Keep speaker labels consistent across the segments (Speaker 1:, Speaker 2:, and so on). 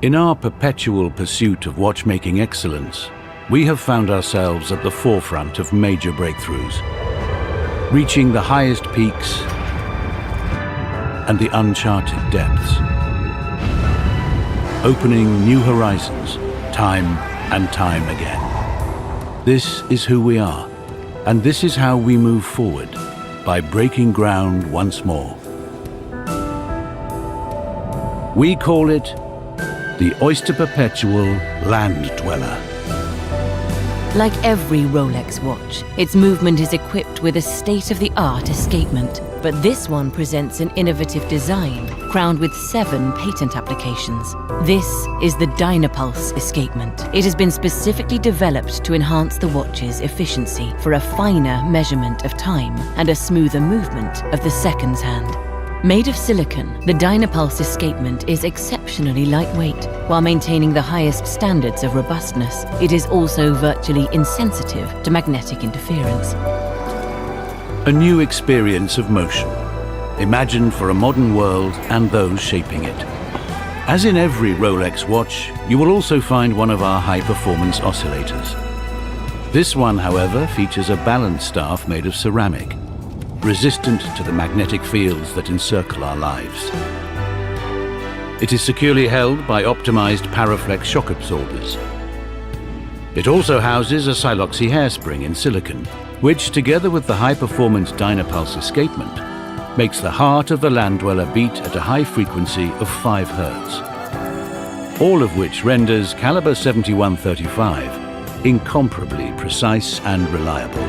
Speaker 1: In our perpetual pursuit of watchmaking excellence, we have found ourselves at the forefront of major breakthroughs, reaching the highest peaks and the uncharted depths, opening new horizons time and time again. This is who we are, and this is how we move forward, by breaking ground once more. We call it the Oyster Perpetual Land Dweller.
Speaker 2: Like every Rolex watch, its movement is equipped with a state-of-the-art escapement. But this one presents an innovative design, crowned with 7 patent applications. This is the Dynapulse escapement. It has been specifically developed to enhance the watch's efficiency for a finer measurement of time and a smoother movement of the seconds hand. Made of silicon, the Dynapulse escapement is exceptionally lightweight. While maintaining the highest standards of robustness, it is also virtually insensitive to magnetic interference.
Speaker 1: A new experience of motion, imagined for a modern world and those shaping it. As in every Rolex watch, you will also find one of our high-performance oscillators. This one, however, features a balance staff made of ceramic, resistant to the magnetic fields that encircle our lives. It is securely held by optimized Paraflex shock absorbers. It also houses a siloxy hairspring in silicon, which, together with the high-performance Dynapulse escapement, makes the heart of the Land Dweller beat at a high frequency of 5 Hz, all of which renders caliber 7135 incomparably precise and reliable.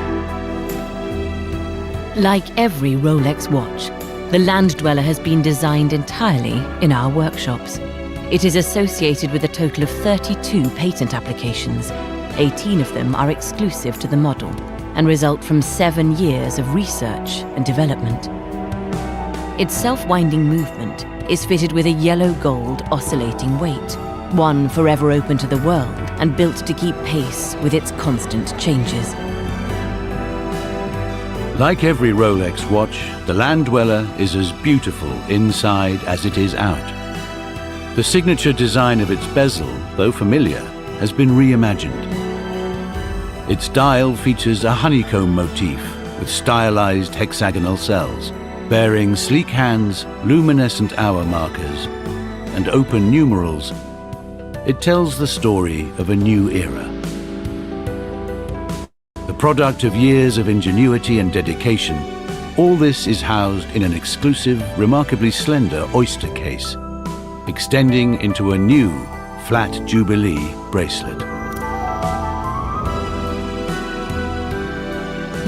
Speaker 2: Like every Rolex watch, the Land Dweller has been designed entirely in our workshops. It is associated with a total of 32 patent applications. 18 of them are exclusive to the model and result from 7 years of research and development. Its self-winding movement is fitted with a yellow-gold oscillating weight, one forever open to the world and built to keep pace with its constant changes.
Speaker 1: Like every Rolex watch, the Land Dweller is as beautiful inside as it is out. The signature design of its bezel, though familiar, has been reimagined. Its dial features a honeycomb motif with stylized hexagonal cells, bearing sleek hands, luminescent hour markers, and open numerals. It tells the story of a new era. The product of years of ingenuity and dedication, all this is housed in an exclusive, remarkably slender oyster case, extending into a new flat Jubilee bracelet.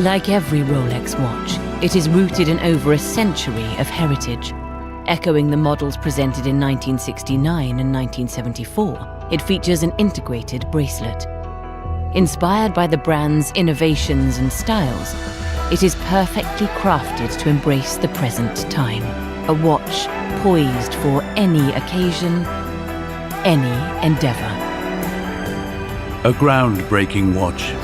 Speaker 2: Like every Rolex watch, it is rooted in over a century of heritage. Echoing the models presented in 1969 and 1974, it features an integrated bracelet. Inspired by the brand's innovations and styles, it is perfectly crafted to embrace the present time. A watch poised for any occasion, any endeavor.
Speaker 1: A groundbreaking watch,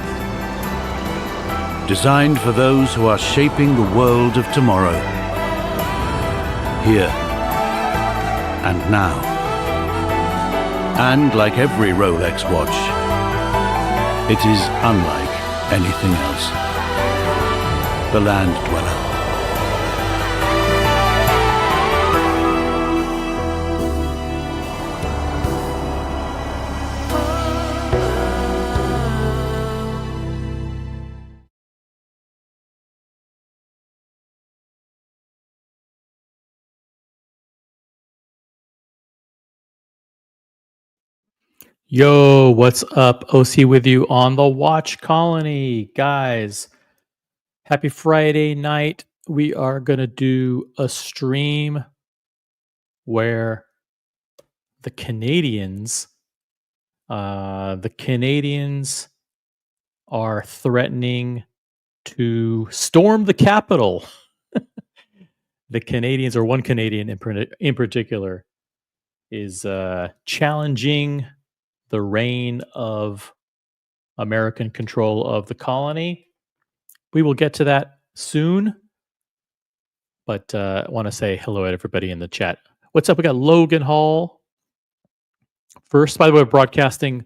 Speaker 1: designed for those who are shaping the world of tomorrow, here and now. And like every Rolex watch, it is unlike anything else. The Land Dweller.
Speaker 3: Yo, what's up? OC with you on the Watch Colony. Guys, happy Friday night. We are going to do a stream where the Canadians are threatening to storm the Capitol. The Canadians, or one Canadian in particular, is challenging the reign of American control of the colony. We will get to that soon, but I want to say hello to everybody in the chat. What's up? We got Logan Hall. First, by the way, broadcasting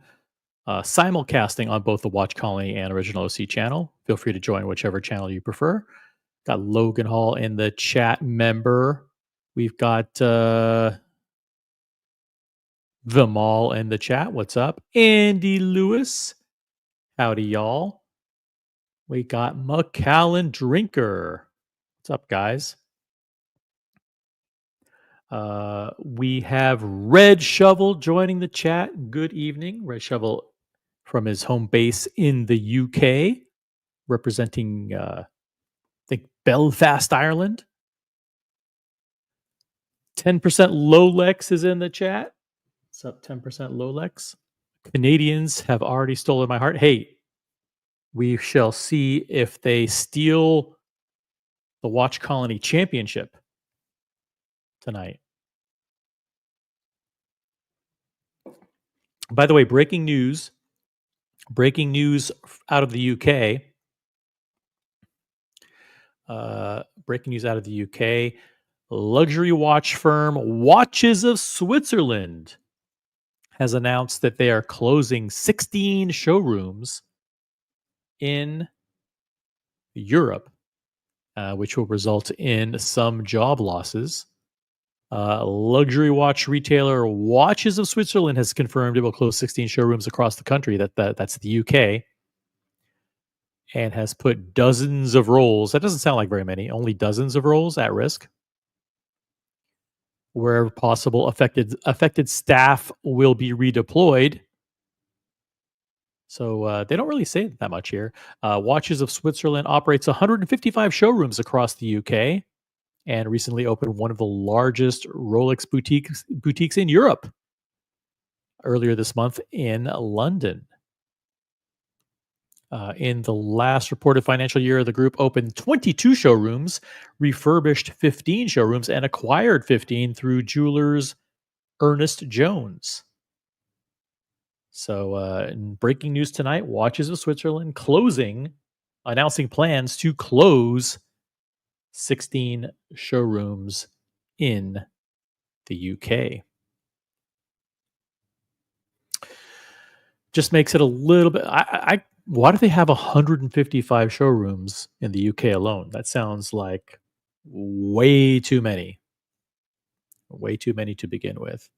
Speaker 3: simulcasting on both the Watch Colony and Original OC channel. Feel free to join whichever channel you prefer. Got Logan Hall in the chat member. We've got Vimal in the chat. What's up? Andy Lewis. Howdy, y'all. We got McAllen Drinker. What's up, guys? We have Red Shovel joining the chat. Good evening. Red Shovel from his home base in the UK, representing, I think, Belfast, Ireland. 10% Lolex is in the chat. What's up, 10% Lolex? Canadians have already stolen my heart. Hey, we shall see if they steal the Watch Colony Championship tonight. By the way, breaking news out of the UK. Breaking news out of the UK. Luxury watch firm Watches of Switzerland has announced that they are closing 16 showrooms in Europe, which will result in some job losses. Luxury watch retailer Watches of Switzerland has confirmed it will close 16 showrooms across the country. That's the UK. And has put dozens of roles, that doesn't sound like very many, only dozens of roles at risk. Wherever possible, affected staff will be redeployed. So they don't really say that much here. Watches of Switzerland operates 155 showrooms across the UK and recently opened one of the largest Rolex boutiques in Europe earlier this month in London. In the last reported financial year, the group opened 22 showrooms, refurbished 15 showrooms, and acquired 15 through jewelers Ernest Jones. So, in breaking news tonight, Watches of Switzerland announcing plans to close 16 showrooms in the UK. Just makes it a little bit. Why do they have 155 showrooms in the UK alone? That sounds like way too many. Way too many to begin with.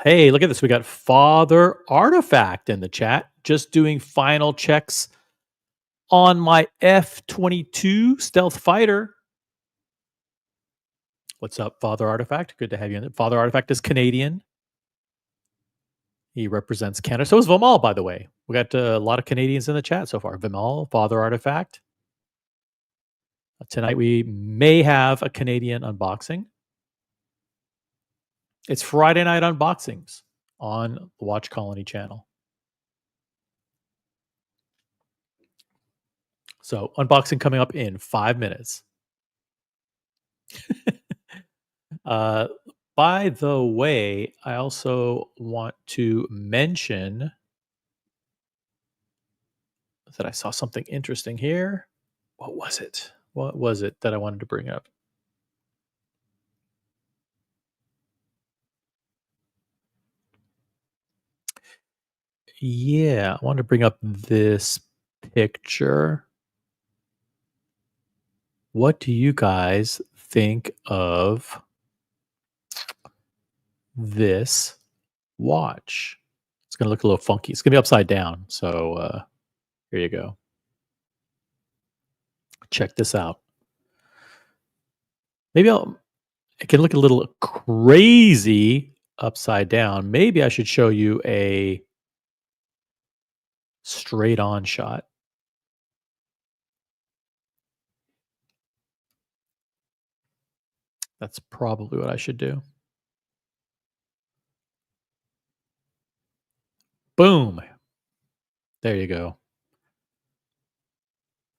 Speaker 3: Hey, look at this. We got Father Artifact in the chat. Just doing final checks on my F-22 stealth fighter. What's up, Father Artifact? Good to have you in it. Father Artifact is Canadian. He represents Canada. So is Vimal, by the way. We got a lot of Canadians in the chat so far. Vimal, Father Artifact. Tonight we may have a Canadian unboxing. It's Friday night unboxings on the Watch Colony channel. So unboxing coming up in 5 minutes. By the way, I also want to mention that I saw something interesting here. What was it? What was it that I wanted to bring up? Yeah, I wanted to bring up this picture. What do you guys think of this watch? It's going to look a little funky. It's going to be upside down. So here you go. Check this out. Maybe it can look a little crazy upside down. Maybe I should show you a straight on shot. That's probably what I should do. Boom. There you go.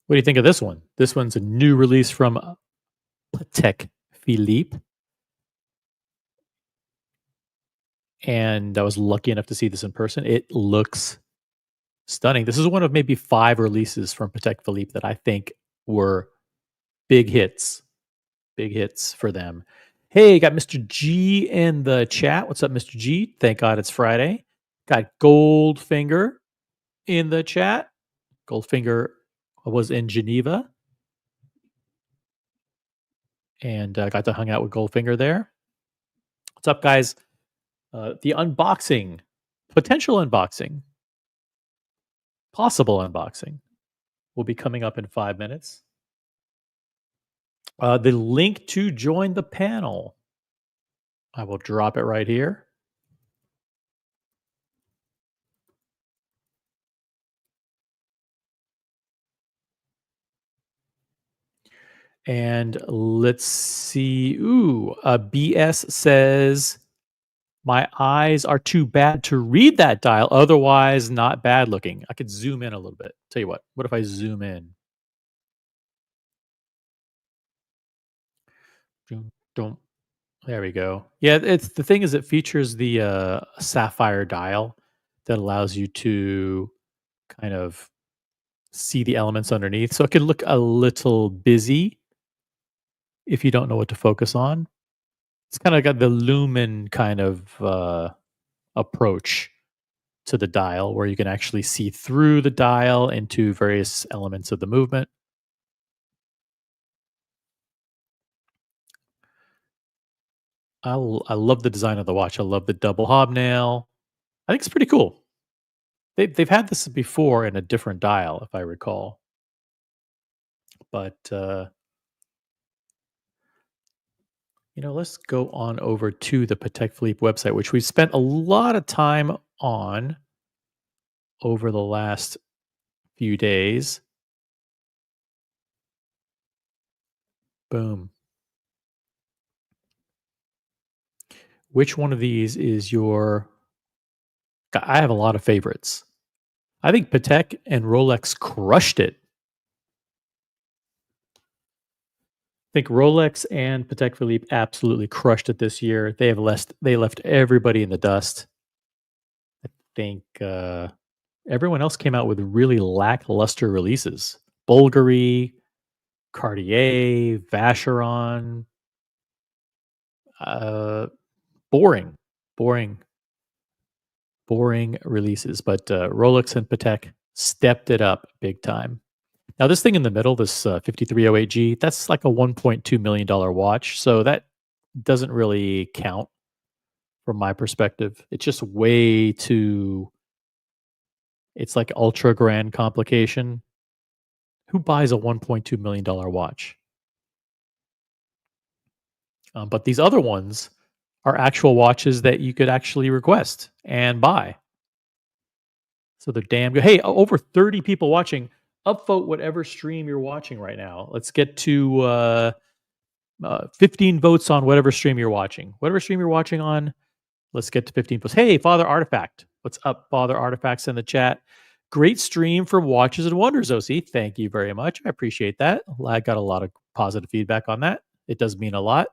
Speaker 3: What do you think of this one? This one's a new release from Patek Philippe. And I was lucky enough to see this in person. It looks stunning. This is one of maybe 5 releases from Patek Philippe that I think were big hits for them. Hey, got Mr. G in the chat. What's up, Mr. G? Thank God it's Friday. Got Goldfinger in the chat. Goldfinger was in Geneva and got to hang out with Goldfinger there. What's up, guys? The unboxing, potential unboxing, possible unboxing will be coming up in 5 minutes. The link to join the panel, I will drop it right here. And let's see. Ooh, BS says, my eyes are too bad to read that dial. Otherwise, not bad looking. I could zoom in a little bit. Tell you what if I zoom in? Dum, dum. There we go. Yeah, it's the thing is it features the sapphire dial that allows you to kind of see the elements underneath. So it can look a little busy if you don't know what to focus on. It's kind of got the lumen kind of approach to the dial where you can actually see through the dial into various elements of the movement. I love the design of the watch. I love the double hobnail. I think it's pretty cool. They've had this before in a different dial, if I recall. But let's go on over to the Patek Philippe website, which we've spent a lot of time on over the last few days. Boom. Which one of these is your? I have a lot of favorites. I think Patek and Rolex crushed it. I think Rolex and Patek Philippe absolutely crushed it this year. They left everybody in the dust. I think everyone else came out with really lackluster releases. Bulgari, Cartier, Vacheron, uh, boring, boring, boring releases. But Rolex and Patek stepped it up big time. Now, this thing in the middle, this 5308G, that's like a $1.2 million watch. So that doesn't really count from my perspective. It's just way too, it's like ultra grand complication. Who buys a $1.2 million watch? But these other ones are actual watches that you could actually request and buy. So they're damn good. Hey, over 30 people watching. Upvote whatever stream you're watching right now. Let's get to 15 votes on whatever stream you're watching. Whatever stream you're watching on, let's get to 15 votes. Hey, Father Artifact. What's up, Father Artifacts in the chat? Great stream from Watches and Wonders, OC. Thank you very much. I appreciate that. I got a lot of positive feedback on that. It does mean a lot.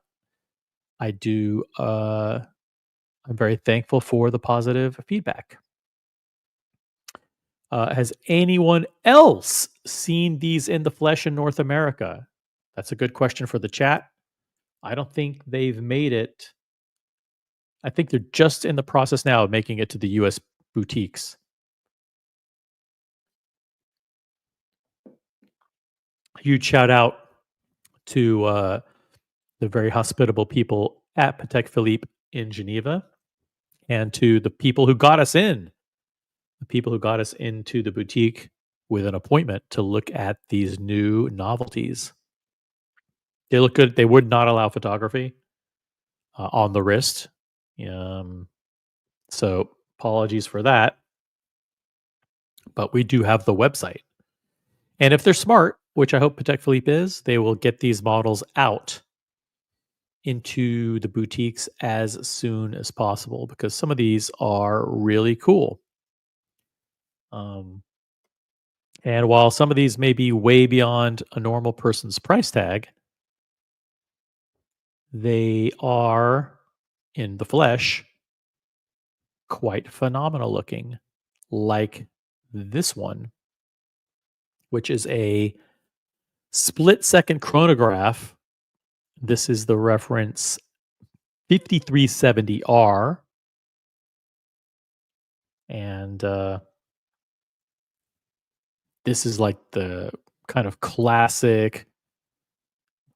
Speaker 3: I do. I'm very thankful for the positive feedback. Has anyone else seen these in the flesh in North America? That's a good question for the chat. I don't think they've made it. I think they're just in the process now of making it to the US boutiques. Huge shout out to the very hospitable people at Patek Philippe in Geneva and to the people who got us in, the people who got us into the boutique with an appointment to look at these new novelties. They look good. They would not allow photography on the wrist. So apologies for that. But we do have the website. And if they're smart, which I hope Patek Philippe is, they will get these models out into the boutiques as soon as possible because some of these are really cool. And while some of these may be way beyond a normal person's price tag, they are in the flesh quite phenomenal looking, like this one, which is a split second chronograph. This is the reference 5370R. And this is like the kind of classic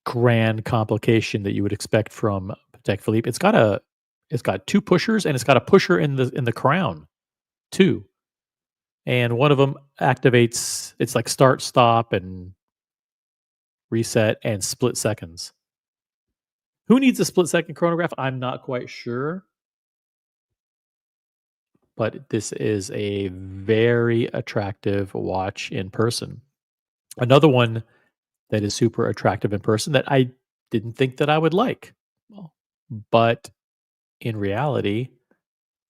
Speaker 3: grand complication that you would expect from Patek Philippe. It's got two pushers, and it's got a pusher in the crown too. And one of them activates, it's like start, stop, and reset and split seconds. Who needs a split second chronograph? I'm not quite sure. But this is a very attractive watch in person. Another one that is super attractive in person that I didn't think that I would like. Well, but in reality,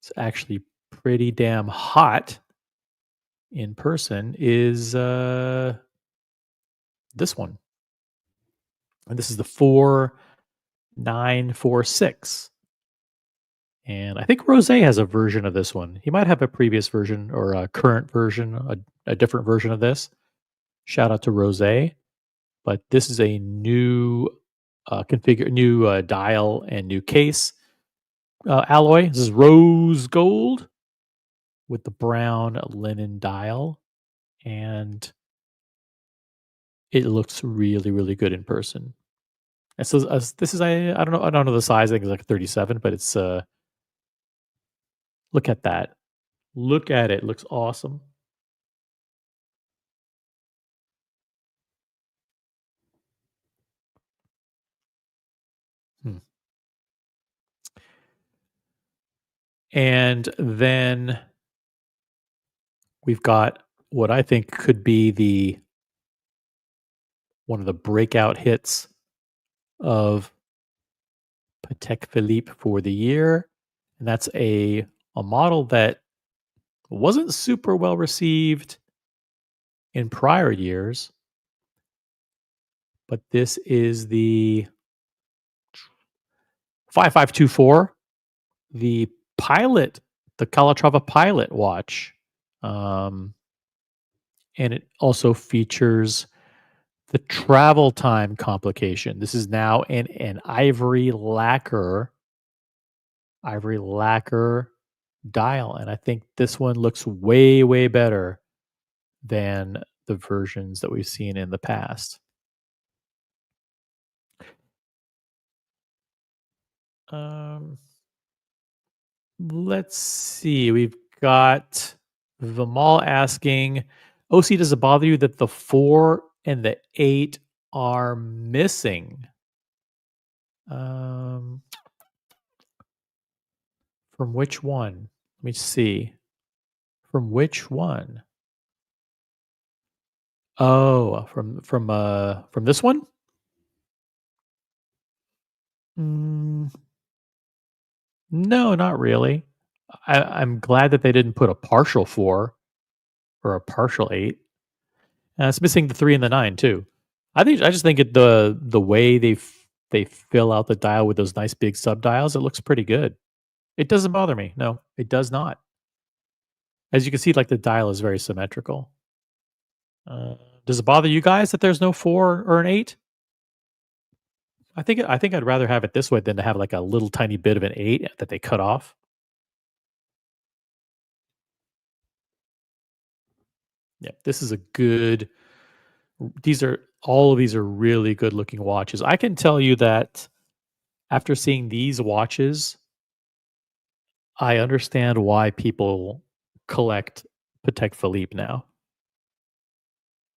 Speaker 3: it's actually pretty damn hot in person is this one. And this is the 4946. And I think Rose has a version of this one. He might have a previous version or a current version, a different version of this. Shout out to Rose. But this is a new new dial and new case alloy. This is rose gold with the brown linen dial, and it looks really, really good in person. And so this is I don't know the size. I think it's like 37, but it's look at that. Look at it. Looks awesome. Hmm. And then we've got what I think could be one of the breakout hits of Patek Philippe for the year, and that's a model that wasn't super well received in prior years, but this is the 5524, the Pilot, the Calatrava Pilot watch, um, and it also features the travel time complication. This is now an ivory lacquer dial, and I think this one looks way, way better than the versions that we've seen in the past. Um, let's see. We've got Vimal asking, OC, does it bother you that the 4 and the 8 are missing? Um, from which one? Let me see. From which one? Oh, from this one? Mm, no, not really. I'm glad that they didn't put a partial 4 or a partial 8. It's missing the 3 and the 9 too. I just think the way they fill out the dial with those nice big sub dials, it looks pretty good. It doesn't bother me. No, it does not. As you can see, like the dial is very symmetrical. Does it bother you guys that there's no 4 or an 8? I think I'd rather have it this way than to have like a little tiny bit of an 8 that they cut off. Yeah, this is a good. All of these are really good looking watches. I can tell you that after seeing these watches, I understand why people collect Patek Philippe now.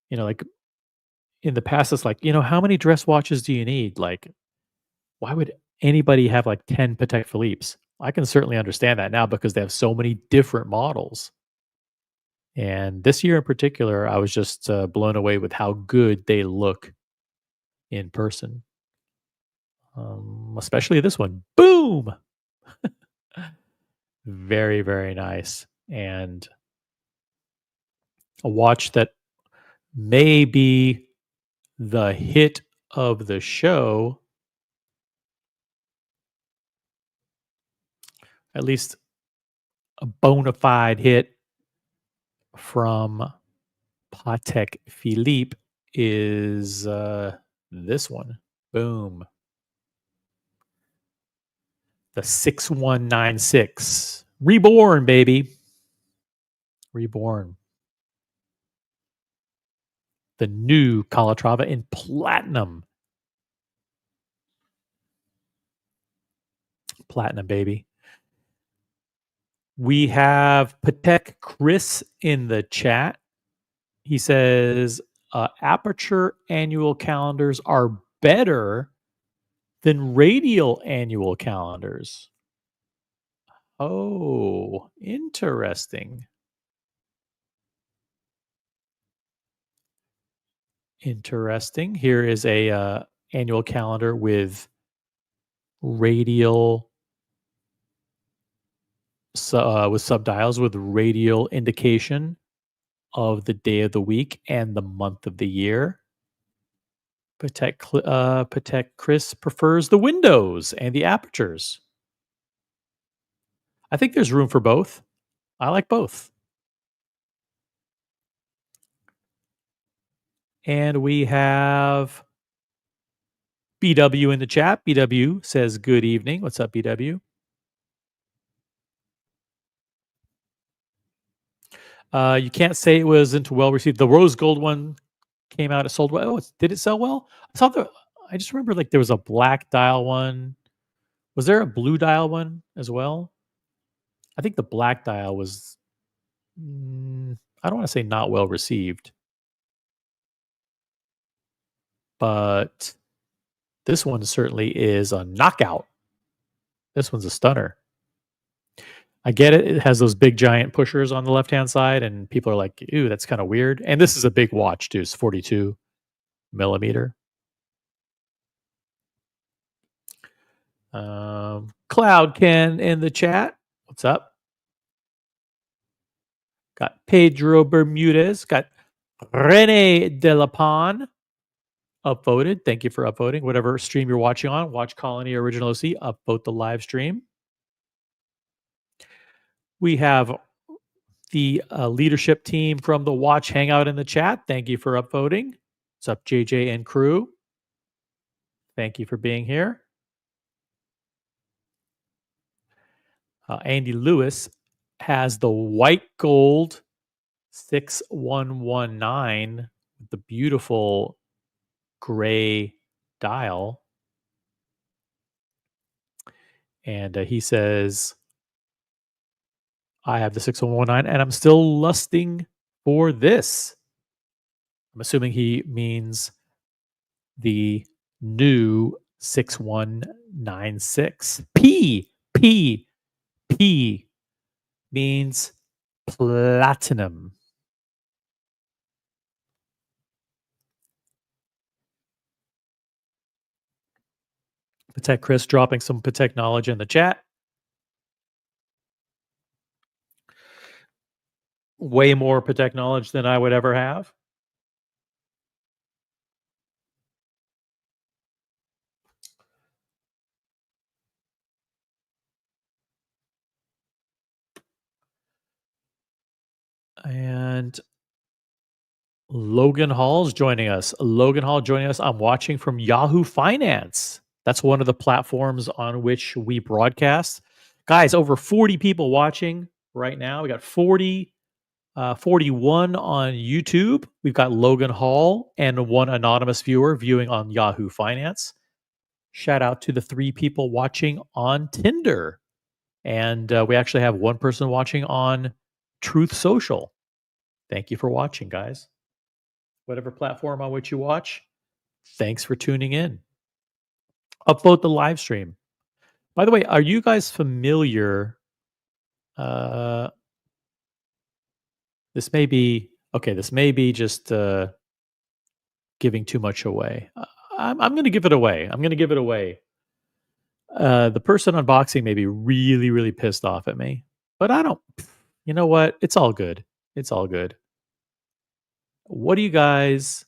Speaker 3: Like in the past, it's like, how many dress watches do you need? Like, why would anybody have like 10 Patek Philippe's? I can certainly understand that now because they have so many different models. And this year in particular, I was just blown away with how good they look in person. Especially this one. Boom! Very, very nice. And a watch that may be the hit of the show, at least a bona fide hit from Patek Philippe, is this one. Boom. The 6196. Reborn, baby. Reborn. The new Calatrava in platinum. Platinum, baby. We have Patek Chris in the chat. He says aperture annual calendars are better than radial annual calendars. Oh, interesting. Interesting. Here is a annual calendar with radial with subdials with radial indication of the day of the week and the month of the year. Patek Chris prefers the windows and the apertures. I think there's room for both. I like both. And we have BW in the chat. BW says, good evening. What's up, BW? You can't say it wasn't well received. The rose gold one came out. It sold well. Oh, did it sell well? I just remember like there was a black dial one. Was there a blue dial one as well? I think the black dial was, I don't want to say not well received, but this one certainly is a knockout. This one's a stunner. I get it. It has those big giant pushers on the left-hand side, and people are like, ew, that's kind of weird. And this is a big watch, too. It's 42 millimeter. Cloud Ken in the chat. What's up? Got Pedro Bermudez. Got Rene De La Pan upvoted. Thank you for upvoting. Whatever stream you're watching on, Watch Colony Original OC, upvote the live stream. We have the leadership team from the Watch Hangout in the chat. Thank you for upvoting. What's up, JJ and crew? Thank you for being here. Andy Lewis has the white gold 6119 with the beautiful gray dial. And he says, I have the 6119 and I'm still lusting for this. I'm assuming he means the new 6196. P means platinum. Patek Chris dropping some Patek knowledge in the chat. Way more Patek knowledge than I would ever have. And Logan Hall's joining us. Logan Hall joining us. I'm watching from Yahoo Finance. That's one of the platforms on which we broadcast. Guys, over 40 people watching right now. We got 41 on YouTube. We've got Logan Hall and one anonymous viewer viewing on Yahoo Finance. Shout out to the 3 people watching on Tinder. And we actually have one person watching on Truth Social. Thank you for watching, guys. Whatever platform on which you watch, thanks for tuning in. Upvote the live stream. By the way, are you guys familiar? This may be just giving too much away. I'm going to give it away. The person unboxing may be really, really pissed off at me, but I don't. You know what? It's all good. It's all good. What do you guys?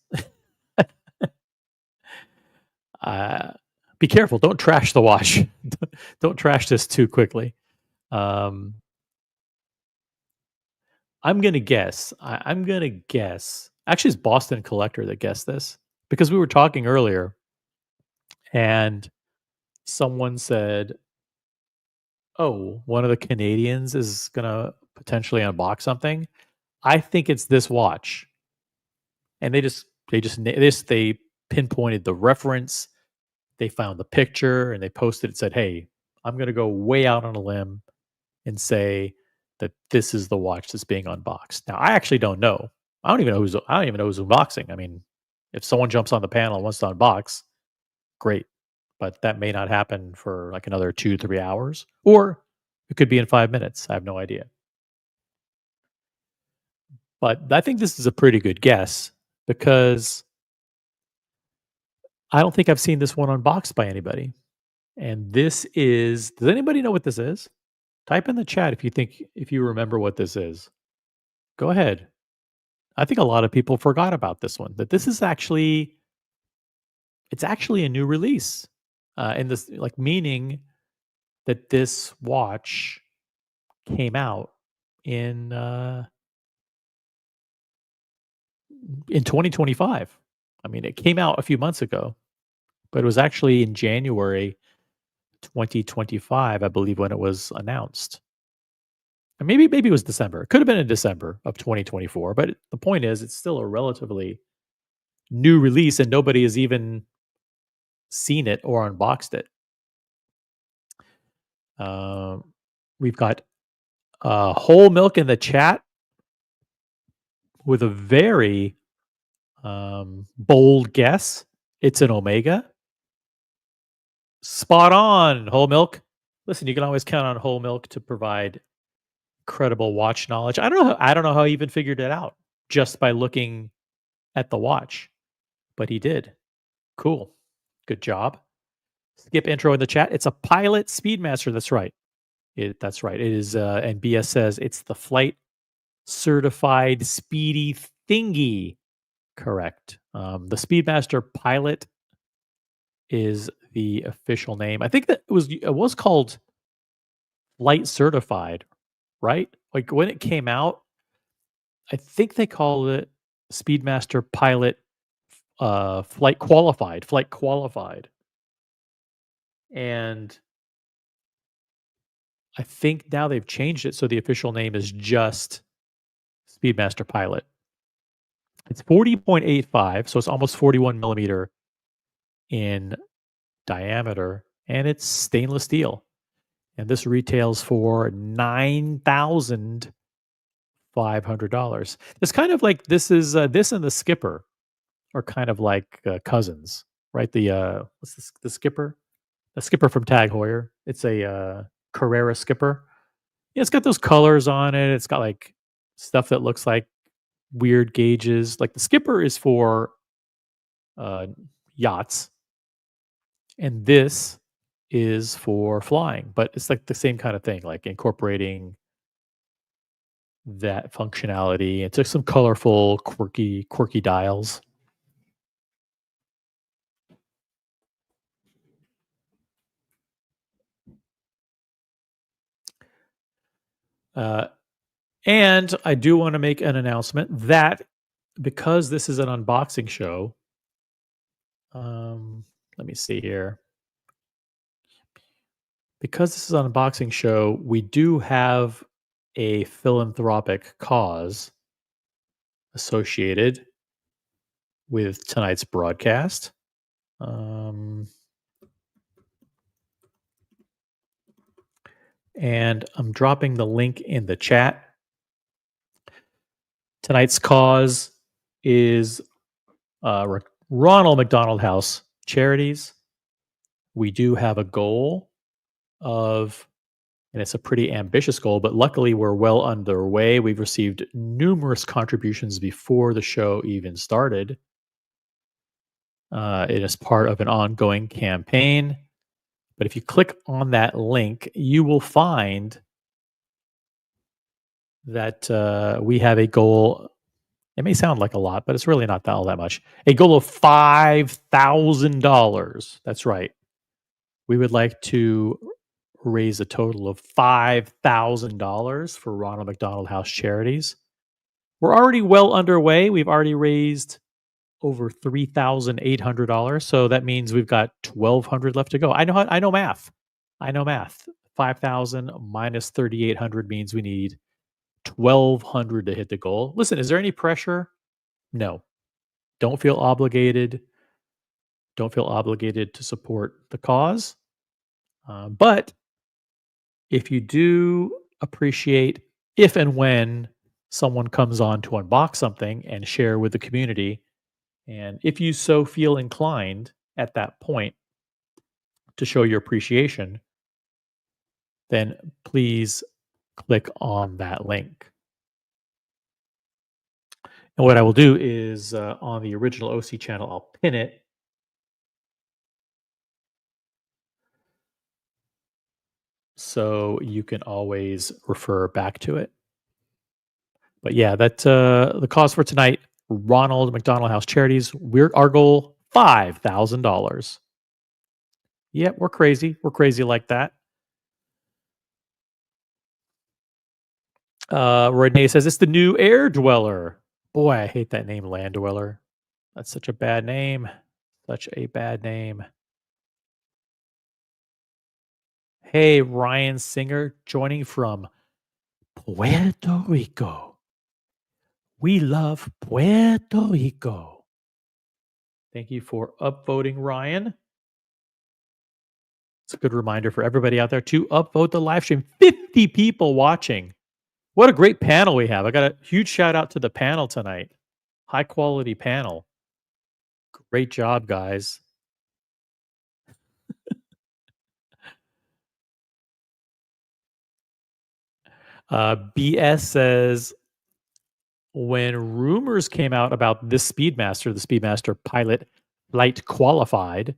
Speaker 3: Be careful. Don't trash the watch. Don't trash this too quickly. I'm going to guess. I'm going to guess. Actually, it's Boston Collector that guessed this because we were talking earlier and someone said oh, one of the Canadians is gonna potentially unbox something. I think it's this watch, and they pinpointed the reference. They found the picture and they posted it. Said, "Hey, I'm gonna go way out on a limb and say that this is the watch that's being unboxed." Now, I actually don't know. I don't even know who's unboxing. I mean, if someone jumps on the panel and wants to unbox, great. But that may not happen for like another 2, 3 hours, or it could be in 5 minutes. I have no idea. But I think this is a pretty good guess because I don't think I've seen this one unboxed by anybody. And this is, does anybody know what this is? Type in the chat if you remember what this is. Go ahead. I think a lot of people forgot about this one. That this is actually, it's actually a new release. And this, like, meaning that this watch came out in uh in 2025. I mean, it came out a few months ago, but it was actually in January 2025, I believe, when it was announced. And maybe it was December. It could have been in December of 2024, but the point is it's still a relatively new release and nobody has even seen it or unboxed it. Um, we've got whole milk in the chat with a very bold guess. It's an Omega. Spot on, whole milk. Listen, you can always count on whole milk to provide incredible watch knowledge. I don't know how he even figured it out just by looking at the watch, but he did. Cool. Good job. Skip intro in the chat. It's a Pilot Speedmaster. That's right. That's right. It is. And BS says it's the flight certified speedy thingy. Correct. The Speedmaster Pilot is the official name. I think that it was called flight certified, right? Like when it came out, I think they called it Speedmaster Pilot flight qualified. And I think now they've changed it so the official name is just Speedmaster Pilot. It's 40.85, so it's almost 41 millimeter in diameter, and it's stainless steel. And this retails for $9,500. It's kind of like this and the Skipper are kind of like cousins, right? What's the Skipper? The Skipper from Tag Heuer. It's a Carrera Skipper. Yeah, it's got those colors on it. It's got like stuff that looks like weird gauges. Like the Skipper is for uh, yachts, and this is for flying. But it's like the same kind of thing, like incorporating that functionality. It's like some colorful, quirky dials. Uh, and I do want to make an announcement that because this is an unboxing show, let me see here. Because this is an unboxing show, we do have a philanthropic cause associated with tonight's broadcast. And I'm dropping the link in the chat. Tonight's cause is Ronald McDonald House Charities. We do have a goal of, and it's a pretty ambitious goal, but luckily we're well underway. We've received numerous contributions before the show even started. It is part of an ongoing campaign. But if you click on that link, you will find that we have a goal. It may sound like a lot, but it's really not all that much. A goal of $5,000. That's right. We would like to raise a total of $5,000 for Ronald McDonald House Charities. We're already well underway. We've already raised over $3,800. So that means we've got $1,200 left to go. I know math. 5,000 minus 3,800 means we need 1,200 to hit the goal. Listen, is there any pressure? No. Don't feel obligated. Don't feel obligated to support the cause. But if you do appreciate if and when someone comes on to unbox something and share with the community, and if you so feel inclined at that point to show your appreciation, then please click on that link. And what I will do is on the original OC channel, I'll pin it. So you can always refer back to it. But yeah, that the cause for tonight, Ronald McDonald House Charities. Our goal, $5,000. Yep, we're crazy. We're crazy like that. Renee says it's the new Air Dweller. Boy, I hate that name, Land Dweller. That's such a bad name. Such a bad name. Hey, Ryan Singer joining from Puerto Rico. We love Puerto Rico. Thank you for upvoting, Ryan. It's a good reminder for everybody out there to upvote the live stream. 50 people watching. What a great panel we have. I got a huge shout out to the panel tonight. High quality panel. Great job, guys. BS says, when rumors came out about this Speedmaster, the Speedmaster pilot flight qualified,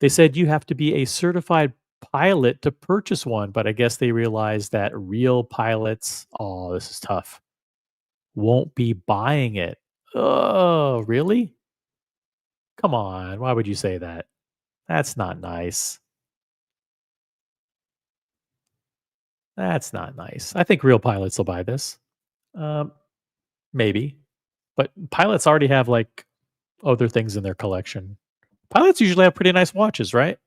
Speaker 3: they said you have to be a certified pilot to purchase one. But I guess they realized that real pilots, oh, this is tough, won't be buying it. Oh, really? Come on. Why would you say that? That's not nice. That's not nice. I think real pilots will buy this. Maybe. But pilots already have like other things in their collection. Pilots usually have pretty nice watches, right?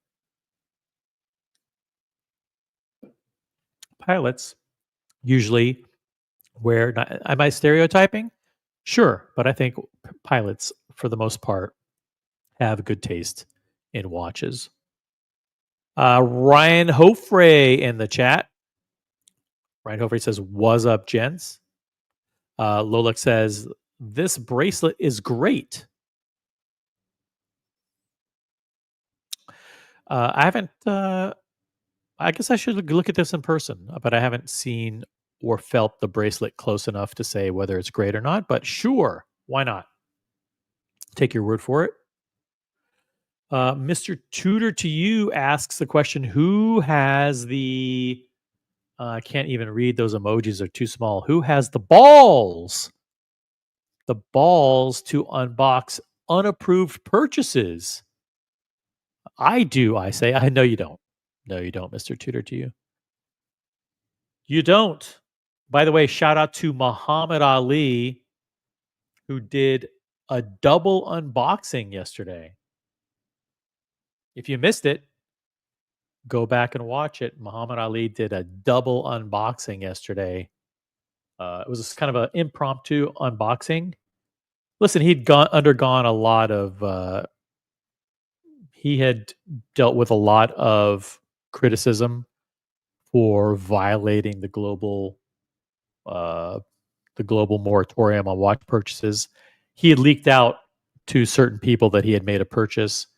Speaker 3: Pilots usually wear, am I stereotyping? Sure. But I think pilots, for the most part, have good taste in watches. Ryan Hofre in the chat. Ryan Hofre says, "What's up, gents?" Lolek says, "This bracelet is great." I haven't. I guess I should look at this in person, but I haven't seen or felt the bracelet close enough to say whether it's great or not. But sure, why not? Take your word for it. Mr. Tudor to you asks the question: who has the? I can't even read, those emojis are too small. Who has the balls? The balls to unbox unapproved purchases? I do, I say. I know you don't. No, you don't, Mr. Tudor to you. You don't. By the way, shout out to Muhammad Ali, who did a double unboxing yesterday. If you missed it, go back and watch it. Muhammad Ali did a double unboxing yesterday. It was kind of an impromptu unboxing. Listen, he'd undergone a lot of. He had dealt with a lot of criticism for violating the global moratorium on watch purchases. He had leaked out to certain people that he had made a purchase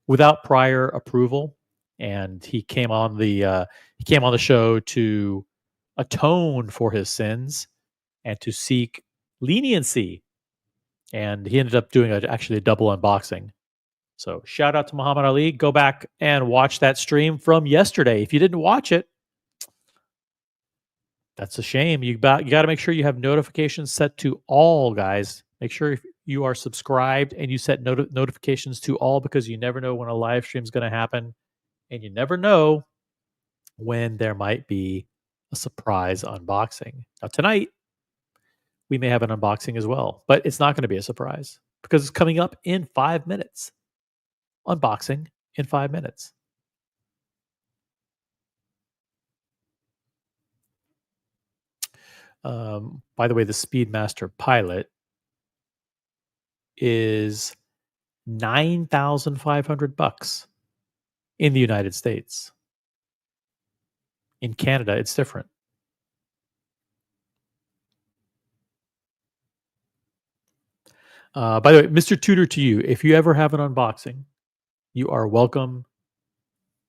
Speaker 3: without prior approval, and he came on the show to atone for his sins and to seek leniency. And he ended up doing actually a double unboxing. So shout out to Muhammad Ali. Go back and watch that stream from yesterday. If you didn't watch it, that's a shame. You got to make sure you have notifications set to all, guys. Make sure you are subscribed and you set notifications to all, because you never know when a live stream is going to happen, and you never know when there might be a surprise unboxing. Now tonight, we may have an unboxing as well, but it's not going to be a surprise because it's coming up in 5 minutes. Unboxing in 5 minutes. By the way, the Speedmaster Pilot is $9,500 in the United States. In Canada, it's different. By the way, Mr. Tudor, to you, if you ever have an unboxing, you are welcome,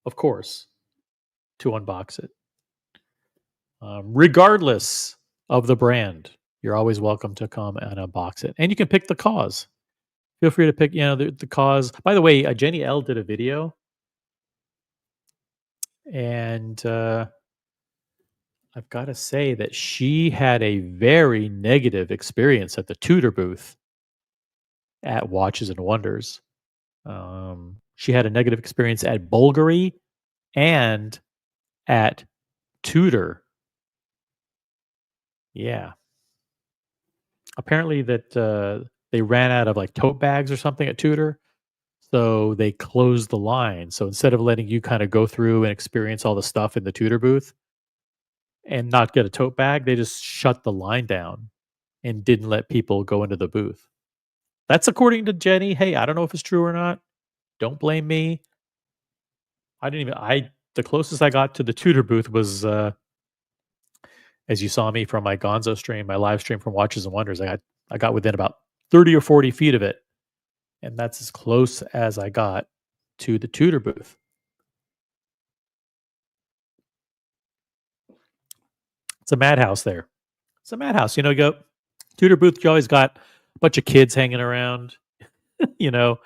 Speaker 3: of course, to unbox it. Regardless of the brand, you're always welcome to come and unbox it. And you can pick the cause. Feel free to pick, the cause. By the way, Jenny L did a video, and I've got to say that she had a very negative experience at the Tudor booth at Watches and Wonders. She had a negative experience at Bulgari and at Tudor. Yeah. Apparently that they ran out of like tote bags or something at Tudor. So they closed the line. So instead of letting you kind of go through and experience all the stuff in the Tudor booth and not get a tote bag, they just shut the line down and didn't let people go into the booth. That's according to Jenny. Hey, I don't know if it's true or not. Don't blame me. The closest I got to the Tudor booth was as you saw me from my Gonzo stream, my live stream from Watches and Wonders. I got within about 30 or 40 feet of it. And that's as close as I got to the Tudor booth. It's a madhouse there. It's a madhouse. You go Tudor booth, you always got a bunch of kids hanging around, you know,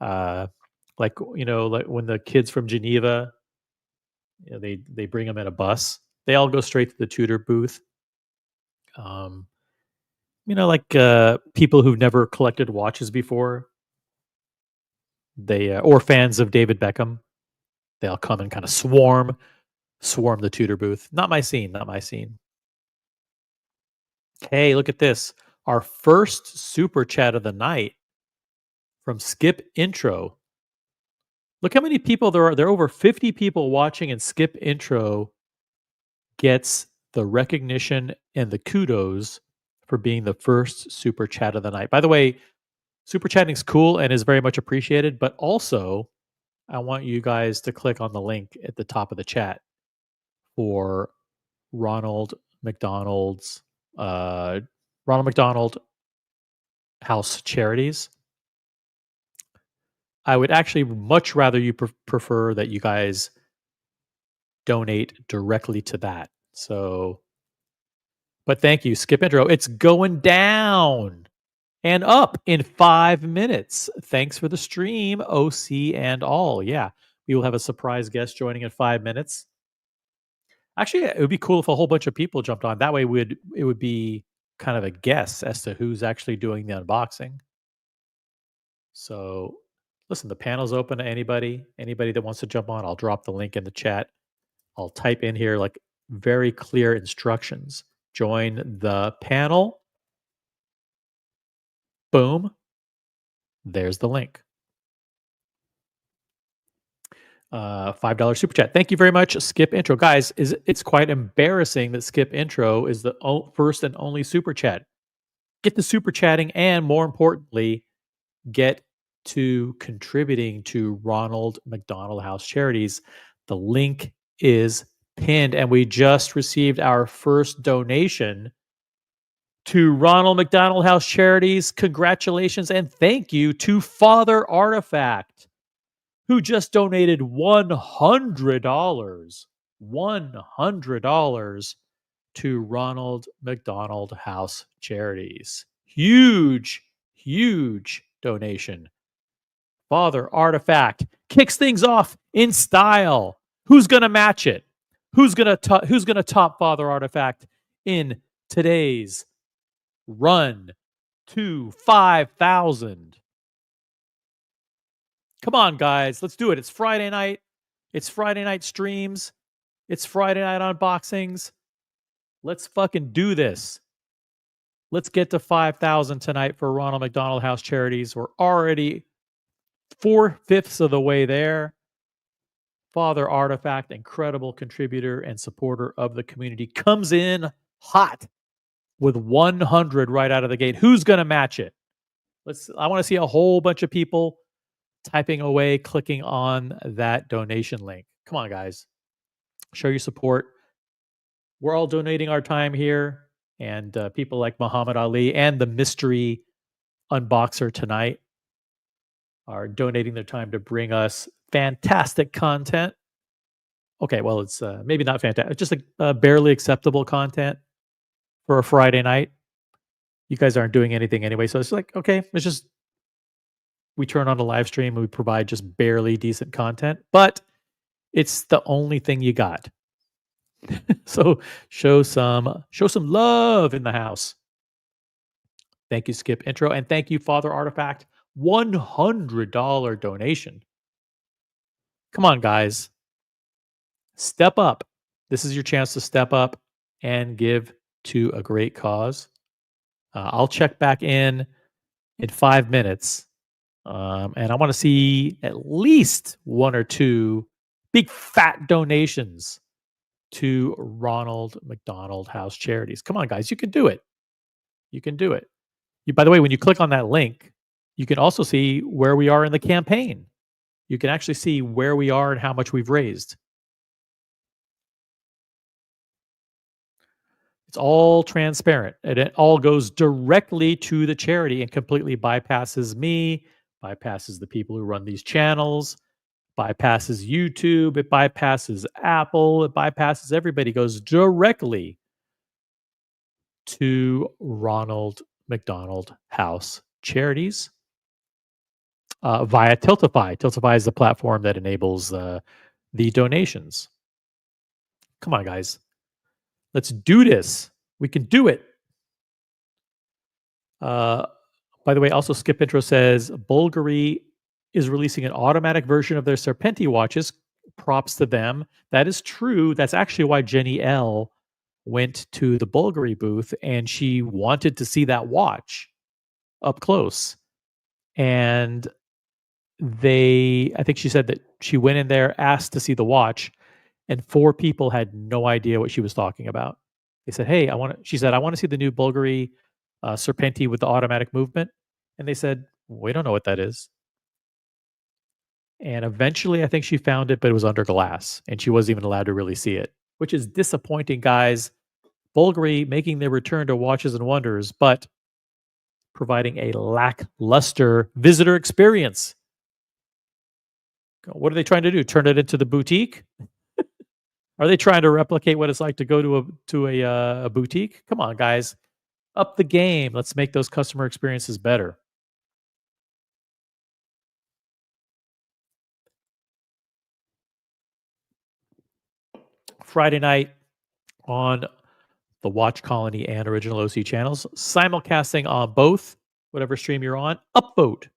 Speaker 3: like when the kids from Geneva, they bring them in a bus. They all go straight to the Tudor booth. Like people who've never collected watches before. They or fans of David Beckham. They all come and kind of swarm the Tudor booth. Not my scene. Not my scene. Hey, look at this. Our first super chat of the night from Skip Intro. Look how many people there are. There are over 50 people watching, and Skip Intro gets the recognition and the kudos for being the first super chat of the night. By the way, super chatting's cool and is very much appreciated, but also I want you guys to click on the link at the top of the chat for Ronald McDonald's Ronald McDonald House Charities. I would actually much rather you prefer that you guys donate directly to that. So, but thank you, Skip Intro. It's going down and up in 5 minutes. Thanks for the stream, OC and all. Yeah, we will have a surprise guest joining in 5 minutes. Actually, it would be cool if a whole bunch of people jumped on. That way, it would be kind of a guess as to who's actually doing the unboxing. So, listen, the panel's open to anybody that wants to jump on. I'll drop the link in the chat. I'll type in here like very clear instructions. Join the panel. Boom. There's the link. $5 super chat. Thank you very much, Skip Intro. Guys, it's quite embarrassing that Skip Intro is the first and only super chat. Get the super chatting, and more importantly, get to contributing to Ronald McDonald House Charities. The link is pinned, and we just received our first donation to Ronald McDonald House Charities. Congratulations and thank you to Father Artifact, who just donated $100. $100 to Ronald McDonald House Charities. Huge, huge donation. Father Artifact kicks things off in style. Who's going to match it? Who's going to top Father Artifact in today's run to 5,000? Come on, guys. Let's do it. It's Friday night. It's Friday night streams. It's Friday night unboxings. Let's fucking do this. Let's get to 5,000 tonight for Ronald McDonald House Charities. We're already 4/5 of the way there. Father Artifact, incredible contributor and supporter of the community, comes in hot with 100 right out of the gate. Who's going to match it? I want to see a whole bunch of people typing away, clicking on that donation link. Come on, guys. Show your support. We're all donating our time here. And people like Muhammad Ali and the mystery unboxer tonight are donating their time to bring us fantastic content. Okay, well, it's maybe not fantastic. It's just like barely acceptable content for a Friday night. You guys aren't doing anything anyway. So it's like, okay, it's just we turn on a live stream and we provide just barely decent content, but it's the only thing you got. So show some love in the house. Thank you, Skip Intro, and thank you, Father Artifact. $100 donation. Come on, guys. Step up. This is your chance to step up and give to a great cause. I'll check back in 5 minutes. And I want to see at least one or two big fat donations to Ronald McDonald House Charities. Come on, guys. You can do it. You can do it. By the way, when you click on that link, you can also see where we are in the campaign. You can actually see where we are and how much we've raised. It's all transparent, and it all goes directly to the charity and completely bypasses me, bypasses the people who run these channels, bypasses YouTube, it bypasses Apple, it bypasses everybody. It goes directly to Ronald McDonald House Charities via Tiltify. Tiltify is the platform that enables the donations. Come on, guys. Let's do this. We can do it. By the way, also Skip Intro says Bulgari is releasing an automatic version of their Serpenti watches. Props to them. That is true. That's actually why Jenny L went to the Bulgari booth and she wanted to see that watch up close. And I think she said that she went in there, asked to see the watch, and 4 people had no idea what she was talking about. They said, "Hey, she said, I want to see the new Bulgari Serpenti with the automatic movement." And they said, "We don't know what that is." And eventually, I think she found it, but it was under glass, and she wasn't even allowed to really see it, which is disappointing, guys. Bulgari making their return to Watches and Wonders, but providing a lackluster visitor experience. What are they trying to do? Turn it into the boutique? Are they trying to replicate what it's like to go to a boutique? Come on, guys. Up the game. Let's make those customer experiences better. Friday night on the Watch Colony and Original OC channels, simulcasting on both, whatever stream you're on. Upvote.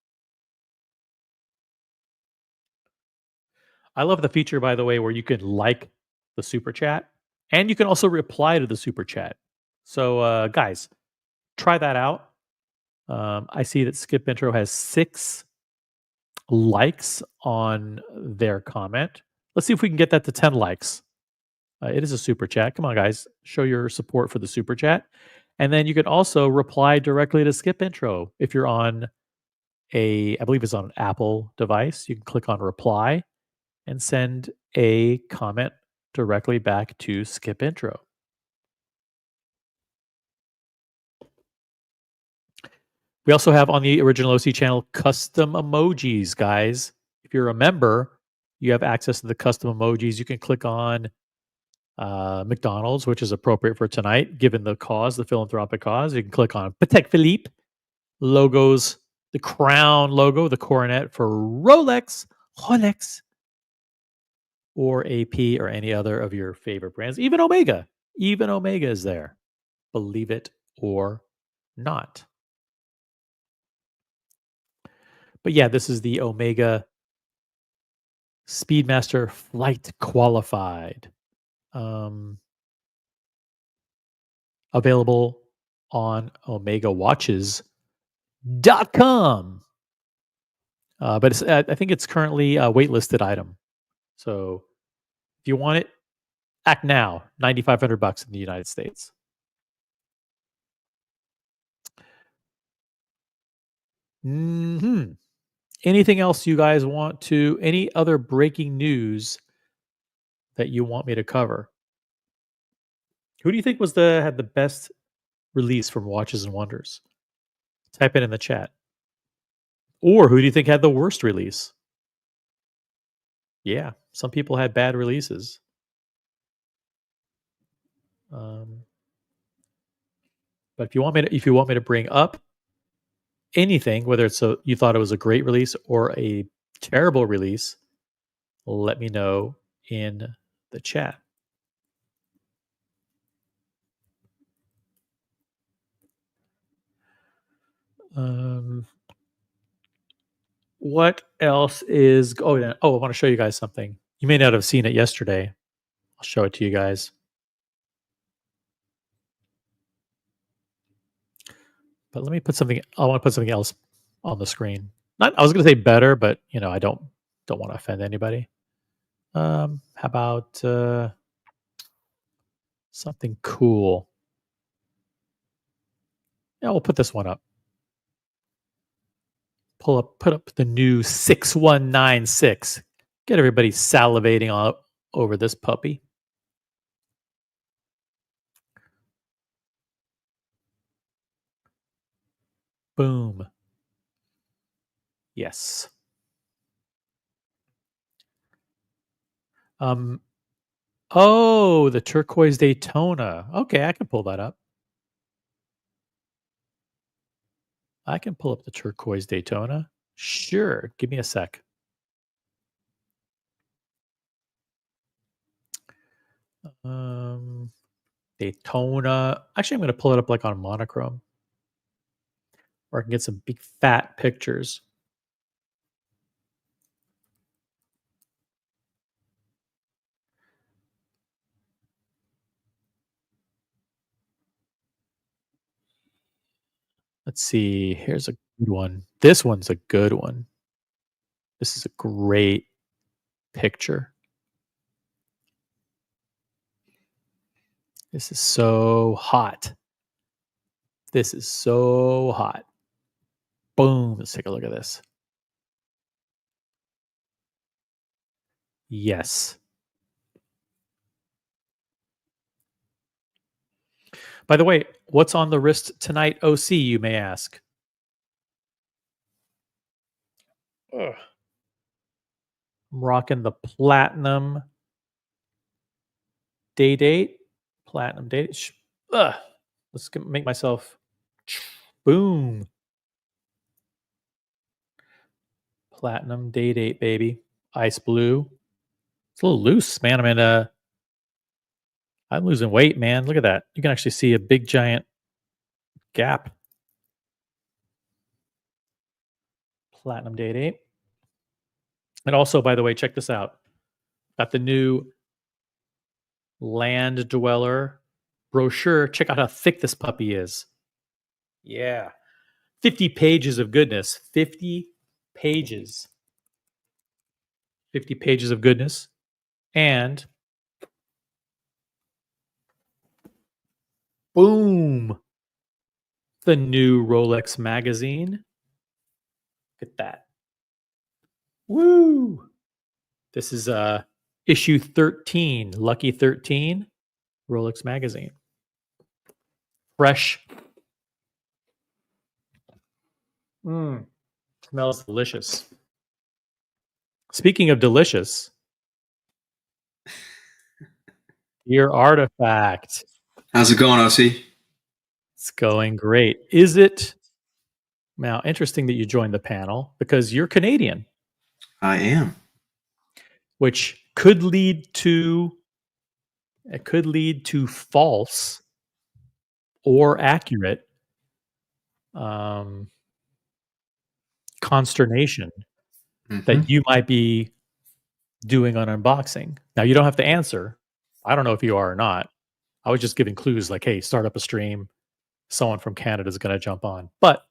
Speaker 3: I love the feature, by the way, where you can like the super chat and you can also reply to the super chat. So, guys, try that out. I see that Skip Intro has 6 likes on their comment. Let's see if we can get that to 10 likes. It is a super chat. Come on, guys. Show your support for the super chat. And then you can also reply directly to Skip Intro. If you're on I believe it's on an Apple device, you can click on reply and send a comment directly back to Skip Intro. We also have on the Original OC channel custom emojis, guys. If you're a member, you have access to the custom emojis. You can click on McDonald's, which is appropriate for tonight, given the cause, the philanthropic cause. You can click on Patek Philippe logos, the crown logo, the coronet for Rolex, or AP, or any other of your favorite brands. Even Omega. Even Omega is there. Believe it or not. But yeah, this is the Omega Speedmaster Flight Qualified. Available on OmegaWatches.com. But I think it's currently a waitlisted item. So if you want it, act now. $9,500 in the United States. Hmm. Anything else you guys want to? Any other breaking news that you want me to cover? Who do you think had the best release from Watches and Wonders? Type it in the chat. Or who do you think had the worst release? Yeah, some people had bad releases. Um, but if you want me to bring up anything, whether you thought it was a great release or a terrible release, let me know in the chat. Um, what else is? Oh, yeah. Oh, I want to show you guys something. You may not have seen it yesterday. I'll show it to you guys. But let me put something. I want to put something else on the screen. Not. I was going to say better, but I don't want to offend anybody. How about something cool? Yeah, we'll put this one up. Put up the new 6196. Get everybody salivating all over this puppy. Boom. Yes. Oh, the turquoise Daytona. Okay, I can pull that up. I can pull up the turquoise Daytona. Sure. Give me a sec. Daytona. Actually, I'm going to pull it up like on monochrome, or I can get some big fat pictures. Let's see. Here's a good one. This one's a good one. This is a great picture. This is so hot. This is so hot. Boom. Let's take a look at this. Yes. By the way, what's on the wrist tonight, OC, you may ask? Ugh. I'm rocking the platinum day date. Platinum date. Ugh. Let's make myself. Boom. Platinum day date, baby. Ice blue. It's a little loose, man. I'm losing weight, man. Look at that. You can actually see a big giant gap. Platinum day date. And also, by the way, check this out. Got the new Land Dweller brochure. Check out how thick this puppy is. Yeah. 50 pages of goodness. 50 pages. 50 pages of goodness. And boom. The new Rolex magazine. Look at that. Woo. This is issue 13, Lucky 13, Rolex magazine. Fresh. Smells delicious. Speaking of delicious, your artifact.
Speaker 4: How's it going, OC?
Speaker 3: It's going great. Is it now interesting that you joined the panel because you're Canadian,
Speaker 4: I am.
Speaker 3: which could lead to false or accurate consternation that you might be doing an unboxing. Now, you don't have to answer. I don't know if you are or not. I was just giving clues like, hey, start up a stream. Someone from Canada is going to jump on. But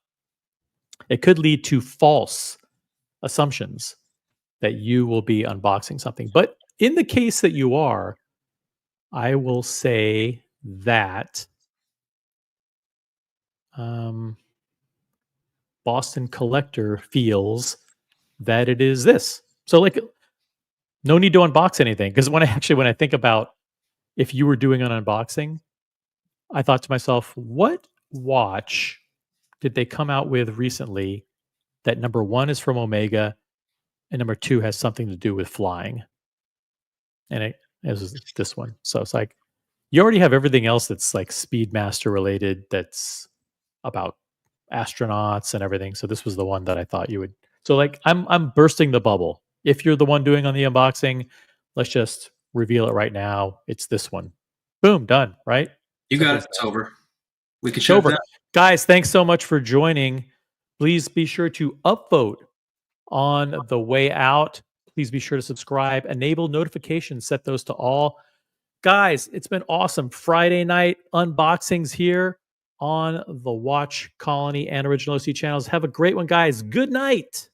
Speaker 3: it could lead to false assumptions that you will be unboxing something. But in the case that you are, I will say that Boston collector feels that it is this. So like no need to unbox anything because when I think about if you were doing an unboxing, I thought to myself, what watch did they come out with recently that number 1 is from Omega and number 2 has something to do with flying? And it was this one. So it's like you already have everything else that's like Speedmaster related that's about astronauts and everything. So this was the one that I thought you would. So like I'm bursting the bubble. If you're the one doing on the unboxing, let's just reveal it right now. It's this one. Boom, done, right?
Speaker 4: You got
Speaker 3: Simple
Speaker 4: it.
Speaker 3: as
Speaker 4: It's
Speaker 3: that.
Speaker 4: over. We can
Speaker 3: It's
Speaker 4: shut it
Speaker 3: over.
Speaker 4: down.
Speaker 3: Guys, thanks so much for joining. Please be sure to upvote on the way out. Please be sure to subscribe, enable notifications, set those to all. Guys, it's been awesome. Friday night unboxings here on the Watch Colony and Original OC channels. Have a great one, guys. Good night.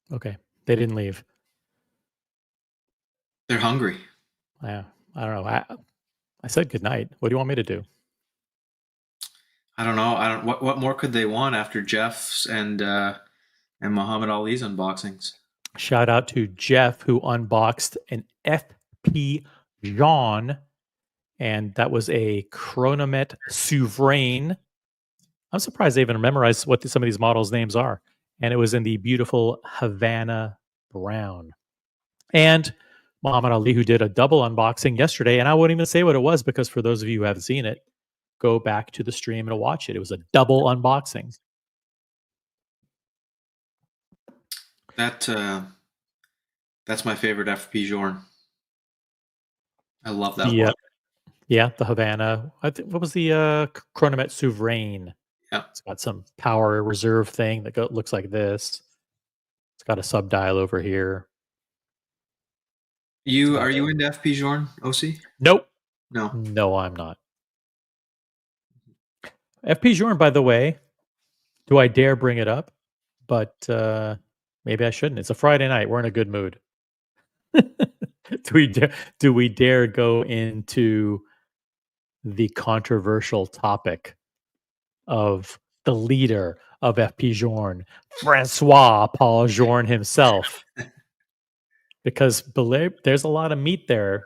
Speaker 3: Okay, they didn't leave.
Speaker 4: They're hungry.
Speaker 3: Yeah, I don't know. I said good night. What do you want me to do?
Speaker 4: I don't know. I don't. What more could they want after Jeff's and Muhammad Ali's unboxings?
Speaker 3: Shout out to Jeff who unboxed an FP Jean, and that was a Chronomet Souverain. I'm surprised they even memorized what some of these models' names are. And it was in the beautiful Havana Brown. And Muhammad Ali, who did a double unboxing yesterday, and I wouldn't even say what it was because for those of you who haven't seen it, go back to the stream and watch it. It was a double unboxing.
Speaker 4: That's my favorite FP Jorn. I love that
Speaker 3: The
Speaker 4: one.
Speaker 3: yeah, the Havana. What was the Chronomet Souverain?
Speaker 4: Yeah.
Speaker 3: It's got some power reserve thing that looks like this. It's got a sub dial over here.
Speaker 4: Are you into FP Jorn, OC?
Speaker 3: Nope.
Speaker 4: No.
Speaker 3: No, I'm not. FP Journe, by the way, do I dare bring it up? But maybe I shouldn't. It's a Friday night. We're in a good mood. Do we dare go into the controversial topic of the leader of FP Journe, Francois Paul Journe himself? Because there's a lot of meat there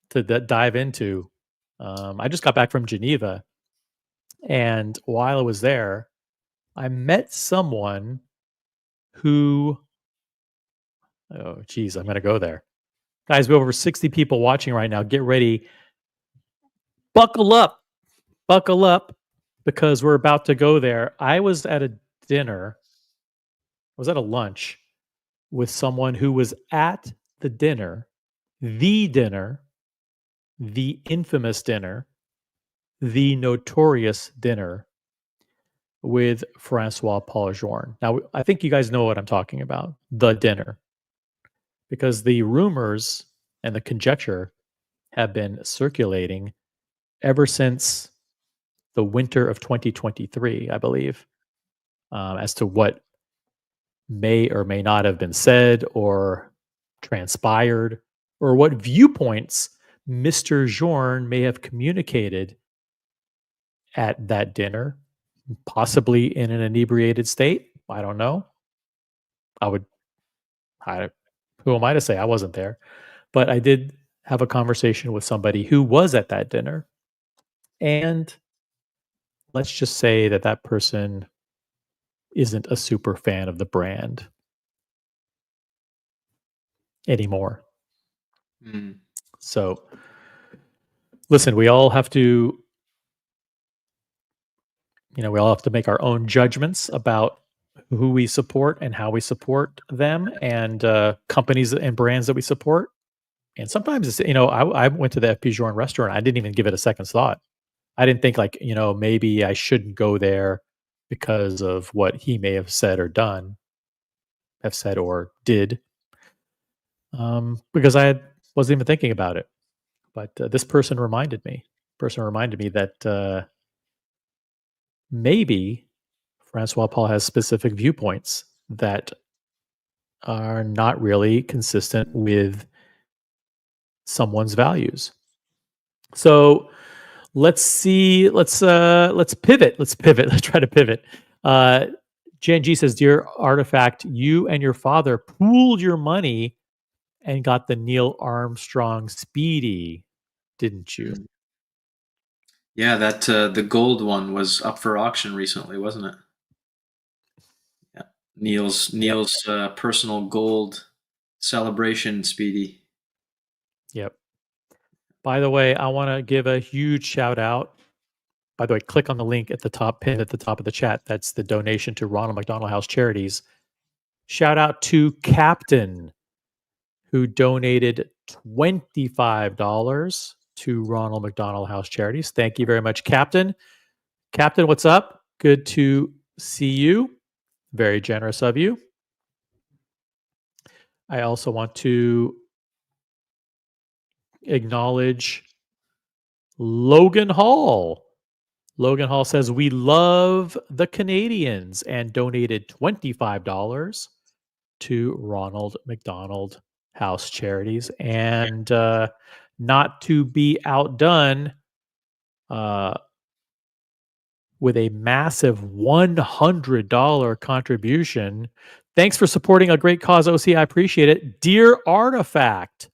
Speaker 3: to dive into. I just got back from Geneva, and while I was there, I met someone who, oh, geez, I'm going to go there. Guys, we have over 60 people watching right now. Get ready. Buckle up. Buckle up because we're about to go there. I was at a dinner, I was at a lunch with someone who was at the dinner, the infamous dinner, the notorious dinner with Francois Paul Journe. Now, I think you guys know what I'm talking about, the dinner, because the rumors and the conjecture have been circulating ever since the winter of 2023, I believe, as to what may or may not have been said or transpired, or what viewpoints Mr. Journe may have communicated at that dinner, possibly in an inebriated state. I don't know. I would, I, who am I to say? I wasn't there. But I did have a conversation with somebody who was at that dinner. And let's just say that that person isn't a super fan of the brand anymore.
Speaker 4: Mm.
Speaker 3: So, listen, we all have to, we all have to make our own judgments about who we support and how we support them and companies and brands that we support. And sometimes it's, I went to the FP Journe restaurant. I didn't even give it a second's thought. I didn't think like, maybe I shouldn't go there because of what he may have said or done, have said or did, because wasn't even thinking about it. But this person reminded me that maybe Francois Paul has specific viewpoints that are not really consistent with someone's values. So let's see. Let's pivot. Let's pivot. Let's try to pivot. Jan G says, "Dear Artifact, you and your father pooled your money and got the Neil Armstrong Speedy, didn't you?"
Speaker 4: Yeah, that the gold one was up for auction recently, wasn't it? Yeah, Neil's personal gold celebration Speedy.
Speaker 3: Yep. By the way, I want to give a huge shout out. By the way, click on the link at the top, pin at the top of the chat. That's the donation to Ronald McDonald House Charities. Shout out to Captain, who donated $25 to Ronald McDonald House Charities. Thank you very much, Captain. Captain, what's up? Good to see you. Very generous of you. I also want to acknowledge Logan Hall. Logan Hall says, "We love the Canadians," and donated $25 to Ronald McDonald House Charities. And not to be outdone, with a massive $100 contribution. Thanks for supporting a great cause, OC. I appreciate it. Dear Artifact,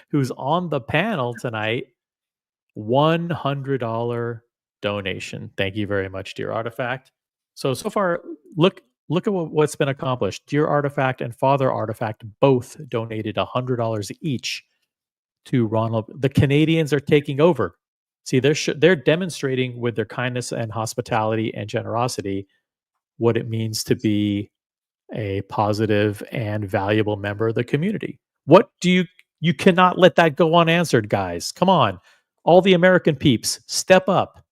Speaker 3: who's on the panel tonight, $100 donation. Thank you very much, Dear Artifact. So far, look at what's been accomplished. Dear Artifact and Father Artifact both donated $100 each to Ronald. The Canadians are taking over. See, they're demonstrating with their kindness and hospitality and generosity what it means to be a positive and valuable member of the community. What do you cannot let that go unanswered, guys. Come on. All the American peeps, step up.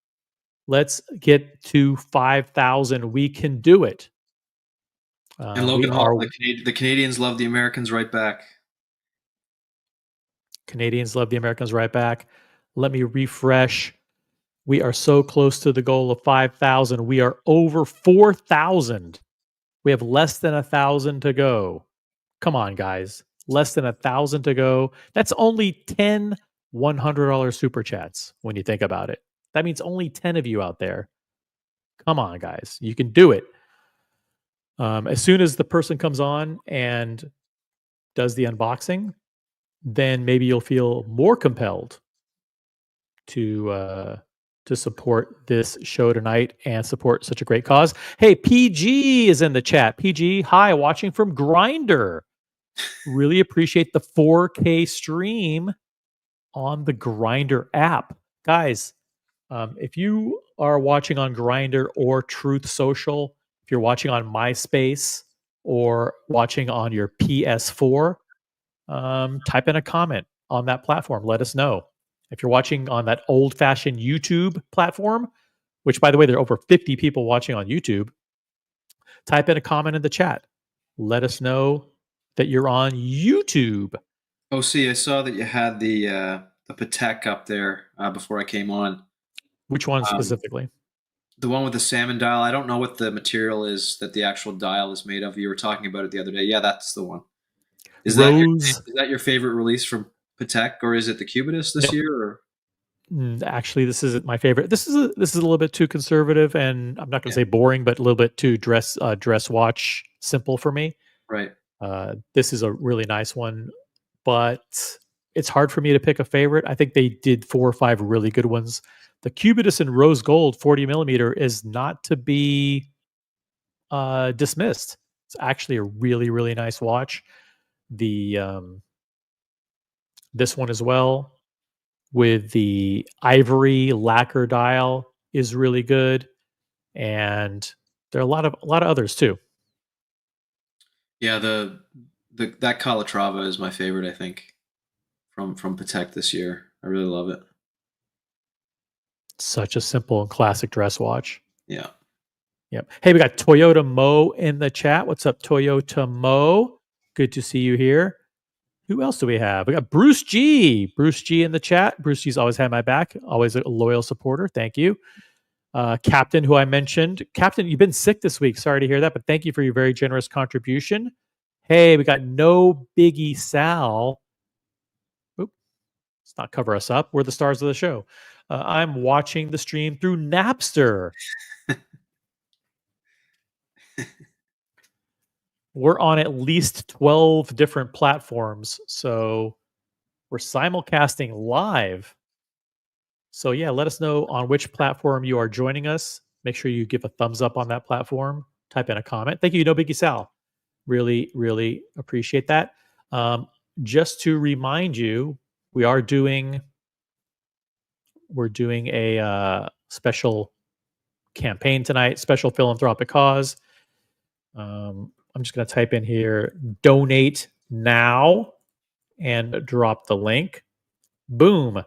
Speaker 3: Let's get to 5,000. We can do it.
Speaker 4: And Logan Hall, the Canadians love the Americans right back.
Speaker 3: Canadians love the Americans right back. Let me refresh. We are so close to the goal of 5,000. We are over 4,000. We have less than 1,000 to go. Come on, guys. Less than 1,000 to go. That's only 10 $100 super chats when you think about it. That means only 10 of you out there. Come on, guys. You can do it. As soon as the person comes on and does the unboxing, then maybe you'll feel more compelled to support this show tonight and support such a great cause. Hey, PG is in the chat. PG, hi, watching from Grindr. Really appreciate the 4K stream on the Grindr app. Guys, if you are watching on Grindr or Truth Social, if you're watching on MySpace or watching on your PS4, type in a comment on that platform. Let us know. If you're watching on that old-fashioned YouTube platform, which, by the way, there are over 50 people watching on YouTube, type in a comment in the chat. Let us know that you're on YouTube.
Speaker 4: OC, I saw that you had the Patek up there before I came on.
Speaker 3: Which one specifically?
Speaker 4: The one with the salmon dial. I don't know what the material is that the actual dial is made of. You were talking about it the other day. Yeah, that's the one. Is that your favorite release from Patek, or is it the Cubitus this year? Or?
Speaker 3: Actually, this isn't my favorite. This is a little bit too conservative, and I'm not going to say boring, but a little bit too dress watch simple for me.
Speaker 4: Right.
Speaker 3: This is a really nice one, but it's hard for me to pick a favorite. I think they did 4 or 5 really good ones. The Cubitus in rose gold 40 millimeter is not to be dismissed. It's actually a really, really nice watch. The this one as well with the ivory lacquer dial is really good, and there are a lot of others too.
Speaker 4: Yeah, that Calatrava is my favorite, I think, from Patek this year. I really love it.
Speaker 3: Such a simple and classic dress watch.
Speaker 4: Yeah.
Speaker 3: Yep. Hey, we got Toyota Mo in the chat. What's up, Toyota Mo? Good to see you here. Who else do we have? We got Bruce G. Bruce G in the chat. Bruce G's always had my back. Always a loyal supporter. Thank you. Captain, who I mentioned. Captain, you've been sick this week. Sorry to hear that, but thank you for your very generous contribution. Hey, we got No Biggie Sal. Oop, let's not cover us up. We're the stars of the show. I'm watching the stream through Napster. We're on at least 12 different platforms. So we're simulcasting live. So yeah, let us know on which platform you are joining us. Make sure you give a thumbs up on that platform. Type in a comment. Thank you, No Biggie Sal. Really, really appreciate that. Just to remind you, we're doing a special campaign tonight, special philanthropic cause. I'm just going to type in here, donate now, and drop the link. Boom.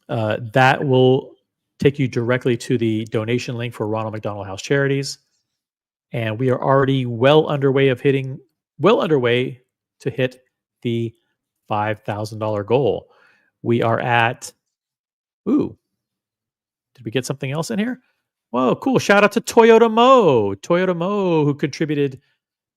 Speaker 3: That will take you directly to the donation link for Ronald McDonald House Charities. And we are already well underway to hit the $5,000 goal. We are at, did we get something else in here? Whoa, cool. Shout out to Toyota Mo, who contributed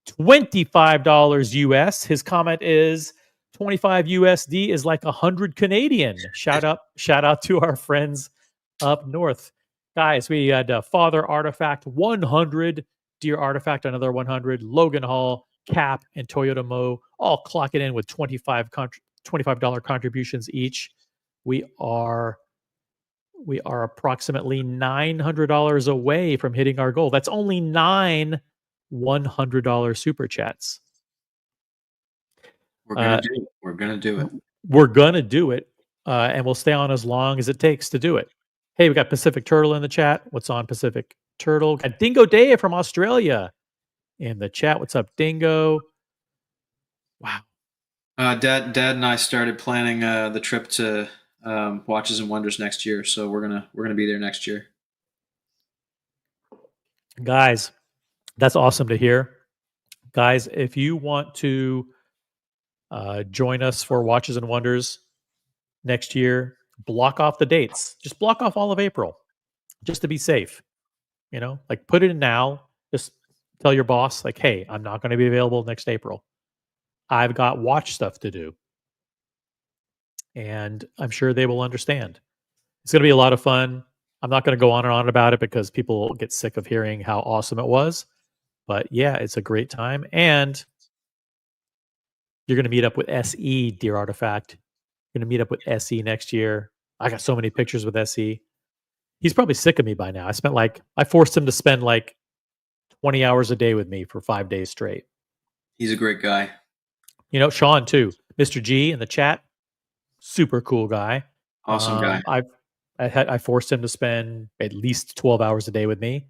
Speaker 3: $25 US. His comment is 25 USD is like 100 Canadian. Shout out to our friends up north. Guys, we had Father Artifact 100, Dear Artifact another 100, Logan Hall, Cap, and Toyota Mo all clocking in with $25 contributions each. We are approximately $900 away from hitting our goal. That's only 9 $100 super chats.
Speaker 4: We're gonna do it. We're
Speaker 3: gonna do it, and we'll stay on as long as it takes to do it. Hey, we got Pacific Turtle in the chat. What's on Pacific Turtle? Got Dingo Dave from Australia in the chat. What's up, Dingo? Wow.
Speaker 4: Dad and I started planning the trip to Watches and Wonders next year, so we're gonna be there next year.
Speaker 3: Guys, that's awesome to hear. Guys, if you want to join us for Watches and Wonders next year, block off the dates. Just block off all of April, just to be safe. Like put it in now. Just tell your boss, like, hey, I'm not going to be available next April. I've got watch stuff to do. And I'm sure they will understand. It's going to be a lot of fun. I'm not going to go on and on about it because people get sick of hearing how awesome it was. But yeah, it's a great time. And you're going to meet up with SE, Dear Artifact. You're going to meet up with SE next year. I got so many pictures with SE. He's probably sick of me by now. I forced him to spend like 20 hours a day with me for 5 days straight.
Speaker 4: He's a great guy.
Speaker 3: Sean too. Mr. G in the chat. Super cool guy.
Speaker 4: Awesome guy.
Speaker 3: I forced him to spend at least 12 hours a day with me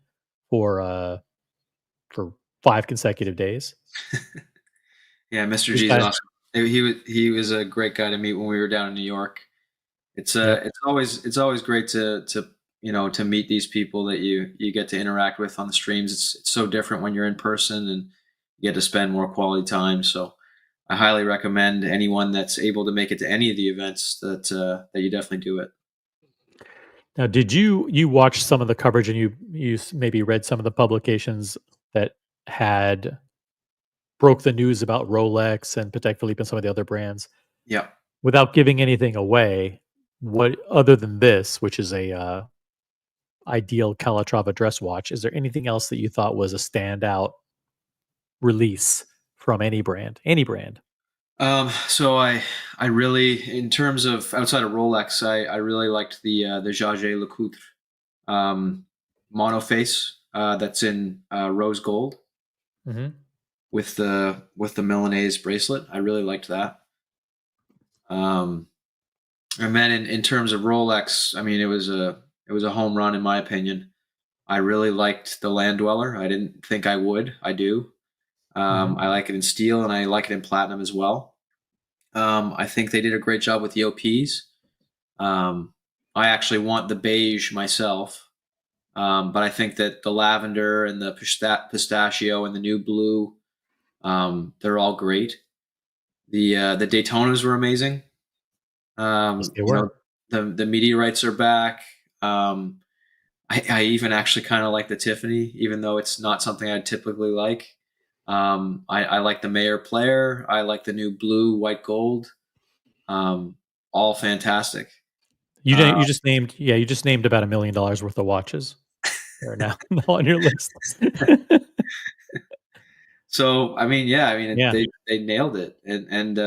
Speaker 3: for 5 consecutive days.
Speaker 4: Yeah, Mr. G is awesome. He was a great guy to meet when we were down in New York. It's always great to meet these people that you get to interact with on the streams. It's so different when you're in person and you get to spend more quality time. So I highly recommend anyone that's able to make it to any of the events that you definitely do it.
Speaker 3: Now, did you watch some of the coverage and you maybe read some of the publications that had broke the news about Rolex and Patek Philippe and some of the other brands?
Speaker 4: Yeah.
Speaker 3: Without giving anything away, what other than this, which is a ideal Calatrava dress watch, is there anything else that you thought was a standout release from any brand? Any brand?
Speaker 4: So I really, in terms of outside of Rolex, I really liked the Jaeger LeCoultre monoface that's in rose gold.
Speaker 3: Mm-hmm.
Speaker 4: With the Milanese bracelet. I really liked that. And then in terms of Rolex, I mean, it was a home run in my opinion. I really liked the Land Dweller. I didn't think I would. I do. I like it in steel and I like it in platinum as well. I think they did a great job with the OPs. I actually want the beige myself. But I think that the lavender and the pistachio and the new blue, they're all great. The Daytonas were amazing.
Speaker 3: Yes, they were.
Speaker 4: the meteorites are back. I even actually kind of like the Tiffany, even though it's not something I typically like. I like the Mayer Player. I like the new blue, white, gold. All fantastic.
Speaker 3: You just named you just named about $1 million worth of watches. They're now on your list.
Speaker 4: So I mean, yeah, I mean
Speaker 3: Yeah.
Speaker 4: they nailed it, and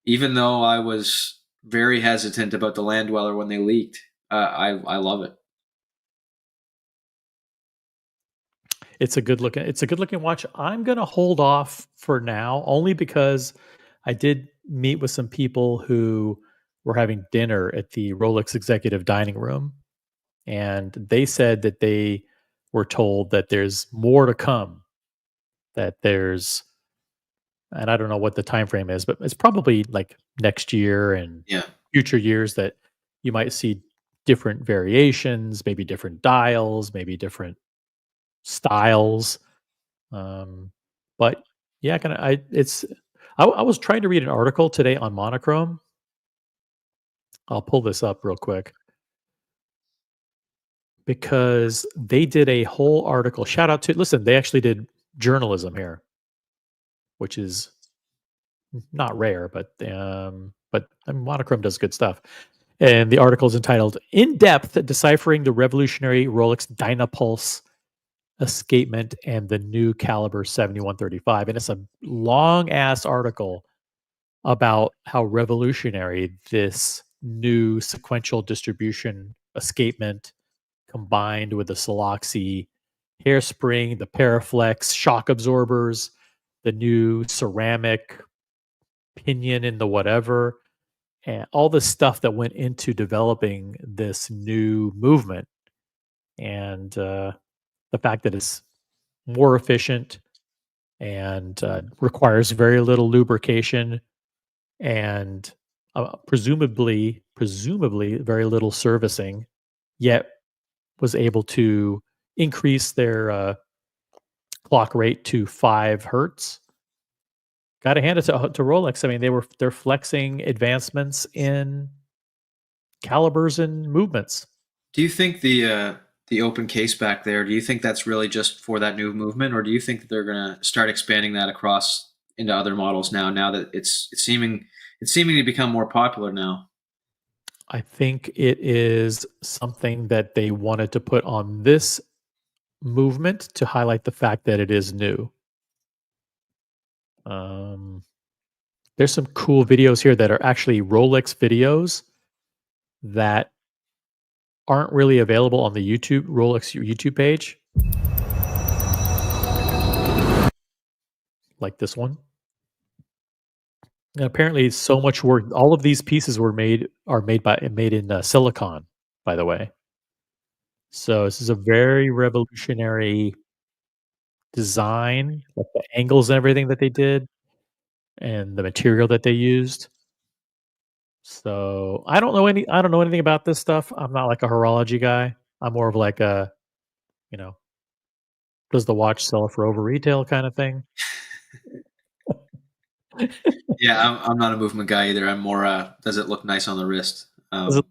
Speaker 4: even though I was very hesitant about the Land Dweller when they leaked, I love it.
Speaker 3: It's a good looking watch. I'm gonna hold off for now, only because I did meet with some people who were having dinner at the Rolex executive dining room, and they said that they were told that there's more to come. That there's and I don't know what the time frame is, but it's probably like next year and
Speaker 4: Yeah.
Speaker 3: future years that you might see different variations, maybe different dials, maybe different styles. But yeah, kind of. I was trying to read an article today on monochrome. I'll pull this up real quick because they did a whole article. Shout out to listen. They actually did journalism here, which is not rare, but monochrome does good stuff. And the article is entitled "In Depth Deciphering the Revolutionary Rolex Dynapulse Escapement and the New Caliber 7135," and it's a long ass article about how revolutionary this new sequential distribution escapement combined with the Soloxy hairspring, the Paraflex shock absorbers, the new ceramic pinion in the whatever, and all the stuff that went into developing this new movement. And the fact that it's more efficient and requires very little lubrication and presumably very little servicing, yet was able to increase their clock rate to 5 hertz. Got to hand it to Rolex. I mean, they're flexing advancements in calibers and movements.
Speaker 4: Do you think the open case back there? Do you think that's really just for that new movement, or do you think that they're going to start expanding that across into other models now? Now that it's seeming to become more popular now.
Speaker 3: I think it is something that they wanted to put on this movement to highlight the fact that it is new. Um, there's some cool videos here that are actually Rolex videos that aren't really available on the Rolex YouTube page, like this one. And apparently, so much work. All of these pieces are made in silicon, by the way. So this is a very revolutionary design, like the angles and everything that they did, and the material that they used. So I don't know anything about this stuff. I'm not like a horology guy. I'm more of like a, you know, does the watch sell for over retail kind of thing.
Speaker 4: Yeah, I'm not a movement guy either. I'm more does it look nice on the wrist?
Speaker 3: Does it,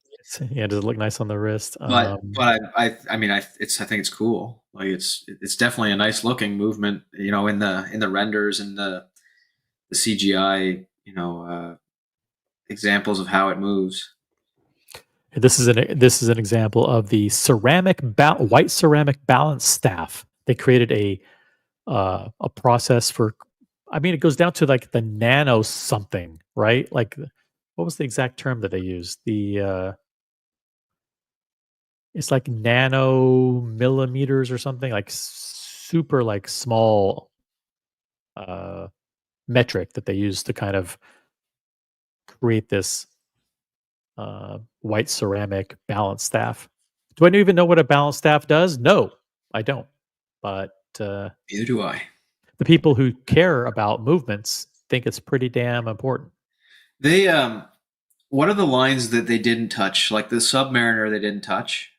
Speaker 3: yeah, does it look nice on the wrist?
Speaker 4: But I mean I think it's cool. Like it's definitely a nice looking movement. You know, in the renders and the CGI. You know, examples of how it moves.
Speaker 3: This is an example of the white ceramic balance staff. They created a process for. I mean, it goes down to like the nano something, right? Like, what was the exact term that they used? It's like nano millimeters or something, like super like small uh, metric that they use to kind of create this white ceramic balance staff. Do I even know what a balance staff does? No, I don't. But
Speaker 4: Neither do I.
Speaker 3: the people who care about movements think it's pretty damn important.
Speaker 4: They what are the lines that they didn't touch? Like the Submariner, they didn't touch,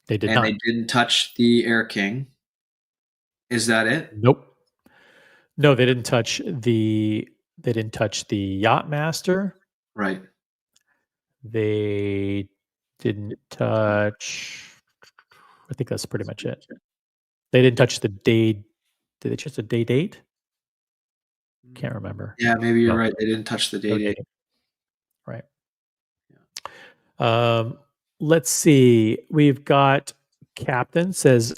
Speaker 3: They did
Speaker 4: and
Speaker 3: not.
Speaker 4: they didn't touch the Air King. Is that it?
Speaker 3: Nope. No, they didn't touch the Yacht Master.
Speaker 4: Right.
Speaker 3: They didn't touch. I think that's pretty much it. They didn't touch the day. Did they touch the day date? Can't remember.
Speaker 4: Yeah, maybe you're
Speaker 3: No,
Speaker 4: right. They didn't touch the
Speaker 3: no
Speaker 4: date.
Speaker 3: date. Right. Let's see. We've got Captain says,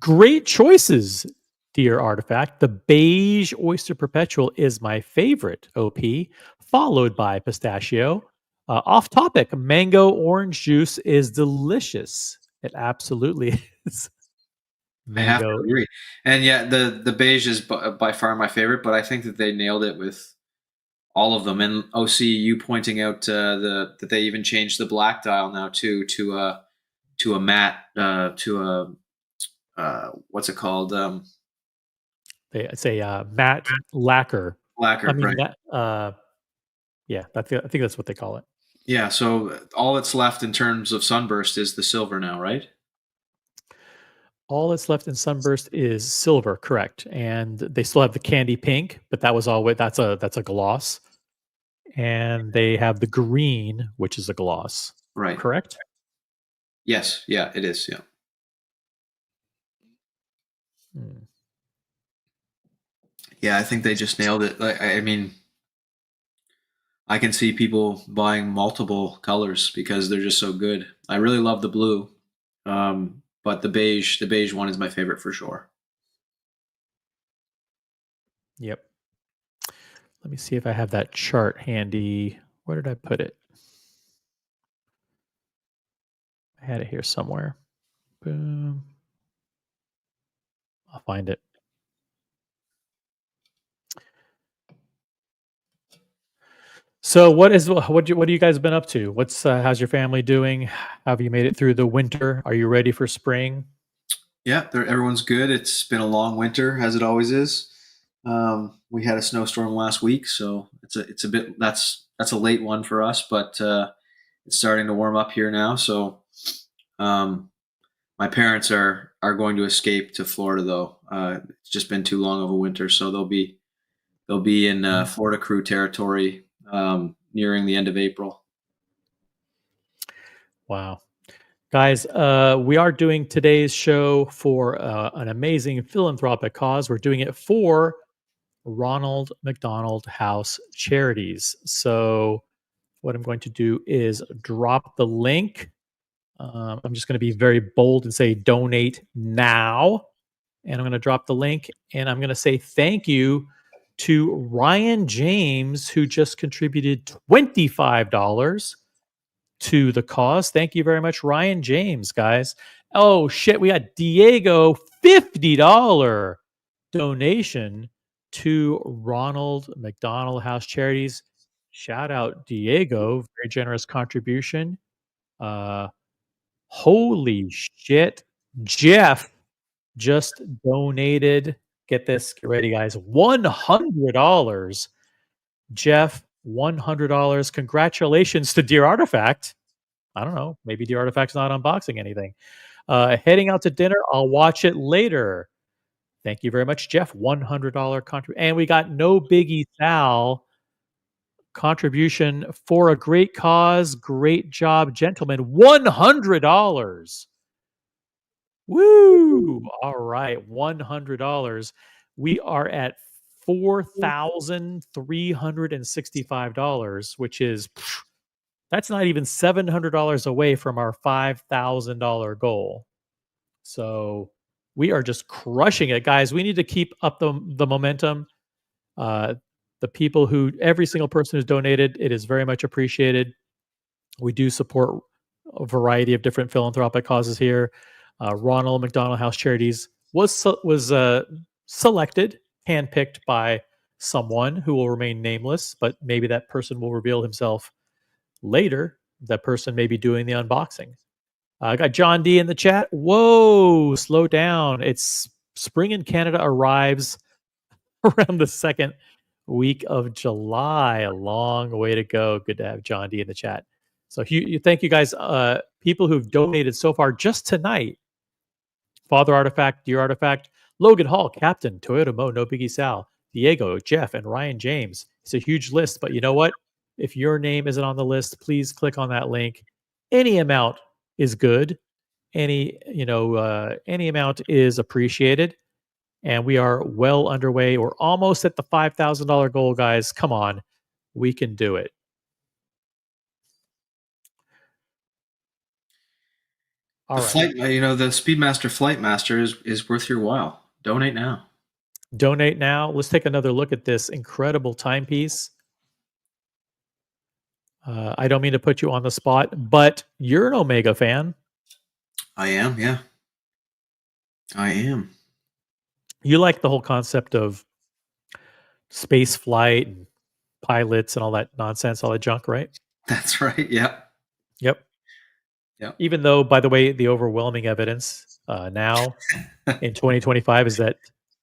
Speaker 3: great choices, dear Artifact. The beige Oyster Perpetual is my favorite OP, followed by Pistachio. Off topic, mango orange juice is delicious. It absolutely is.
Speaker 4: I have to
Speaker 3: Mango.
Speaker 4: agree. And yeah, the beige is by far my favorite, but I think that they nailed it with all of them. And OC, you pointing out that they even changed the black dial now too to a matte what's it called?
Speaker 3: It's a matte lacquer.
Speaker 4: Lacquer,
Speaker 3: I mean,
Speaker 4: right?
Speaker 3: Yeah, I think that's what they call it.
Speaker 4: Yeah. So all that's left in terms of sunburst is the silver now, right?
Speaker 3: All that's left in Sunburst is silver, correct? And they still have the candy pink, but that was always that's a gloss. And they have the green, which is a gloss,
Speaker 4: Right.
Speaker 3: correct?
Speaker 4: Yes. Yeah, it is. Yeah.
Speaker 3: Hmm.
Speaker 4: Yeah, I think they just nailed it. I mean, I can see people buying multiple colors because they're just so good. I really love the blue, but the beige one is my favorite for sure.
Speaker 3: Yep. Let me see if I have that chart handy. Where did I put it? I had it here somewhere. Boom. I'll find it. So what you guys been up to? How's your family doing? Have you made it through the winter? Are you ready for spring?
Speaker 4: Yeah, everyone's good. It's been a long winter, as it always is. We had a snowstorm last week, so it's a bit that's a late one for us, but it's starting to warm up here now. So my parents are going to escape to Florida, though. It's just been too long of a winter, so they'll be in Florida crew territory nearing the end of April.
Speaker 3: Wow. Guys, we are doing today's show for an amazing philanthropic cause. We're doing it for Ronald McDonald House Charities. So, what I'm going to do is drop the link. I'm just going to be very bold and say donate now. And I'm going to drop the link and I'm going to say thank you to Ryan James, who just contributed $25 to the cause. Thank you very much, Ryan James, guys. Oh, shit. We got Diego, $50 donation to Ronald McDonald House Charities. Shout out, Diego. Very generous contribution. Holy shit. Jeff just donated. Get this. Get ready, guys. $100. Jeff, $100. Congratulations to Dear Artifact. I don't know. Maybe Dear Artifact's not unboxing anything. Heading out to dinner. I'll watch it later. Thank you very much, Jeff. $100 contribution. And we got No Biggie Sal contribution for a great cause. Great job, gentlemen. $100. Woo! All right, $100. We are at $4,365, which is that's not even $700 away from our $5,000 goal. So we are just crushing it, guys. We need to keep up the momentum. The people every single person who's donated, it is very much appreciated. We do support a variety of different philanthropic causes here. Ronald McDonald House Charities was selected, handpicked by someone who will remain nameless, but maybe that person will reveal himself later. That person may be doing the unboxing. I got John D in the chat. Whoa, slow down. It's spring in Canada arrives around the second week of July. A long way to go. Good to have John D in the chat. So thank you guys, people who've donated so far just tonight. Father Artifact, Dear Artifact, Logan Hall, Captain, Toyota Mo, No Biggie Sal, Diego, Jeff, and Ryan James. It's a huge list, but you know what? If your name isn't on the list, please click on that link. Any amount is good. Any amount is appreciated. And we are well underway. We're almost at the $5,000 goal, guys. Come on, we can do it. All right.
Speaker 4: The Speedmaster Flightmaster is worth your while. Donate now.
Speaker 3: Donate now. Let's take another look at this incredible timepiece. I don't mean to put you on the spot, but you're an Omega fan.
Speaker 4: I am, yeah. I am.
Speaker 3: You like the whole concept of space flight and pilots and all that nonsense, all that junk, right?
Speaker 4: That's right. Yep.
Speaker 3: Yep.
Speaker 4: Yep.
Speaker 3: Even though, by the way, the overwhelming evidence now in 2025 is that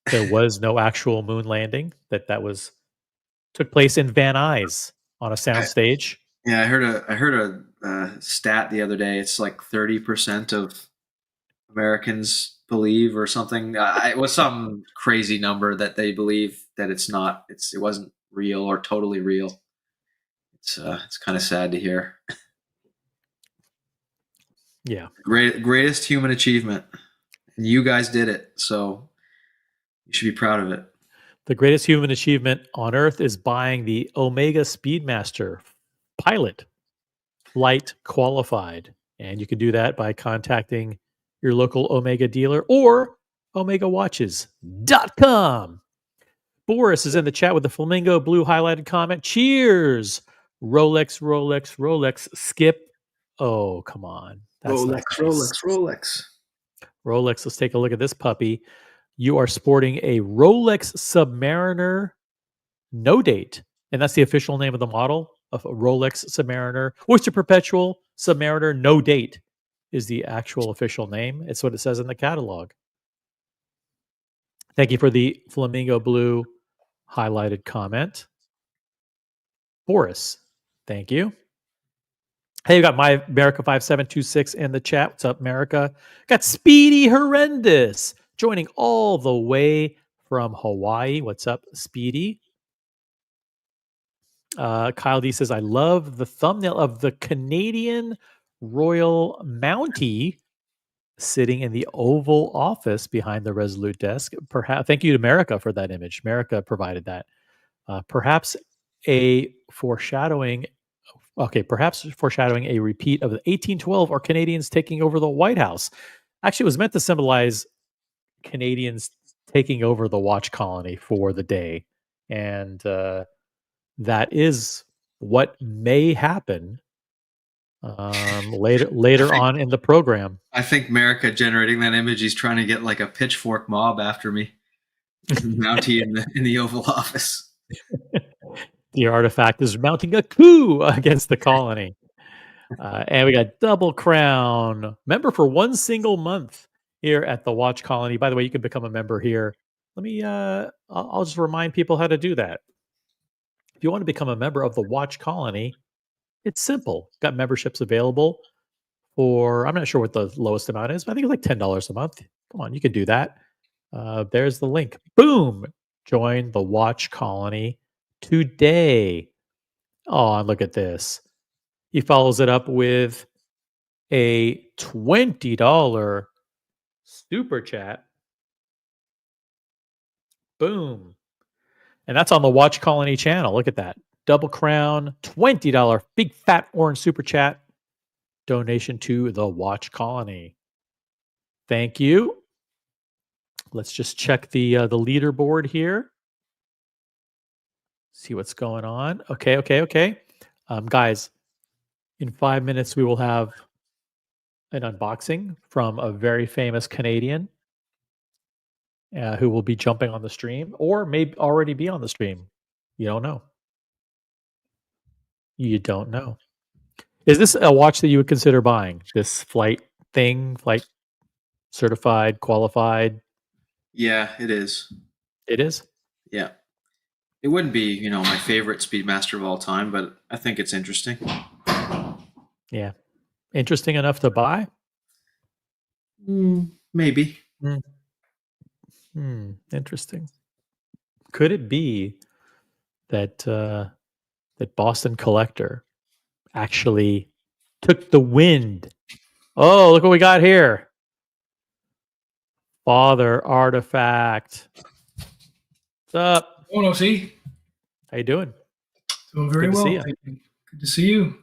Speaker 3: there was no actual moon landing, that took place in Van Nuys on a soundstage.
Speaker 4: Yeah, I heard a stat the other day. It's like 30% of Americans believe, or something. It was some crazy number that they believe that it wasn't real or totally real. It's kind of sad to hear.
Speaker 3: Yeah.
Speaker 4: Greatest human achievement, and you guys did it, so you should be proud of it.
Speaker 3: The greatest human achievement on Earth is buying the Omega Speedmaster pilot flight qualified. And you can do that by contacting your local Omega dealer or omegawatches.com. Boris is in the chat with the flamingo blue highlighted comment. Cheers. Rolex, Rolex, Rolex. Skip. Oh, come on. That's
Speaker 4: Rolex,
Speaker 3: not nice.
Speaker 4: Rolex.
Speaker 3: Rolex, let's take a look at this puppy. You are sporting a Rolex Submariner No Date. And that's the official name of the model, of a Rolex Submariner. Oyster Perpetual Submariner No Date is the actual official name. It's what it says in the catalog. Thank you for the flamingo blue highlighted comment. Boris, thank you. Hey, you got my America 5726 in the chat. What's up, America? Got Speedy Horrendous joining all the way from Hawaii. What's up, Speedy? Kyle D says, I love the thumbnail of the Canadian Royal Mountie sitting in the Oval Office behind the Resolute desk. Perhaps, thank you to America for that image. America provided that. Perhaps foreshadowing a repeat of the 1812 or Canadians taking over the White House. Actually, it was meant to symbolize Canadians taking over the watch colony for the day. And that is what may happen later on in the program.
Speaker 4: I think America generating that image, he's trying to get like a pitchfork mob after me. Mountie in the Oval Office.
Speaker 3: The artifact is mounting a coup against the colony. And we got Double Crown, member for one single month here at the Watch Colony. By the way, you can become a member here. Let me, I'll just remind people how to do that. If you want to become a member of the Watch Colony, it's simple. Got memberships available for, I'm not sure what the lowest amount is, but I think it's like $10 a month. Come on, you can do that. There's the link. Boom. Join the Watch Colony today. Oh, and look at this. He follows it up with a $20 super chat. Boom. And that's on the Watch Colony channel. Look at that. Double Crown, $20 big fat orange super chat donation to the Watch Colony. Thank you. Let's just check the leaderboard here. See what's going on. Okay. Guys, in 5 minutes, we will have an unboxing from a very famous Canadian who will be jumping on the stream or may already be on the stream. You don't know. You don't know. Is this a watch that you would consider buying? This flight certified, qualified?
Speaker 4: Yeah, it is.
Speaker 3: It is?
Speaker 4: Yeah. It wouldn't be, my favorite Speedmaster of all time, but I think it's interesting.
Speaker 3: Yeah. Interesting enough to buy?
Speaker 4: Maybe.
Speaker 3: Interesting. Could it be that that Boston Collector actually took the wind. Oh, look what we got here. Father Artifact. What's up?
Speaker 5: Oh, no, see?
Speaker 3: How you doing?
Speaker 5: Doing very
Speaker 3: Good to see
Speaker 5: well.
Speaker 3: ya.
Speaker 5: Thank you. Good to see you.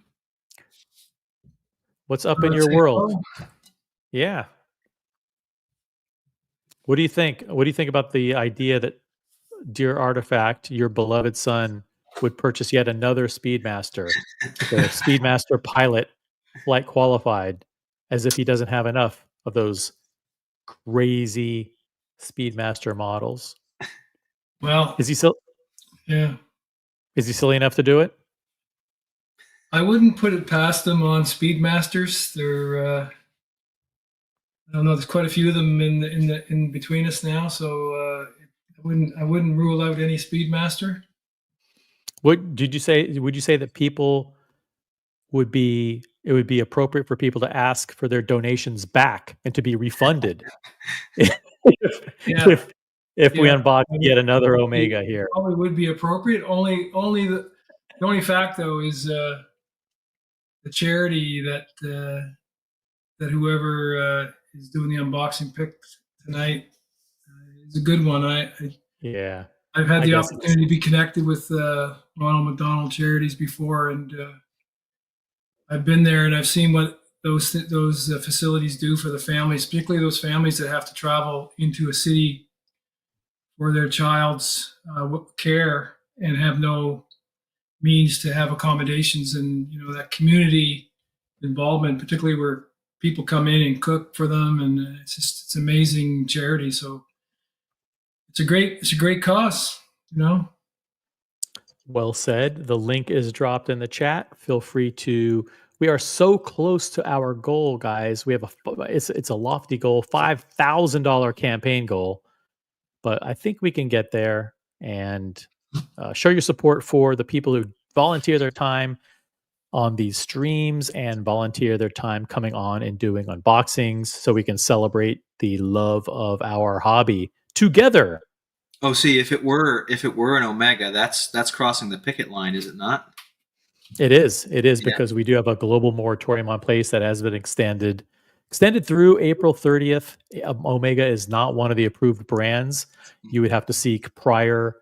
Speaker 3: What's up in your
Speaker 5: Say
Speaker 3: world?
Speaker 5: hello.
Speaker 3: Yeah. What do you think? What do you think about the idea that dear Artifact, your beloved son, would purchase yet another Speedmaster, the Speedmaster pilot flight qualified, as if he doesn't have enough of those crazy Speedmaster models?
Speaker 5: Well,
Speaker 3: Is he still
Speaker 5: yeah.
Speaker 3: is he silly enough to do it?
Speaker 5: I wouldn't put it past them on Speedmasters. They're I don't know. There's quite a few of them in between us now, so I wouldn't rule out any Speedmaster.
Speaker 3: What did you say? Would you say that people would be it would be appropriate for people to ask for their donations back and to be refunded if
Speaker 5: Yeah,
Speaker 3: if we
Speaker 5: yeah.
Speaker 3: unbox yet another
Speaker 5: It
Speaker 3: Omega here?
Speaker 5: probably would be appropriate. The only fact though is the charity that whoever is doing the unboxing pick tonight is a good one.
Speaker 3: Yeah,
Speaker 5: I've had
Speaker 3: I
Speaker 5: the
Speaker 3: guess it's-
Speaker 5: opportunity to be connected with Ronald McDonald Charities before, and I've been there and I've seen what those facilities do for the families, particularly those families that have to travel into a city for their child's care and have no means to have accommodations, and that community involvement, particularly where people come in and cook for them, and it's amazing charity. So it's a great cause,
Speaker 3: well said. The link is dropped in the chat. Feel free to. We are so close to our goal, guys. We have it's a lofty goal, $5,000 campaign goal, but I think we can get there. And show your support for the people who volunteer their time on these streams and volunteer their time coming on and doing unboxings, so we can celebrate the love of our hobby together.
Speaker 4: Oh, see, if it were an Omega, that's crossing the picket line, is it not?
Speaker 3: It is
Speaker 4: Yeah.
Speaker 3: because we do have a global moratorium on place that has been extended through April 30th. Omega is not one of the approved brands. You would have to seek prior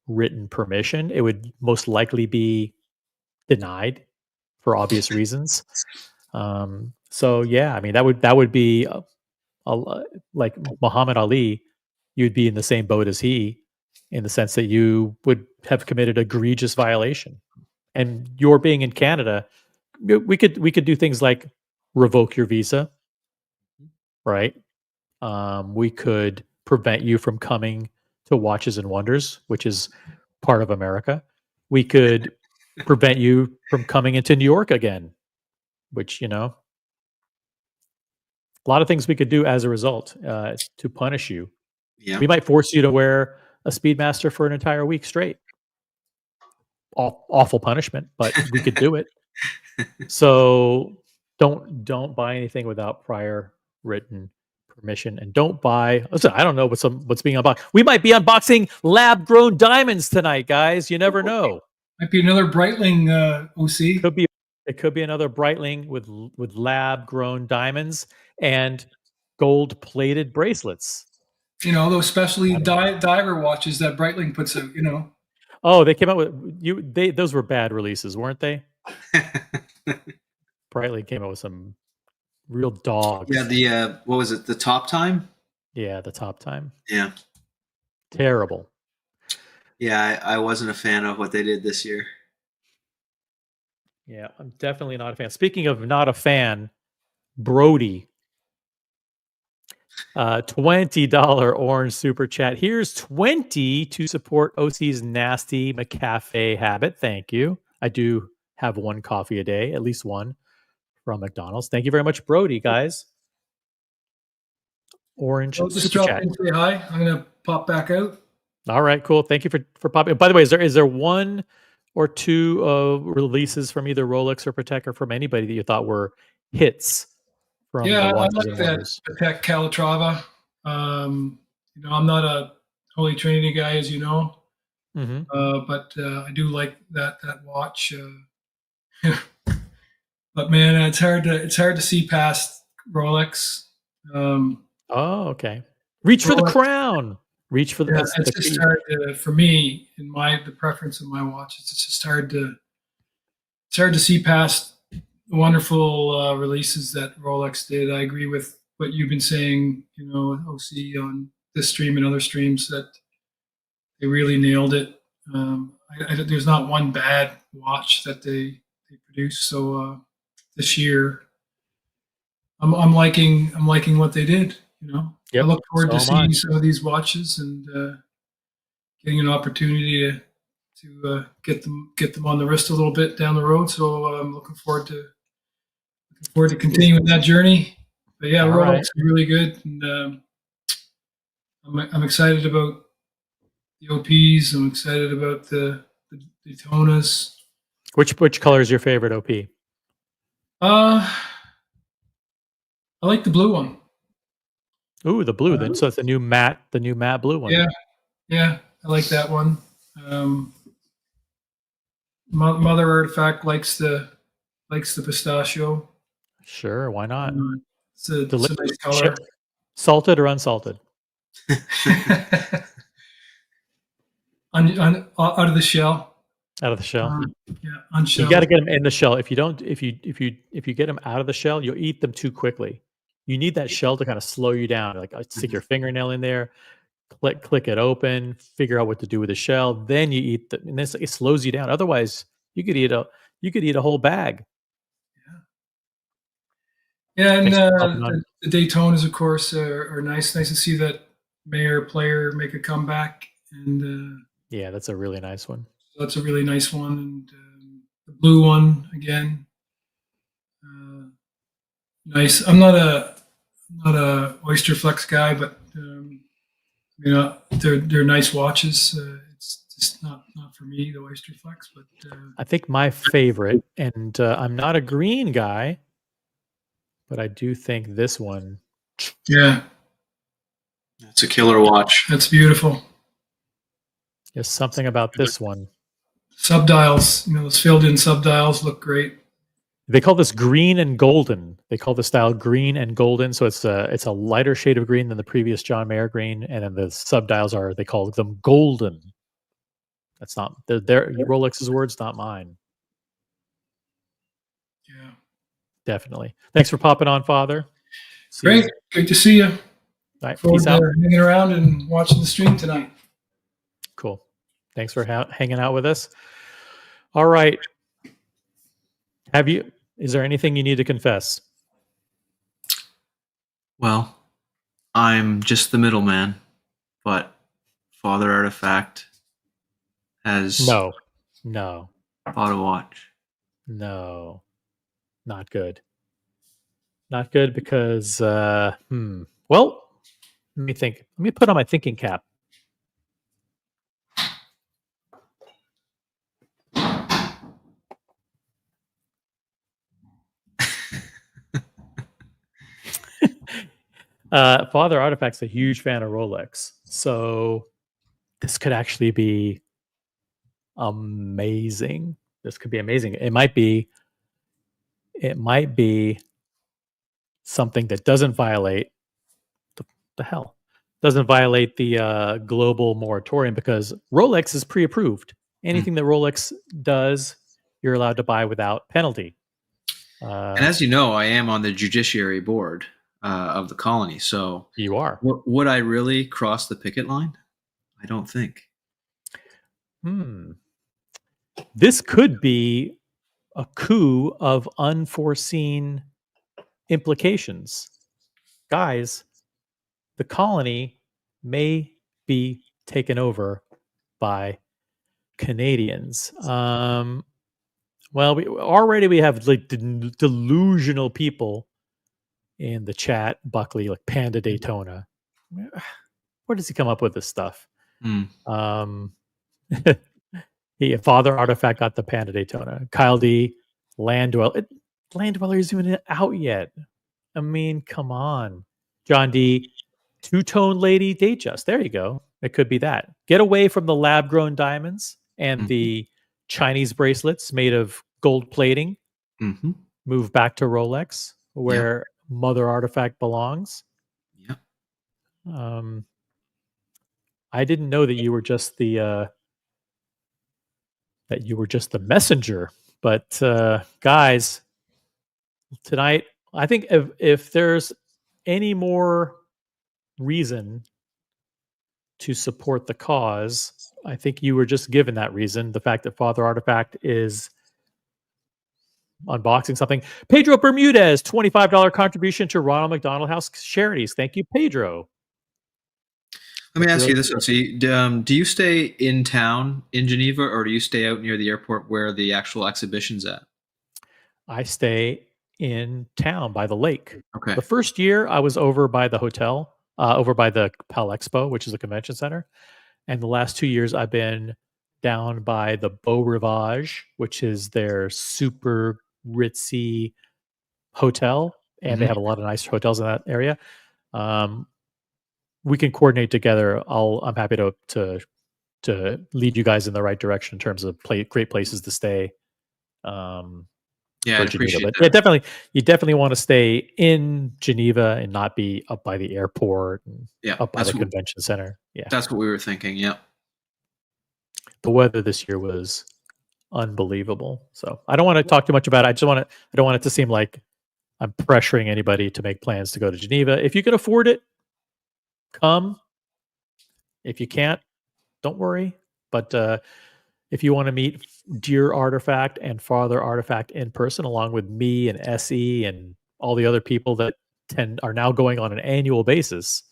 Speaker 3: written permission. It would most likely be denied for obvious reasons. So yeah, I mean that would be like Muhammad Ali. You'd be in the same boat as he, in the sense that you would have committed egregious violation. And your being in Canada, we could do things like revoke your visa, right? We could prevent you from coming to Watches and Wonders, which is part of America. We could prevent you from coming into New York again, which, a lot of things we could do as a result to punish you.
Speaker 4: Yeah.
Speaker 3: We might force you to wear a Speedmaster for an entire week straight. Awful punishment, but we could do it. So don't buy anything without prior written permission, and don't buy. Listen, I don't know what's being unboxed. We might be unboxing lab grown diamonds tonight, guys. You never know.
Speaker 5: Might be another Breitling OC.
Speaker 3: It could be another Breitling with lab grown diamonds and gold plated bracelets.
Speaker 5: Those specially diver watches that Breitling puts out.
Speaker 3: Oh, they came out with those were bad releases, weren't they? Breitling came out with some real dogs.
Speaker 4: Yeah, the what was it? The top time?
Speaker 3: Yeah, the top time.
Speaker 4: Yeah.
Speaker 3: Terrible.
Speaker 4: Yeah, I wasn't a fan of what they did this year.
Speaker 3: Yeah, I'm definitely not a fan. Speaking of not a fan, Brody, $20 orange super chat. Here's 20 to support OC's nasty McCafe habit. Thank you. I do have one coffee a day, at least one from McDonald's. Thank you very much, Brody, guys. Orange
Speaker 5: I'll just
Speaker 3: super
Speaker 5: drop
Speaker 3: chat.
Speaker 5: in and say hi. I'm gonna pop back out.
Speaker 3: All right, cool. Thank you for popping. By the way, is there one or two releases from either Rolex or Patek or from anybody that you thought were hits from
Speaker 5: Yeah,
Speaker 3: the
Speaker 5: I
Speaker 3: Watches
Speaker 5: like
Speaker 3: and
Speaker 5: that
Speaker 3: Wonders?
Speaker 5: Patek Calatrava. I'm not a Holy Trinity guy, as you know, But I do like that watch. But man, it's hard to see past Rolex.
Speaker 3: Oh, okay. Reach for the
Speaker 5: Rolex,
Speaker 3: crown. Reach for the,
Speaker 5: yeah,
Speaker 3: that's
Speaker 5: it's
Speaker 3: the
Speaker 5: just
Speaker 3: key.
Speaker 5: hard for me in the preference of my watch. It's just hard to see past the wonderful releases that Rolex did. I agree with what you've been saying, OC on this stream and other streams, that they really nailed it. There's not one bad watch that they produced. So this year, I'm liking what they did.
Speaker 3: Yep.
Speaker 5: I look forward to
Speaker 3: So am I.
Speaker 5: seeing some of these watches and getting an opportunity to get them on the wrist a little bit down the road. So I'm looking forward to continuing that journey. But yeah,
Speaker 3: All
Speaker 5: Rolex
Speaker 3: right.
Speaker 5: is really good, and I'm excited about the OPs. I'm excited about the Daytonas.
Speaker 3: Which color is your favorite OP?
Speaker 5: I like the blue one.
Speaker 3: Ooh, the blue. Then so it's the new matte blue one.
Speaker 5: Yeah, I like that one. Mother Artifact likes the pistachio.
Speaker 3: Sure, why not?
Speaker 5: It's a nice color.
Speaker 3: Salted or unsalted?
Speaker 5: Out of the shell.
Speaker 3: Out of the shell.
Speaker 5: Yeah, unshelled.
Speaker 3: You got to get them in the shell. If you get them out of the shell, you'll eat them too quickly. You need that shell to kind of slow you down. Like stick your fingernail in there, click it open, figure out what to do with the shell. Then you eat them, and it slows you down. Otherwise, you could eat a whole bag.
Speaker 5: Yeah, and the Daytonas, of course, are nice. Nice to see that Mayor player make a comeback, and
Speaker 3: yeah, that's a really nice one.
Speaker 5: That's a really nice one, and the blue one again, nice. I'm not a Oyster Flex guy, but they're nice watches. It's just not for me, the Oyster Flex, but
Speaker 3: I think my favorite, and I'm not a green guy, but I do think this one.
Speaker 5: Yeah,
Speaker 4: it's a killer watch.
Speaker 5: That's beautiful.
Speaker 3: There's something about this one.
Speaker 5: Subdials, those filled-in subdials look great.
Speaker 3: They call this green and golden. They call the style green and golden, so it's a lighter shade of green than the previous John Mayer green, and then the subdials they call them golden. That's not their Rolex's words, not mine.
Speaker 5: Yeah,
Speaker 3: definitely. Thanks for popping on, Father.
Speaker 5: Great to see you.
Speaker 3: All right,
Speaker 5: peace out. Hanging around and watching the stream tonight.
Speaker 3: Cool. Thanks for hanging out with us. All right. Is there anything you need to confess?
Speaker 4: Well, I'm just the middleman, but Father Artifact has
Speaker 3: no
Speaker 4: bought a watch.
Speaker 3: No, not good. Not good because well, let me think. Let me put on my thinking cap. Father Artifact's a huge fan of Rolex, so this could actually be amazing. This could be amazing. It might be something that doesn't violate doesn't violate the global moratorium, because Rolex is pre-approved. Anything that Rolex does, you're allowed to buy without penalty.
Speaker 4: And as you know, I am on the judiciary board of the colony. So
Speaker 3: you are.
Speaker 4: Would I really cross the picket line? I don't think.
Speaker 3: This could be a coup of unforeseen implications. Guys, the colony may be taken over by Canadians. Well, we have like delusional people in the chat. Buckley, like Panda Daytona. Where does he come up with this stuff? Father Artifact got the Panda Daytona. Kyle D, Land Dweller. Land Dweller isn't even out yet. I mean, come on. John D, two-tone lady, date just. There you go. It could be that. Get away from the lab-grown diamonds and
Speaker 4: Mhm.
Speaker 3: the Chinese bracelets made of gold plating.
Speaker 4: Mm-hmm.
Speaker 3: Move back to Rolex, where Mother Artifact belongs.
Speaker 4: Yep.
Speaker 3: I didn't know that you were just the messenger. But guys, tonight, I think if there's any more reason to support the cause, I think you were just given that reason. The fact that Father Artifact is unboxing something. Pedro Bermudez, $25 contribution to Ronald McDonald House Charities. Thank you, Pedro.
Speaker 4: Let me ask you this one. So, do you stay in town in Geneva, or do you stay out near the airport where the actual exhibition's at?
Speaker 3: I stay in town by the lake.
Speaker 4: Okay.
Speaker 3: The first year I was over by the hotel, over by the Pal Expo, which is the convention center. And the last 2 years I've been down by the Beau Rivage, which is their super ritzy hotel. And they have a lot of nice hotels in that area. We can coordinate together. I'm happy to lead you guys in the right direction in terms of great places to stay.
Speaker 4: Yeah, I'd appreciate
Speaker 3: But
Speaker 4: that.
Speaker 3: yeah, you definitely want to stay in Geneva and not be up by the airport and up by the convention center. Yeah,
Speaker 4: that's what we were thinking. Yeah,
Speaker 3: the weather this year was unbelievable. So I don't want to talk too much about it. I don't want it to seem like I'm pressuring anybody to make plans to go to Geneva. If you can afford it, come. If you can't, don't worry. But if you want to meet Dear Artifact and Father Artifact in person, along with me and SE and all the other people that are now going on an annual basis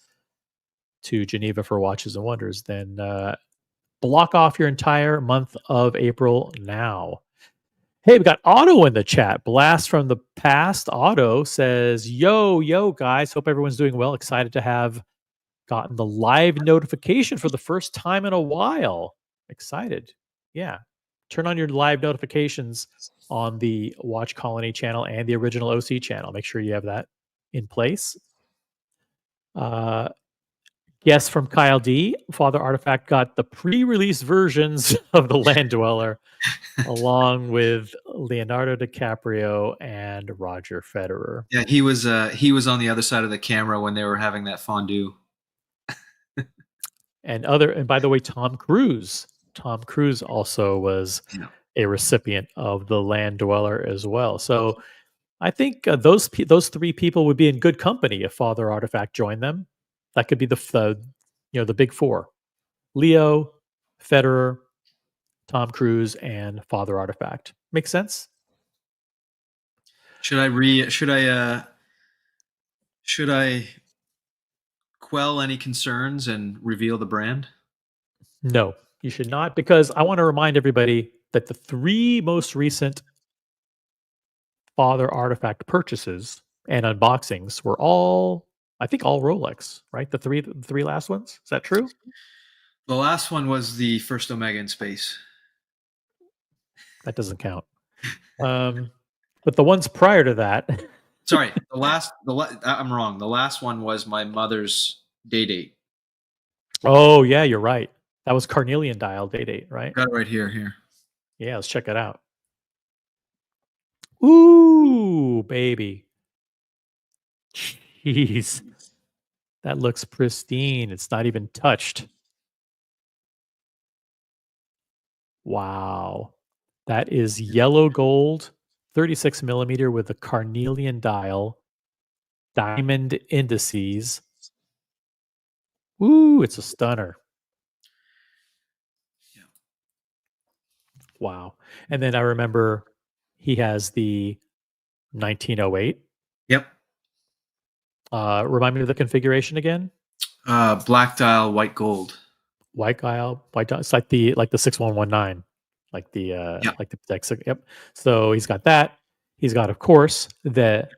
Speaker 3: to Geneva for Watches and Wonders, then block off your entire month of April now. Hey, we got Otto in the chat. Blast from the past. Otto says, yo, guys. Hope everyone's doing well. Excited to have gotten the live notification for the first time in a while. Excited. Yeah. Turn on your live notifications on the Watch Colony channel and the original OC channel. Make sure you have that in place. Yes, from Kyle D. Father Artifact got the pre-release versions of the Land Dweller along with Leonardo DiCaprio and Roger Federer.
Speaker 4: Yeah, he was on the other side of the camera when they were having that fondue.
Speaker 3: And by the way, Tom Cruise also was a recipient of the Land Dweller as well. So I think those three people would be in good company if Father Artifact joined them. That could be the big four: Leo, Federer, Tom Cruise, and Father Artifact. Make sense?
Speaker 4: Should I quell any concerns and reveal the brand?
Speaker 3: No, you should not, because I want to remind everybody that the three most recent Father Artifact purchases and unboxings were all Rolex, right? The three last ones. Is that true?
Speaker 4: The last one was the first Omega in space.
Speaker 3: That doesn't count. But the ones prior to that.
Speaker 4: Sorry, I'm wrong. The last one was my mother's day date.
Speaker 3: Oh yeah, you're right. That was Carnelian dial day date, right?
Speaker 4: Got it right here.
Speaker 3: Yeah, let's check it out. Ooh, baby. Jeez. That looks pristine. It's not even touched. Wow. That is yellow gold, 36 millimeter with a carnelian dial, diamond indices. Ooh, it's a stunner.
Speaker 4: Yeah.
Speaker 3: Wow. And then I remember he has the 1908.
Speaker 4: Yep.
Speaker 3: Remind me of the configuration again.
Speaker 4: Black dial, white gold.
Speaker 3: White dial. It's like the 6119, like the Patek 6. Yep. So he's got that. He's got, of course, the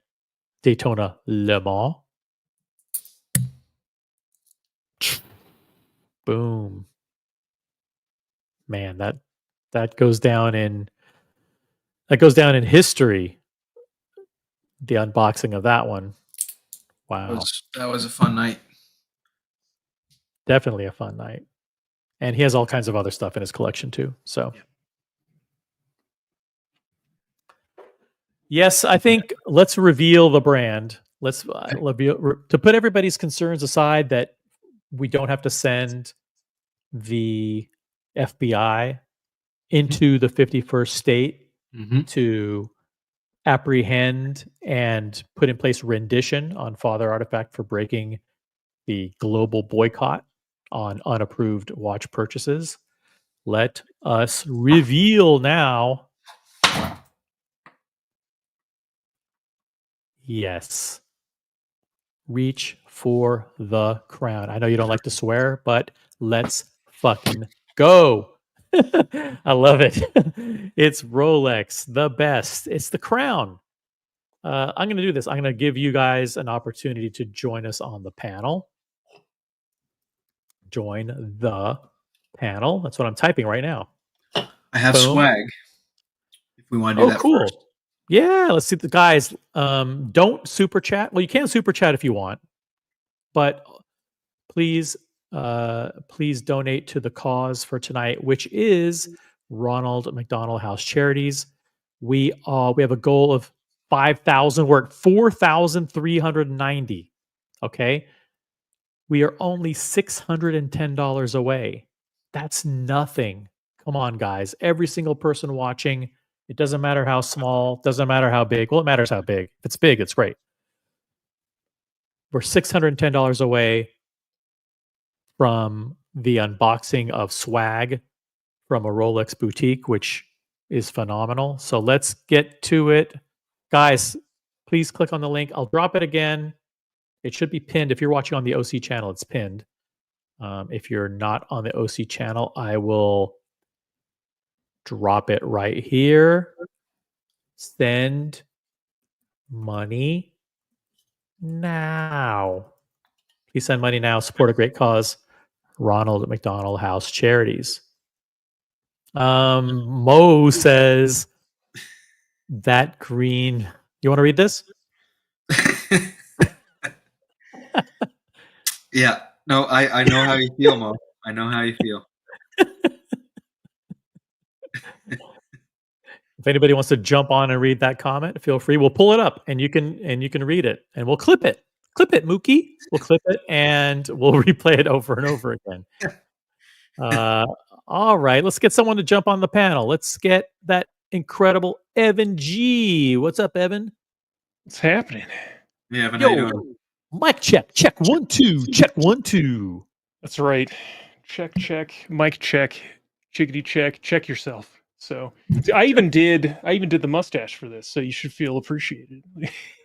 Speaker 3: Daytona Le Mans. Boom. Man, that goes down in history. The unboxing of that one. Wow.
Speaker 4: That was a fun night.
Speaker 3: Definitely a fun night. And he has all kinds of other stuff in his collection too. So, yes, I think let's reveal the brand. Let's to put everybody's concerns aside that we don't have to send the FBI into the 51st state to apprehend and put in place rendition on Father Artifact for breaking the global boycott on unapproved watch purchases. Let us reveal now. Yes. Reach for the crown. I know you don't like to swear, but let's fucking go. I love it. It's Rolex, the best. It's the crown. I'm going to do this. I'm going to give you guys an opportunity to join us on the panel. Join the panel. That's what I'm typing right now.
Speaker 4: I have
Speaker 3: Boom.
Speaker 4: swag. If we want to do that
Speaker 3: cool.
Speaker 4: first.
Speaker 3: Yeah, let's see the guys. Don't super chat. Well, you can super chat if you want, but please donate to the cause for tonight, which is Ronald McDonald House Charities. We have a goal of 5,000. We're at 4,390. Okay, we are only $610 away. That's nothing. Come on, guys. Every single person watching. It doesn't matter how small. Doesn't matter how big. Well, it matters how big. If it's big, it's great. We're $610 away from the unboxing of swag from a Rolex boutique, which is phenomenal. So let's get to it. Guys, please click on the link. I'll drop it again. It should be pinned. If you're watching on the OC channel, it's pinned. If you're not on the OC channel, I will drop it right here. Send money now. Please send money now. Support a great cause. Ronald McDonald House Charities. Mo says that green. You want to read this?
Speaker 4: Yeah. No, I know how you feel, Mo. I know how you feel.
Speaker 3: If anybody wants to jump on and read that comment, feel free. We'll pull it up and you can read it and we'll clip it. Clip it, Mookie. We'll clip it and we'll replay it over and over again. All right, let's get someone to jump on the panel. Let's get that incredible Evan G. What's up, Evan?
Speaker 6: What's happening?
Speaker 4: Yeah, Evan, how you doing?
Speaker 3: Mic check. Check 1 2. Check 1 2.
Speaker 6: That's right. Check, check. Mic check. Chickadee check. Check yourself. So I even did the mustache for this, so you should feel appreciated.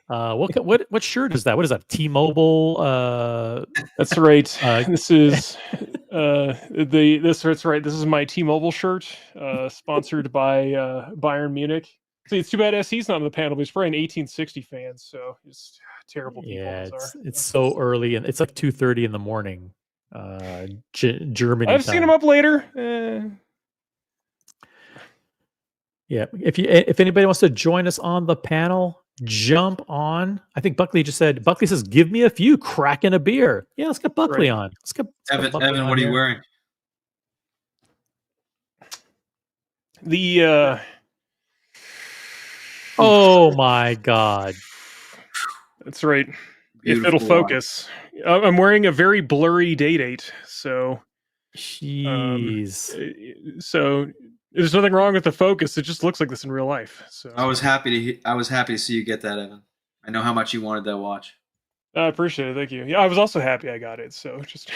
Speaker 3: What shirt is that? What is that? T-Mobile.
Speaker 6: That's right. This is that's right. This is my T-Mobile shirt, sponsored by Bayern Munich. See, it's too bad SE's not on the panel. But he's probably an 1860 fan, so it's terrible people.
Speaker 3: Yeah, it's so early and it's like 2:30 in the morning. Germany.
Speaker 6: I've seen him up later.
Speaker 3: Yeah, if anybody wants to join us on the panel, jump on. I think Buckley says, "Give me a few, cracking a beer." Yeah, let's get Buckley on. Let's get
Speaker 4: Evan. What are you wearing?
Speaker 6: The
Speaker 3: oh my God,
Speaker 6: that's right.
Speaker 4: Beautiful
Speaker 6: if it'll focus, I'm wearing a very blurry date. So,
Speaker 3: jeez.
Speaker 6: So there's nothing wrong with the focus. It just looks like this in real life. So
Speaker 4: I was happy to see you get that, Evan. I know how much you wanted that watch.
Speaker 6: I appreciate it. Thank you. Yeah, I was also happy I got it. So just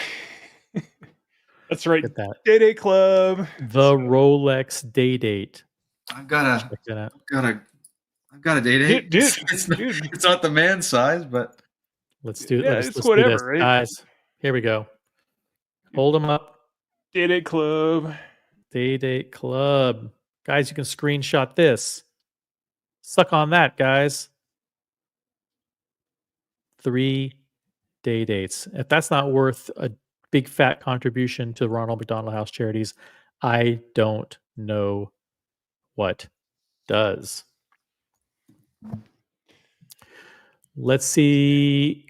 Speaker 6: that's right.
Speaker 3: Get that.
Speaker 6: Day Club.
Speaker 3: The Rolex date.
Speaker 4: I've got a date.
Speaker 6: Dude,
Speaker 4: it's not the man size, but
Speaker 3: let's do it.
Speaker 6: Yeah,
Speaker 3: let's
Speaker 6: whatever,
Speaker 3: do this,
Speaker 6: right?
Speaker 3: guys. Here we go. Hold them up.
Speaker 6: Day Club.
Speaker 3: Day Club. Guys, you can screenshot this. Suck on that, guys. 3 day dates. If that's not worth a big fat contribution to Ronald McDonald House Charities, I don't know what does. Let's see.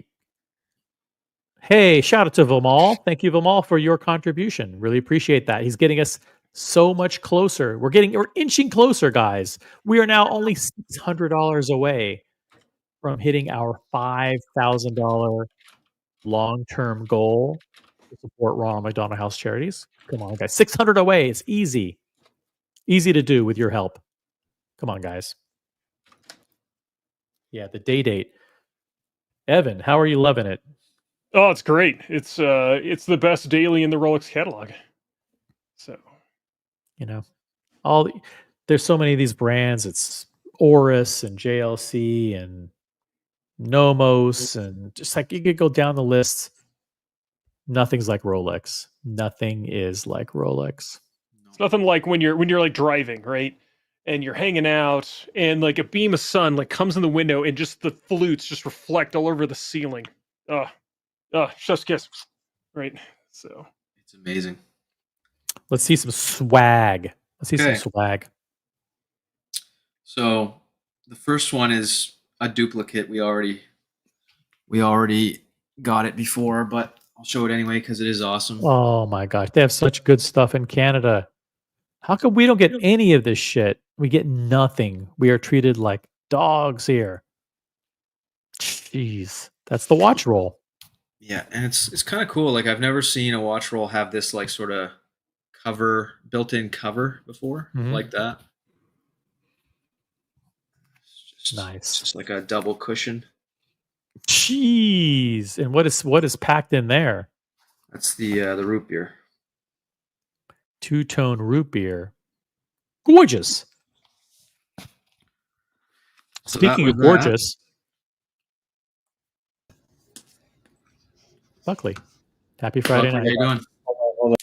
Speaker 3: Hey, shout out to Vimal. Thank you, Vimal, for your contribution. Really appreciate that. He's getting us so much closer. We're inching closer, guys. We are now only $600 away from hitting our $5,000 long-term goal to support Ronald McDonald House Charities. Come on, guys. 600 away. It's easy. Easy to do with your help. Come on, guys. Yeah, the date. Evan, how are you loving it?
Speaker 6: Oh, it's great. It's the best daily in the Rolex catalog. So,
Speaker 3: there's so many of these brands. It's Oris and JLC and Nomos, and just like you could go down the list. Nothing's like Rolex. Nothing is like Rolex.
Speaker 6: it's nothing like when you're like driving, right? And you're hanging out, and like a beam of sun like comes in the window, and just the flutes just reflect all over the ceiling. Chef's kiss, right? So
Speaker 4: It's amazing.
Speaker 3: Let's see some swag.
Speaker 4: Okay.
Speaker 3: Some swag.
Speaker 4: So the first one is a duplicate. We already got it before, but I'll show it anyway because it is awesome.
Speaker 3: Oh my gosh, they have such good stuff in Canada. How come we don't get any of this shit? We get nothing. We are treated like dogs here. Jeez, that's the watch roll.
Speaker 4: Yeah, and it's kind of cool. Like I've never seen a watch roll have this like sort of built-in cover before, like that. It's
Speaker 3: Nice.
Speaker 4: It's just like a double cushion.
Speaker 3: Jeez, and what is packed in there?
Speaker 4: That's the root beer.
Speaker 3: Two-tone root beer. Gorgeous.
Speaker 4: So
Speaker 3: Speaking
Speaker 4: that
Speaker 3: of
Speaker 4: was that.
Speaker 3: gorgeous, Buckley, happy Friday
Speaker 4: Buckley,
Speaker 3: night.
Speaker 4: how you doing?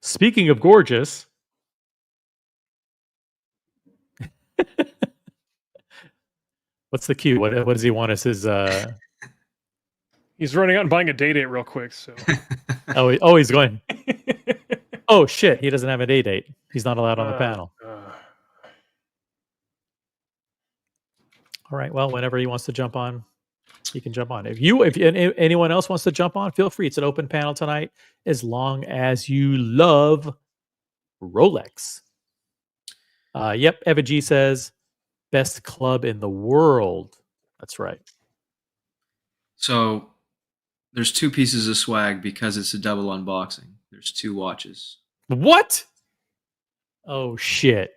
Speaker 3: Speaking of gorgeous, what's the cue? What does he want as his?
Speaker 6: he's running out and buying a date real quick. So
Speaker 3: He's going. Oh shit! He doesn't have a date. He's not allowed on the panel. All right. Well, whenever he wants to jump on, he can jump on. If anyone else wants to jump on, feel free. It's an open panel tonight, as long as you love Rolex. Yep. Eva G says, best club in the world. That's right.
Speaker 4: So there's two pieces of swag because it's a double unboxing. There's two watches.
Speaker 3: What? Oh shit.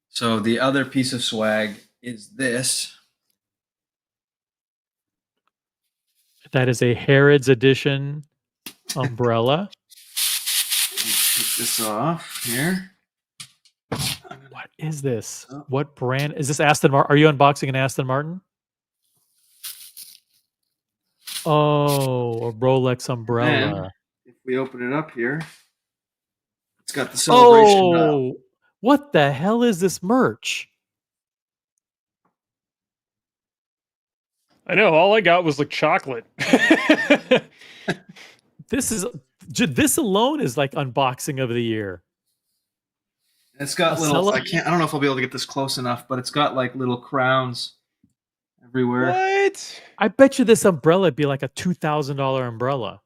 Speaker 4: So the other piece of swag is this.
Speaker 3: That is a Harrods edition umbrella.
Speaker 4: Take this off here.
Speaker 3: What is this?
Speaker 4: Oh.
Speaker 3: What brand is this? Aston Martin? Are you unboxing an Aston Martin? Oh, a Rolex umbrella.
Speaker 4: And if we open it up here, it's got the celebration dial.
Speaker 3: Oh, what the hell is this merch?
Speaker 6: I know. All I got was like chocolate.
Speaker 3: This alone is like unboxing of the year.
Speaker 4: It's got little. I don't know if I'll be able to get this close enough, but it's got like little crowns everywhere.
Speaker 6: What?
Speaker 3: I bet you this umbrella would be like a $2,000 umbrella.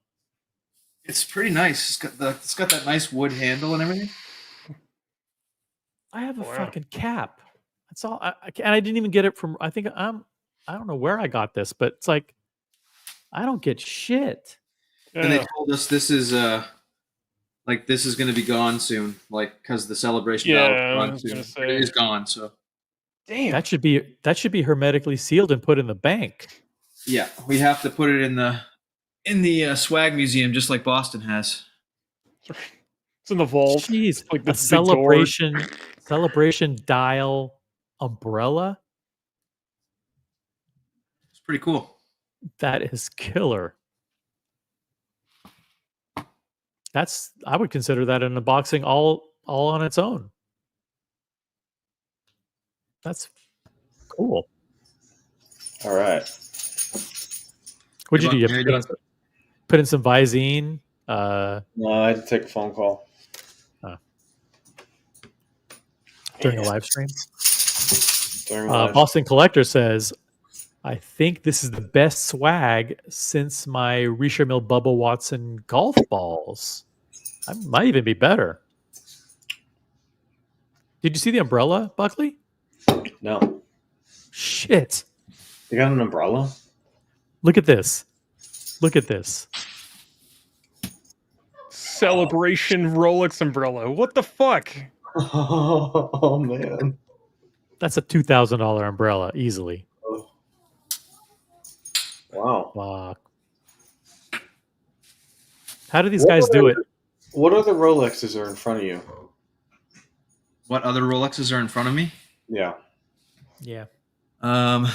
Speaker 4: It's pretty nice. It's got that nice wood handle and everything.
Speaker 3: I have a fucking cap. That's all. And I didn't even get it from. I don't know where I got this, but it's like I don't get shit.
Speaker 4: And they told us this is this is going to be gone soon, like because the celebration dial is gone soon. It is gone. So
Speaker 6: damn,
Speaker 3: that should be hermetically sealed and put in the bank.
Speaker 4: Yeah, we have to put it in the swag museum, just like Boston has.
Speaker 6: It's in the vault.
Speaker 3: Jeez,
Speaker 6: like
Speaker 3: a celebration dial umbrella.
Speaker 4: It's pretty cool.
Speaker 3: That is killer. I would consider that an unboxing all on its own. That's cool.
Speaker 7: All right.
Speaker 3: What'd you do? You put in some Visine?
Speaker 7: No, I had to take a phone call.
Speaker 3: During a live stream?
Speaker 7: During a live
Speaker 3: Boston Collector says, I think this is the best swag since my Risha Mill Bubba Watson golf balls. I might even be better. Did you see the umbrella, Buckley?
Speaker 7: No.
Speaker 3: Shit.
Speaker 7: They got an umbrella?
Speaker 3: Look at this. Look at this.
Speaker 6: Celebration Rolex umbrella. What the fuck?
Speaker 7: Oh, man.
Speaker 3: That's a $2,000 umbrella, easily.
Speaker 7: Oh. Wow.
Speaker 3: Fuck. How do these guys do it?
Speaker 7: What other Rolexes are in front of you?
Speaker 4: What other Rolexes are in front of me?
Speaker 7: Yeah.
Speaker 3: Yeah.
Speaker 4: I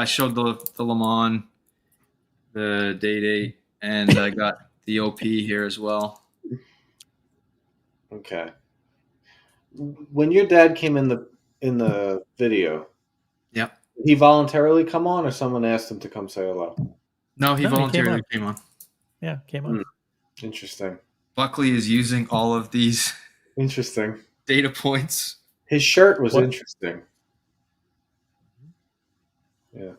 Speaker 4: showed the Le Mans, the Day, and I got the OP here as well.
Speaker 7: Okay. When your dad came in the video,
Speaker 4: Yep.
Speaker 7: did he voluntarily come on, or someone asked him to come say hello?
Speaker 4: No, he voluntarily came on.
Speaker 3: Yeah, came on.
Speaker 7: Interesting.
Speaker 4: Buckley is using all of these
Speaker 7: Interesting.
Speaker 4: data points.
Speaker 7: His shirt was
Speaker 3: What?
Speaker 7: interesting. Yeah.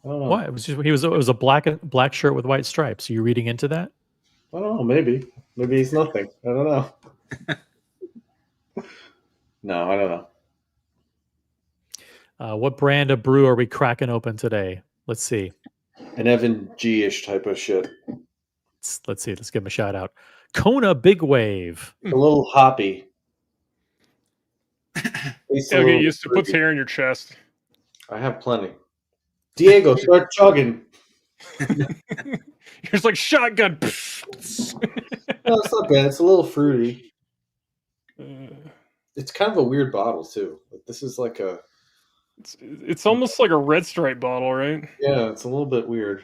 Speaker 7: I don't know.
Speaker 3: What? It was a black shirt with white stripes. Are you reading into that?
Speaker 7: I don't know. Maybe he's nothing. I don't know. No, I don't know.
Speaker 3: What brand of brew are we cracking open today? Let's see.
Speaker 7: An Evan G-ish type of shit.
Speaker 3: Let's see. Let's give him a shout out. Kona Big Wave.
Speaker 7: A little hoppy.
Speaker 6: Okay, used to put hair in your chest.
Speaker 7: I have plenty. Diego, start chugging.
Speaker 6: You're just like shotgun.
Speaker 7: No, it's not bad. It's a little fruity. It's kind of a weird bottle too. Like, this is like a.
Speaker 6: It's almost like a red stripe bottle, right?
Speaker 7: Yeah, it's a little bit weird.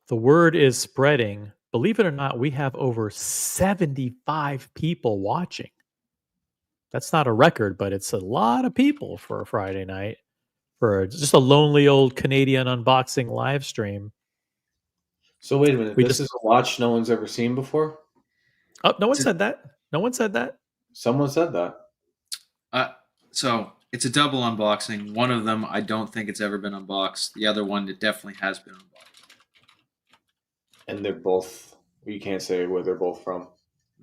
Speaker 3: The word is spreading. Believe it or not, we have over 75 people watching. That's not a record, but it's a lot of people for a Friday night, for just a lonely old Canadian unboxing live stream.
Speaker 7: So wait a minute. This is a watch no one's ever seen before?
Speaker 3: Oh, no one said that. No one said that.
Speaker 7: Someone said that.
Speaker 4: So it's a double unboxing. One of them, I don't think it's ever been unboxed. The other one, it definitely has been unboxed.
Speaker 7: And they're both. You can't say where they're both from.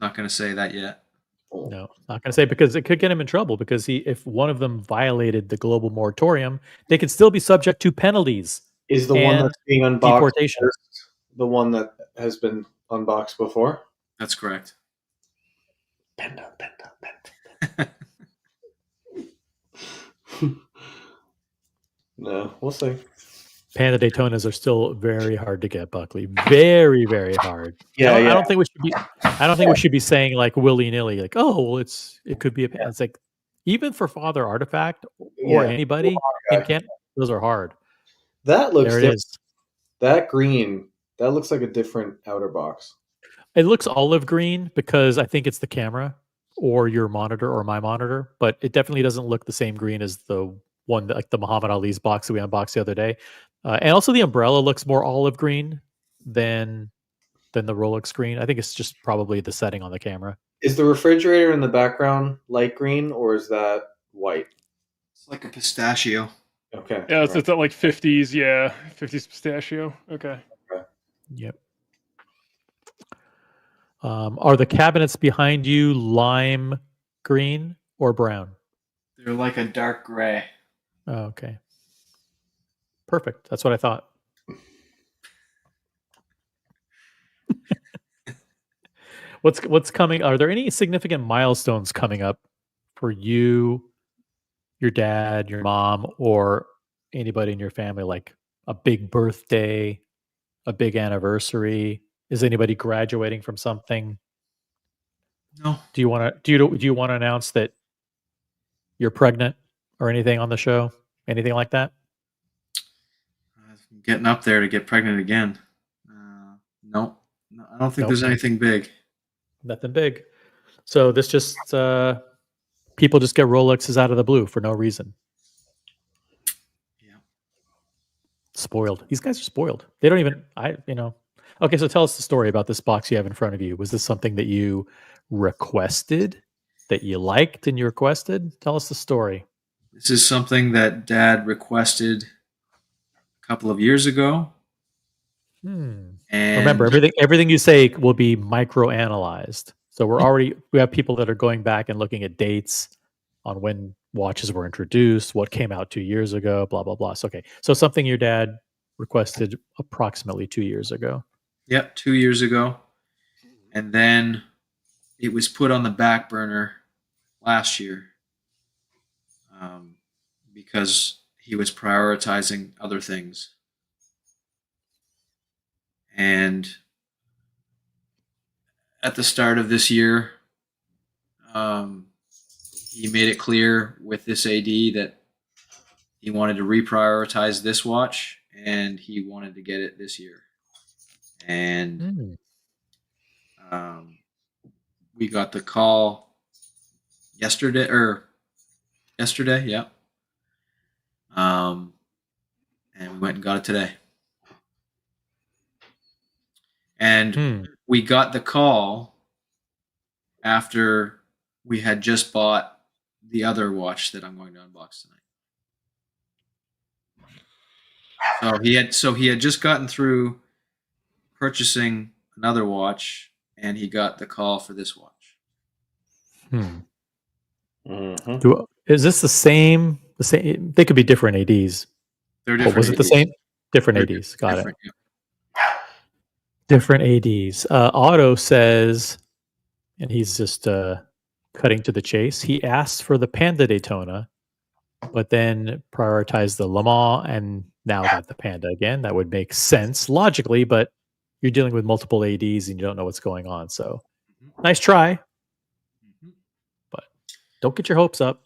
Speaker 4: Not going to say that yet.
Speaker 3: No, not going to say, because it could get him in trouble, because if one of them violated the global moratorium, they could still be subject to penalties.
Speaker 7: Is the one that's being unboxed
Speaker 3: deportation
Speaker 7: the one that has been unboxed before?
Speaker 4: That's correct.
Speaker 7: Panda. No, we'll see.
Speaker 3: Panda Daytonas are still very hard to get, Buckley. Very, very hard.
Speaker 7: Yeah,
Speaker 3: I don't think we should be. I don't think we should be saying like willy nilly, like, oh, well, it could be a. It's like, even for Father Artifact or anybody in Canada, those are hard.
Speaker 7: That looks.
Speaker 3: There it is.
Speaker 7: That green. That looks like a different outer box.
Speaker 3: It looks olive green because I think it's the camera or your monitor or my monitor, but it definitely doesn't look the same green as the one that, like the Muhammad Ali's box that we unboxed the other day. And also the umbrella looks more olive green than the Rolex green. I think it's just probably the setting on the camera.
Speaker 7: Is the refrigerator in the background light green, or is that white?
Speaker 4: It's like a pistachio.
Speaker 7: Okay.
Speaker 6: Yeah, it's that like 50s, 50s pistachio. Okay.
Speaker 3: Yep. Are the cabinets behind you lime green or brown?
Speaker 4: They're like a dark gray.
Speaker 3: Oh, okay. Perfect. That's what I thought. What's coming? Are there any significant milestones coming up for you, your dad, your mom, or anybody in your family? Like a big birthday, a big anniversary? Is anybody graduating from something?
Speaker 4: No.
Speaker 3: Do you want to announce that you're pregnant or anything on the show? Anything like that?
Speaker 4: Getting up there to get pregnant again. No, I don't think there's anything big.
Speaker 3: Nothing big. So this just people just get Rolexes out of the blue for no reason.
Speaker 4: Yeah.
Speaker 3: Spoiled. These guys are spoiled. They don't even. Okay, so tell us the story about this box you have in front of you. Was this something that you requested that you liked and you requested? Tell us the story.
Speaker 4: This is something that Dad requested a couple of years ago. And
Speaker 3: Remember, everything you say will be micro-analyzed. So we have people that are going back and looking at dates on when watches were introduced, what came out 2 years ago, blah blah blah. So, okay, so something your dad requested approximately 2 years ago.
Speaker 4: Yep, 2 years ago. And then it was put on the back burner last year because he was prioritizing other things. And at the start of this year, he made it clear with this AD that he wanted to reprioritize this watch and he wanted to get it this year. And we got the call yesterday, yeah. And we went and got it today. And we got the call after we had just bought the other watch that I'm going to unbox tonight. So he had just gotten through purchasing another watch, and he got the call for this watch.
Speaker 3: Is this the same? The same? They could be different ADs.
Speaker 4: They're different.
Speaker 3: Was it the same? Different ADs. Got it. Yeah. Different ADs. Otto says, and he's just cutting to the chase. He asked for the Panda Daytona, but then prioritized the Le Mans, and now got the Panda again. That would make sense logically, but you're dealing with multiple ADs and you don't know what's going on. So, nice try, but don't get your hopes up.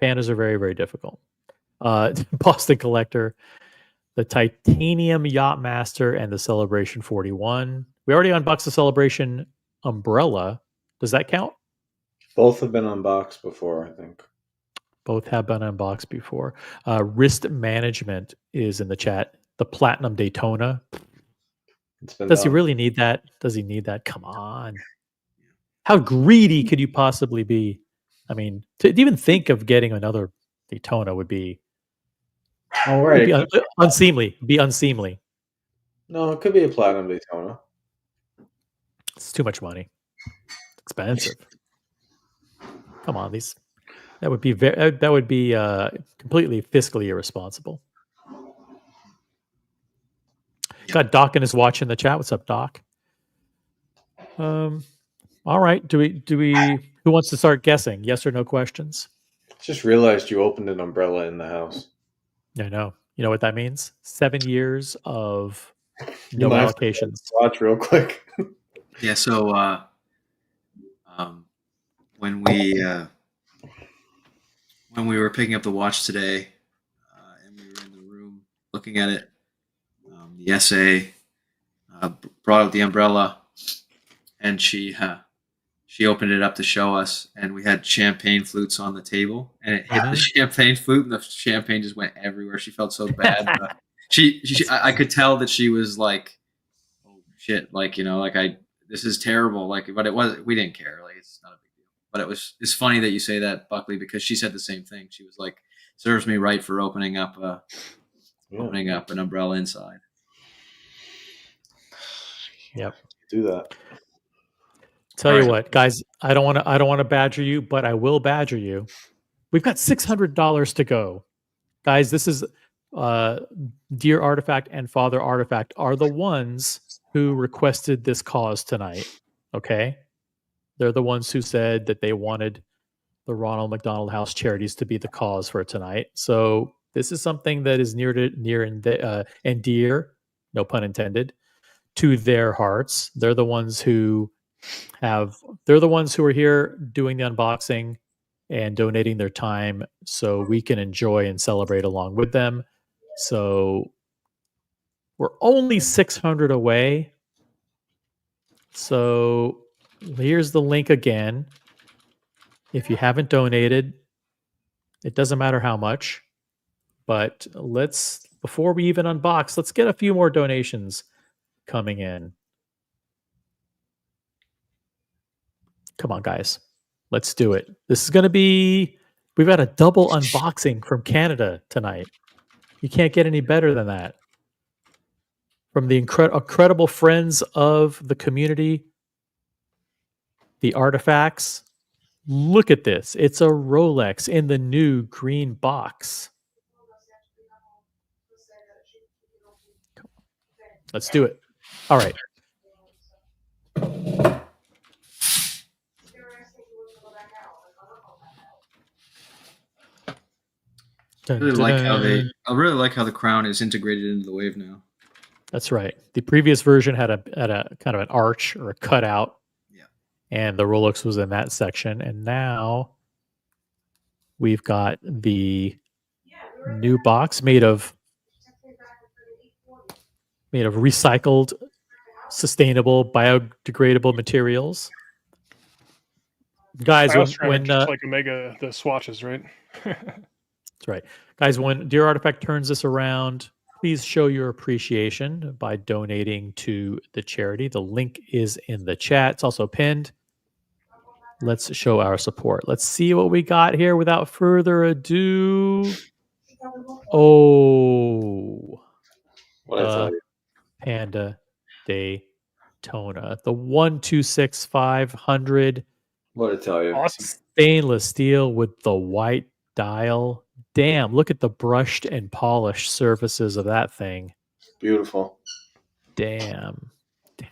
Speaker 3: Pandas are very, very difficult. Boston Collector, the Titanium Yachtmaster, and the Celebration 41. We already unboxed the Celebration umbrella. Does that count?
Speaker 7: Both have been unboxed before, I think.
Speaker 3: Both have been unboxed before. Wrist Management is in the chat. The Platinum Daytona. Does he really need that? Does he need that? Come on. How greedy could you possibly be? I mean, to even think of getting another Daytona would be unseemly. Be unseemly.
Speaker 7: No, it could be a Platinum Daytona.
Speaker 3: It's too much money. It's expensive. Come on, that would be completely fiscally irresponsible. Got Doc and his watch in the chat. What's up, Doc? All right. Do we? Who wants to start guessing? Yes or no questions?
Speaker 7: Just realized you opened an umbrella in the house.
Speaker 3: I know. You know what that means? 7 years of no allocations.
Speaker 7: Watch real quick.
Speaker 4: Yeah. So when we were picking up the watch today, and we were in the room looking at it, the SA brought out the umbrella, and she opened it up to show us, and we had champagne flutes on the table, and it hit the champagne flute, and the champagne just went everywhere. She felt so bad. I could tell that she was like, "Oh shit!" Like, this is terrible. Like, but we didn't care. Like, it's not a big deal. But it's funny that you say that, Buckley, because she said the same thing. She was like, "Serves me right for opening up an umbrella inside."
Speaker 3: Yep.
Speaker 7: Do that.
Speaker 3: Tell you what, guys, I don't want to badger you, but I will badger you. We've got $600 to go. Guys, this is Dear Artifact and Father Artifact are the ones who requested this cause tonight. Okay? They're the ones who said that they wanted the Ronald McDonald House Charities to be the cause for tonight. So this is something that is near and dear, no pun intended, to their hearts. They're the ones who are here doing the unboxing and donating their time so we can enjoy and celebrate along with them. So we're only 600 away. So here's the link again. If you haven't donated, it doesn't matter how much, but before we even unbox, let's get a few more donations coming in. Come on, guys. Let's do it. This is going to be. We've got a double unboxing from Canada tonight. You can't get any better than that. From the incredible friends of the community, the Artifacts. Look at this. It's a Rolex in the new green box. Let's do it. All right.
Speaker 4: I really like how the crown is integrated into the wave now.
Speaker 3: That's right. The previous version had a kind of an arch or a cutout.
Speaker 4: Yeah.
Speaker 3: And the Rolex was in that section. And now we've got the new box made of recycled, sustainable, biodegradable materials. Guys, when
Speaker 6: just like Omega, the swatches, right?
Speaker 3: That's right. Guys, when Dear Artifact turns this around, please show your appreciation by donating to the charity. The link is in the chat. It's also pinned. Let's show our support. Let's see what we got here without further ado. Oh,
Speaker 7: What I tell you?
Speaker 3: Panda Daytona. The 126500
Speaker 7: What I tell you?
Speaker 6: Awesome.
Speaker 3: stainless steel with the white dial. Damn, look at the brushed and polished surfaces of that thing.
Speaker 7: Beautiful.
Speaker 3: Damn.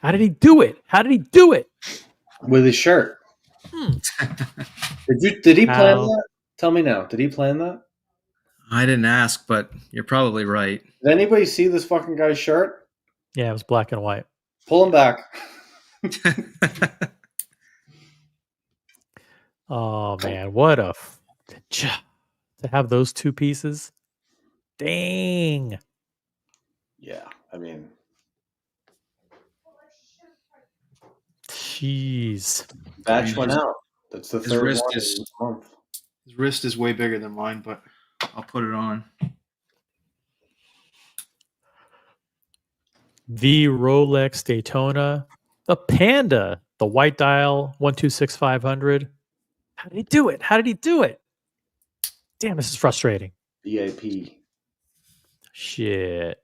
Speaker 3: How did he do it?
Speaker 7: With his shirt. Did he plan that? Tell me now. Did he plan that?
Speaker 4: I didn't ask, but you're probably right.
Speaker 7: Did anybody see this fucking guy's shirt?
Speaker 3: Yeah, it was black and white.
Speaker 7: Pull him back.
Speaker 3: Oh man, what a to have those two pieces. Dang.
Speaker 7: Yeah, I mean,
Speaker 3: jeez.
Speaker 7: Batch went out. That's the third
Speaker 4: wrist
Speaker 7: one
Speaker 4: is-
Speaker 7: in a month.
Speaker 4: His wrist is way bigger than mine, but I'll put it on.
Speaker 3: The Rolex Daytona, the Panda, the white dial 126500. How did he do it? Damn, this is frustrating.
Speaker 7: VIP.
Speaker 3: Shit.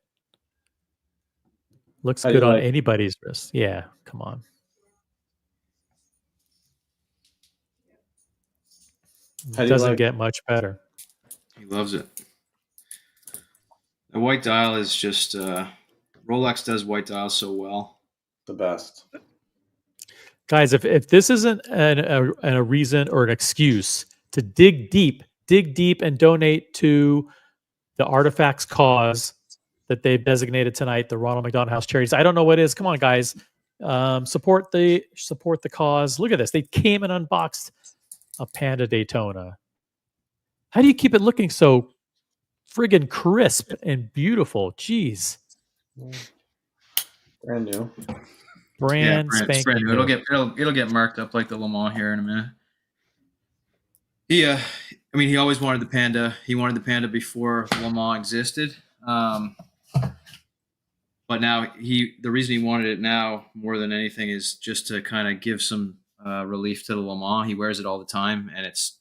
Speaker 3: Looks
Speaker 7: How do
Speaker 3: good
Speaker 7: you
Speaker 3: on
Speaker 7: like it?
Speaker 3: anybody's wrist. Yeah, come on.
Speaker 7: How do you
Speaker 3: Doesn't
Speaker 7: like
Speaker 3: get much better.
Speaker 4: He loves it. The white dial is just Rolex does white dials so well.
Speaker 7: the best?
Speaker 3: Guys, if this isn't a reason or an excuse to dig deep and donate to the Artifacts cause that they've designated tonight, the Ronald McDonald House Charities. I don't know what it is. Come on, guys. Support the cause. Look at this. They came and unboxed a Panda Daytona. How do you keep it looking so friggin' crisp and beautiful? Jeez.
Speaker 7: Brand new.
Speaker 3: Brand
Speaker 4: it's
Speaker 3: spanking
Speaker 4: brand new.
Speaker 3: new.
Speaker 4: It'll get marked up like the Le Mans here in a minute. Yeah, I mean, he always wanted the Panda. He wanted the Panda before Le Mans existed. But now the reason he wanted it now more than anything is just to kind of give some relief to the Le Mans. He wears it all the time, and it's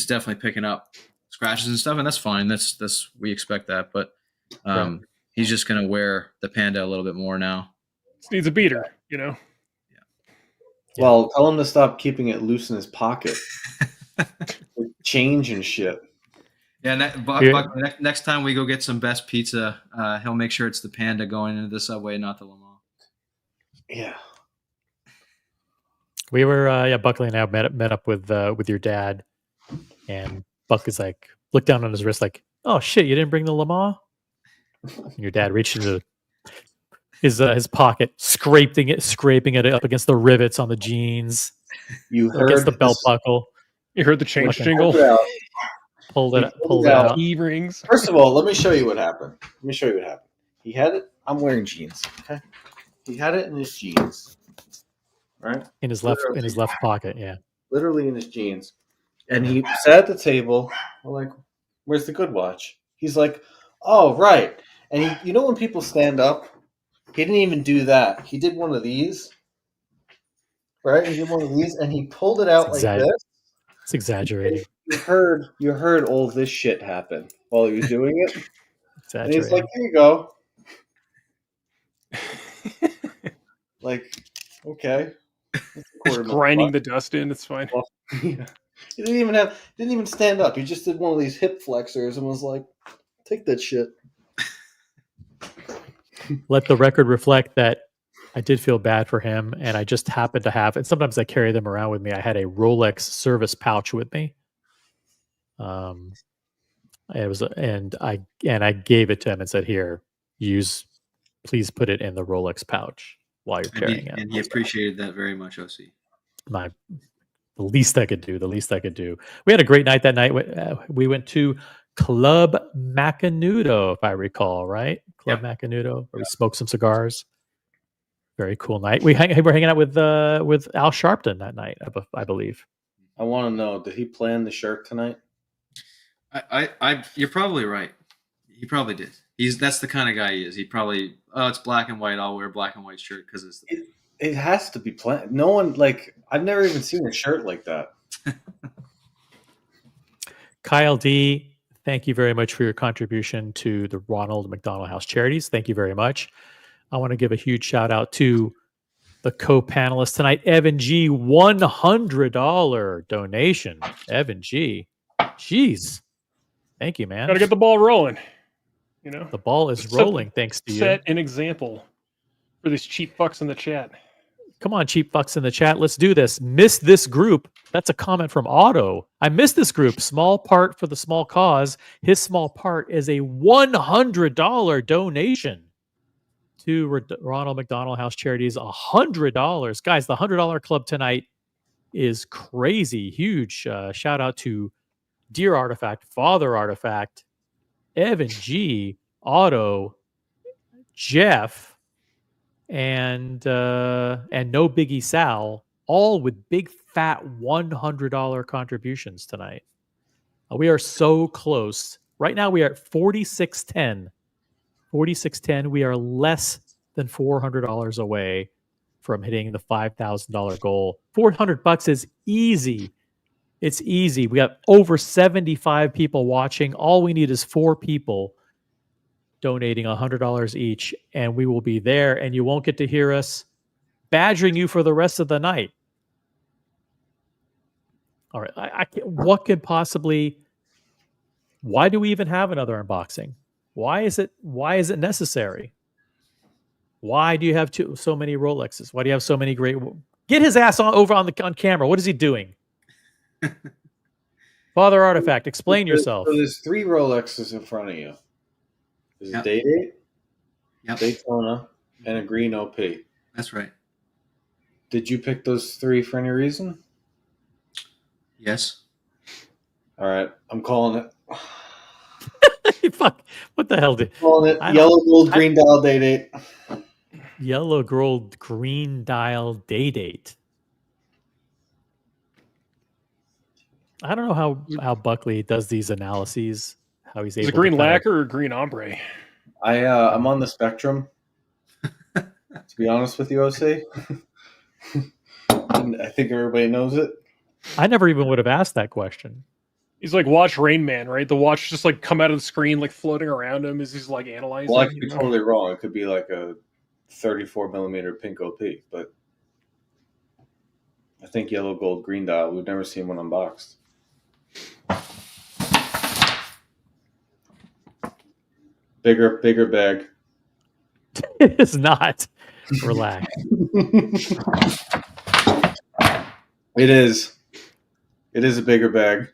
Speaker 4: definitely picking up scratches and stuff, and that's fine. That's we expect that, but he's just gonna wear the Panda a little bit more now.
Speaker 6: Just needs a beater, you know.
Speaker 7: Well, tell him to stop keeping it loose in his pocket. With change and shit.
Speaker 4: Yeah, next time we go get some best pizza, he'll make sure it's the Panda going into the Subway, not the Le Mans.
Speaker 7: Yeah.
Speaker 3: We were Buckley and I met up with your dad, and Buckley's like looked down on his wrist like, oh shit, you didn't bring the Le Mans? And your dad reached into his pocket, scraping it up against the rivets on the jeans,
Speaker 7: You heard
Speaker 3: against the belt buckle.
Speaker 6: You heard the change
Speaker 3: Fucking
Speaker 6: jingle.
Speaker 3: Pulled it
Speaker 7: pulled it out.
Speaker 3: out.
Speaker 6: E rings.
Speaker 7: First of all, let me show you what happened. He had it. I'm wearing jeans. Okay. He had it in his jeans. Right.
Speaker 3: In his left pocket, yeah.
Speaker 7: Literally in his jeans. And he sat at the table. We're like, where's the good watch? He's like, oh, right. And you know when people stand up? He didn't even do that. He did one of these. right? He did one of these, and he pulled it out like this.
Speaker 3: It's exaggerating.
Speaker 7: You heard all this shit happen while he was doing it. And he's like,
Speaker 3: Exaggerating.
Speaker 7: "Here you go." Like, okay.
Speaker 6: Just grinding the dust in. It's fine.
Speaker 7: Well, yeah. He didn't even stand up. He just did one of these hip flexors and was like, "Take that shit."
Speaker 3: Let the record reflect that I did feel bad for him, and I just happened to have, and sometimes I carry them around with me. I had a Rolex service pouch with me. It was, and I gave it to him and said, "Here, please put it in the Rolex pouch while you're carrying it."
Speaker 4: And he appreciated that very much, OC.
Speaker 3: The least I could do. The least I could do. We had a great night that night. We went to Club Macanudo, if I recall, right? Club Macanudo, where we smoked some cigars. Very cool night. We're hanging out with Al Sharpton that night, I believe.
Speaker 7: I want to know, did he plan the shirt tonight?
Speaker 4: You're probably right. He probably did. That's the kind of guy he is. He probably, it's black and white. I'll wear a black and white shirt because it's.
Speaker 7: It has to be planned. No one, like, I've never even seen a shirt like that.
Speaker 3: Kyle D, thank you very much for your contribution to the Ronald McDonald House Charities. Thank you very much. I want to give a huge shout out to the co-panelists tonight. Evan G, $100 donation. Evan G, jeez, thank you, man.
Speaker 6: Got to get the ball rolling. You know,
Speaker 3: the ball is rolling thanks to you.
Speaker 6: Set an example for these cheap fucks in the chat.
Speaker 3: Come on, cheap fucks in the chat. Let's do this. Miss this group. That's a comment from Otto. I missed this group. Small part for the small cause. His small part is a $100 donation to Ronald McDonald House Charities. $100. Guys, the $100 club tonight is crazy. Huge. Shout out to Dear Artifact, Father Artifact, Evan G, Otto, Jeff, and No Biggie Sal, all with big fat $100 contributions tonight. We are so close. Right now we are at 4610. 4610. We are less than $400 away from hitting the $5,000 goal. $400 is easy. It's easy. We got over 75 people watching. All we need is 4 people donating $100 each, and we will be there, and you won't get to hear us badgering you for the rest of the night. All right. I what could possibly, why do we even have another unboxing? Why is it necessary? Why do you have so many Rolexes? Why do you have so many great, get his ass over on camera. What is he doing? Father Artifact, explain yourself.
Speaker 7: So there's 3 Rolexes in front of you. There's a Day-Date, Daytona, and a green OP.
Speaker 4: That's right.
Speaker 7: Did you pick those 3 for any reason?
Speaker 4: Yes.
Speaker 7: All right. I'm calling it.
Speaker 3: Fuck. What the hell did
Speaker 7: I'm calling it yellow, gold, green dial Day-Date.
Speaker 3: Yellow, gold, green dial Day-Date. I don't know how Buckley does these analyses. How he's able.
Speaker 6: Is it green lacquer or green ombre?
Speaker 7: I'm on the spectrum. To be honest with you, OC, and I think everybody knows it.
Speaker 3: I never even would have asked that question.
Speaker 6: He's like watch Rain Man, right? The watch just like come out of the screen, like floating around him as he's like analyzing.
Speaker 7: Well, I could be totally wrong. It could be like a 34 millimeter pink OP, but I think yellow, gold, green dial. We've never seen one unboxed. Bigger bag.
Speaker 3: It is not. Relax.
Speaker 7: It is. It is a bigger bag.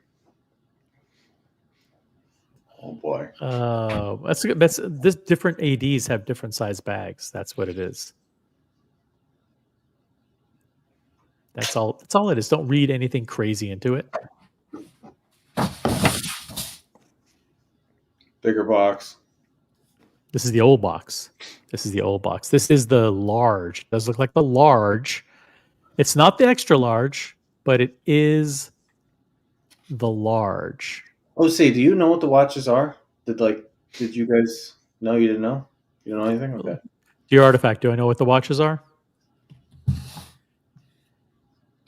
Speaker 7: Oh boy.
Speaker 3: That's this. Different ADs have different size bags. That's what it is. That's all. That's all it is. Don't read anything crazy into it.
Speaker 7: Bigger box.
Speaker 3: This is the old box. This is the old box. This is the large. It does look like the large. It's not the extra large, but it is the large.
Speaker 7: Oh, see, do you know what the watches are? Did you guys know? You didn't know? You don't know anything? Okay.
Speaker 3: Dear Artifact, do I know what the watches are?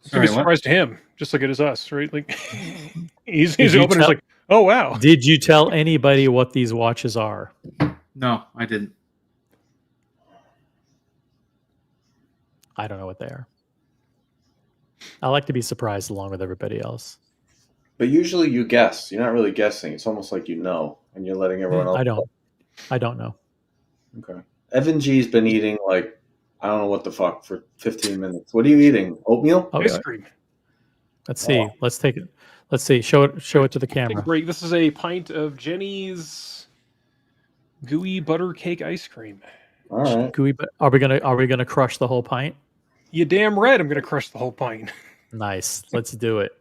Speaker 6: It's gonna be a
Speaker 4: Sorry, what?
Speaker 6: surprise to him, just like it is us, right? Like he's
Speaker 3: Did you
Speaker 6: open. He's
Speaker 3: tell-
Speaker 6: like, oh wow.
Speaker 3: Did you tell anybody what these watches are?
Speaker 4: No, I didn't.
Speaker 3: I don't know what they are. I like to be surprised along with everybody else.
Speaker 7: But usually you guess. You're not really guessing. It's almost like you know, and you're letting everyone else.
Speaker 3: I don't know.
Speaker 7: Okay. Evan G's been eating like I don't know what the fuck for 15 minutes. What are you eating? Oatmeal?
Speaker 3: Oh,
Speaker 6: Ice
Speaker 3: yeah.
Speaker 6: cream.
Speaker 3: Let's see. Let's take it. Let's see. Show it to the
Speaker 6: Take a
Speaker 3: camera.
Speaker 6: break. This is a pint of Jenny's gooey butter cake ice cream.
Speaker 7: All right.
Speaker 3: Gooey, but are we gonna crush the whole pint?
Speaker 6: You damn right. I'm gonna crush the whole pint.
Speaker 3: Nice. Let's do it.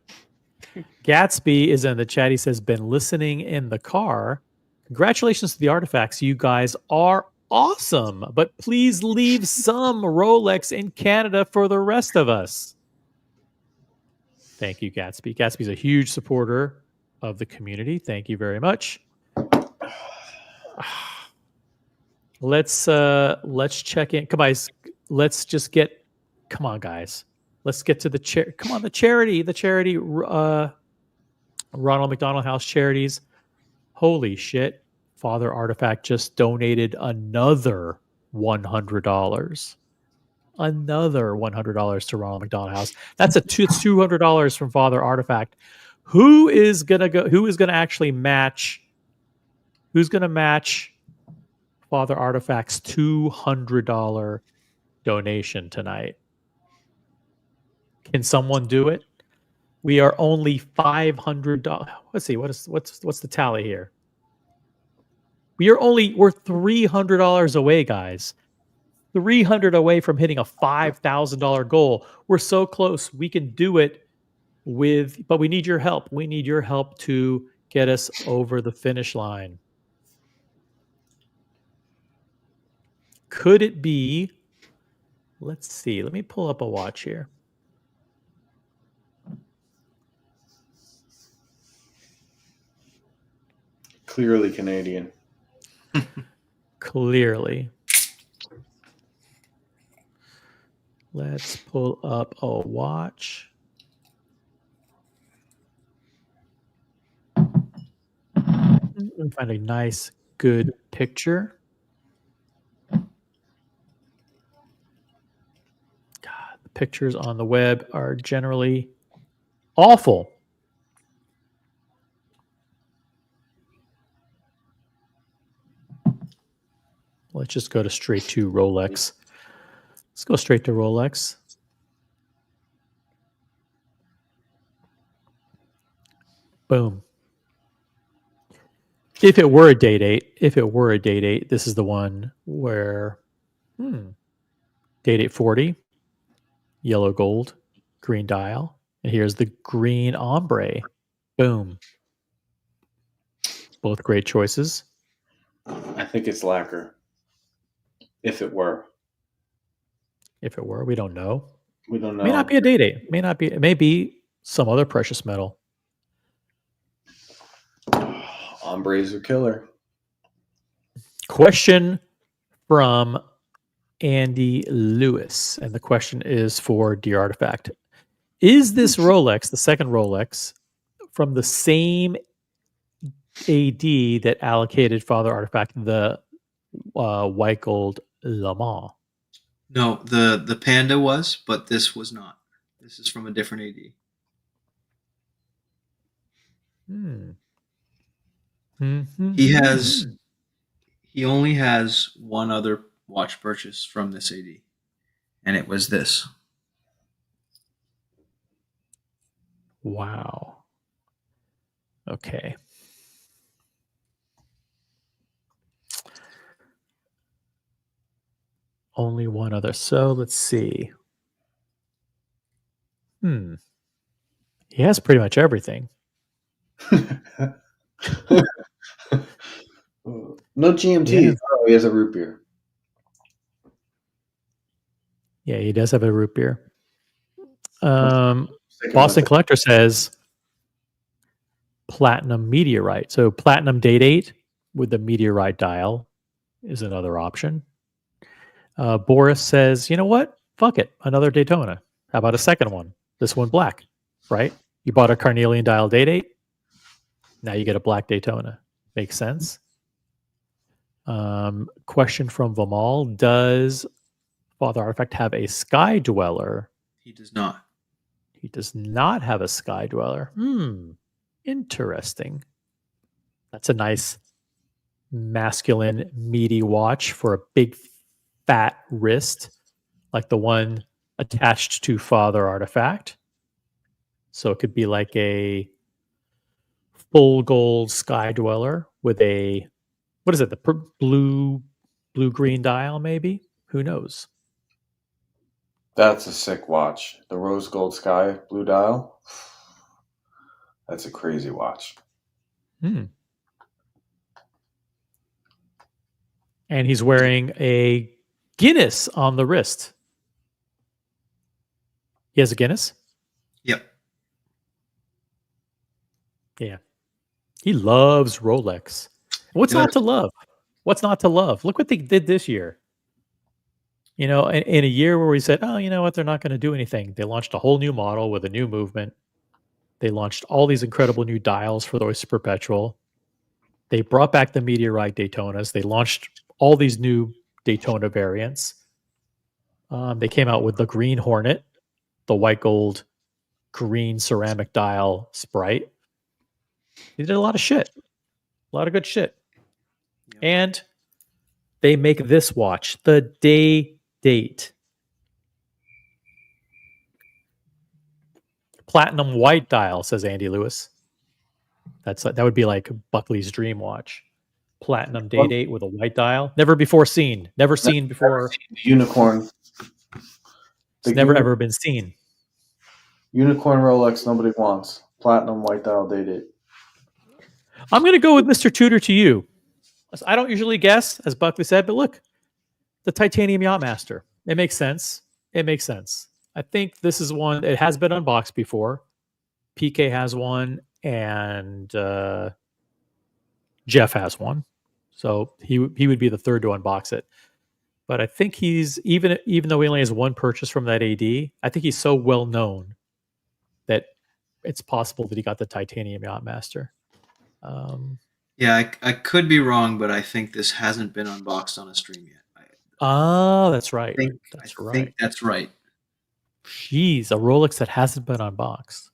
Speaker 3: Gatsby is in the chat. He says, been listening in the car. Congratulations to the artifacts. You guys are awesome. But please leave some Rolex in Canada for the rest of us. Thank you, Gatsby. Gatsby's a huge supporter of the community. Thank you very much. Let's check in. Come on, let's just get. Come on, guys. Let's get to the Come on, the charity. Ronald McDonald House Charities. Holy shit! Father Artifact just donated another $100. Another $100 to Ronald McDonald House. That's $200 from Father Artifact. Who is gonna actually match? Who's gonna match Father Artifact's $200 donation tonight? Can someone do it? We are only $500. Let's see. What's the tally here? We're $300 away, guys. $300 away from hitting a $5,000 goal. We're so close. We can do it but we need your help. We need your help to get us over the finish line. Could it be? Let's see. Let me pull up a watch here.
Speaker 7: Clearly Canadian.
Speaker 3: Clearly. Let's pull up a watch. And find a nice, good picture. God, the pictures on the web are generally awful. Let's just go straight to Rolex. Let's go straight to Rolex. Boom. If it were a date 8, this is the one where date 840, yellow gold, green dial, and here's the green ombre. Boom. Both great choices.
Speaker 7: I think it's lacquer. If it were.
Speaker 3: We don't know.
Speaker 7: We don't know.
Speaker 3: May not be a date 8. May not be. It may be some other precious metal.
Speaker 7: Ombres are killer.
Speaker 3: Question from Andy Lewis, and the question is for Dear Artifact. Is this Rolex, the second Rolex, from the same AD that allocated Father Artifact the white gold Le Mans?
Speaker 4: No, the Panda was, but this was not. This is from a different AD. He only has one other watch purchase from this AD, and it was this.
Speaker 3: Wow. Okay. Only one other. So let's see. He has pretty much everything.
Speaker 7: No GMT.
Speaker 3: Yeah.
Speaker 7: Oh, he has a root beer.
Speaker 3: Yeah, he does have a root beer. Boston Collector says platinum meteorite. So platinum date 8 with the meteorite dial is another option. Boris says, you know what? Fuck it. Another Daytona. How about a second one? This one black, right? You bought a carnelian dial date. Now you get a black Daytona. Makes sense. Question from Vamal: does Father Artifact have a Sky Dweller?
Speaker 4: He does not.
Speaker 3: He does not have a Sky Dweller. Interesting. That's a nice masculine meaty watch for a big fat wrist, like the one attached to Father Artifact. So it could be like a full gold Sky Dweller with a, what is it, the blue green dial maybe? Who knows?
Speaker 7: That's a sick watch. The rose gold sky blue dial. That's a crazy watch.
Speaker 3: And he's wearing a Guinness on the wrist. He has a Guinness?
Speaker 4: Yep.
Speaker 3: Yeah. He loves Rolex. What's
Speaker 4: He
Speaker 3: not
Speaker 4: does.
Speaker 3: to love? What's not to love? Look what they did this year. You know, in a year where we said, oh, you know what, they're not going to do anything. They launched a whole new model with a new movement. They launched all these incredible new dials for the Oyster Perpetual. They brought back the Meteorite Daytonas. They launched all these new Daytona variants. They came out with the Green Hornet, the white gold green ceramic dial Sprite. They did a lot of shit. A lot of good shit.
Speaker 4: Yep.
Speaker 3: And they make this watch, the day date. Platinum white dial, says Andy Lewis. That would be like Buckley's dream watch. Platinum day date with a white dial. Never before seen. Never seen before.
Speaker 7: Unicorn.
Speaker 3: It's never ever been seen.
Speaker 7: Unicorn Rolex nobody wants. Platinum white dial date.
Speaker 3: I'm going to go with Mr. Tudor to you. I don't usually guess, as Buckley said, but look, the Titanium Yachtmaster. It makes sense. It makes sense. I think this is one. It has been unboxed before. PK has one, and Jeff has one. So he would be the third to unbox it. But I think he's even though he only has one purchase from that AD, I think he's so well known that it's possible that he got the Titanium Yachtmaster.
Speaker 4: Yeah, I could be wrong, but I think this hasn't been unboxed on a stream yet.
Speaker 3: That's right.
Speaker 4: I think that's right.
Speaker 3: Jeez, a Rolex that hasn't been unboxed.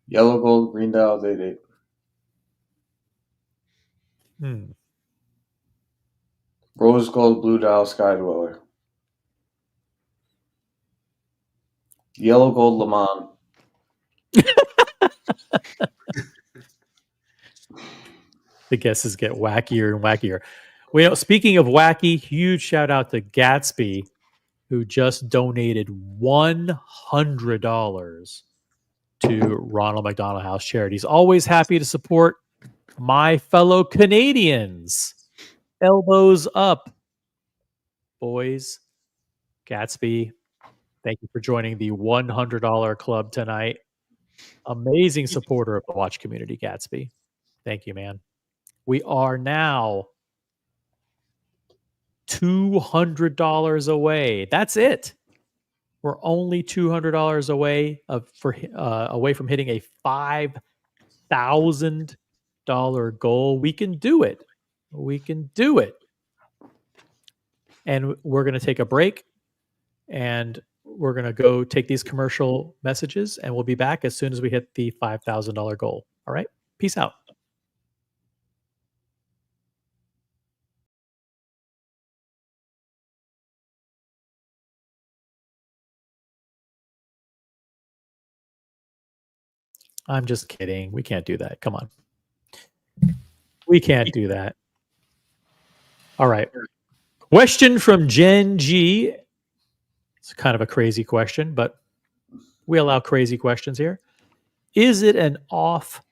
Speaker 7: Yellow gold green dial date. Rose gold blue dial Sky Dweller. Yellow gold Le Mans.
Speaker 3: The guesses get wackier and wackier. Well, speaking of wacky, huge shout out to Gatsby, who just donated $100 to Ronald McDonald House Charities. Always happy to support my fellow Canadians. Elbows up, boys. Gatsby, thank you for joining the $100 club tonight. Amazing supporter of the watch community, Gatsby. Thank you, man. We are now $200 away. That's it. We're only $200 away away from hitting a $5,000 goal. We can do it. We can do it. And we're going to take a break, and we're going to go take these commercial messages, and we'll be back as soon as we hit the $5,000 goal. All right. Peace out. I'm just kidding. We can't do that. Come on. We can't do that. All right. Question from Jen G. It's kind of a crazy question, but we allow crazy questions here. Is it an off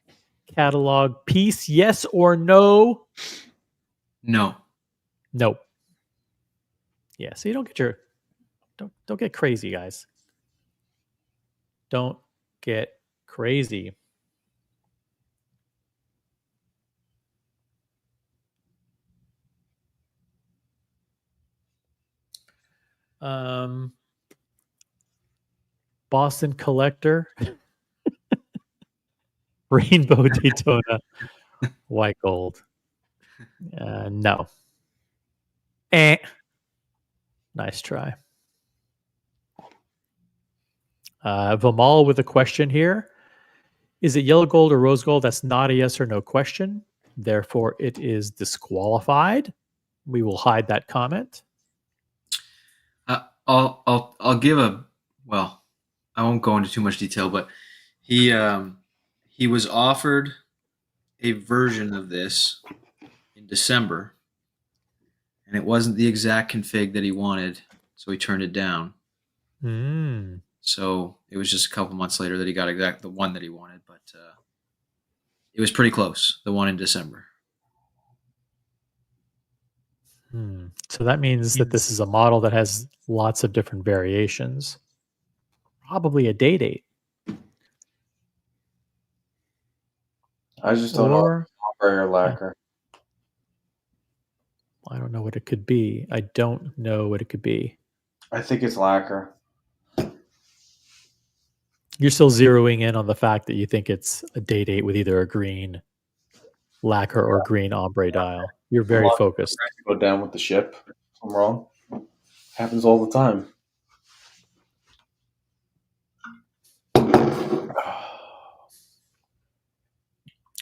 Speaker 3: catalog piece? Yes or no?
Speaker 4: No.
Speaker 3: Nope. Yeah, so you don't get crazy, guys. Don't get crazy. Boston Collector, Rainbow Daytona, white gold. No. Nice try. Vimal with a question here. Is it yellow gold or rose gold? That's not a yes or no question. Therefore, it is disqualified. We will hide that comment.
Speaker 4: I'll give a, well, I won't go into too much detail, but he was offered a version of this in December, and it wasn't the exact config that he wanted, so he turned it down. So it was just a couple months later that he got the one that he wanted, but it was pretty close, the one in December.
Speaker 3: So that means that this is a model that has lots of different variations. Probably a date.
Speaker 7: I just don't know. Ombre or lacquer.
Speaker 3: I don't know what it could be. I don't know what it could be.
Speaker 7: I think it's lacquer.
Speaker 3: You're still zeroing in on the fact that you think it's a date with either a green lacquer or green ombre dial. You're very focused.
Speaker 7: Go down with the ship. I'm wrong. Happens all the time.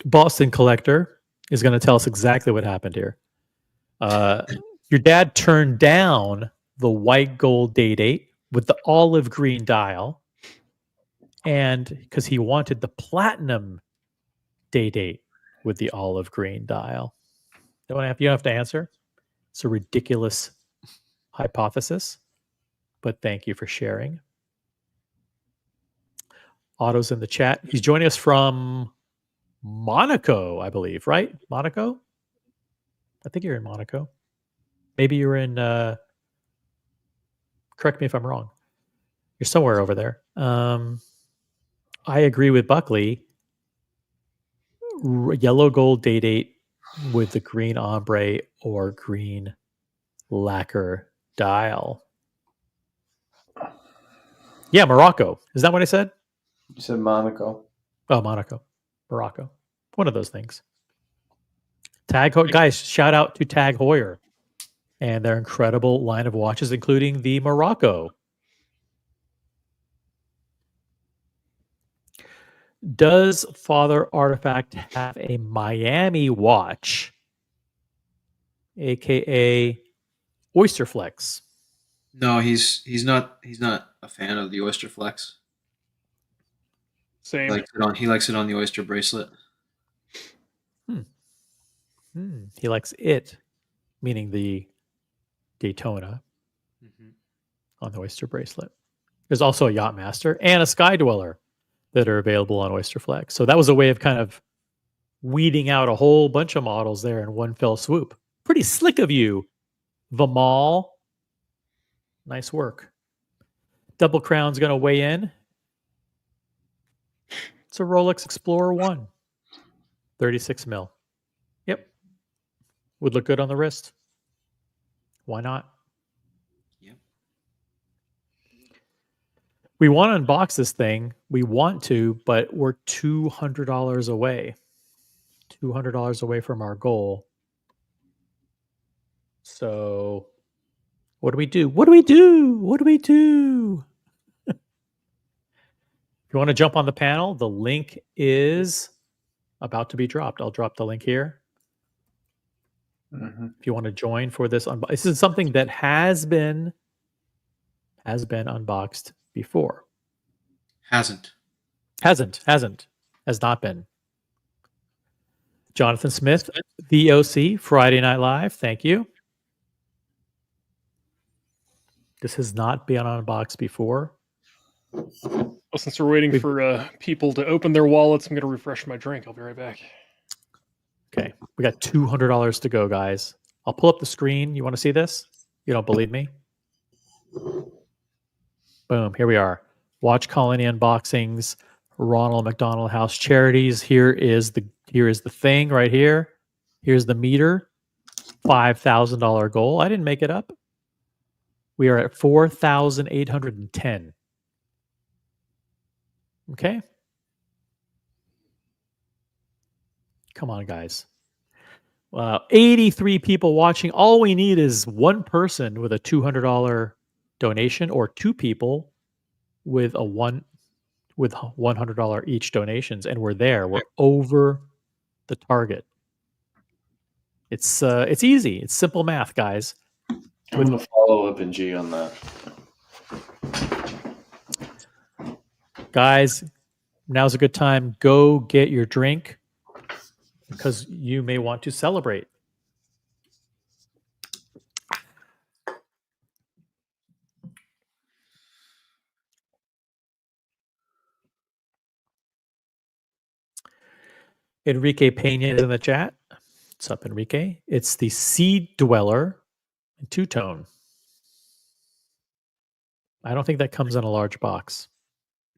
Speaker 3: Boston Collector is going to tell us exactly what happened here. Your dad turned down the white gold date with the olive green dial, and because he wanted the platinum date with the olive green dial. You don't have to answer. It's a ridiculous hypothesis, but thank you for sharing. Otto's in the chat. He's joining us from Monaco, I believe, right? Monaco? I think you're in Monaco. Maybe you're in, correct me if I'm wrong. You're somewhere over there. I agree with Buckley. Yellow gold date with the green ombre or green lacquer dial. Yeah, Morocco. Is that what I said?
Speaker 7: You said Monaco.
Speaker 3: Oh, Monaco. Morocco. One of those things. Guys, shout out to Tag Heuer and their incredible line of watches, including the Morocco. Does Father Artifact have a Miami watch, aka Oyster Flex?
Speaker 4: No, he's not a fan of the Oyster Flex.
Speaker 6: Same.
Speaker 4: He likes it on the Oyster bracelet.
Speaker 3: He likes it, meaning the Daytona on the Oyster bracelet. There's also a Yachtmaster and a Sky Dweller that are available on Oyster Flex. So that was a way of kind of weeding out a whole bunch of models there in one fell swoop. Pretty slick of you, Vimal. Nice work. Double Crown's going to weigh in. It's a Rolex Explorer 1. 36 mil. Yep. Would look good on the wrist. Why not?
Speaker 4: Yep.
Speaker 3: We want to unbox this thing. We want to, but we're $200 away. $200 away from our goal. So what do we do? What do we do? What do we do? If you want to jump on the panel, the link is about to be dropped. I'll drop the link here. If you want to join for this, this is something that has been unboxed before. Has not been. Jonathan Smith, VOC, Friday Night Live. Thank you. This has not been unboxed before.
Speaker 6: Well, since we're waiting for people to open their wallets, I'm going to refresh my drink. I'll be right back.
Speaker 3: Okay, we got $200 to go, guys. I'll pull up the screen. You want to see this? You don't believe me? Boom, here we are. Watch Colony unboxings, Ronald McDonald House charities. Here is the thing right here. Here's the meter. $5,000 goal. I didn't make it up. We are at 4,810. Okay. Come on, guys. 83 people watching. All we need is one person with a $200 donation, or two people with $100 each donations, and we're there. We're over the target. It's easy. It's simple math, guys.
Speaker 7: I'm going to follow up in G on that.
Speaker 3: Guys, now's a good time. Go get your drink because you may want to celebrate. Enrique Pena is in the chat. What's up, Enrique? It's the Sea Dweller in two-tone. I don't think that comes in a large box.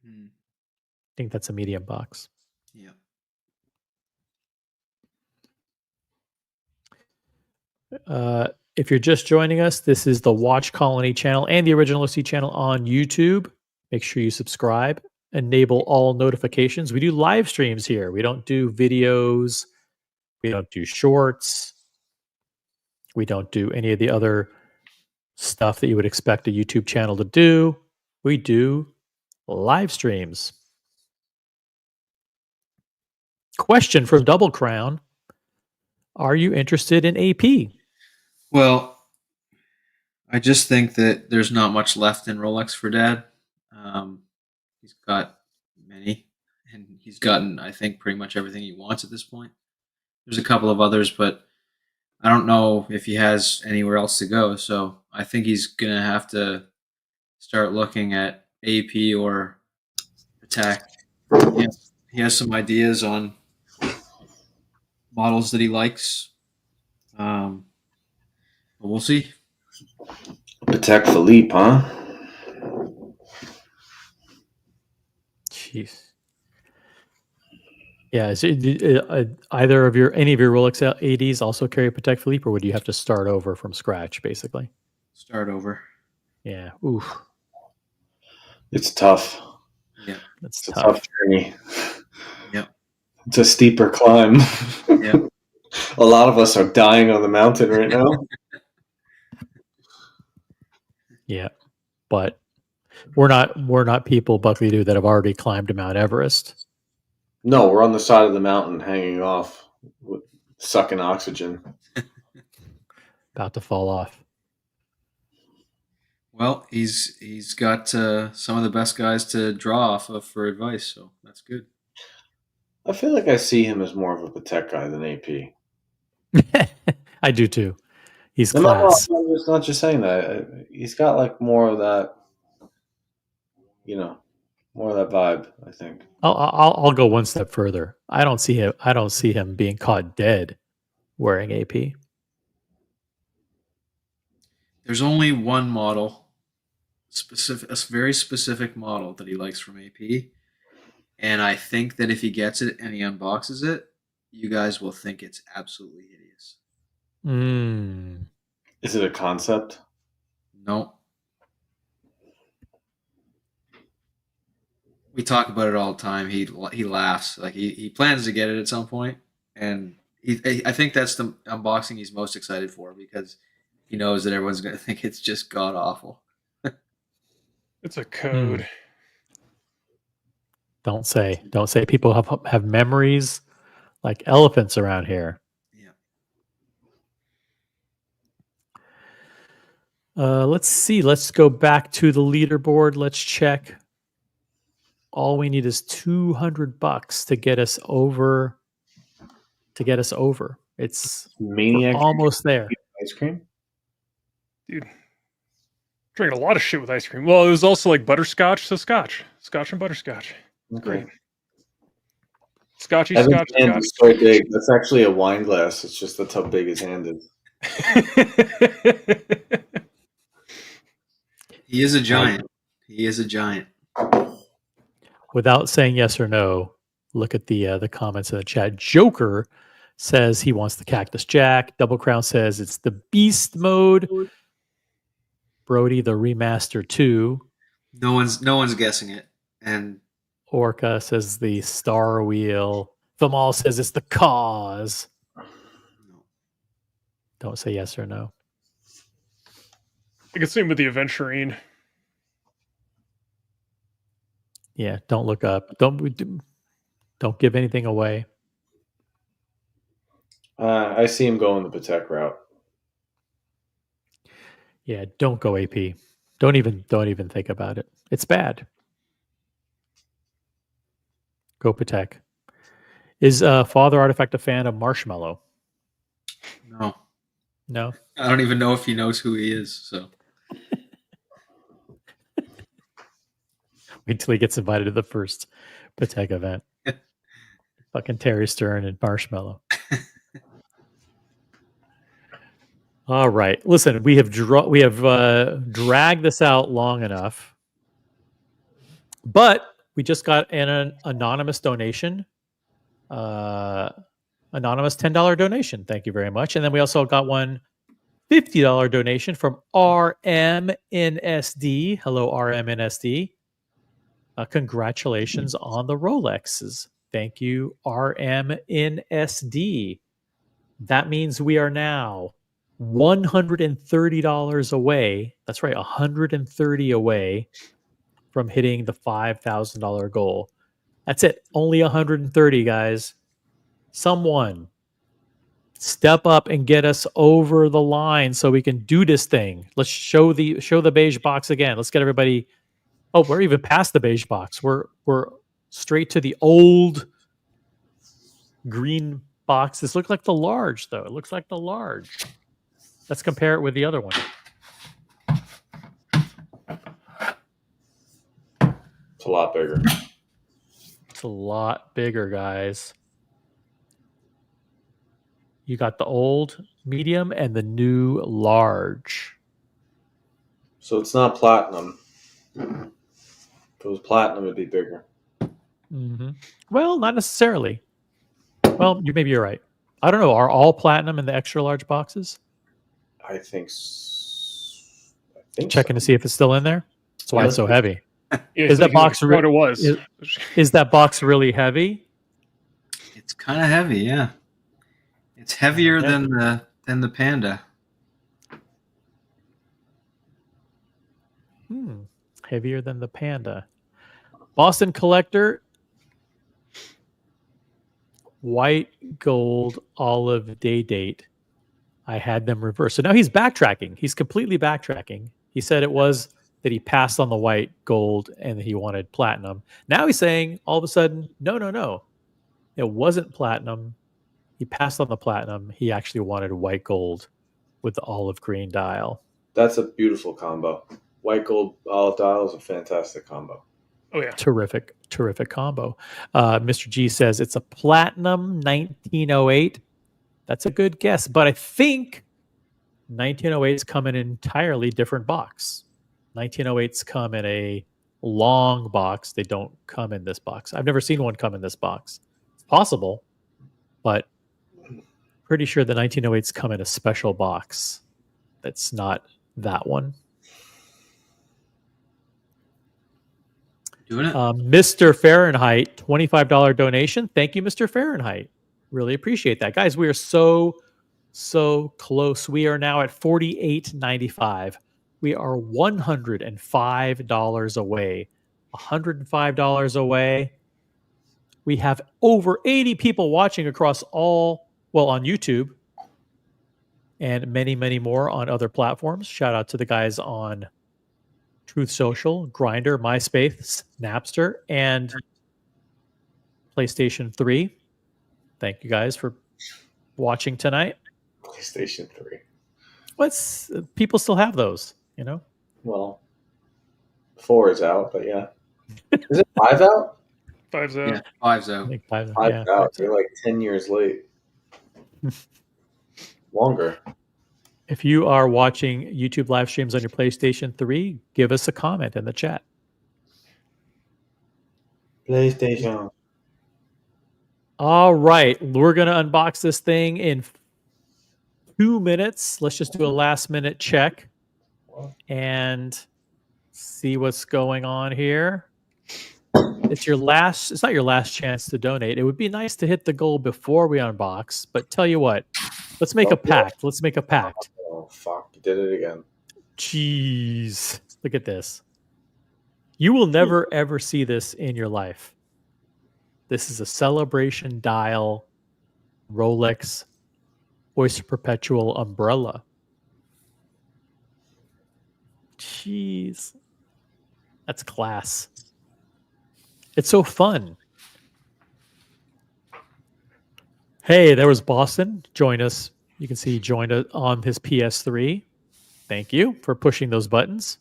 Speaker 3: I think that's a medium box.
Speaker 4: Yeah.
Speaker 3: If you're just joining us, this is the Watch Colony channel and the Original OC channel on YouTube. Make sure you subscribe. Enable all notifications. We do live streams here. We don't do videos. We don't do shorts. We don't do any of the other stuff that you would expect a YouTube channel to do. We do live streams. Question from Double Crown. Are you interested in AP?
Speaker 4: Well, I just think that there's not much left in Rolex for Dad. He's got many, and he's gotten, I think, pretty much everything he wants at this point. There's a couple of others, but I don't know if he has anywhere else to go. So I think he's going to have to start looking at AP or Patek. He has some ideas on models that he likes. But we'll see.
Speaker 7: Patek Philippe, huh?
Speaker 3: Jeez. Yeah, is it, either of any of your Rolex 80s also carry Patek Philippe, or would you have to start over from scratch, basically?
Speaker 4: Start over.
Speaker 3: Yeah. Oof.
Speaker 7: It's tough.
Speaker 4: Yeah.
Speaker 3: That's
Speaker 7: It's
Speaker 3: tough.
Speaker 7: a tough journey.
Speaker 4: Yep.
Speaker 7: It's a steeper climb.
Speaker 4: Yep.
Speaker 7: A lot of us are dying on the mountain right now.
Speaker 3: Yeah, but we're not people, Buckley, do that have already climbed Mount Everest.
Speaker 7: No, we're on the side of the mountain hanging off, sucking oxygen.
Speaker 3: About to fall off.
Speaker 4: Well, he's got some of the best guys to draw off of for advice, so that's good.
Speaker 7: I feel like I see him as more of a Patek guy than AP.
Speaker 3: I do too. He's
Speaker 7: No,
Speaker 3: class.
Speaker 7: I'm not just saying that. He's got like more of that, more of that vibe, I think.
Speaker 3: I'll go one step further. I don't see him being caught dead wearing AP.
Speaker 4: There's only one model, a very specific model that he likes from AP, and I think that if he gets it and he unboxes it, you guys will think it's absolutely hideous.
Speaker 7: Is it a concept?
Speaker 4: No. We talk about it all the time. He laughs. Like he plans to get it at some point, and I think that's the unboxing he's most excited for, because he knows that everyone's going to think it's just god awful.
Speaker 6: It's a code.
Speaker 3: Don't say people have memories like elephants around here.
Speaker 4: Yeah.
Speaker 3: Let's see. Let's go back to the leaderboard. Let's check. All we need is $200 to get us over. It's
Speaker 7: Maniac
Speaker 3: almost there.
Speaker 7: ice cream?
Speaker 6: Dude. Drinking a lot of shit with ice cream. Well, it was also like butterscotch, so scotch and butterscotch.
Speaker 7: Okay.
Speaker 6: Scotchy,
Speaker 7: Evan's
Speaker 6: scotch,
Speaker 7: hand
Speaker 6: scotch.
Speaker 7: is so big. That's actually a wine glass. It's just that's how big his hand is.
Speaker 4: He is a giant. He is a giant.
Speaker 3: Without saying yes or no, look at the comments in the chat. Joker says he wants the Cactus Jack. Double Crown says it's the Beast mode. Brody, the Remaster 2.
Speaker 4: No one's guessing it, and
Speaker 3: Orca says the Star Wheel. Famal says it's the Cause. Don't say yes or no.
Speaker 6: I can same with the Aventurine.
Speaker 3: Yeah, don't look up. Don't give anything away.
Speaker 7: I see him going the Patek route.
Speaker 3: Yeah, don't go AP. Don't even think about it. It's bad. Go Patek. Is Father Artifact a fan of Marshmallow?
Speaker 4: No,
Speaker 3: No.
Speaker 4: I don't even know if he knows who he is. So
Speaker 3: Wait till he gets invited to the first Patek event. Fucking Terry Stern and Marshmallow. All right. Listen, we have dragged this out long enough, but we just got an anonymous donation, anonymous $10 donation. Thank you very much. And then we also got one $50 donation from RMNSD. Hello, RMNSD. Congratulations on the Rolexes. Thank you, RMNSD. That means we are now $130 away. That's right, $130 away from hitting the $5,000 goal. That's it. Only 130, guys. Someone step up and get us over the line so we can do this thing. Let's show the beige box again. Let's get everybody. Oh, we're even past the beige box. We're straight to the old green box. This looks like the large, though. It looks like the large. Let's compare it with the other one.
Speaker 7: It's a lot bigger.
Speaker 3: It's a lot bigger, guys. You got the old medium and the new large.
Speaker 7: So it's not platinum. If it was platinum, it'd be bigger.
Speaker 3: Mm-hmm. Well, not necessarily. Well, maybe you're right. I don't know. Are all platinum in the extra large boxes?
Speaker 7: I think
Speaker 3: Checking to see if it's still in there. That's why it's so heavy.
Speaker 6: Yeah,
Speaker 3: Is that box
Speaker 6: what it was?
Speaker 3: Is that box really heavy?
Speaker 4: it's kind of heavy. Yeah, it's heavier than the Panda.
Speaker 3: Heavier than the Panda. Boston Collector. White, gold, olive, day date. I had them reversed. So now he's backtracking. He's completely backtracking. He said it was that he passed on the white, gold, and he wanted platinum. Now he's saying all of a sudden, no. It wasn't platinum. He passed on the platinum. He actually wanted white gold with the olive green dial.
Speaker 7: That's a beautiful combo. White gold olive dial is a fantastic combo.
Speaker 6: Oh yeah,
Speaker 3: Terrific combo. Mr. G says it's a platinum 1908. That's a good guess, but I think 1908s come in an entirely different box. 1908s come in a long box. They don't come in this box. I've never seen one come in this box. It's possible, but pretty sure the 1908s come in a special box. That's not that one.
Speaker 4: Doing it.
Speaker 3: Mr. Fahrenheit, $25 donation. Thank you, Mr. Fahrenheit. Really appreciate that. Guys, we are so close. We are now at $48.95. We are $105 away. $105 away. We have over 80 people watching across on YouTube and many, many more on other platforms. Shout out to the guys on Truth Social, Grindr, MySpace, Napster, and PlayStation 3. Thank you guys for watching tonight.
Speaker 7: PlayStation 3.
Speaker 3: People still have those, you know?
Speaker 7: Well, 4 is out, but yeah. Is it 5 out?
Speaker 6: 5's out.
Speaker 4: Yeah, 5's
Speaker 3: I
Speaker 4: out.
Speaker 3: think 5.
Speaker 7: 5's out. They're like 10 years late. Longer.
Speaker 3: If you are watching YouTube live streams on your PlayStation 3, give us a comment in the chat.
Speaker 7: PlayStation.
Speaker 3: All right. We're going to unbox this thing in 2 minutes. Let's just do a last minute check and see what's going on here. It's not your last chance to donate. It would be nice to hit the goal before we unbox, but tell you what, let's make a pact. Let's make a pact.
Speaker 7: Oh fuck! You did it again.
Speaker 3: Jeez. Look at this. You will never ever see this in your life. This is a celebration dial Rolex Oyster Perpetual umbrella. Jeez. That's class. It's so fun. Hey, there was Boston. Join us. You can see he joined us on his PS3. Thank you for pushing those buttons.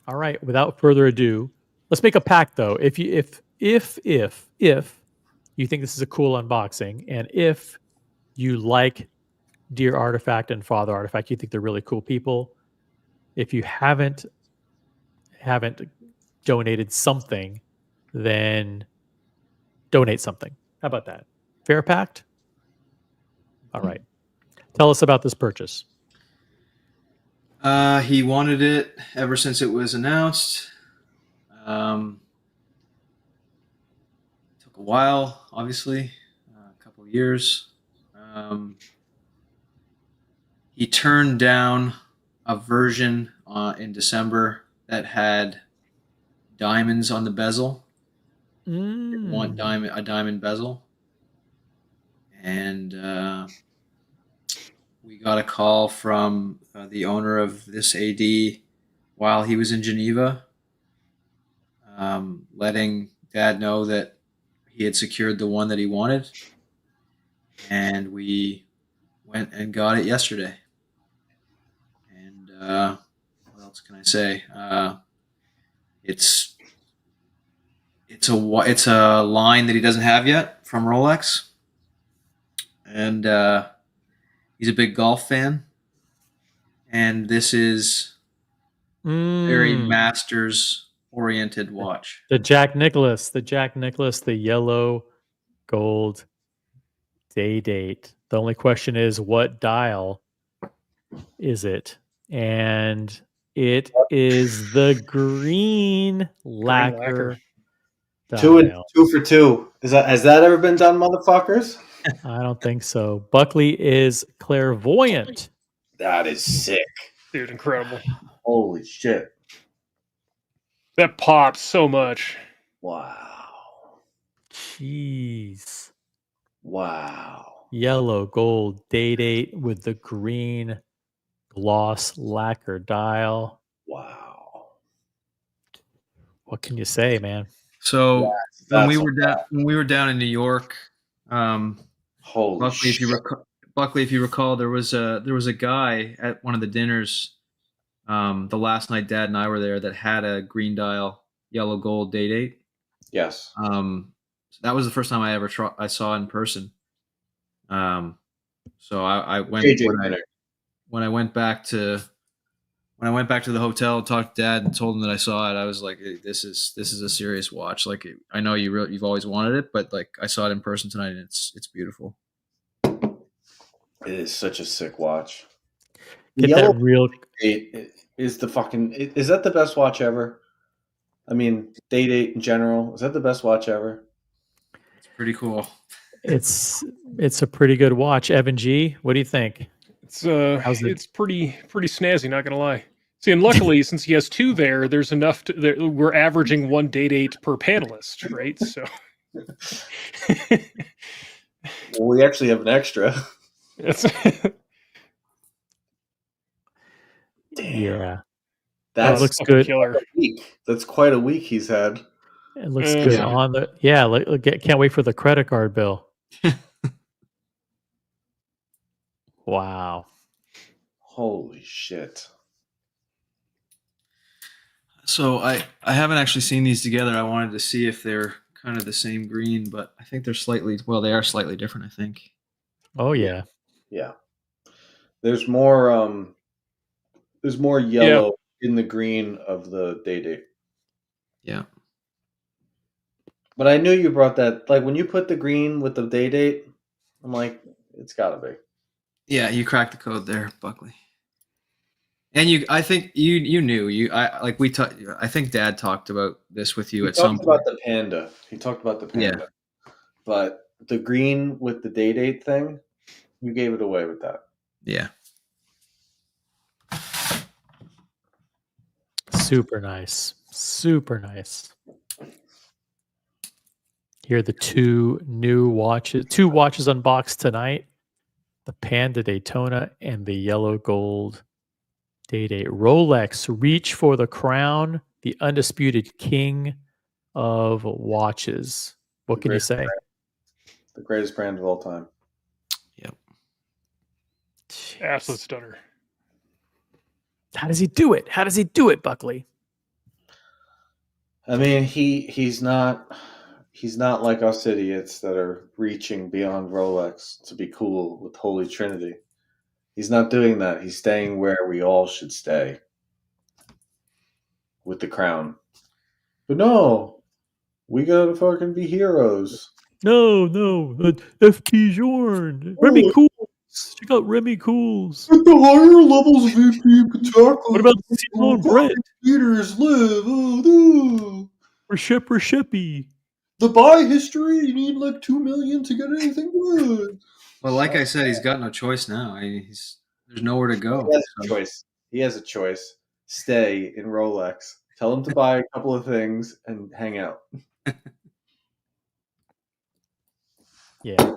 Speaker 3: All right, without further ado, let's make a pact though. If you think this is a cool unboxing, and if you like Dear Artifact and Father Artifact, you think they're really cool people. If you haven't donated something, then donate something. How about that? Fair pact? All right. Tell us about this purchase.
Speaker 4: He wanted it ever since it was announced. Took a while, obviously, a couple of years. He turned down a version in December that had diamonds on the bezel. One diamond, a diamond bezel, and we got a call from the owner of this AD while he was in Geneva, letting Dad know that he had secured the one that he wanted, and we went and got it yesterday. And what else can I say? It's a line that he doesn't have yet from Rolex, and he's a big golf fan, and this is very Masters-oriented watch.
Speaker 3: The Jack Nicklaus, the yellow gold day date. The only question is, what dial is it? And it is the green lacquer. Dial.
Speaker 7: Two for two. Has that ever been done, motherfuckers?
Speaker 3: I don't think so. Buckley is clairvoyant.
Speaker 7: That is sick.
Speaker 6: Dude, incredible.
Speaker 7: Holy shit.
Speaker 6: That pops so much.
Speaker 7: Wow.
Speaker 3: Jeez.
Speaker 7: Wow.
Speaker 3: Yellow gold day date with the green gloss lacquer dial.
Speaker 7: Wow.
Speaker 3: What can you say, man?
Speaker 4: So when we were down in New York,
Speaker 7: holy
Speaker 4: Buckley,
Speaker 7: shit.
Speaker 4: if you recall, there was a guy at one of the dinners, the last night Dad and I were there, that had a green dial yellow gold day date.
Speaker 7: Yes.
Speaker 4: That was the first time I saw in person. So I went when I went back to the hotel, talked to Dad, and told him that I saw it. I was like, hey, "This is a serious watch. Like, I know you've always wanted it, but like, I saw it in person tonight, and it's beautiful."
Speaker 7: It is such a sick watch.
Speaker 3: Get that real.
Speaker 7: Is that the best watch ever? I mean, day date in general, is that the best watch ever?
Speaker 4: It's pretty cool.
Speaker 3: It's a pretty good watch. Evan G, what do you think?
Speaker 6: It's pretty snazzy, not gonna lie. See, and luckily, since he has two there's enough. We're averaging one day date per panelist, right? So,
Speaker 7: well, we actually have an extra. Damn.
Speaker 3: Yeah,
Speaker 7: that
Speaker 3: looks good.
Speaker 6: Killer.
Speaker 7: That's quite a week he's had.
Speaker 3: It looks good on the. Yeah, can't wait for the credit card bill. Wow.
Speaker 7: Holy shit.
Speaker 4: So I haven't actually seen these together. I wanted to see if they're kind of the same green, but I think they are slightly different, I think.
Speaker 3: Oh yeah.
Speaker 7: Yeah. There's more yellow in the green of the day date.
Speaker 4: Yeah.
Speaker 7: But I knew you brought that. Like when you put the green with the day date, I'm like, it's gotta be.
Speaker 4: Yeah, you cracked the code there, Buckley. And I think you knew I think Dad talked about this with you
Speaker 7: He
Speaker 4: at some
Speaker 7: talked about
Speaker 4: point.
Speaker 7: the panda. He talked about the
Speaker 4: Yeah.
Speaker 7: panda. But the green with the date thing, you gave it away with that.
Speaker 4: Yeah.
Speaker 3: Super nice. Super nice. Here are the two watches unboxed tonight. The Panda Daytona and the yellow gold Day-Date. Rolex, reach for the crown, the undisputed king of watches. What can you say?
Speaker 7: The greatest brand of all time.
Speaker 4: Yep.
Speaker 6: Absolute stunner.
Speaker 3: How does he do it? How does he do it, Buckley?
Speaker 7: I mean, he's not like us idiots that are reaching beyond Rolex to be cool with Holy Trinity. He's not doing that. He's staying where we all should stay. With the crown. But no, we gotta fucking be heroes.
Speaker 3: No, FP Jorn. Remy Cools. Check out Remy Cools.
Speaker 7: At the higher levels of VP Patek,
Speaker 3: What about Simone Brett?
Speaker 7: leaders live. Oh, no.
Speaker 3: Rishippy.
Speaker 7: The buy history, you need like 2 million to get anything good.
Speaker 4: Well, like I said, he's got no choice now. There's nowhere to go.
Speaker 7: He has a choice. He has a choice. Stay in Rolex. Tell him to buy a couple of things and hang out.
Speaker 3: Yeah,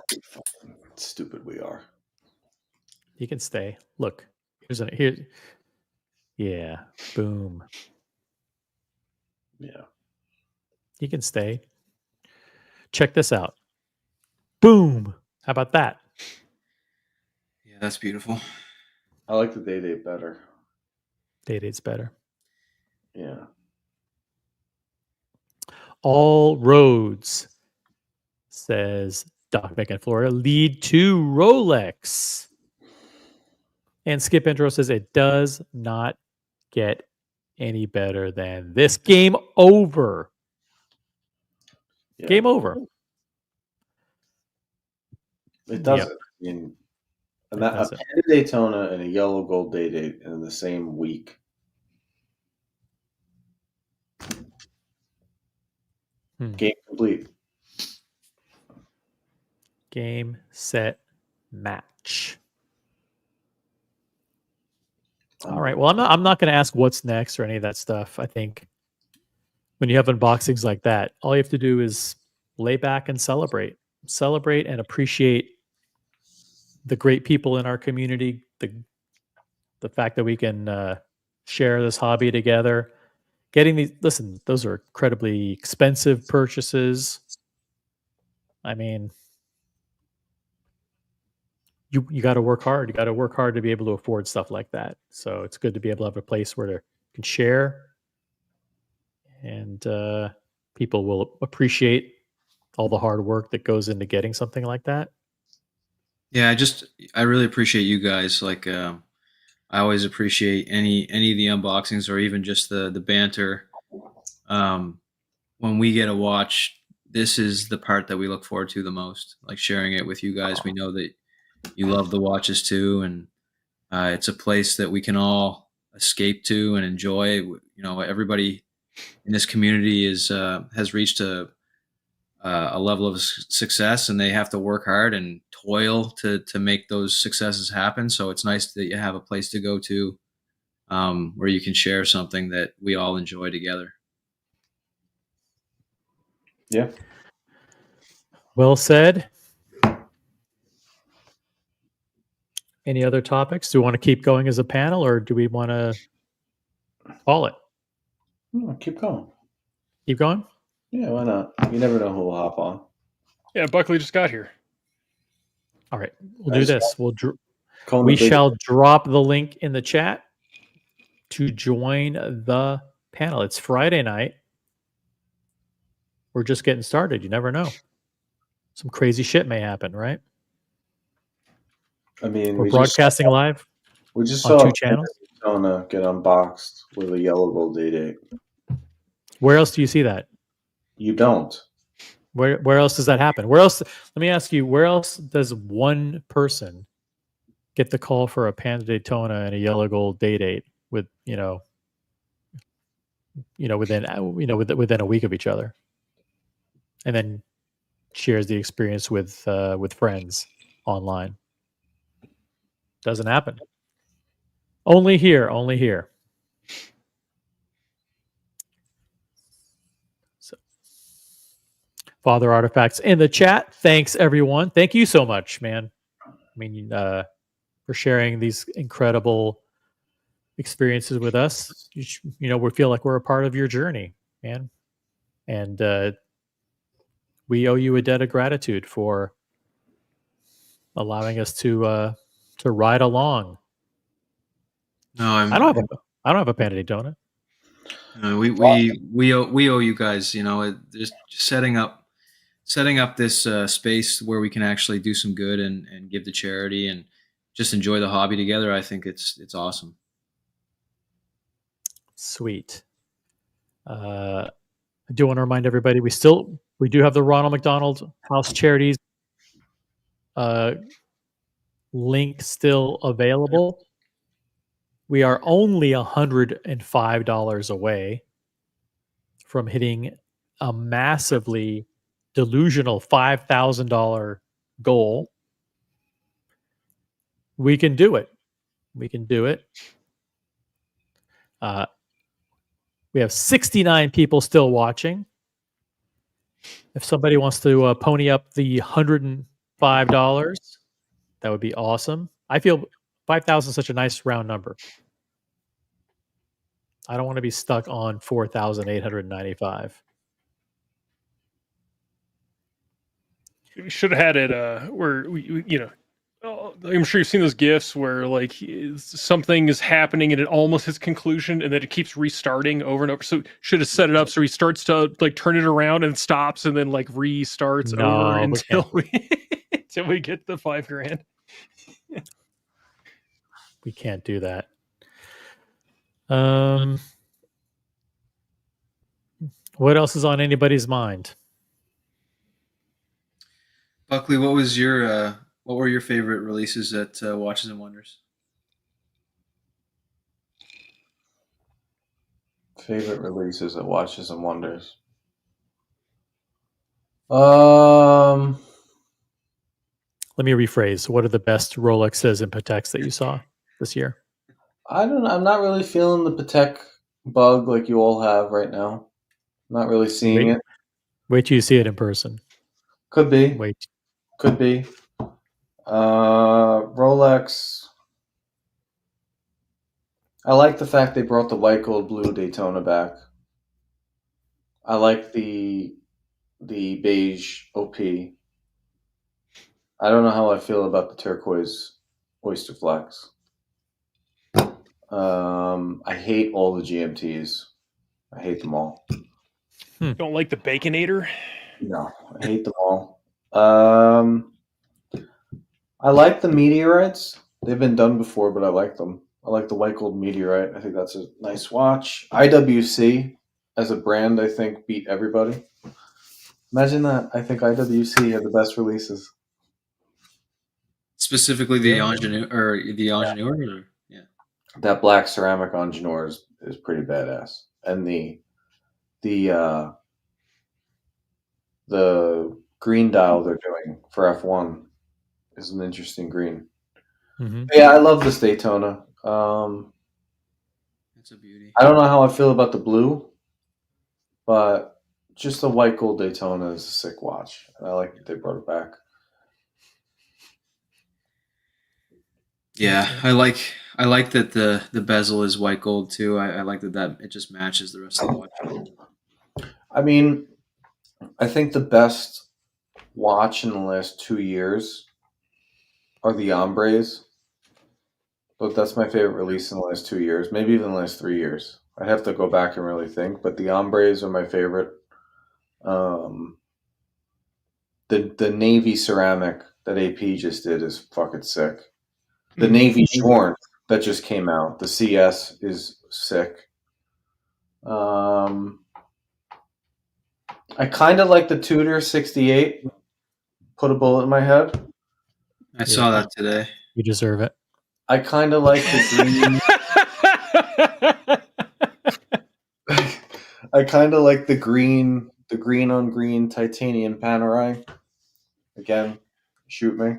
Speaker 7: Stupid we are.
Speaker 3: he can stay. Look, here. Yeah, boom.
Speaker 7: Yeah.
Speaker 3: He can stay. Check this out. Boom. How about that?
Speaker 4: Yeah, that's beautiful.
Speaker 7: I like the Day-Date better.
Speaker 3: Day-Date's better.
Speaker 7: Yeah.
Speaker 3: All roads, says Doc Beck in Florida, lead to Rolex. And Skip Intro says it does not get any better than this. Game over.
Speaker 7: Yeah.
Speaker 3: Game over.
Speaker 7: It doesn't.
Speaker 3: Yep.
Speaker 7: I mean,
Speaker 3: It
Speaker 7: a
Speaker 3: doesn't.
Speaker 7: Panda Daytona and a yellow gold Day-Date in the same week. Game complete.
Speaker 3: Game, set, match. All right. Well, I'm not going to ask what's next or any of that stuff. I think when you have unboxings like that, all you have to do is lay back and celebrate and appreciate the great people in our community, the fact that we can share this hobby together. Getting these, listen, those are incredibly expensive purchases. I mean, you got to work hard. You got to work hard to be able to afford stuff like that. So it's good to be able to have a place where you can share, and people will appreciate all the hard work that goes into getting something like that.
Speaker 4: Yeah, I really appreciate you guys. Like, I always appreciate any of the unboxings or even just the banter. When we get a watch, this is the part that we look forward to the most. Like sharing it with you guys. We know that you love the watches too, and it's a place that we can all escape to and enjoy. You know, everybody in this community has reached a level of success, and they have to work hard and toil to make those successes happen. So it's nice that you have a place to go to where you can share something that we all enjoy together.
Speaker 7: Yeah.
Speaker 3: Well said. Any other topics? Do we want to keep going as a panel, or do we want to call it?
Speaker 7: No, keep going.
Speaker 3: Keep going?
Speaker 7: Yeah, why not? You never know who will hop on.
Speaker 6: Yeah, Buckley just got here.
Speaker 3: All right. We'll do this. We
Speaker 7: We
Speaker 3: shall drop the link in the chat to join the panel. It's Friday night. We're just getting started. You never know. Some crazy shit may happen, right?
Speaker 7: I mean,
Speaker 3: We're broadcasting live
Speaker 7: We just
Speaker 3: on
Speaker 7: saw
Speaker 3: two channels.
Speaker 7: Daytona get unboxed with a yellow gold Day-Date.
Speaker 3: Where else do you see that?
Speaker 7: You don't.
Speaker 3: Where else does that happen? Where else? Let me ask you. Where else does one person get the call for a Panda Daytona and a yellow gold Day-Date? with within a week of each other, and then shares the experience with friends online. Doesn't happen. Only here. So, Father Artifacts in the chat. Thanks everyone. Thank you so much, man. I mean, for sharing these incredible experiences with us. We feel like we're a part of your journey, man, and we owe you a debt of gratitude for allowing us to ride along.
Speaker 4: No,
Speaker 3: I don't have a Panda Daytona.
Speaker 4: No, we owe you guys. Just setting up this space where we can actually do some good and give to charity and just enjoy the hobby together. I think it's awesome.
Speaker 3: Sweet. I do want to remind everybody we do have the Ronald McDonald House Charities link still available. We are only $105 away from hitting a massively delusional $5,000 goal. We can do it. We have 69 people still watching. If somebody wants to pony up the $105, that would be awesome. I feel 5,000 is such a nice round number. I don't want to be stuck on 4,895.
Speaker 6: We should have had it where I'm sure you've seen those GIFs where like something is happening and it almost hits conclusion and then it keeps restarting over and over. So should have set it up so he starts to like turn it around and stops and then like restarts over until we get the $5,000.
Speaker 3: We can't do that. What else is on anybody's mind?
Speaker 4: Buckley, what were your favorite releases at Watches and Wonders?
Speaker 7: Favorite releases at Watches and Wonders. Let
Speaker 3: me rephrase. What are the best Rolexes and Pateks that you saw this year?
Speaker 7: I'm not really feeling the Patek bug like you all have right now. Not really seeing it.
Speaker 3: Wait till you see it in person.
Speaker 7: Could be. Could be. Rolex. I like the fact they brought the white gold blue Daytona back. I like the beige OP. I don't know how I feel about the turquoise Oyster Flex. I hate all the GMTs. I hate them all.
Speaker 6: Don't like the Baconator?
Speaker 7: No, I hate them all. I like the meteorites. They've been done before, but I like them. I like the white gold meteorite. I think that's a nice watch. IWC as a brand, I think, beat everybody. Imagine that. I think IWC had the best releases.
Speaker 4: Specifically the Ingenieur or the Ingenieur? Yeah.
Speaker 7: That black ceramic Ingenieur is pretty badass. And the green dial they're doing for F1 is an interesting green.
Speaker 3: Mm-hmm.
Speaker 7: Yeah, I love this Daytona.
Speaker 4: It's a beauty.
Speaker 7: I don't know how I feel about the blue, but just the white gold Daytona is a sick watch. And I like that they brought it back.
Speaker 4: Yeah, I like that the bezel is white gold too. I like that it just matches the rest of the watch.
Speaker 7: I mean, I think the best watch in the last 2 years are the Ombres. But that's my favorite release in the last 2 years, maybe even the last 3 years. I'd have to go back and really think, but the Ombres are my favorite. The navy ceramic that AP just did is fucking sick. The navy shorn that just came out, the CS is sick. I kind of like the Tudor 68. Put a bullet in my head.
Speaker 4: I saw that today.
Speaker 3: You deserve it.
Speaker 7: I kind of like the green. I kind of like the green on green titanium Panerai. Again, shoot me.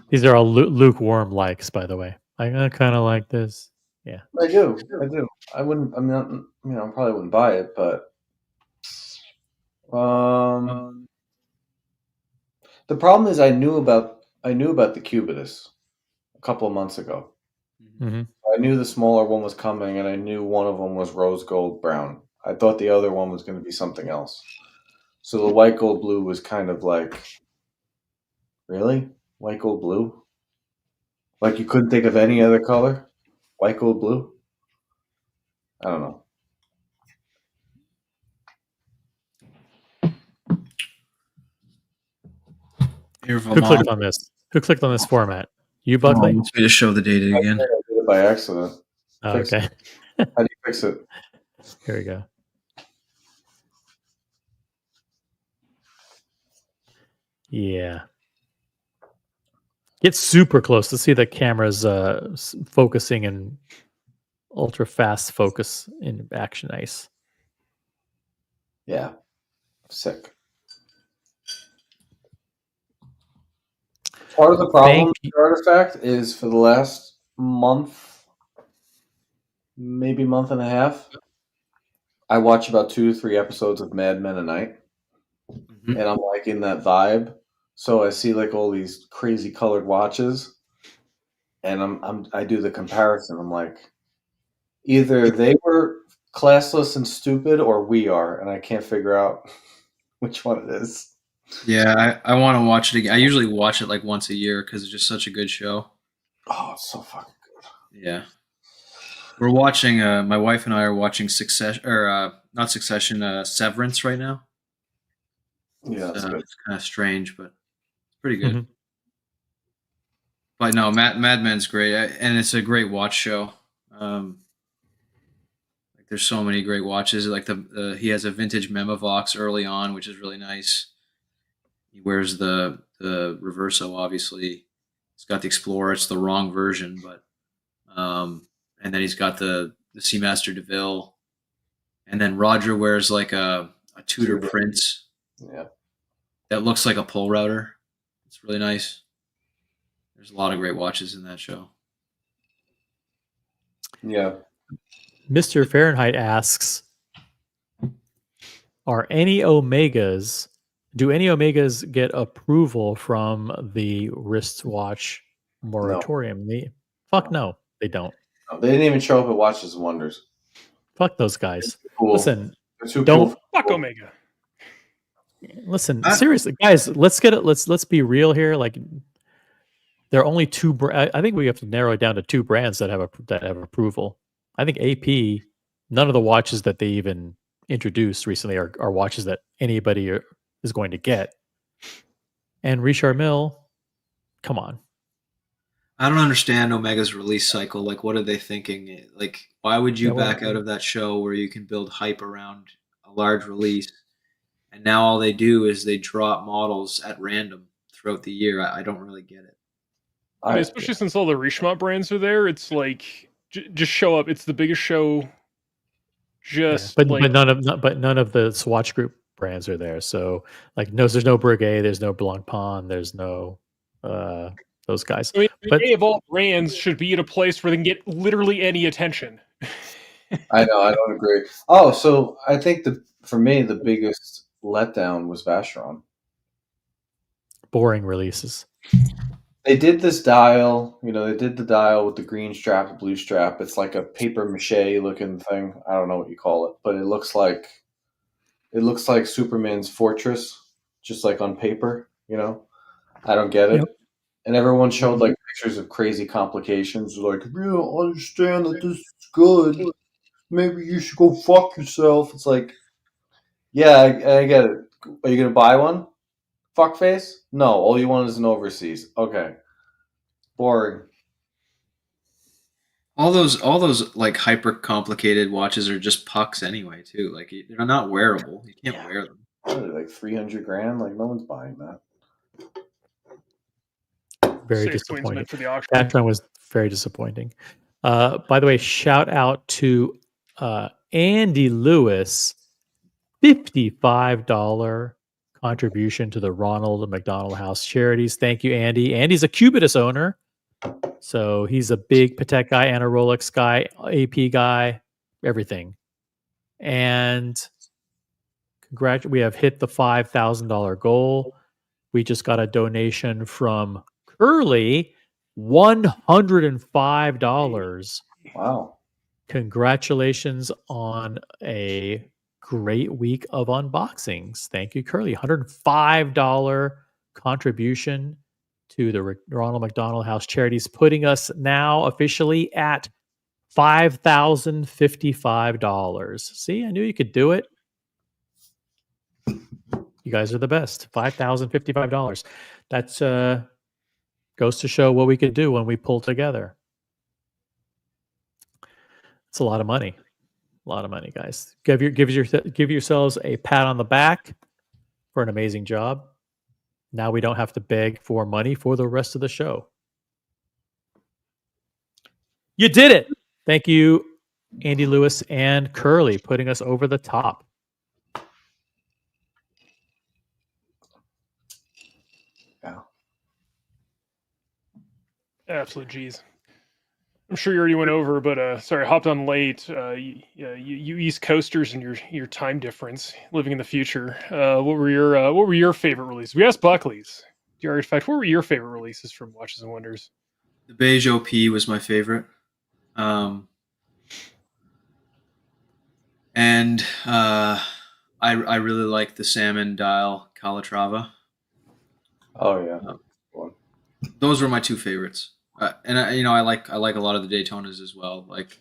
Speaker 3: These are all lukewarm likes, by the way. I kind of like this. Yeah.
Speaker 7: I do. I wouldn't. I'm not. I probably wouldn't buy it, but the problem is I knew about the Cubitus a couple of months ago.
Speaker 3: Mm-hmm.
Speaker 7: I knew the smaller one was coming, and I knew one of them was rose gold brown. I thought the other one was going to be something else. So the white gold blue was kind of like, really? White gold blue? Like you couldn't think of any other color? White gold blue? I don't know.
Speaker 3: Who clicked on this? Who clicked on this format? You, Buckley?
Speaker 4: Wants me to show the data again.
Speaker 7: I did it by accident.
Speaker 3: Oh, okay.
Speaker 7: How do you fix it?
Speaker 3: Here we go. Yeah. Get super close to see the camera's focusing and ultra fast focus in action ice.
Speaker 7: Yeah. Sick. Part of the problem with the artifact is for the last month, maybe month and a half, I watch about 2 to 3 episodes of Mad Men a night. Mm-hmm. And I'm like in that vibe. So I see like all these crazy colored watches, and I do the comparison. I'm like, either they were classless and stupid, or we are, and I can't figure out which one it is.
Speaker 4: Yeah, I want to watch it again. I usually watch it like once a year because it's just such a good show.
Speaker 7: Oh, it's so fucking good.
Speaker 4: Yeah. We're watching, my wife and I are watching Succession, or not Succession, Severance right now.
Speaker 7: Yeah,
Speaker 4: it's kind of strange, but it's pretty good. Mm-hmm. But no, Mad Men's great, and it's a great watch show. Like there's so many great watches. Like he has a vintage Memovox early on, which is really nice. He wears the Reverso, obviously. He's got the Explorer. It's the wrong version, but and then he's got the Seamaster DeVille, and then Roger wears like a Tudor Prince.
Speaker 7: Yeah,
Speaker 4: that looks like a pull router. It's really nice. There's a lot of great watches in that show.
Speaker 7: Yeah.
Speaker 3: Mr. Fahrenheit asks, do any Omegas get approval from the wristwatch moratorium? No, they don't.
Speaker 7: No, they didn't even show up at Watches and Wonders.
Speaker 3: Fuck those guys.
Speaker 7: Cool.
Speaker 3: Listen,
Speaker 7: don't
Speaker 6: fuck Omega.
Speaker 3: Listen, seriously, guys, let's get it. Let's be real here. Like, there are only two. I think we have to narrow it down to 2 brands that have approval. I think AP. None of the watches that they even introduced recently are watches that anybody is going to get. And Richard Mille, come on.
Speaker 4: I don't understand Omega's release cycle. Like, what are they thinking? Like, why would you back out of that show where you can build hype around a large release? And now all they do is they drop models at random throughout the year. I don't really get it.
Speaker 6: Especially since all the Richemont brands are there, it's like just show up. It's the biggest show.
Speaker 3: But none of the Swatch Group brands are there. So like, there's no Breguet, there's no Blancpain, there's no those guys.
Speaker 6: I mean, they of all brands should be at a place where they can get literally any attention.
Speaker 7: I know, I don't agree. Oh, so I think for me the biggest letdown was Vacheron.
Speaker 3: Boring releases.
Speaker 7: They did this dial, they did the dial with the green strap, the blue strap. It's like a paper mache looking thing. I don't know what you call it, but it looks like Superman's fortress, just like on paper, I don't get it. Yep. And everyone showed like pictures of crazy complications. Like, if you don't understand that this is good, maybe you should go fuck yourself. It's like, yeah, I get it. Are you going to buy one? Fuckface? No, all you want is an overseas. Okay. Boring.
Speaker 4: All those like hyper complicated watches are just pucks anyway, too. Like, they're not wearable. You can't wear them.
Speaker 7: What are they, like $300,000? Like, no one's buying that.
Speaker 3: Very disappointing. That one was very disappointing. By the way, shout out to Andy Lewis, $55 contribution to the Ronald McDonald House Charities. Thank you, Andy. Andy's a Cubitus owner, so he's a big Patek guy and a Rolex guy, AP guy, everything. And we have hit the $5,000 goal. We just got a donation from Curly, $105.
Speaker 7: Wow.
Speaker 3: Congratulations on a great week of unboxings. Thank you, Curly. $105 contribution to the Ronald McDonald House Charities, putting us now officially at $5,055. See, I knew you could do it. You guys are the best. $5,055. That's goes to show what we could do when we pull together. It's a lot of money. A lot of money, guys. Give yourselves a pat on the back for an amazing job. Now we don't have to beg for money for the rest of the show. You did it. Thank you, Andy Lewis and Curly, putting us over the top.
Speaker 7: Yeah.
Speaker 6: Absolute G's. I'm sure you already went over, but sorry, I hopped on late. You East Coasters and your time difference, living in the future. What were your favorite releases? We asked Buckley's. The artifact. What were your favorite releases from Watches and Wonders?
Speaker 4: The beige OP was my favorite, and I really like the salmon dial Calatrava.
Speaker 7: Oh yeah.
Speaker 4: Those were my two favorites. And I like a lot of the Daytonas as well. Like,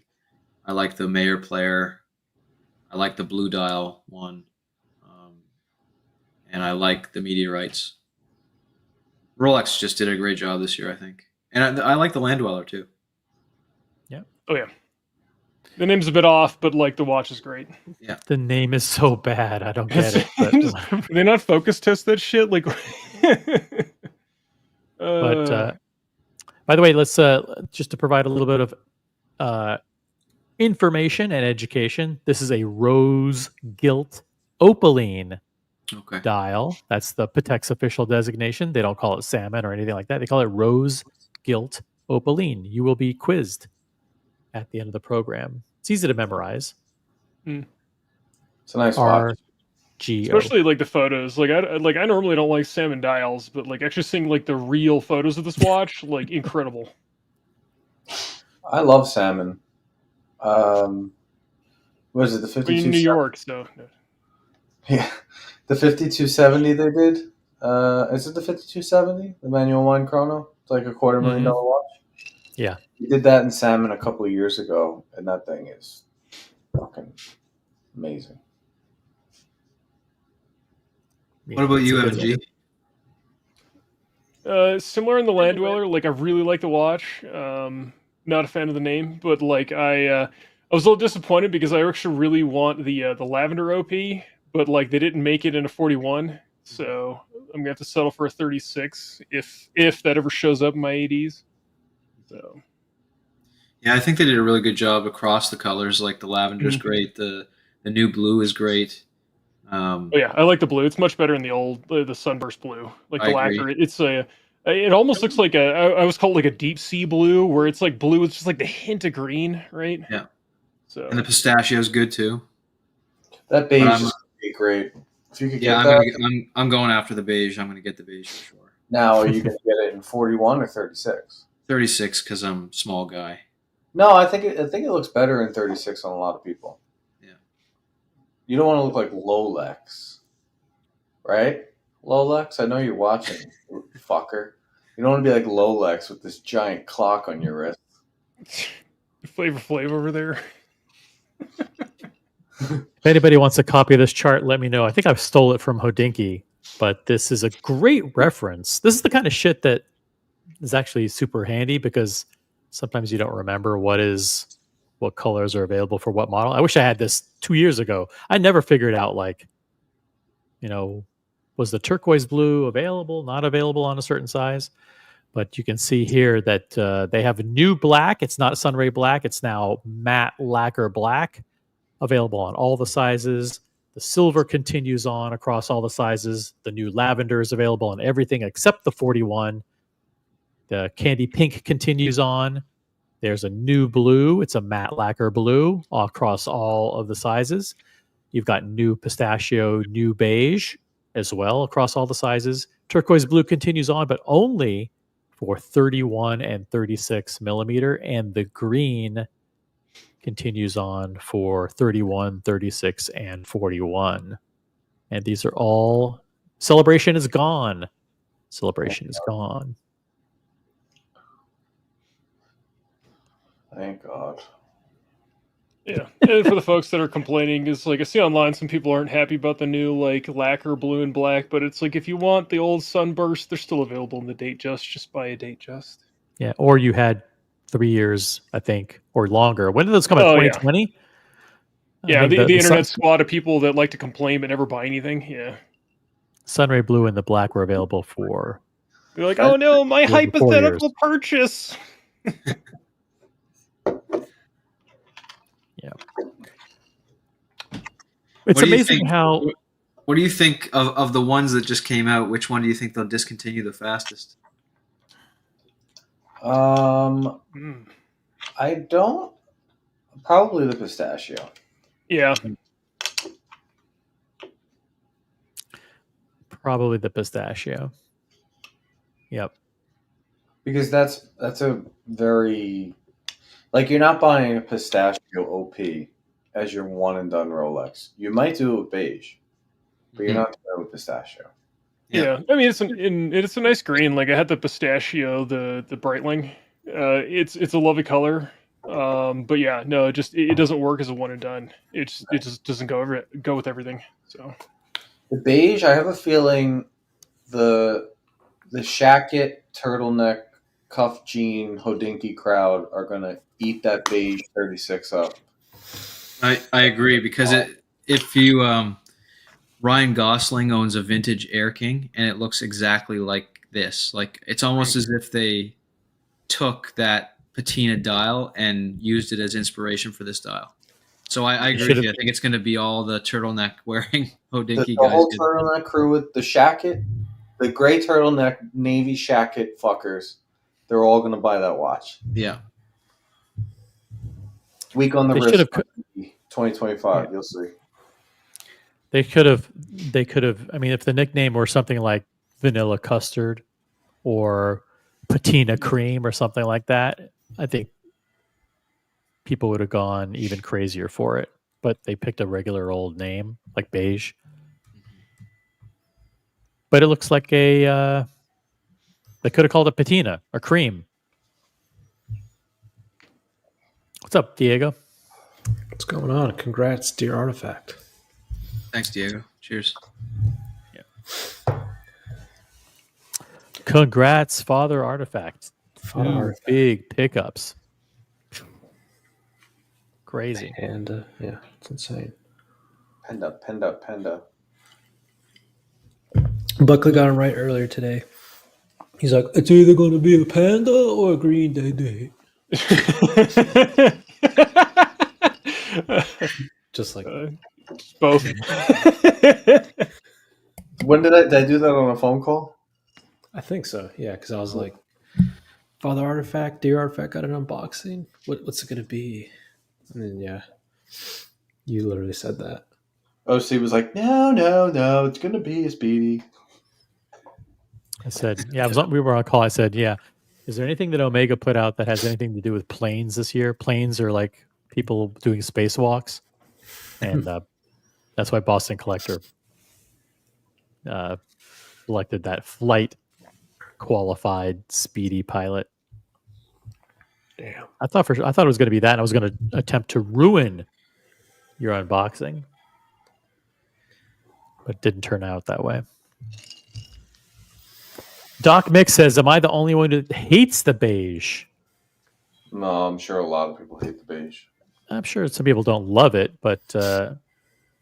Speaker 4: I like the Mayor Player, I like the Blue Dial one, and I like the Meteorites. Rolex just did a great job this year, I think, and I like the Land Dweller too.
Speaker 3: Yeah.
Speaker 6: Oh yeah. The name's a bit off, but like the watch is great.
Speaker 4: Yeah.
Speaker 3: The name is so bad. I don't get it. But,
Speaker 6: Did they not focus test that shit? Like,
Speaker 3: but by the way, let's just to provide a little bit of information and education. This is a rose gilt opaline dial. That's the Patek's official designation. They don't call it salmon or anything like that. They call it rose gilt opaline. You will be quizzed at the end of the program. It's easy to memorize.
Speaker 7: It's a nice watch.
Speaker 6: Especially like the photos. Like I normally don't like salmon dials, but like actually seeing like the real photos of this watch, like incredible.
Speaker 7: I love salmon. What is it, the 52?
Speaker 6: In New York, so
Speaker 7: yeah, the 5270 they did. Is it the 5270? The manual wine chrono? It's like a $250,000 watch.
Speaker 3: Yeah,
Speaker 7: he did that in salmon a couple of years ago, and that thing is fucking amazing.
Speaker 4: What about you, MG?
Speaker 6: Similar in the Land Dweller. Like I really like the watch. Not a fan of the name, but like I was a little disappointed because I actually really want the lavender OP, but like they didn't make it in a 41, so I'm gonna have to settle for a 36 if that ever shows up in my ADs. So
Speaker 4: yeah, I think they did a really good job across the colors. Like the lavender's great, the new blue is great.
Speaker 6: Oh yeah, I like the blue. It's much better in the sunburst blue, like the lacquer. It's it almost looks like I always call it like a deep sea blue, where it's like blue. It's just like the hint of green, right?
Speaker 4: Yeah.
Speaker 6: So
Speaker 4: and the pistachio is good too.
Speaker 7: That beige is great. If you could get that,
Speaker 4: I'm going after the beige. I'm going to get the beige for sure.
Speaker 7: Now, are you going to get it in 41 or 36?
Speaker 4: 36 because I'm a small guy.
Speaker 7: No, I think it looks better in 36 on a lot of people. You don't want to look like Rolex, right? Rolex, I know you're watching, fucker. You don't want to be like Rolex with this giant clock on your wrist.
Speaker 6: Flavor Flav over there.
Speaker 3: If anybody wants a copy of this chart, let me know. I think I've stole it from Hodinky, but this is a great reference. This is the kind of shit that is actually super handy because sometimes you don't remember what colors are available for what model. I wish I had this 2 years ago. I never figured out, like, was the turquoise blue available, not available on a certain size? But you can see here that they have a new black. It's not sunray black. It's now matte lacquer black. available on all the sizes. The silver continues on across all the sizes. The new lavender is available on everything except the 41. The candy pink continues on. There's a new blue. It's a matte lacquer blue across all of the sizes. You've got new pistachio, new beige as well across all the sizes. Turquoise blue continues on, but only for 31 and 36 millimeter. And the green continues on for 31, 36, and 41. And these are all... Celebration is gone. Celebration is gone.
Speaker 7: Thank God.
Speaker 6: Yeah, and for the folks that are complaining, is like I see online some people aren't happy about the new like lacquer blue and black, but it's like if you want the old sunburst, they're still available in the Datejust. Just buy a Datejust.
Speaker 3: Yeah, or you had 3 years, I think, or longer. When did those come out?
Speaker 6: Oh, yeah.
Speaker 3: 2020?
Speaker 6: Yeah, the internet squad of people that like to complain but never buy anything. Yeah,
Speaker 3: Sunray Blue and the black were available for...
Speaker 6: they're like, oh no, my
Speaker 3: for 4
Speaker 6: hypothetical
Speaker 3: years.
Speaker 6: purchase.
Speaker 3: Yeah. It's
Speaker 4: What do you
Speaker 3: amazing
Speaker 4: think-
Speaker 3: how...
Speaker 4: What do you think of the ones that just came out? Which one do you think they'll discontinue the fastest?
Speaker 6: Mm.
Speaker 7: I don't. Probably the pistachio.
Speaker 6: Yeah,
Speaker 3: Probably the pistachio. Yep.
Speaker 7: Because that's a very, like, you're not buying a pistachio OP as your one and done Rolex. You might do it with beige, but you're not doing it with pistachio.
Speaker 6: yeah. I mean, it's a nice green. Like I had the pistachio, the Breitling. It's a lovely color. But yeah, no, it doesn't work as a one and done. It just doesn't go with everything. So
Speaker 7: The beige, I have a feeling the shacket, turtleneck, cuff jean, Hodinky crowd are going to eat that beige 36 up.
Speaker 4: I agree because if you Ryan Gosling owns a vintage Air King and it looks exactly like this. Like it's almost as if they took that patina dial and used it as inspiration for this dial. So I agree with you. I think it's going to be all the turtleneck wearing Hodinky
Speaker 7: The
Speaker 4: guys.
Speaker 7: whole turtleneck crew with the shacket, the gray turtleneck, navy shacket fuckers, they're all going to buy that watch.
Speaker 4: Yeah.
Speaker 7: Week on the
Speaker 3: They
Speaker 7: wrist,
Speaker 3: should've
Speaker 7: 2025.
Speaker 3: Yeah.
Speaker 7: You'll see.
Speaker 3: They could have, I mean, if the nickname were something like vanilla custard or patina cream or something like that, I think people would have gone even crazier for it. But they picked a regular old name like beige. But it looks like they could have called it patina or cream. What's up, Diego?
Speaker 8: What's going on? Congrats, dear Artifact.
Speaker 4: Thanks, Diego. Cheers.
Speaker 3: Congrats, Father Artifact.
Speaker 8: Father Artifact.
Speaker 3: Big pickups. Crazy.
Speaker 8: And yeah, it's insane.
Speaker 7: Penda.
Speaker 8: Buckley got him right earlier today. He's like, it's either going to be a panda or a green day. Just like
Speaker 6: both.
Speaker 7: When did I do that on a phone call?
Speaker 8: I think so. Yeah, because I was like, Father Artifact, dear Artifact got an unboxing. What's it going to be? And then yeah, you literally said that.
Speaker 7: OC was like, no, it's going to be a Speedy.
Speaker 3: I said, yeah, we were on a call. I said, yeah, is there anything that Omega put out that has anything to do with planes this year? Planes are like people doing spacewalks. And that's why Boston Collector selected that flight qualified Speedy pilot.
Speaker 8: Damn.
Speaker 3: I thought it was going to be that. And I was going to attempt to ruin your unboxing, but it didn't turn out that way. Doc Mick says, "Am I the only one who hates the beige?"
Speaker 7: No, I'm sure a lot of people hate the beige.
Speaker 3: I'm sure some people don't love it, but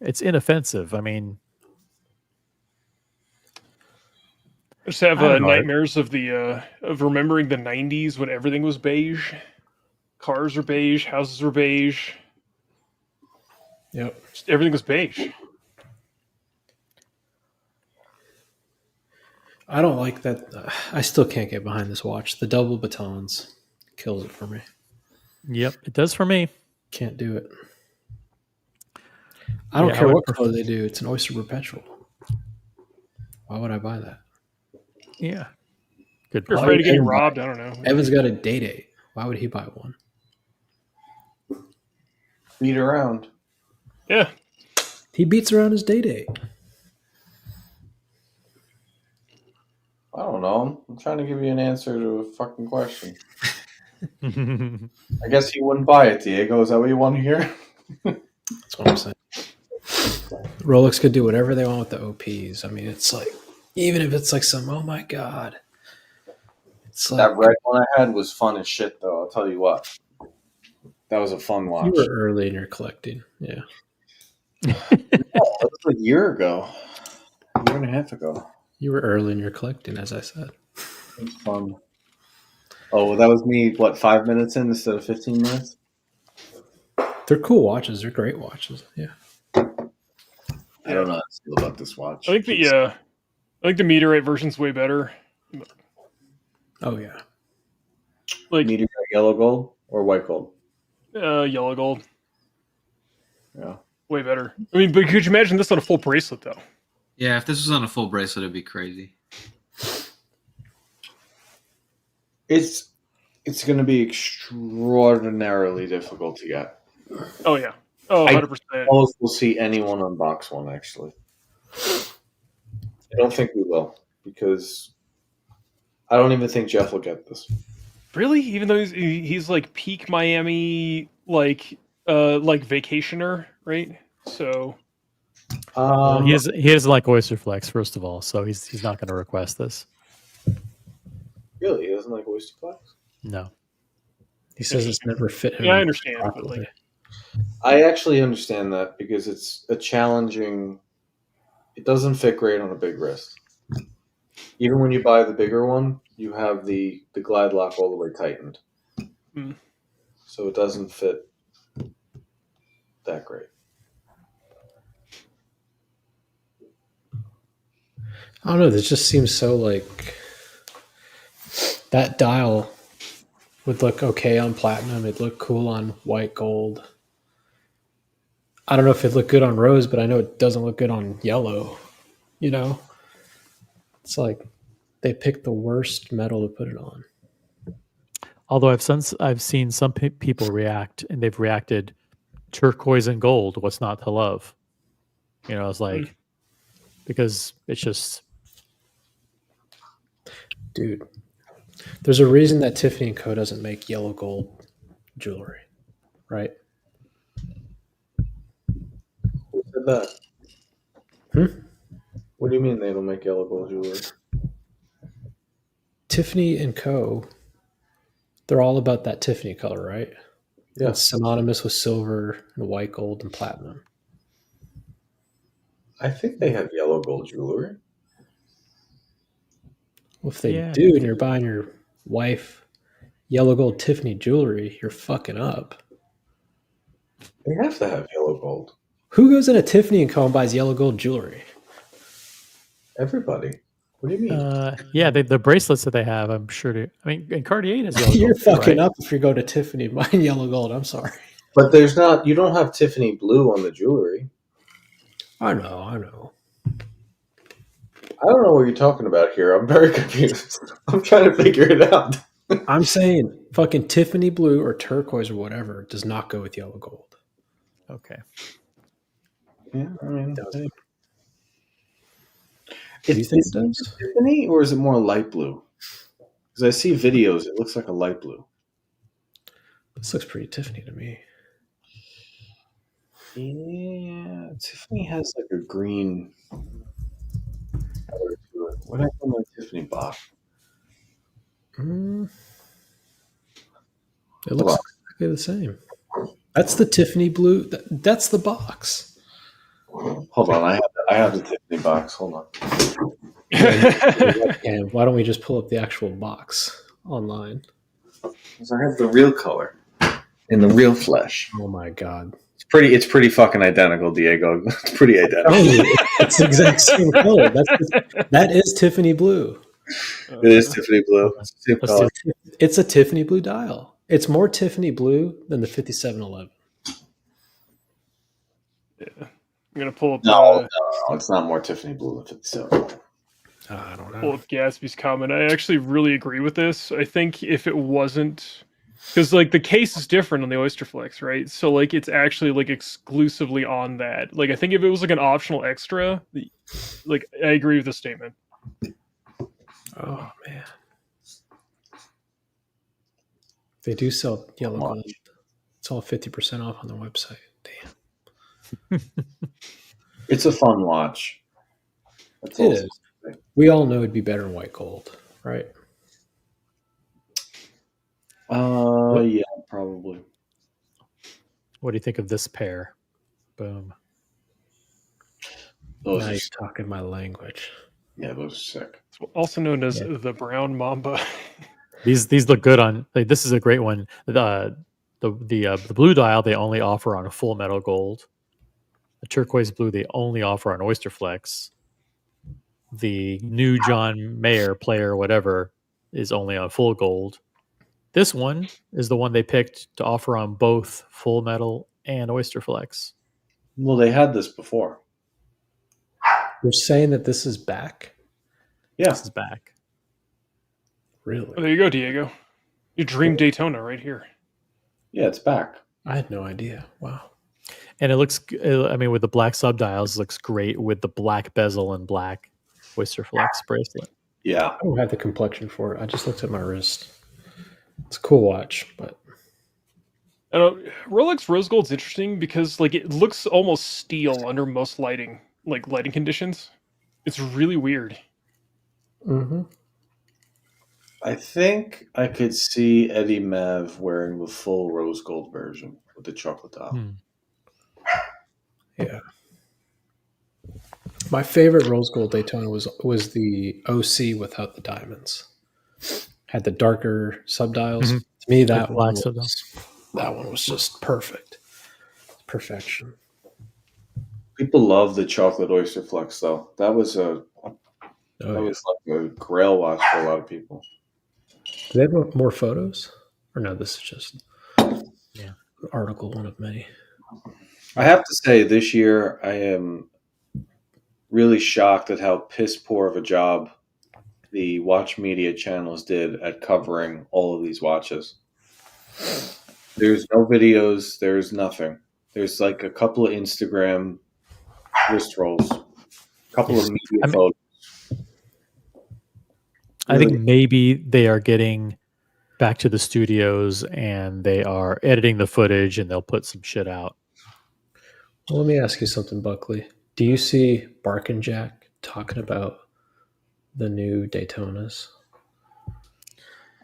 Speaker 3: it's inoffensive. I mean,
Speaker 6: I just have
Speaker 3: I don't know.
Speaker 6: nightmares of the of remembering the '90s when everything was beige. Cars were beige, houses were beige.
Speaker 8: Yep.
Speaker 6: Everything was beige.
Speaker 8: I don't like that. I still can't get behind this watch. The double batons kills it for me.
Speaker 3: Yep, it does for me.
Speaker 8: Can't do it. I don't
Speaker 3: Yeah, I
Speaker 8: care
Speaker 3: would
Speaker 8: what
Speaker 3: prefer-
Speaker 8: color they do. It's an Oyster Perpetual. Why would I buy that?
Speaker 3: Yeah. Good
Speaker 6: You're
Speaker 3: point.
Speaker 6: afraid of getting
Speaker 8: Evan buy
Speaker 6: robbed.
Speaker 8: it?
Speaker 6: I don't know.
Speaker 8: Evan's got a Day-Date. Why would he buy one?
Speaker 7: Beat around.
Speaker 6: Yeah.
Speaker 8: He beats around his Day-Date.
Speaker 7: I don't know. I'm trying to give you an answer to a fucking question. I guess you wouldn't buy it, Diego. Is that what you want to hear?
Speaker 8: That's what I'm saying. Rolex could do whatever they want with the OPs. I mean, it's like, even if it's like some, oh my God. It's like,
Speaker 7: That red one I had was fun as shit, though. I'll tell you what. That was a fun watch.
Speaker 8: you were early in your collecting. Yeah.
Speaker 7: That was a year ago. A year and a half ago.
Speaker 8: You were early in your collecting, as I said.
Speaker 7: It was fun. Oh, well, that was me, what, 5 minutes in instead of 15 minutes?
Speaker 8: They're cool watches. They're great watches. Yeah.
Speaker 7: I don't know how to feel about this watch.
Speaker 6: I think the meteorite version's way better.
Speaker 8: Oh, yeah.
Speaker 6: Like
Speaker 7: Meteorite yellow gold or white gold?
Speaker 6: yellow gold,
Speaker 7: Yeah.
Speaker 6: way better. I mean, but could you imagine this on a full bracelet though?
Speaker 4: Yeah, if this was on a full bracelet, it'd be crazy.
Speaker 7: It's going to be extraordinarily difficult to get.
Speaker 6: Oh yeah. Oh, 100%.
Speaker 7: Almost will see anyone unbox one, actually. I don't think we will, because I don't even think Jeff will get this.
Speaker 6: Really? Even though he's like peak Miami, like vacationer, right? So
Speaker 3: He doesn't like Oyster Flex, first of all, so he's not going to request this.
Speaker 7: Really? He doesn't like oyster flex?
Speaker 3: No.
Speaker 8: He says it's never fit him.
Speaker 6: yeah, I understand, but
Speaker 8: properly.
Speaker 6: like,
Speaker 7: I actually understand that because it's a challenging. It doesn't fit great on a big wrist. Even when you buy the bigger one, you have the glide lock all the way tightened.
Speaker 6: Mm.
Speaker 7: So it doesn't fit that great.
Speaker 8: I don't know. This just seems so like that dial would look okay on platinum. It'd look cool on white gold. I don't know if it'd look good on rose, but I know it doesn't look good on yellow. You know, it's like they picked the worst metal to put it on.
Speaker 3: Although I've seen some people react, and they've reacted turquoise and gold. What's not to love? You know, it's like because it's just,
Speaker 8: Dude, there's a reason that Tiffany & Co. doesn't make yellow gold jewelry, right?
Speaker 7: Who said that?
Speaker 8: Hmm?
Speaker 7: What do you mean they don't make yellow gold jewelry?
Speaker 8: Tiffany & Co., they're all about that Tiffany color, right?
Speaker 7: Yeah.
Speaker 8: It's synonymous with silver and white gold and platinum.
Speaker 7: I think they have yellow gold jewelry.
Speaker 8: Well, if they
Speaker 3: Yeah.
Speaker 8: do and you're buying your wife yellow gold Tiffany jewelry, you're fucking up.
Speaker 7: They have to have yellow gold.
Speaker 8: Who goes into Tiffany & Co. and buys yellow gold jewelry?
Speaker 7: Everybody. What do you mean?
Speaker 3: yeah, the bracelets that they have, I'm sure. I mean, and Cartier has yellow
Speaker 8: You're
Speaker 3: gold, too,
Speaker 8: fucking
Speaker 3: right?
Speaker 8: up if you go to Tiffany buying yellow gold. I'm sorry.
Speaker 7: But there's not. You don't have Tiffany blue on the jewelry.
Speaker 8: I know.
Speaker 7: I don't know what you're talking about here. I'm very confused. I'm trying to figure it out.
Speaker 8: I'm saying fucking Tiffany blue or turquoise or whatever does not go with yellow gold.
Speaker 3: Okay.
Speaker 7: Yeah, I mean,
Speaker 8: Doesn't.
Speaker 7: do
Speaker 8: you think it does?
Speaker 7: Tiffany, or is it more light blue? Because I see videos, it looks like a light blue.
Speaker 8: This looks pretty Tiffany to me.
Speaker 7: Yeah, Tiffany has like a green color to it. What happened to my Tiffany box?
Speaker 8: It looks exactly the same. That's the Tiffany blue. That's the box.
Speaker 7: Hold on, I have the Tiffany box. Hold on.
Speaker 8: And why don't we just pull up the actual box online?
Speaker 7: Because I have the real color in the real flesh.
Speaker 8: Oh my god.
Speaker 7: It's pretty fucking identical, Diego. It's pretty identical.
Speaker 8: It's the exact same color. That is Tiffany blue.
Speaker 7: It is Tiffany blue. It's the same color.
Speaker 8: It's a Tiffany blue dial. It's more Tiffany blue than the 5711.
Speaker 6: Yeah. I'm gonna pull up.
Speaker 7: No, it's not more Tiffany blue than 57.
Speaker 8: I don't know.
Speaker 6: Pull up Gatsby's comment. I actually really agree with this. I think if it wasn't, because like the case is different on the Oyster Flex, right? So like it's actually like exclusively on that. Like I think if it was like an optional extra, like I agree with the statement.
Speaker 8: Oh man, they do sell yellow gold. It's all 50% off on the website. Damn,
Speaker 7: it's a fun watch.
Speaker 8: It is. We all know it'd be better in white gold, right?
Speaker 7: Yeah, probably.
Speaker 3: What do you think of this pair? Boom.
Speaker 8: Now you're talking my language.
Speaker 7: Yeah, those are sick.
Speaker 6: It's also known as the brown mamba.
Speaker 3: These look good on. Like, this is a great one. The blue dial they only offer on a full metal gold. The turquoise blue they only offer on Oyster Flex. The new John Mayer player, whatever, is only on full gold. This one is the one they picked to offer on both full metal and Oyster Flex.
Speaker 7: Well, they had this before.
Speaker 8: You're saying that this is back?
Speaker 7: Yeah.
Speaker 3: This is back.
Speaker 8: Really?
Speaker 6: Oh, there you go, Diego. Your dream Daytona right here.
Speaker 7: Yeah, it's back.
Speaker 8: I had no idea. Wow.
Speaker 3: And it looks, I mean, with the black subdials, looks great with the black bezel and black Oyster Flex bracelet.
Speaker 7: Yeah.
Speaker 8: I don't have the complexion for it. I just looked at my wrist. It's a cool watch, but
Speaker 6: Rolex rose gold's interesting because like it looks almost steel under most lighting conditions. It's really weird.
Speaker 8: mm-hmm.
Speaker 7: I think I could see Eddie Mav wearing the full rose gold version with the chocolate dial.
Speaker 8: Yeah. My favorite rose gold Daytona was the OC without the diamonds. Had the darker subdials.
Speaker 3: Mm-hmm.
Speaker 8: To me, that
Speaker 3: black
Speaker 8: one was just perfect. Perfection.
Speaker 7: People love the chocolate Oyster Flex, though. That was was like a grail watch for a lot of people.
Speaker 8: Do they have more photos? Or no, this is just an article, one of many.
Speaker 7: I have to say, this year I am really shocked at how piss poor of a job the watch media channels did at covering all of these watches. There's no videos. There's nothing. There's like a couple of Instagram wrist rolls, a couple of media photos.
Speaker 3: I think maybe they are getting back to the studios and they are editing the footage and they'll put some shit out.
Speaker 8: Well, let me ask you something, Buckley. Do you see Bark and Jack talking about the new Daytonas?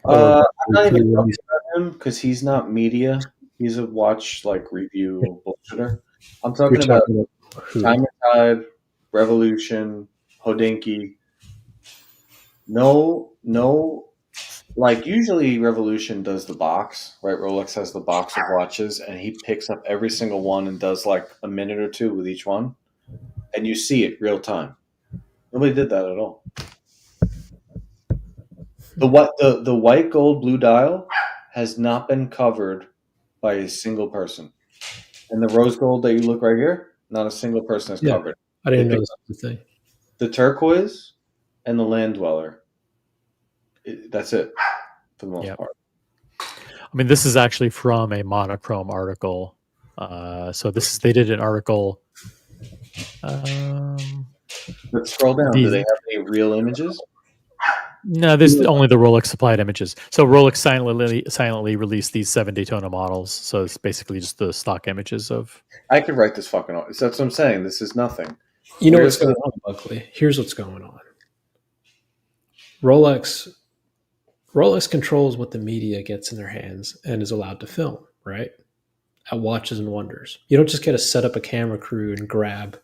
Speaker 7: I'm not even talking about him because he's not media. He's a watch review bullshitter. I'm talking about Time and Tide, Revolution, Hodinkee. No. Usually Revolution does the box, right? Rolex has the box of watches, and he picks up every single one and does like a minute or two with each one, and you see it real time. Nobody did that at all. The white gold blue dial has not been covered by a single person, and the rose gold that you look right here, not a single person has covered.
Speaker 8: I didn't know this was the thing.
Speaker 7: The turquoise and the Land Dweller. That's it for the most part.
Speaker 3: I mean, this is actually from a monochrome article. So they did an article.
Speaker 7: Let's scroll down. Do they have any real images?
Speaker 3: No, there's only the Rolex supplied images. So Rolex silently released these 7 Daytona models. So it's basically just the stock images of.
Speaker 7: I could write this fucking off. That's what I'm saying. This is nothing.
Speaker 8: You know what's going on, Buckley? Here's what's going on. Rolex controls what the media gets in their hands and is allowed to film, right? At Watches and Wonders. You don't just get to set up a camera crew and grab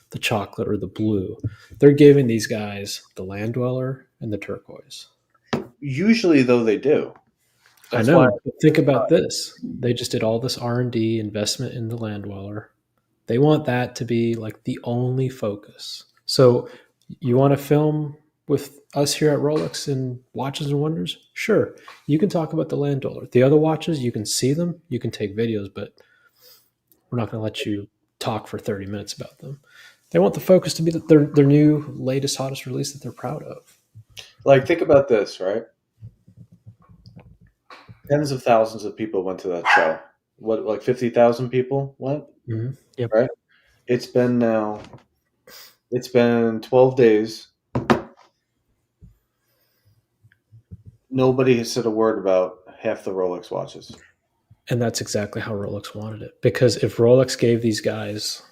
Speaker 8: the chocolate or the blue. They're giving these guys the Land Dweller and the turquoise.
Speaker 7: Usually, though, they do. That's
Speaker 8: I know.
Speaker 7: why.
Speaker 8: But think about this. They just did all this R&D investment in the Land Dweller. They want that to be like the only focus. So you want to film with us here at Rolex and Watches and Wonders? Sure. You can talk about the Land Dweller. The other watches, you can see them, you can take videos, but we're not going to let you talk for 30 minutes about them. They want the focus to be their new, latest, hottest release that they're proud of.
Speaker 7: Like, think about this, right? Tens of thousands of people went to that show. What, like 50,000 people went?
Speaker 8: Mm-hmm.
Speaker 3: Yep.
Speaker 7: Right? It's been 12 days. Nobody has said a word about half the Rolex watches.
Speaker 8: And that's exactly how Rolex wanted it. Because if Rolex gave these guys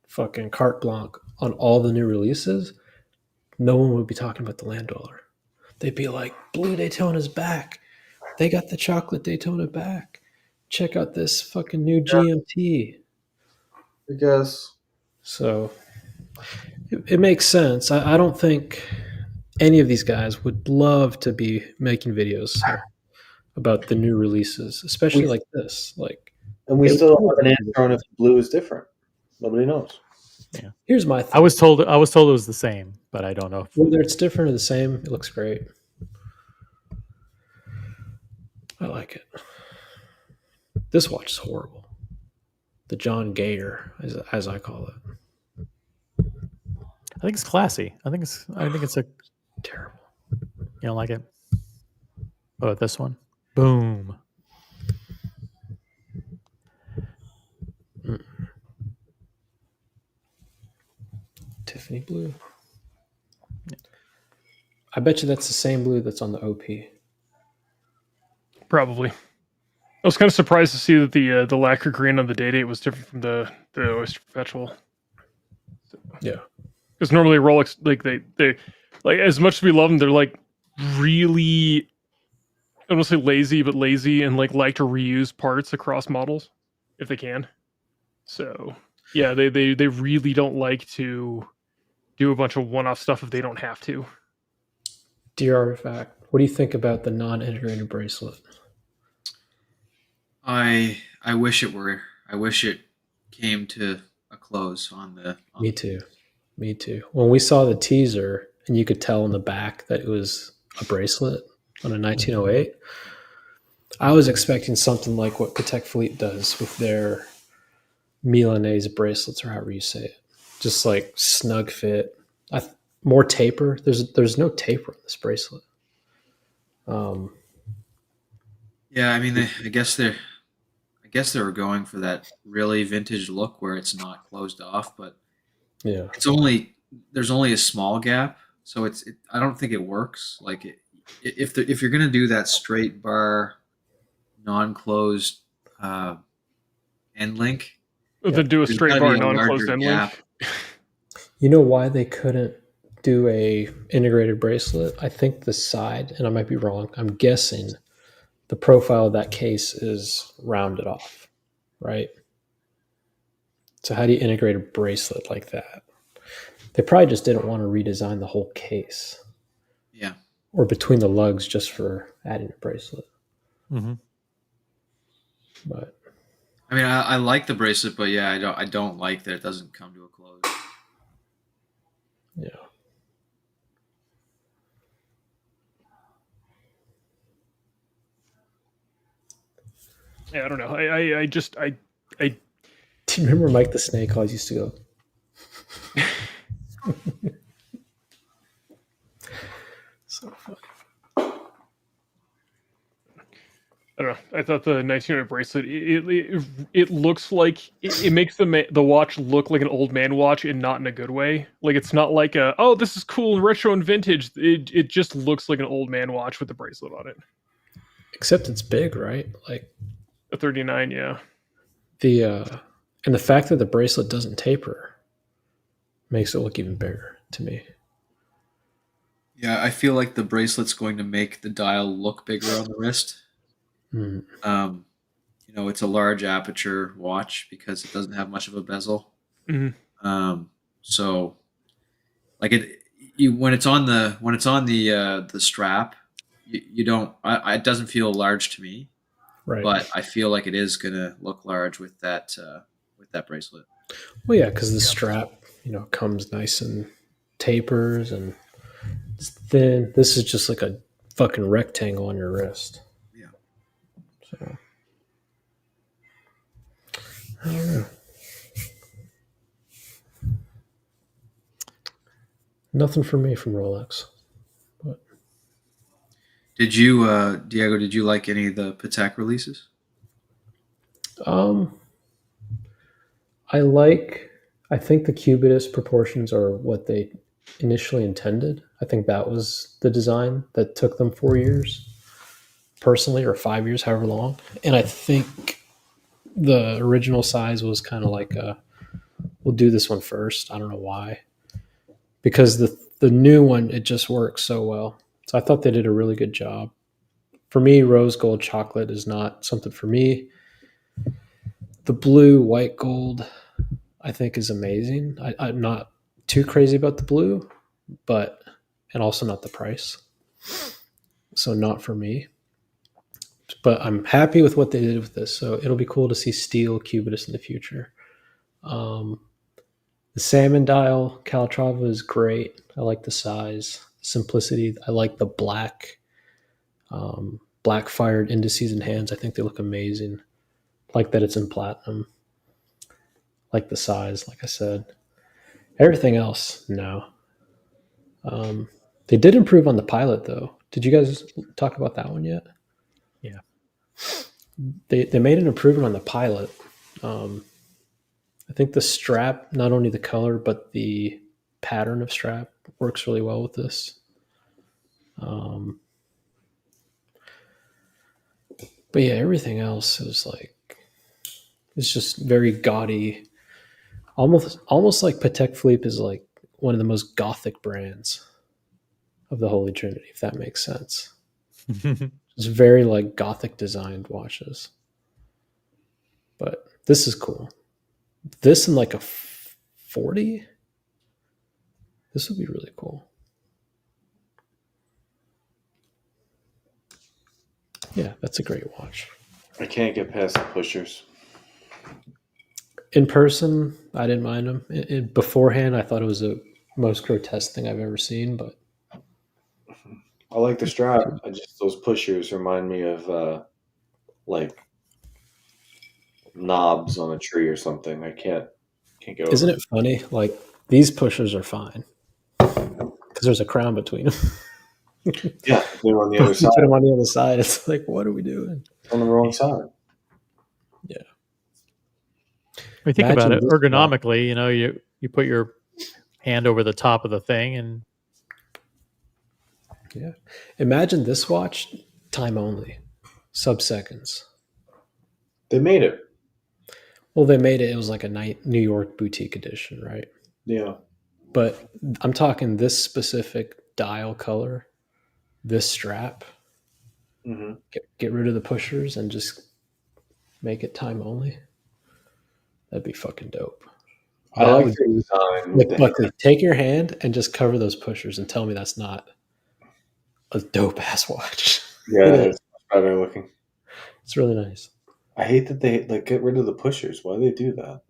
Speaker 8: fucking carte blanche on all the new releases, no one would be talking about the Land Dweller. They'd be like, Blue Daytona's back. They got the chocolate Daytona back. Check out this fucking new GMT.
Speaker 7: I guess.
Speaker 8: So it makes sense. I don't think any of these guys would love to be making videos about the new releases, especially like this.
Speaker 7: And we
Speaker 8: They
Speaker 7: still don't
Speaker 8: would
Speaker 7: have an
Speaker 8: love
Speaker 7: answer on if blue is different. Nobody knows.
Speaker 8: Here's my thing.
Speaker 3: I was told it was the same, but I don't know.
Speaker 8: Whether it's different or the same, it looks great. I like it. This watch is horrible. The John Gayer, as I call it.
Speaker 3: I think it's classy. I think it's a
Speaker 8: Terrible.
Speaker 3: You don't like it? Oh, this one. Boom.
Speaker 8: Tiffany blue. I bet you that's the same blue that's on the OP.
Speaker 6: Probably. I was kind of surprised to see that the lacquer green on the day date was different from the Oyster Perpetual.
Speaker 8: Yeah.
Speaker 6: Because normally Rolex, like they like, as much as we love them, they're like really, I don't want to say lazy, but lazy, and like to reuse parts across models if they can. So yeah, they really don't like to do a bunch of one-off stuff if they don't have to.
Speaker 8: Dear Artifact, what do you think about the non-integrated bracelet?
Speaker 4: I wish it were. I wish it came to a close on the.
Speaker 8: Me too. Me too. When we saw the teaser and you could tell in the back that it was a bracelet on a 1908, I was expecting something like what Patek Philippe does with their Milanese bracelets, or however you say it. Just like snug fit. More taper. There's no taper on this bracelet.
Speaker 4: Yeah, I mean, I guess they were going for that really vintage look where it's not closed off, but
Speaker 8: Yeah.
Speaker 4: there's only a small gap, so I don't think it works. Like if you're gonna do that straight bar, non-closed end link,
Speaker 6: Then do a
Speaker 4: there's
Speaker 6: straight
Speaker 4: gotta
Speaker 6: bar
Speaker 4: be a
Speaker 6: non-closed
Speaker 4: larger
Speaker 6: end
Speaker 4: gap.
Speaker 6: link.
Speaker 8: You know why they couldn't do a integrated bracelet? I think the side, and I might be wrong, I'm guessing the profile of that case is rounded off, right? So how do you integrate a bracelet like that? They probably just didn't want to redesign the whole case.
Speaker 4: Yeah.
Speaker 8: Or between the lugs just for adding a bracelet.
Speaker 3: Mm-hmm.
Speaker 8: But
Speaker 4: I mean, I like the bracelet, but yeah, I don't like that it doesn't come to a close.
Speaker 8: yeah.
Speaker 6: Yeah, I don't know. I just
Speaker 8: Do you remember Mike the Snake always used to go? So funny.
Speaker 6: I don't know. I thought the 1900 bracelet it looks like it makes the watch look like an old man watch, and not in a good way. Like, it's not like this is cool and retro and vintage. It just looks like an old man watch with the bracelet on it.
Speaker 8: Except it's big, right? Like
Speaker 6: A 39, yeah.
Speaker 8: And the fact that the bracelet doesn't taper makes it look even bigger to me.
Speaker 4: Yeah, I feel like the bracelet's going to make the dial look bigger on the wrist.
Speaker 8: Mm.
Speaker 4: It's a large aperture watch because it doesn't have much of a bezel.
Speaker 6: Mm-hmm.
Speaker 4: So, like when it's on the strap, you don't. It doesn't feel large to me,
Speaker 8: Right.
Speaker 4: but I feel like it is gonna look large with that bracelet.
Speaker 8: Well, yeah, because the strap, comes nice and tapers and it's thin. This is just like a fucking rectangle on your wrist.
Speaker 4: Yeah.
Speaker 8: So I don't know. Nothing for me from Rolex. But
Speaker 4: Did you, Diego? Did you like any of the Patek releases?
Speaker 8: I think the cubitous proportions are what they initially intended. I think that was the design that took them 4 years, personally, or 5 years, however long. And I think the original size was kind of like we'll do this one first. I don't know why. Because the new one, it just works so well. So I thought they did a really good job. For me, rose gold chocolate is not something for me. The blue white gold, I think, is amazing. I'm not too crazy about the blue, and also not the price. So not for me. But I'm happy with what they did with this. So it'll be cool to see steel cubitous in the future. The salmon dial Calatrava is great. I like the size, simplicity. I like the black fired indices and hands. I think they look amazing. Like that it's in platinum. Like the size, like I said. Everything else, no. They did improve on the pilot, though. Did you guys talk about that one yet?
Speaker 3: Yeah.
Speaker 8: They made an improvement on the pilot. I think the strap, not only the color, but the pattern of strap works really well with this. But yeah, everything else is it's just very gaudy. Almost like Patek Philippe is like one of the most gothic brands of the Holy Trinity, if that makes sense. It's very like gothic designed watches. But this is cool. This in like a 40? This would be really cool. Yeah, that's a great watch.
Speaker 7: I can't get past the pushers.
Speaker 8: In person, I didn't mind them. Beforehand, I thought it was the most grotesque thing I've ever seen, but
Speaker 7: I like the strap. Those pushers remind me of like knobs on a tree or something. I can't get over.
Speaker 8: Isn't it funny? Like these pushers are fine because there's a crown between them.
Speaker 7: Yeah, they're on the other side.
Speaker 8: Put them on the other side. It's like, what are we doing?
Speaker 7: On the wrong side.
Speaker 8: Yeah.
Speaker 3: We think
Speaker 8: Imagine
Speaker 3: about it
Speaker 8: this
Speaker 3: ergonomically. You put your hand over the top of the thing, and
Speaker 8: yeah. Imagine this watch, time only, sub-seconds.
Speaker 7: They made it.
Speaker 8: Well, they made it. It was like a New York boutique edition, right?
Speaker 7: Yeah.
Speaker 8: But I'm talking this specific dial color, this strap.
Speaker 7: Mm-hmm.
Speaker 8: Get rid of the pushers and just make it time only. That'd be fucking dope.
Speaker 7: I like the design.
Speaker 8: Buckley, take your hand and just cover those pushers and tell me that's not a dope ass watch.
Speaker 7: Yeah, it's better looking.
Speaker 8: It's really nice.
Speaker 7: I hate that they get rid of the pushers. Why do they do that?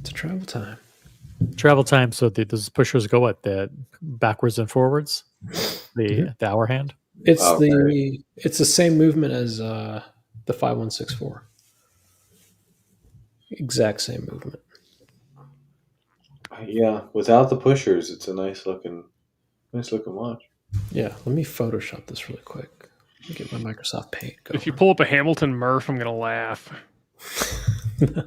Speaker 8: It's a travel time.
Speaker 3: So those pushers go what, the backwards and forwards, the hour hand.
Speaker 8: It's it's the same movement as the 5164. Exact same movement.
Speaker 7: Yeah, without the pushers, it's a nice looking watch.
Speaker 8: Yeah, let me Photoshop this really quick. Let me get my Microsoft Paint going.
Speaker 6: If you pull up a Hamilton Murph, I'm gonna laugh.
Speaker 8: No.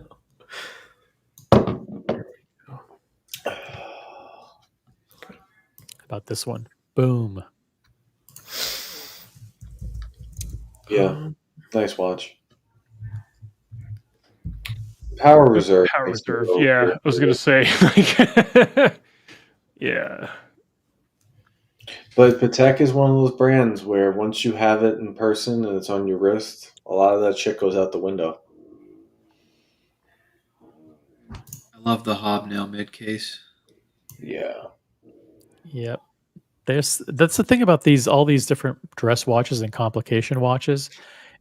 Speaker 3: About this one, boom.
Speaker 7: Yeah, nice watch. Power reserve.
Speaker 6: Power reserve. Yeah, I was gonna say. Like, yeah.
Speaker 7: But Patek is one of those brands where once you have it in person and it's on your wrist, a lot of that shit goes out the window.
Speaker 4: I love the hobnail mid case.
Speaker 7: Yeah.
Speaker 3: Yep. That's the thing about all these different dress watches and complication watches,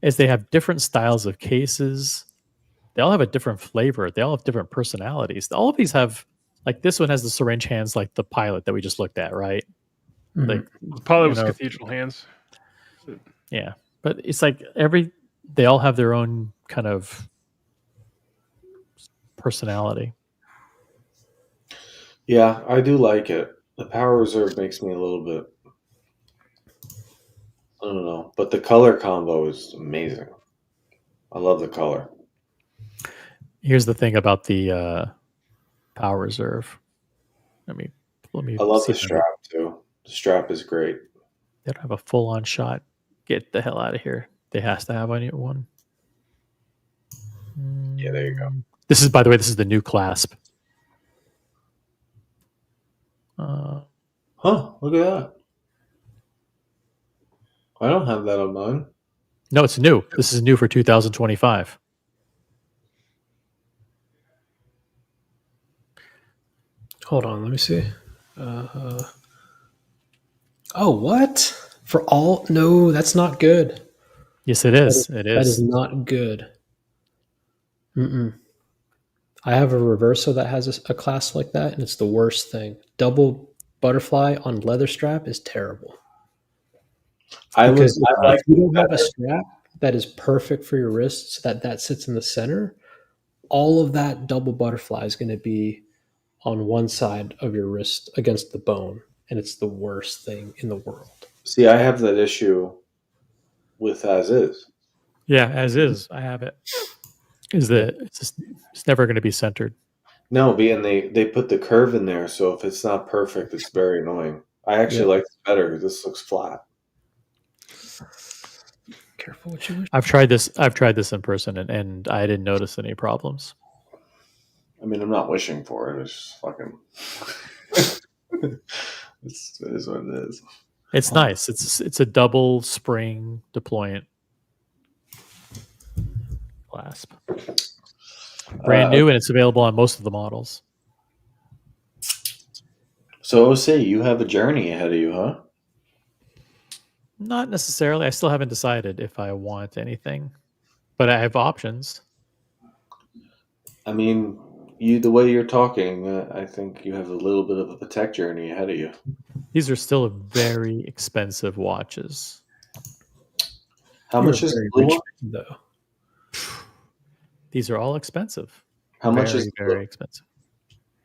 Speaker 3: is they have different styles of cases. They all have a different flavor. They all have different personalities. All of these have, like, this one has the syringe hands, like the Pilot that we just looked at, right? Like,
Speaker 6: The Pilot was
Speaker 3: you know,
Speaker 6: cathedral hands.
Speaker 3: yeah, but it's like they all have their own kind of personality.
Speaker 7: Yeah, I do like it. The Power Reserve makes me a little bit, I don't know, but the color combo is amazing. I love the color.
Speaker 3: Here's the thing about the Power Reserve. Let me
Speaker 7: I love
Speaker 3: see
Speaker 7: the
Speaker 3: if
Speaker 7: strap too. The strap is great.
Speaker 3: they don't have a full-on shot. Get the hell out of here. They has to have one.
Speaker 7: Yeah, there you go.
Speaker 3: This is, by the way, this is the new clasp.
Speaker 7: Huh, look at that. I don't have that on mine.
Speaker 3: No, it's new. This is new for 2025.
Speaker 8: Hold on, let me see. Oh, what? For all? No, that's not good.
Speaker 3: Yes, it is. It
Speaker 8: That is
Speaker 3: is.
Speaker 8: not good. I have a Reverso that has a clasp like that, and it's the worst thing. Double butterfly on leather strap is terrible. Because if you don't have a strap that is perfect for your wrists, that sits in the center, all of that double butterfly is going to be on one side of your wrist against the bone, and it's the worst thing in the world.
Speaker 7: See, I have that issue with as is.
Speaker 3: Yeah, as is. I have it. It's never going to be centered.
Speaker 7: No, and they put the curve in there, so if it's not perfect, it's very annoying. I actually like this better. This looks flat.
Speaker 8: Careful what you wish.
Speaker 3: I've tried this in person, and I didn't notice any problems.
Speaker 7: I mean, I'm not wishing for it. It's just fucking. It is what it is.
Speaker 3: It's nice. It's a double spring deployant clasp. Brand new, and it's available on most of the models.
Speaker 7: So, OC, you have a journey ahead of you, huh?
Speaker 3: Not necessarily. I still haven't decided if I want anything, but I have options.
Speaker 7: I mean, the way you're talking, I think you have a little bit of a Patek journey ahead of you.
Speaker 3: These are still very expensive watches.
Speaker 7: How much is the blue one?
Speaker 8: Though?
Speaker 3: These are all expensive.
Speaker 7: How much is
Speaker 3: very expensive?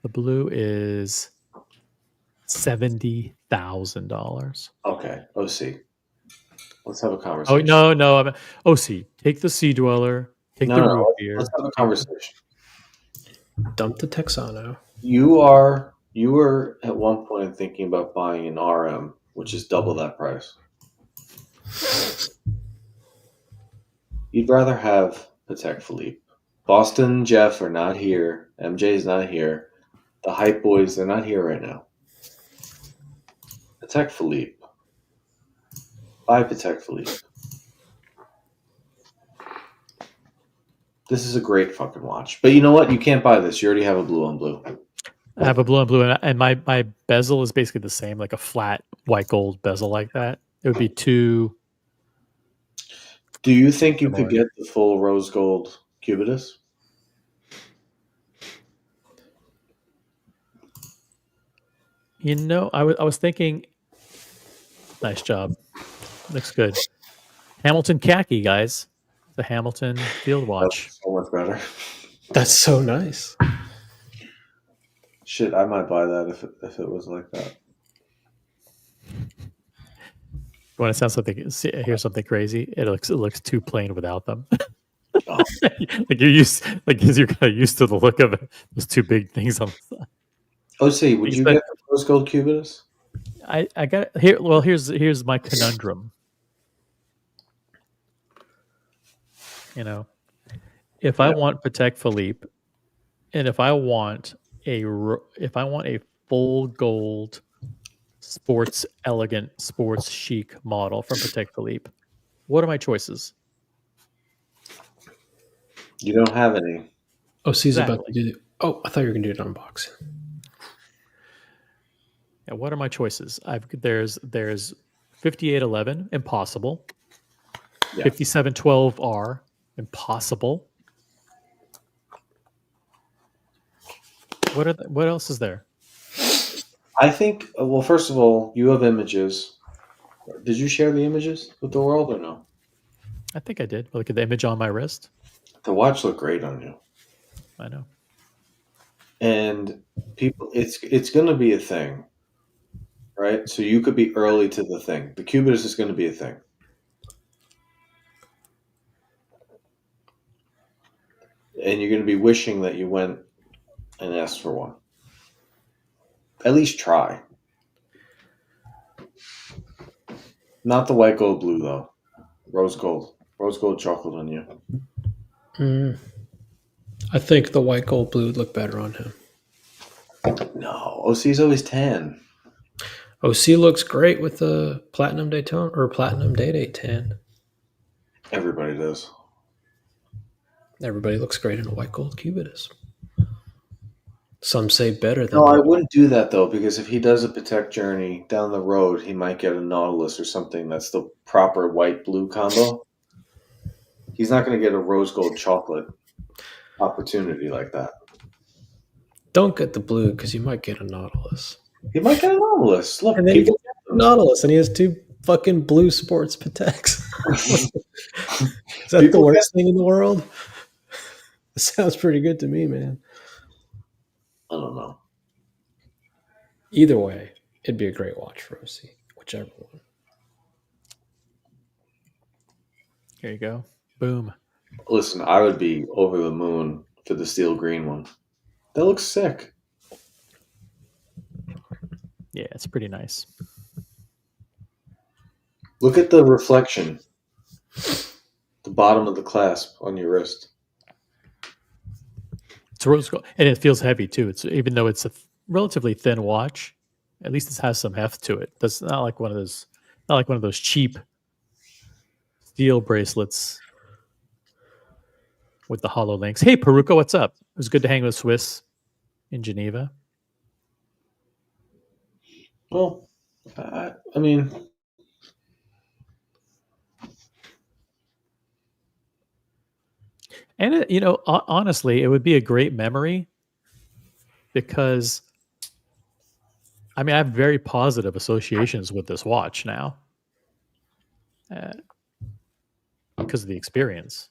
Speaker 3: The blue is $70,000.
Speaker 7: Okay, OC. Let's have a conversation.
Speaker 3: Oh no! OC, take the Sea Dweller. Take the root beer.
Speaker 7: Let's have a conversation.
Speaker 8: Dump the Texano.
Speaker 7: You were at one point thinking about buying an RM, which is double that price. You'd rather have Patek Philippe. Boston Jeff are not here. MJ's not here. The hype boys, they're not here right now. Patek Philippe. Buy Patek Philippe. This is a great fucking watch. But you know what? You can't buy this. You already have a blue on blue.
Speaker 3: I have a blue on blue, and my bezel is basically the same, like a flat white gold bezel like that. It would be too.
Speaker 7: Do you think you could get the full rose gold Cubitus?
Speaker 3: You know, I was thinking. Nice job. Looks good. Hamilton khaki, guys. The Hamilton field watch.
Speaker 7: That's so much better.
Speaker 8: That's so nice.
Speaker 7: Shit, I might buy that if it was like that.
Speaker 3: You want to hear something crazy? It looks too plain without them.
Speaker 7: Oh.
Speaker 3: because you're kind of used to the look of it. Those two big things on the side.
Speaker 7: Oh, see, would you get the rose gold Cubitus?
Speaker 3: I got here. Well, here's my conundrum. You know, if I want Patek Philippe, and if I want a full gold elegant sports chic model from Patek Philippe, what are my choices?
Speaker 7: You don't have any.
Speaker 8: OC's about to do. Oh, I thought you were going to do it unboxing.
Speaker 3: Yeah, what are my choices? There's 5811, impossible.
Speaker 7: Yeah.
Speaker 3: 5712R, impossible. What else is there?
Speaker 7: I think. Well, first of all, you have images. Did you share the images with the world or no?
Speaker 3: I think I did. Look at the image on my wrist.
Speaker 7: The watch looked great on you,
Speaker 3: I know.
Speaker 7: and people, it's going to be a thing, right? So you could be early to the thing. The Cubist is going to be a thing. And you're going to be wishing that you went and asked for one. At least try. Not the white gold blue though. Rose gold. Rose gold chocolate on you.
Speaker 8: I think the white gold blue would look better on him.
Speaker 7: No, OC's always tan.
Speaker 8: OC looks great with the platinum Daytona or platinum Day-Date tan.
Speaker 7: Everybody does.
Speaker 8: Everybody looks great in a white gold Cubist. Some say better than.
Speaker 7: No, I wouldn't do that though, because if he does a Patek journey down the road, he might get a Nautilus or something that's the proper white blue combo. He's not going to get a rose gold chocolate opportunity like that.
Speaker 8: Don't get the blue because you might get a Nautilus.
Speaker 7: He might get a Nautilus. Look,
Speaker 8: And then
Speaker 7: people
Speaker 8: he gets a Nautilus, and he has two fucking blue sports Pateks. Is that the
Speaker 7: People
Speaker 8: worst thing in the world? It sounds pretty good to me, man.
Speaker 7: I don't know.
Speaker 8: Either way, it'd be a great watch for OC, whichever one.
Speaker 3: Here you go. Boom.
Speaker 7: Listen, I would be over the moon for the steel green one. That looks sick.
Speaker 3: Yeah, it's pretty nice.
Speaker 7: Look at the reflection. The bottom of the clasp on your wrist.
Speaker 3: It's rose gold, and it feels heavy too. It's even though it's a relatively thin watch, at least it has some heft to it. That's not like one of those cheap steel bracelets with the hollow links. Hey, Peruka, what's up? It was good to hang with Swiss in Geneva.
Speaker 7: Well, I mean,
Speaker 3: And honestly, it would be a great memory because I have very positive associations with this watch now because of the experience.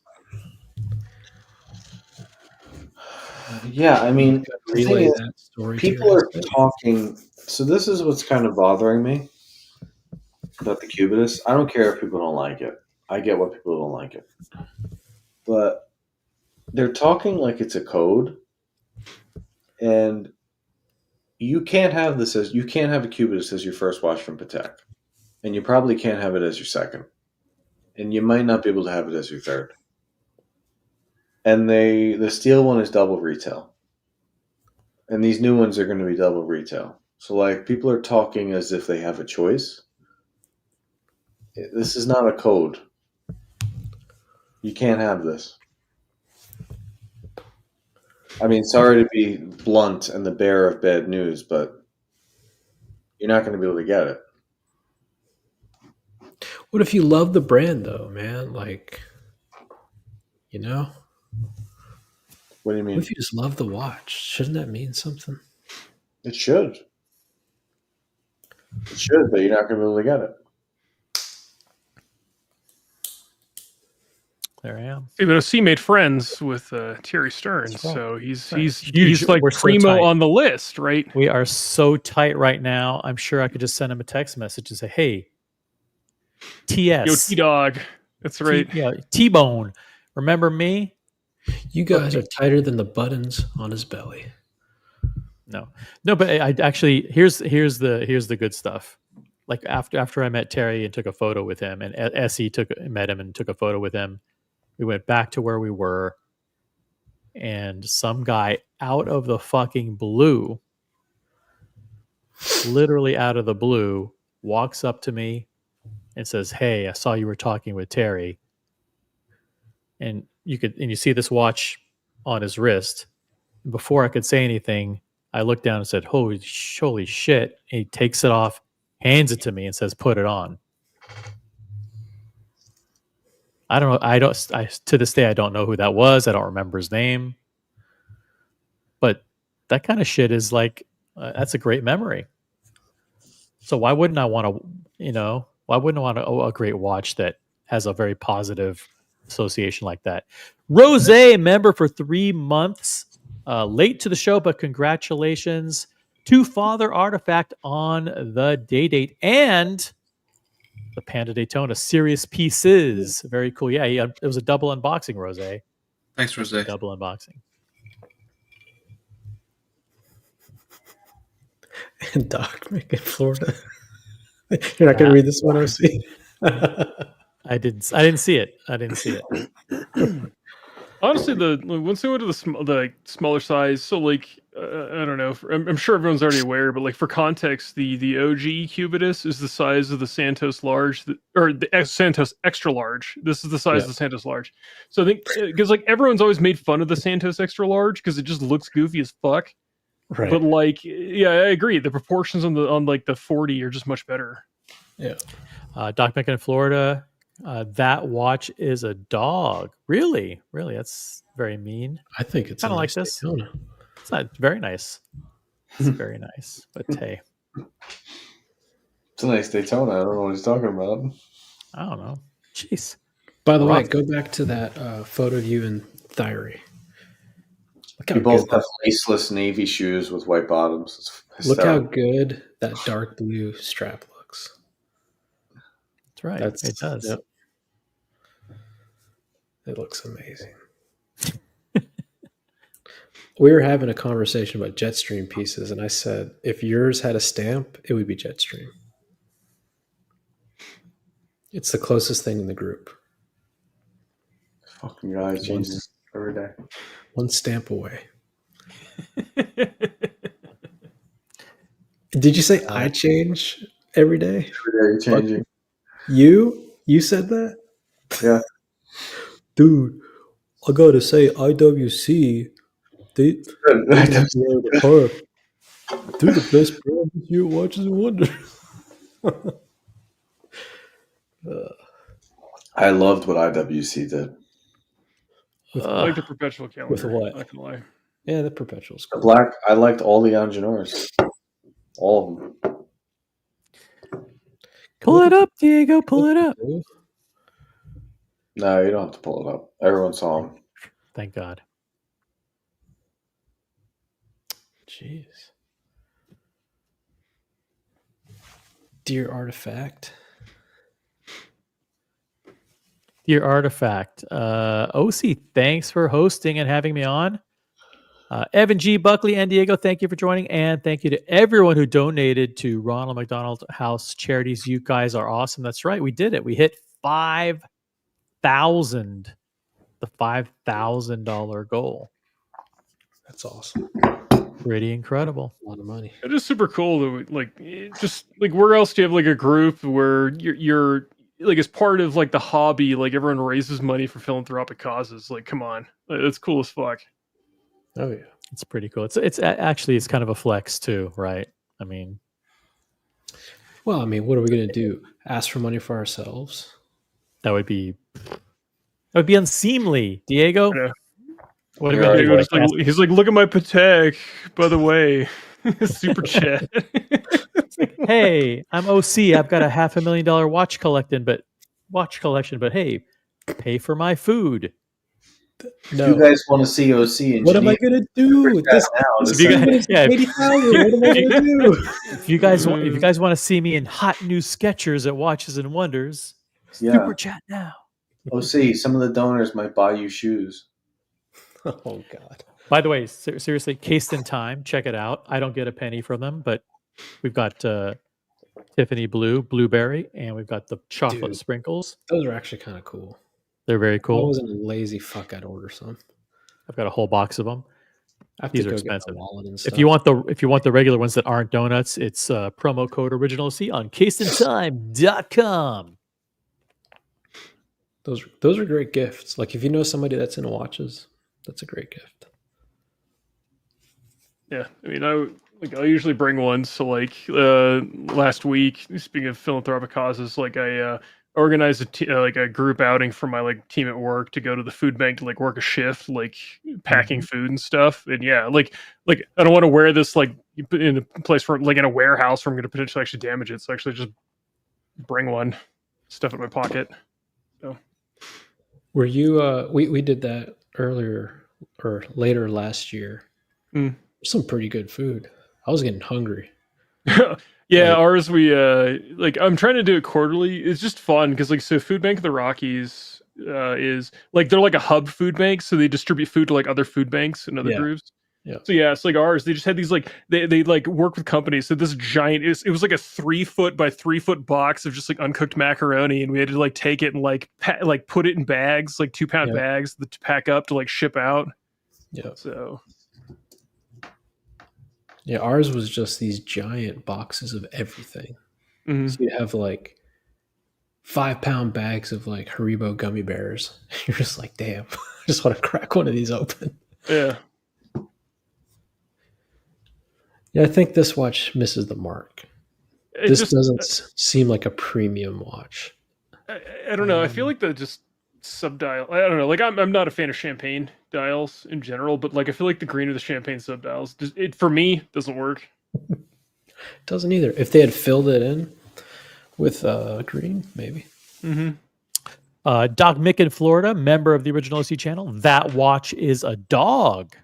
Speaker 7: yeah, I mean, the thing
Speaker 8: Relay
Speaker 7: is,
Speaker 8: that story.
Speaker 7: people are talking. So this is what's kind of bothering me about the Cubist. I don't care if people don't like it. I get why people don't like it, but they're talking like it's a code, and you can't have this as you can't have a Cubist as your first watch from Patek, and you probably can't have it as your second, and you might not be able to have it as your third. And the steel one is double retail, and these new ones are going to be double retail. So like people are talking as if they have a choice. This is not a code. You can't have this. I mean, sorry to be blunt and the bearer of bad news, but you're not going to be able to get it.
Speaker 8: What if you love the brand, though, man? Like,
Speaker 7: What do you mean?
Speaker 8: what if you just love the watch? Shouldn't that mean something?
Speaker 7: It should. It should, but you're not going to be able to get it.
Speaker 3: There I am.
Speaker 6: Yeah, but OC made friends with Thierry Stern,
Speaker 3: That's right.
Speaker 6: so he's
Speaker 3: Right.
Speaker 6: he's
Speaker 3: Huge.
Speaker 6: he's like
Speaker 3: We're so
Speaker 6: primo
Speaker 3: tight.
Speaker 6: on the list, right?
Speaker 3: We are so tight right now. I'm sure I could just send him a text message and say, "Hey, TS,
Speaker 6: Yo, T Dog, that's right.
Speaker 3: T-Bone, remember me?"
Speaker 8: You guys are tighter than the buttons on his belly.
Speaker 3: No, but I actually here's the good stuff. Like after I met Terry and took a photo with him, and Essie met him and took a photo with him. We went back to where we were, and some guy out of the fucking blue, literally out of the blue, walks up to me and says, "Hey, I saw you were talking with Terry." And you see this watch on his wrist. Before I could say anything, I looked down and said, holy shit. And he takes it off, hands it to me, and says, put it on. I don't know. To this day, I don't know who that was. I don't remember his name. But that kind of shit is like, that's a great memory. So why wouldn't I want to, why wouldn't I want a great watch that has a very positive association like that? Rose, member for 3 months. Late to the show, but congratulations to Father Artifact on the date and the Panda Daytona Serious Pieces. Very cool. Yeah, it was a double unboxing, Rose.
Speaker 4: Thanks, Rose.
Speaker 3: Double unboxing.
Speaker 8: And Doc making Florida. You're not going to read this one, OC?
Speaker 3: I didn't see it.
Speaker 6: Honestly, once they went to the smaller size, so like I don't know. I'm sure everyone's already aware, but like for context, the OG Cubitus is the size of the Santos Large, or the Santos Extra Large. This is the size of the Santos Large. So I think because like everyone's always made fun of the Santos Extra Large because it just looks goofy as fuck.
Speaker 8: Right.
Speaker 6: But like, yeah, I agree. The proportions on like the 40 are just much better.
Speaker 8: Yeah.
Speaker 3: Doc Beck in Florida. That watch is a dog. Really? That's very mean.
Speaker 8: I think it's
Speaker 3: kind of like
Speaker 8: nice
Speaker 3: this.
Speaker 8: Daytona.
Speaker 3: It's not very nice. It's very nice. But hey,
Speaker 7: It's a nice Daytona. I don't know what he's talking about.
Speaker 3: I don't know. Jeez.
Speaker 8: By the way, go back to that photo of you and Thyri.
Speaker 7: We both have laceless navy shoes with white bottoms.
Speaker 8: Look how good that dark blue strap looks.
Speaker 3: That's right. It does.
Speaker 8: Yep. It looks amazing. We were having a conversation about Jetstream pieces, and I said, if yours had a stamp, it would be Jetstream. It's the closest thing in the group.
Speaker 7: Fucking guy changes every day.
Speaker 8: One stamp away. Did you say I change every day?
Speaker 7: Every day you're changing.
Speaker 8: You said that?
Speaker 7: Yeah.
Speaker 8: Dude, I gotta say, IWC, they're the best brand this year, Watches and Wonders.
Speaker 7: I loved what IWC did.
Speaker 6: I like the perpetual calendar.
Speaker 8: With what?
Speaker 6: Not gonna lie.
Speaker 8: Yeah, the perpetuals.
Speaker 7: The black, I liked all the Engineers. All of them.
Speaker 3: Pull it up, Diego. Pull it up.
Speaker 7: No, you don't have to pull it up. Everyone saw them.
Speaker 3: Thank God.
Speaker 8: Jeez. Dear Artifact.
Speaker 3: Dear Artifact. OC, thanks for hosting and having me on. Evan G. Buckley and Diego, thank you for joining. And thank you to everyone who donated to Ronald McDonald House Charities. You guys are awesome. That's right. We did it. We hit 5,000, the $5,000 goal.
Speaker 8: That's awesome.
Speaker 3: Pretty incredible.
Speaker 8: A lot of money.
Speaker 6: It is super cool that just like where else do you have like a group where you're like as part of like the hobby, like everyone raises money for philanthropic causes. Like, come on, it's cool as fuck.
Speaker 8: Oh yeah,
Speaker 3: it's pretty cool. It's actually kind of a flex too, right? I mean,
Speaker 8: what are we going to do? Ask for money for ourselves?
Speaker 3: That would be unseemly, Diego.
Speaker 6: Yeah.
Speaker 3: What are you
Speaker 6: going to do? He's like, look at my Patek, by the way. Super chat.
Speaker 3: Hey, I'm OC. I've got a $500,000 watch collection, but hey, pay for my food.
Speaker 7: No. If you guys want to see OC and
Speaker 8: what am I gonna do?
Speaker 3: If you guys want to see me in hot new Skechers at Watches and Wonders, super chat now.
Speaker 7: OC, some of the donors might buy you shoes.
Speaker 8: Oh God.
Speaker 3: By the way, seriously, Cased in Time, check it out. I don't get a penny from them, but we've got Tiffany Blueberry, and we've got the chocolate sprinkles.
Speaker 8: Those are actually kind of cool.
Speaker 3: They're very cool.
Speaker 8: I wasn't a lazy fuck. I'd order some.
Speaker 3: I've got a whole box of them. These are expensive.
Speaker 8: And
Speaker 3: if you want the regular ones that aren't donuts, it's promo code Original C on CasedInTime.com.
Speaker 8: Those are great gifts. Like if you know somebody that's into watches, that's a great gift.
Speaker 6: Yeah, I mean, I usually bring one. So like last week, speaking of philanthropic causes, like I organized like a group outing for my like team at work to go to the food bank to like work a shift, like packing
Speaker 8: Mhm.
Speaker 6: food and stuff. And yeah, like I don't want to wear this like in a place where like in a warehouse where I'm going to potentially actually damage it. So actually just bring one, stuff it in my pocket. So
Speaker 8: Were you? We did that earlier or later last year.
Speaker 6: mm.
Speaker 8: Some pretty good food. I was getting hungry.
Speaker 6: Yeah,
Speaker 8: Like,
Speaker 6: ours we like I'm trying to do it quarterly. It's just fun because like so Food Bank of the Rockies is like they're like a hub food bank, so they distribute food to like other food banks and other
Speaker 8: yeah,
Speaker 6: groups.
Speaker 8: yeah,
Speaker 6: So yeah, it's like ours. They just had these like they like work with companies. So this giant it was like a 3 foot by 3 foot box of just like uncooked macaroni, and we had to like take it and like like put it in bags, like 2 pound
Speaker 8: yeah,
Speaker 6: bags to pack up to like ship out.
Speaker 8: yeah,
Speaker 6: So
Speaker 8: yeah. Ours was just these giant boxes of everything.
Speaker 6: mhm.
Speaker 8: So you have like 5 pound bags of like Haribo gummy bears. You're just like, damn, I just want to crack one of these open.
Speaker 6: Yeah,
Speaker 8: Yeah, I think this watch misses the mark.
Speaker 6: it
Speaker 8: This
Speaker 6: just
Speaker 8: doesn't seem like a premium watch.
Speaker 6: I don't know. I feel like the just sub dial. I don't know. Like I'm not a fan of champagne dials in general, but like I feel like the green of the champagne sub dials, it for me doesn't work.
Speaker 8: Doesn't either. If they had filled it in with green, maybe.
Speaker 6: Mm-hmm.
Speaker 3: Doc Mick in Florida, member of the original OC channel. That watch is a dog.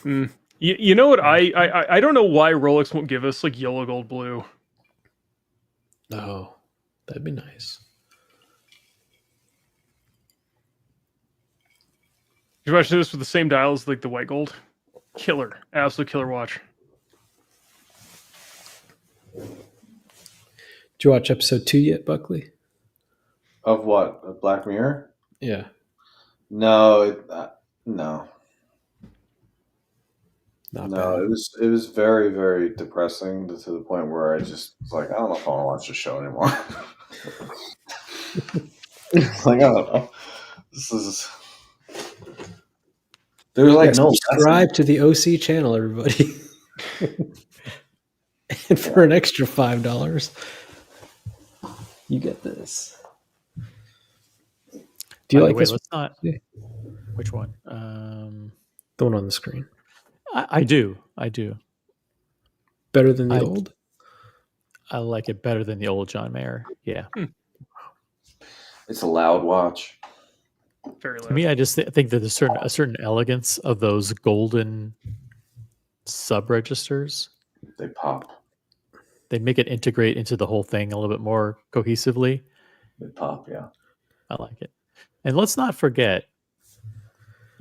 Speaker 6: Mm. You know what? I don't know why Rolex won't give us like yellow, gold, blue.
Speaker 8: Oh, that'd be nice.
Speaker 6: You watch this with the same dials like the white gold. Killer, absolute killer watch.
Speaker 8: Did you watch episode 2 yet, Buckley?
Speaker 7: Of what? Of Black Mirror?
Speaker 8: Yeah.
Speaker 7: No, no,
Speaker 8: Not
Speaker 7: no.
Speaker 8: bad.
Speaker 7: It was very, very depressing to the point where I just was like, I don't know if I want to watch the show anymore. Like, I don't know. This is. There's like
Speaker 8: Yeah,
Speaker 7: no
Speaker 8: subscribe to the OC channel, everybody. And for an extra $5, you get this. Do you
Speaker 3: By the
Speaker 8: like
Speaker 3: way,
Speaker 8: this?
Speaker 3: let's not.
Speaker 8: Yeah.
Speaker 3: Which one?
Speaker 8: The one on the screen.
Speaker 3: I do. I do.
Speaker 8: Better than the
Speaker 3: I-
Speaker 8: old?
Speaker 3: I like it better than the old John Mayer. Yeah.
Speaker 7: It's a loud watch.
Speaker 6: Very
Speaker 3: To
Speaker 6: loud.
Speaker 3: me, I just think that there's a certain elegance of those golden sub registers.
Speaker 7: They pop.
Speaker 3: They make it integrate into the whole thing a little bit more cohesively.
Speaker 7: They pop. Yeah.
Speaker 3: I like it. And let's not forget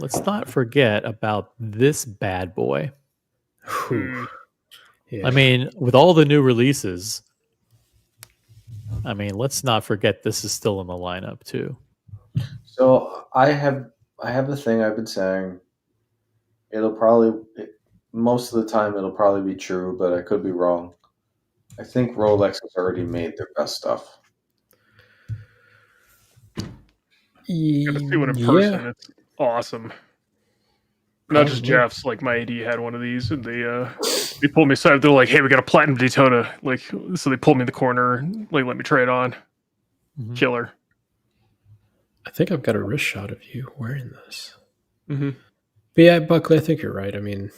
Speaker 3: about this bad boy.
Speaker 8: Whew. Yeah.
Speaker 3: I mean, with all the new releases, I mean, let's not forget this is still in the lineup too.
Speaker 7: So I have a thing I've been saying. Most of the time it'll probably be true, but I could be wrong. I think Rolex has already made their best stuff.
Speaker 6: You gotta see one in
Speaker 8: Yeah.
Speaker 6: person. It's awesome. Not just
Speaker 8: Probably.
Speaker 6: Jeff's. Like my AD had one of these, and they pulled me aside. They're like, "Hey, we got a platinum Daytona." Like, so they pulled me in the corner, and, like, let me try it on.
Speaker 3: Mhm.
Speaker 6: Killer.
Speaker 8: I think I've got a wrist shot of you wearing this.
Speaker 6: Mm-hmm.
Speaker 8: But yeah, Buckley, I think you're right. I mean,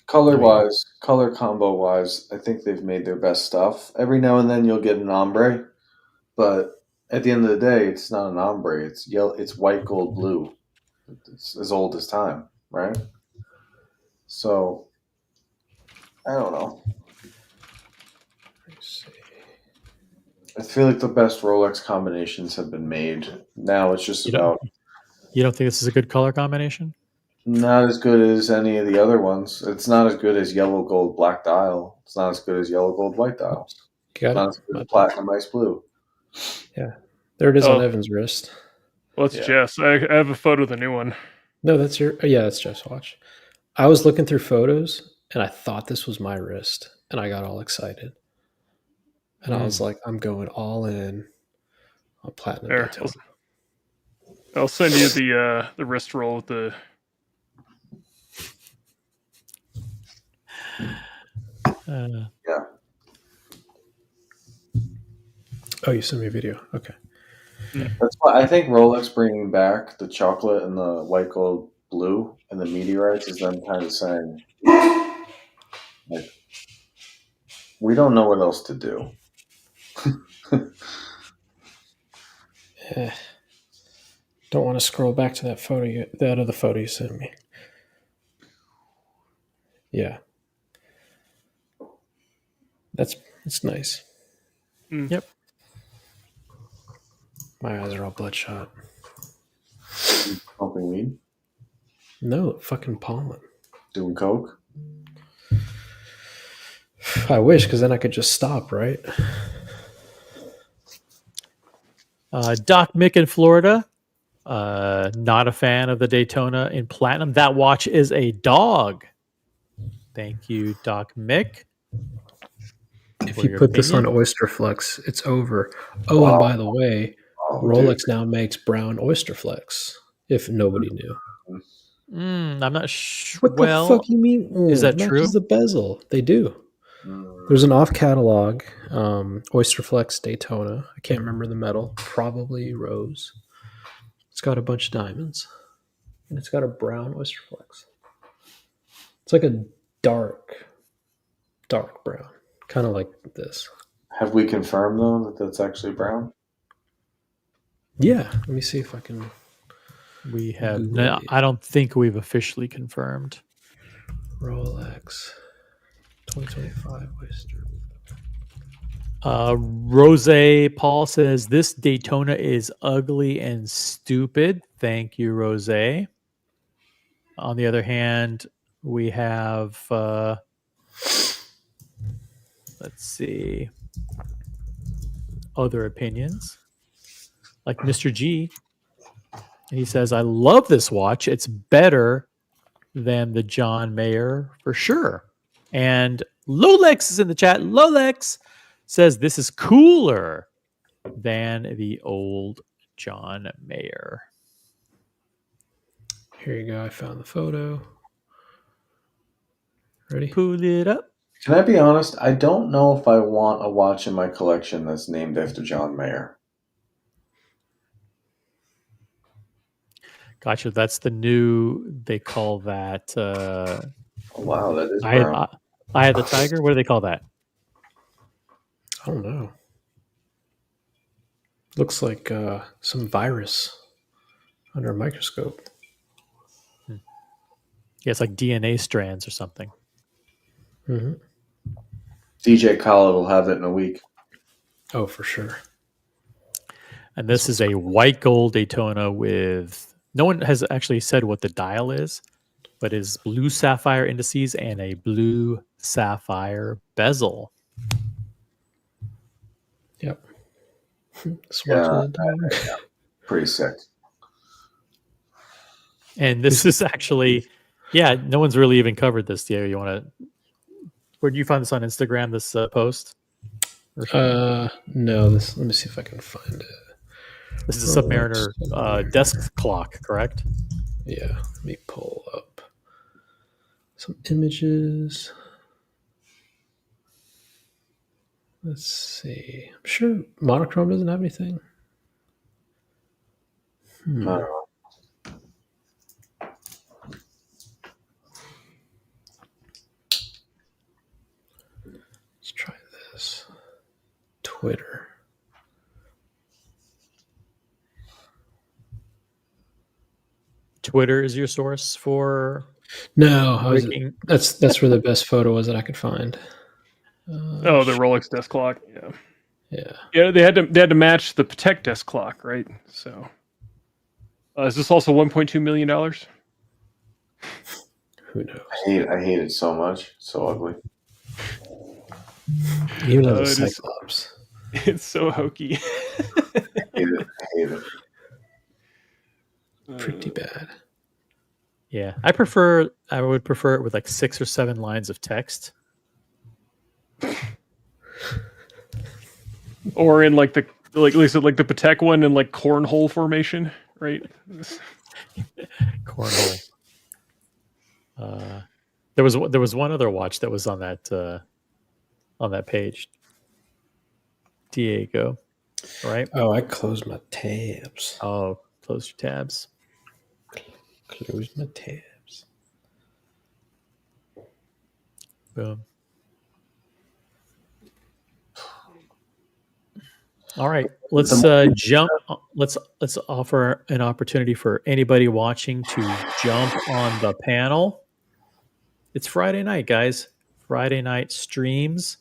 Speaker 7: Color wise, color combo wise, I think they've made their best stuff. Every now and then you'll get an ombre, but at the end of the day, it's not an ombre. It's yellow. It's white, gold, blue. It's as old as time, right? So I don't know.
Speaker 8: let's see.
Speaker 7: I feel like the best Rolex combinations have been made. Now it's just
Speaker 3: You don't-
Speaker 7: about
Speaker 3: You don't think this is a good color combination?
Speaker 7: not as good as any of the other ones. It's not as good as yellow, gold, black dial. It's not as good as yellow, gold, white dial.
Speaker 8: Got
Speaker 7: Not
Speaker 8: it.
Speaker 7: as good as platinum, ice blue.
Speaker 8: There it is on
Speaker 6: Oh.
Speaker 8: Evan's wrist.
Speaker 6: Well, it's
Speaker 7: Yeah.
Speaker 6: Jeff's. I have a photo of the new one.
Speaker 8: No, that's your. Yeah, that's Jeff's watch. I was looking through photos and I thought this was my wrist, and I got all excited. And I was like, I'm going all in on platinum
Speaker 6: There,
Speaker 8: Daytona.
Speaker 6: I'll send you the wrist roll with the
Speaker 7: Yeah.
Speaker 8: Oh, you sent me a video. Okay.
Speaker 7: That's why I think Rolex bringing back the chocolate and the white gold blue and the meteorites is them kind of saying, like, we don't know what else to do.
Speaker 8: Don't want to scroll back to that photo, that other photo you sent me. Yeah. That's nice.
Speaker 3: Yep.
Speaker 8: My eyes are all bloodshot.
Speaker 7: Smoking weed,
Speaker 8: No, fucking pollen.
Speaker 7: doing coke.
Speaker 8: I wish, because then I could just stop, right?
Speaker 3: Doc Mick in Florida. Not a fan of the Daytona in platinum. That watch is a dog. Thank you, Doc Mick.
Speaker 8: If
Speaker 3: for
Speaker 8: you
Speaker 3: your
Speaker 8: put this on
Speaker 3: opinion.
Speaker 8: Oyster Flex, it's over. Oh, and by the way,
Speaker 7: Oh,
Speaker 8: Rolex
Speaker 7: dude.
Speaker 8: now makes brown Oyster Flex. If nobody knew.
Speaker 3: I'm not sure.
Speaker 8: What the fuck you mean?
Speaker 3: is that
Speaker 8: matches
Speaker 3: true?
Speaker 8: the bezel. They do.
Speaker 7: Mm.
Speaker 8: There's an off catalog Oyster Flex Daytona. I can't remember the metal. Probably rose. It's got a bunch of diamonds, and it's got a brown Oyster Flex. It's like a dark brown, kind of like this.
Speaker 7: Have we confirmed though that that's actually brown?
Speaker 8: Yeah. Let me see if I can.
Speaker 3: We have.
Speaker 8: Google
Speaker 3: No,
Speaker 8: it.
Speaker 3: I don't think we've officially confirmed.
Speaker 8: Rolex 2025 Oyster.
Speaker 3: Rose Paul says this Daytona is ugly and stupid. Thank you, Rose. On the other hand, we have let's see, other opinions like Mr. G. And he says, I love this watch. It's better than the John Mayer for sure. And Lolex is in the chat. Lolex says this is cooler than the old John Mayer.
Speaker 8: Here you go. I found the photo. Ready?
Speaker 3: Pull it up.
Speaker 7: Can I be honest? I don't know if I want a watch in my collection that's named after John Mayer.
Speaker 3: Gotcha. That's the new, they call that
Speaker 7: Oh, wow, that is brown.
Speaker 3: I had the Tiger. What do they call that?
Speaker 8: I don't know. Looks like some virus under a microscope.
Speaker 3: Yeah, it's like DNA strands or something.
Speaker 8: Mm-hmm.
Speaker 7: DJ Khaled will have it in a week.
Speaker 8: Oh, for sure.
Speaker 3: And this is a white gold Daytona with, no one has actually said what the dial is, but is blue sapphire indices and a blue sapphire bezel.
Speaker 8: Yep. Swatch of the dog.
Speaker 7: Pretty sick.
Speaker 3: And this is actually, yeah, no one's really even covered this. Do you want to, where do you find this on Instagram, this post?
Speaker 8: No, let me see if I can find it.
Speaker 3: This is a Submariner desk clock, correct?
Speaker 8: Yeah, let me pull up some images. Let's see. I'm sure monochrome doesn't have anything.
Speaker 7: I don't know.
Speaker 8: Let's try this. Twitter.
Speaker 3: Twitter is your source for
Speaker 8: No,
Speaker 3: breaking.
Speaker 8: that's where the best photo was that I could find.
Speaker 6: Oh, the Rolex desk clock. Yeah.
Speaker 8: Yeah.
Speaker 6: Yeah, they had to match the Patek desk clock, right? So, is this also $1.2 million?
Speaker 8: Who knows?
Speaker 7: I hate it so much. It's so ugly.
Speaker 8: Even as a
Speaker 6: it is-
Speaker 8: Cyclops.
Speaker 6: It's so hokey.
Speaker 7: I hate it.
Speaker 8: Pretty bad.
Speaker 3: Yeah, I would prefer it with like 6 or 7 lines of text.
Speaker 6: Or in like the Patek one in like cornhole formation, right?
Speaker 3: Cornhole. There was one other watch that was on that on that page. Diego, right?
Speaker 8: Oh, I closed my tabs.
Speaker 3: Oh, close your tabs.
Speaker 8: Close my tabs.
Speaker 3: Boom. All right, let's jump. Let's offer an opportunity for anybody watching to jump on the panel. It's Friday night, guys. Friday night streams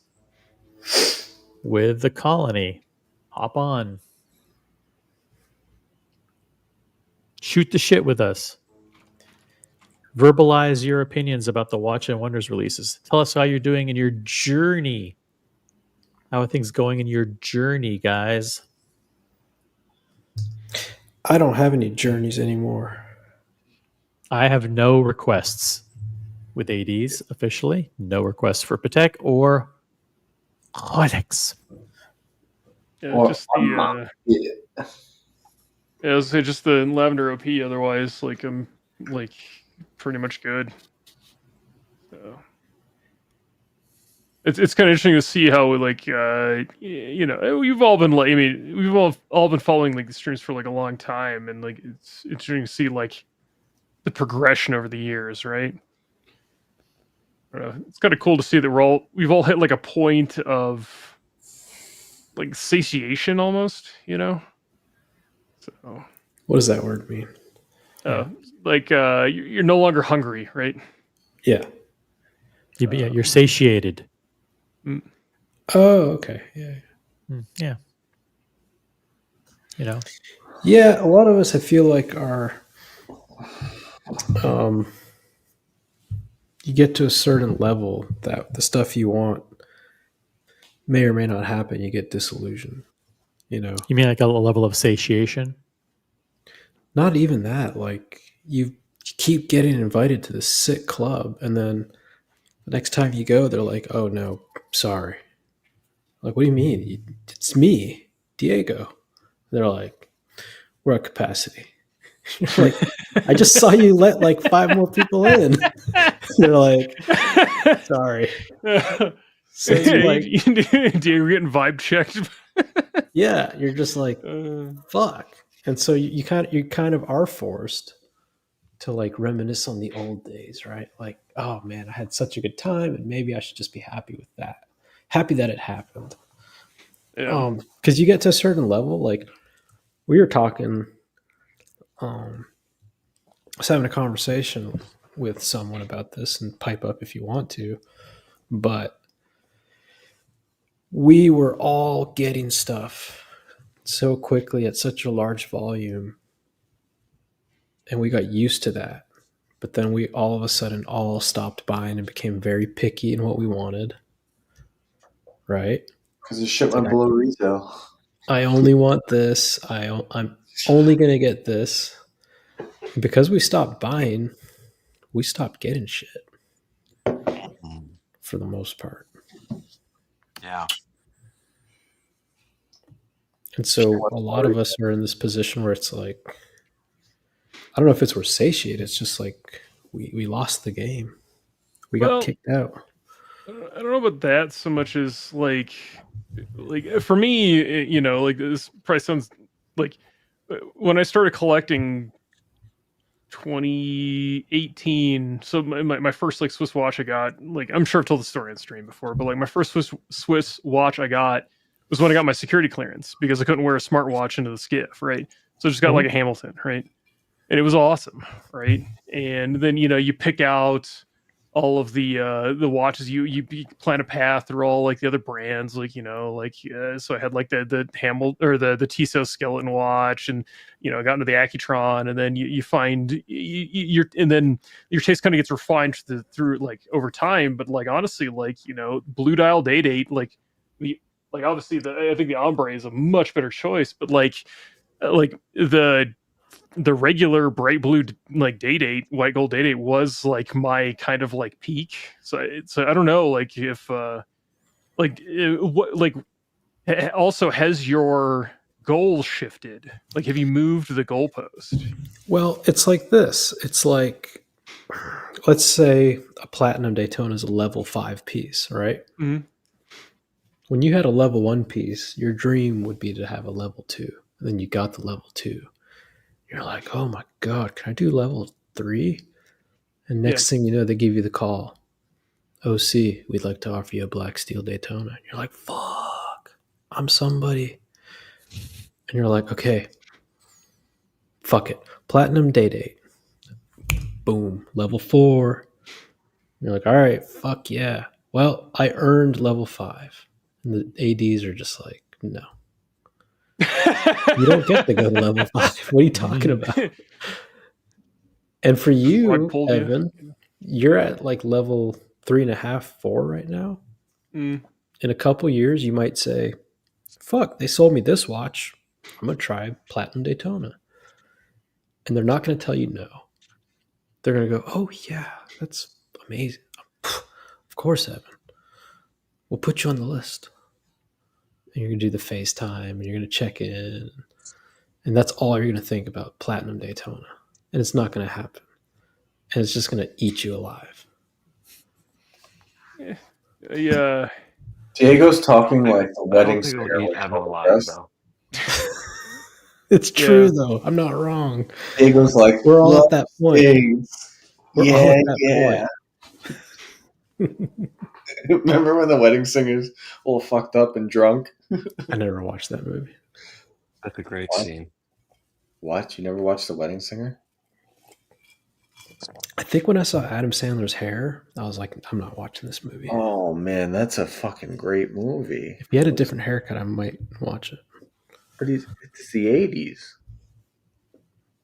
Speaker 3: with the colony. Hop on. Shoot the shit with us. Verbalize your opinions about the Watch and Wonders releases. Tell us how you're doing in your journey. How are things going in your journey, guys?
Speaker 8: I don't have any journeys anymore.
Speaker 3: I have no requests with ADs officially. No requests for Patek or Rolex.
Speaker 6: Yeah,
Speaker 7: Or
Speaker 6: just the I was say just the lavender OP. Otherwise, like I'm like pretty much good. So it's kind of interesting to see how like we've all been like we've all been following like the streams for like a long time, and like it's interesting to see like the progression over the years, right? It's kind of cool to see that we've all hit like a point of like satiation almost, So
Speaker 8: What does that word mean?
Speaker 6: like you're no longer hungry, right?
Speaker 8: Yeah.
Speaker 3: You're satiated.
Speaker 8: Oh, okay. Yeah.
Speaker 3: Yeah.
Speaker 8: Yeah, a lot of us, I feel like, are. You get to a certain level that the stuff you want may or may not happen. You get disillusioned.
Speaker 3: You mean like a level of satiation?
Speaker 8: Not even that. Like you keep getting invited to this sick club, and then the next time you go, they're like, "Oh no, sorry." Like, what do you mean? It's me, Diego. They're like, "We're at capacity." Like, I just saw you let like 5 more people in. They're like, "Sorry." So you're like,
Speaker 6: you're getting vibe checked.
Speaker 8: yeah, you're just like, fuck. And so you kind of are forced to like reminisce on the old days, right? Like, oh man, I had such a good time, and maybe I should just be happy with that. Happy that it happened.
Speaker 6: Yeah.
Speaker 8: Because you get to a certain level, like we were talking, I was having a conversation with someone about this, and pipe up if you want to, but we were all getting stuff so quickly at such a large volume, and we got used to that. But then we all of a sudden all stopped buying and became very picky in what we wanted, right?
Speaker 7: Because the shit went below retail.
Speaker 8: I only want this. I'm only going to get this. And because we stopped buying, we stopped getting shit for the most part.
Speaker 9: Yeah.
Speaker 8: And so a lot of us are in this position where it's like, I don't know if it's we're satiated. It's just like we lost the game. We got kicked out.
Speaker 6: I don't know about that so much as like for me, like this probably sounds like when I started collecting 2018. So my first like Swiss watch I got, like I'm sure I've told the story on stream before, but like my first Swiss watch I got was when I got my security clearance because I couldn't wear a smartwatch into the skiff, right? So I just got like a Hamilton, right? And it was awesome, right? And then you pick out all of the watches. You plan a path through all like the other brands, like so I had like the Hamilton or the Tissot skeleton watch, and I got into the Accutron, and then you find and then your taste kind of gets refined through like over time. But like honestly, like Blue Dial Day Date, like obviously I think the Ombre is a much better choice, but like the regular bright blue like Day Date, white gold Day Date was like my kind of like peak. So I don't know, like if also has your goal shifted? Like have you moved the goalpost?
Speaker 8: Well, it's like this. It's like, let's say a platinum Daytona is a level 5 piece, right?
Speaker 6: Mm-hmm.
Speaker 8: When you had a level 1 piece, your dream would be to have a level 2. And then you got the level 2. You're like, oh my God, can I do level 3? And next thing you know, they give you the call. OC, we'd like to offer you a black steel Daytona. And you're like, fuck, I'm somebody. And you're like, okay, fuck it. Platinum day date. Boom, level 4. You're like, all right, fuck yeah. Well, I earned level 5. And the ADs are just like, no. You don't get to go to level 5. What are you talking about? And for you,
Speaker 6: pulled you.
Speaker 8: Evan, you're at like level 3.5, 4 right now.
Speaker 6: Mm.
Speaker 8: In a couple years, you might say, fuck, they sold me this watch. I'm going to try Platinum Daytona. And they're not going to tell you no. They're going to go, oh, yeah, that's amazing. Of course, Evan. We'll put you on the list. And you're going to do the FaceTime and you're going to check in. And that's all you're going to think about Platinum Daytona. And it's not going to happen. And it's just going to eat you alive.
Speaker 6: Yeah.
Speaker 7: Diego's talking like the
Speaker 9: I
Speaker 7: wedding
Speaker 9: don't think it'll
Speaker 7: singer.
Speaker 9: eat
Speaker 7: with
Speaker 9: Evan
Speaker 7: all the
Speaker 9: alive,
Speaker 7: rest.
Speaker 9: though.
Speaker 8: It's true,
Speaker 6: Yeah.
Speaker 8: though. I'm not wrong.
Speaker 7: Diego's like,
Speaker 8: We're all
Speaker 7: "Love
Speaker 8: at that point.
Speaker 7: things."
Speaker 8: We're all at that
Speaker 7: yeah. Remember when the wedding singer's all fucked up and drunk?
Speaker 8: I never watched that movie.
Speaker 9: That's a great
Speaker 7: What?
Speaker 9: scene.
Speaker 7: What? You never watched The Wedding Singer?
Speaker 8: I think when I saw Adam Sandler's hair, I was like, I'm not watching this movie.
Speaker 7: Oh man, that's a fucking great movie.
Speaker 8: If he had a different haircut, I might watch it.
Speaker 7: But it's the 80s.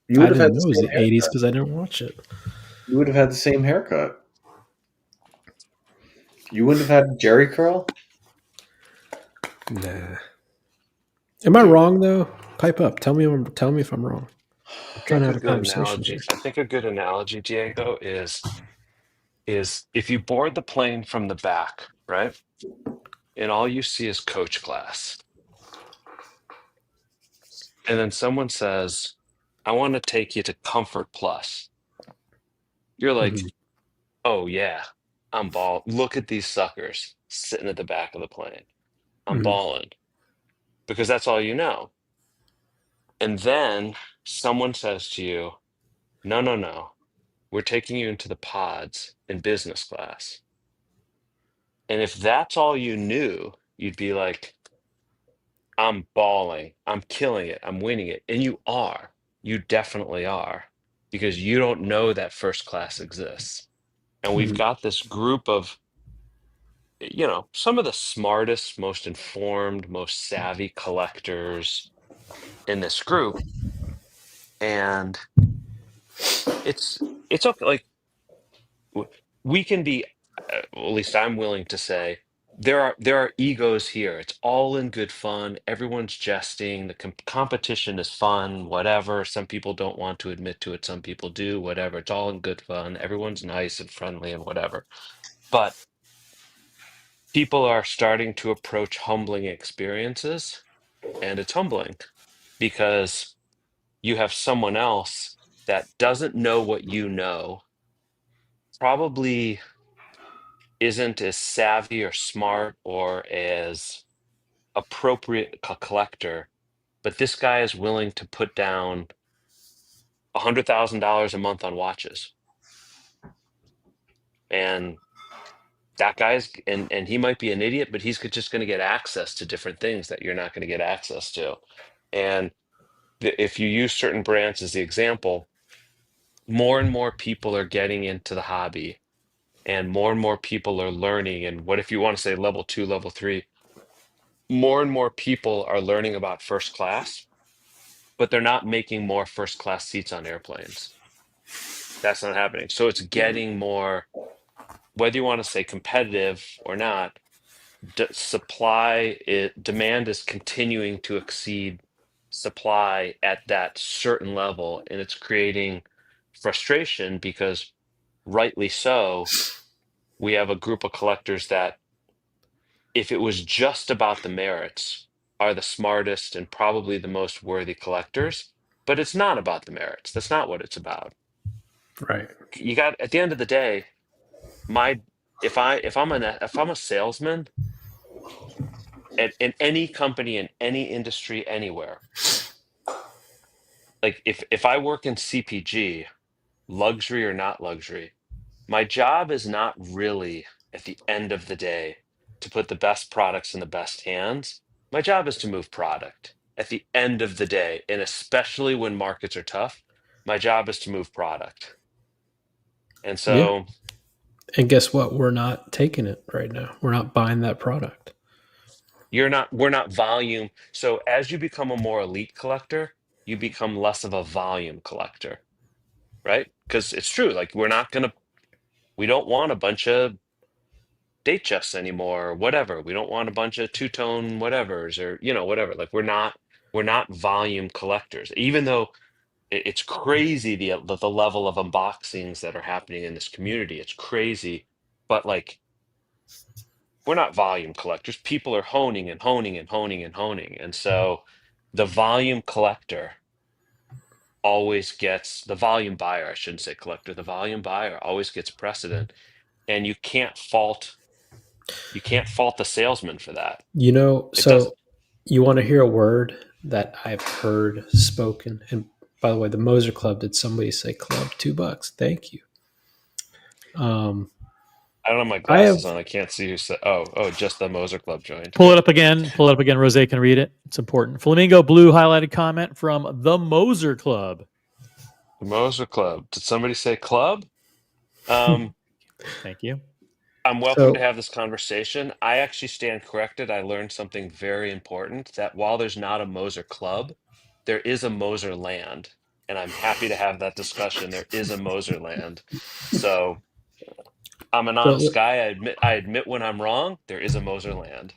Speaker 7: You
Speaker 8: I
Speaker 7: would have had
Speaker 8: didn't
Speaker 7: the
Speaker 8: know it was
Speaker 7: same
Speaker 8: the 80s
Speaker 7: haircut.
Speaker 8: because I didn't watch it.
Speaker 7: You would have had the same haircut. You wouldn't have had Jerry curl?
Speaker 8: Nah. Am I wrong though? Pipe up. Tell me if I'm wrong. I'm trying to have a conversation here.
Speaker 9: I think a good analogy, Diego, is if you board the plane from the back, right? And all you see is coach class. And then someone says, I want to take you to Comfort Plus. You're like,
Speaker 8: Mhm.
Speaker 9: oh yeah, I'm ball. Look at these suckers sitting at the back of the plane. I'm
Speaker 8: Mhm.
Speaker 9: balling. Because that's all you know. And then someone says to you, no. We're taking you into the pods in business class. And if that's all you knew, you'd be like, I'm balling. I'm killing it. I'm winning it. And you are. You definitely are. Because you don't know that first class exists. And we've
Speaker 8: Mhm.
Speaker 9: got this group of, some of the smartest, most informed, most savvy collectors in this group. And it's okay. Like, we can be, well, at least I'm willing to say, there are egos here. It's all in good fun. Everyone's jesting. The competition is fun. Whatever. Some people don't want to admit to it. Some people do. Whatever. It's all in good fun. Everyone's nice and friendly and whatever. But people are starting to approach humbling experiences, and it's humbling because you have someone else that doesn't know what you know, probably isn't as savvy or smart or as appropriate a collector, but this guy is willing to put down $100,000 a month on watches. And that guy's and he might be an idiot, but he's just going to get access to different things that you're not going to get access to. And if you use certain brands as the example, more and more people are getting into the hobby, and more people are learning. And what if you want to say level 2, level 3? More and more people are learning about first class, but they're not making more first class seats on airplanes. That's not happening. So it's getting more, whether you want to say competitive or not, demand is continuing to exceed supply at that certain level, and it's creating frustration because, rightly so, we have a group of collectors that, if it was just about the merits, are the smartest and probably the most worthy collectors, but it's not about the merits. That's not what it's about.
Speaker 8: Right.
Speaker 9: You got, at the end of the day, if I'm a salesman, in any company, in any industry, anywhere. Like if I work in CPG, luxury or not luxury, my job is not really at the end of the day to put the best products in the best hands. My job is to move product at the end of the day. And especially when markets are tough, my job is to move product. And
Speaker 8: Yeah.
Speaker 9: so
Speaker 8: And guess what? We're not taking it right now. We're not buying that product.
Speaker 9: we're not volume. So as you become a more elite collector, you become less of a volume collector, right? Because it's true. Like we don't want a bunch of date chests anymore or whatever. We don't want a bunch of two-tone whatevers or whatever. Like we're not volume collectors, even though it's crazy the level of unboxings that are happening in this community. It's crazy, but like we're not volume collectors. People are honing and honing and honing and honing, and so the volume collector always gets the volume buyer. I shouldn't say collector. The volume buyer always gets precedent, and you can't fault the salesman for that. It does.
Speaker 8: So you want to hear a word that I've heard spoken? And by the way, the Moser Club, did somebody say club? $2. Thank you.
Speaker 9: I don't have my
Speaker 8: I have
Speaker 9: glasses on. I can't see who said. Oh, just the Moser Club joined.
Speaker 3: Pull it up again. Pull it up again. Rose can read it. It's important. Flamingo Blue highlighted comment from the Moser Club.
Speaker 9: The Moser Club. Did somebody say club? Um,
Speaker 3: Thank you.
Speaker 9: I'm welcome to
Speaker 8: So
Speaker 9: have this conversation. I actually stand corrected. I learned something very important that while there's not a Moser Club, there is a Moser Land, and I'm happy to have that discussion. There is a Moser Land. So I'm an honest
Speaker 8: so
Speaker 9: guy. I admit when I'm wrong. There is a Moser Land.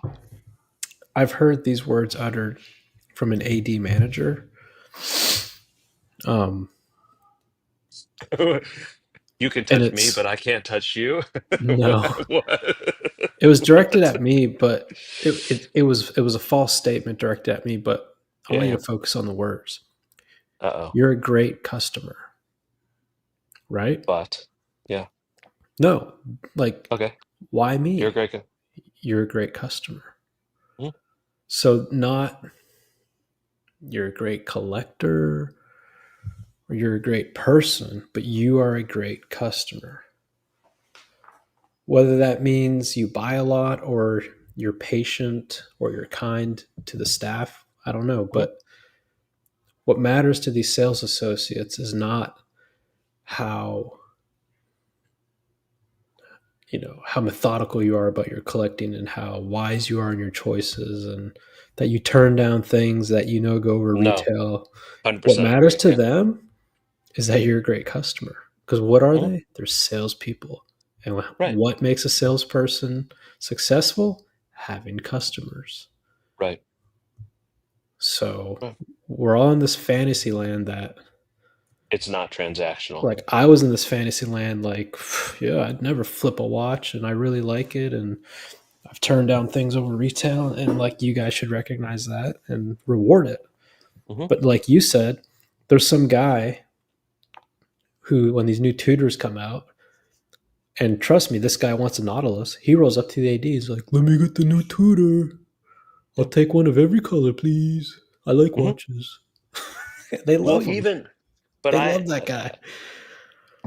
Speaker 8: I've heard these words uttered from an AD manager.
Speaker 9: You can
Speaker 8: And
Speaker 9: touch me, but I can't touch you.
Speaker 8: no,
Speaker 9: What?
Speaker 8: it was directed
Speaker 9: What?
Speaker 8: at me, but it was a false statement directed at me. But I want you
Speaker 9: Yeah.
Speaker 8: to focus on the words.
Speaker 9: Uh-oh.
Speaker 8: You're a great customer, right?
Speaker 9: But yeah.
Speaker 8: No, like,
Speaker 9: Okay.
Speaker 8: why
Speaker 9: You're a
Speaker 8: me?
Speaker 9: great guy.
Speaker 8: You're a great customer.
Speaker 9: Mhm.
Speaker 8: So, not you're a great collector or you're a great person, but you are a great customer. Whether that means you buy a lot or you're patient or you're kind to the staff, I don't know.
Speaker 9: Mhm.
Speaker 8: But what matters to these sales associates is not how how methodical you are about your collecting and how wise you are in your choices and that you turn down things that go over
Speaker 9: No,
Speaker 8: retail. What
Speaker 9: 100%
Speaker 8: matters
Speaker 9: agree.
Speaker 8: to
Speaker 9: Yeah.
Speaker 8: them is that you're a great customer. Because what are
Speaker 9: Mhm.
Speaker 8: they? They're salespeople. And
Speaker 9: Right.
Speaker 8: what makes a salesperson successful? Having customers.
Speaker 9: Right.
Speaker 8: So
Speaker 9: Right.
Speaker 8: we're all in this fantasy land that,
Speaker 9: It's not transactional.
Speaker 8: like, I was in this fantasy land, like, yeah, I'd never flip a watch and I really like it. And I've turned down things over retail. And, like, you guys should recognize that and reward it.
Speaker 9: Mhm.
Speaker 8: But like you said, there's some guy who, when these new Tudors come out, and trust me, this guy wants a Nautilus. He rolls up to the AD. He's like, "Let me get the new Tudor. I'll
Speaker 9: Yeah.
Speaker 8: take one of every color, please. I like
Speaker 9: Mhm.
Speaker 8: watches." They
Speaker 9: Well,
Speaker 8: love him.
Speaker 9: but
Speaker 8: They love that guy.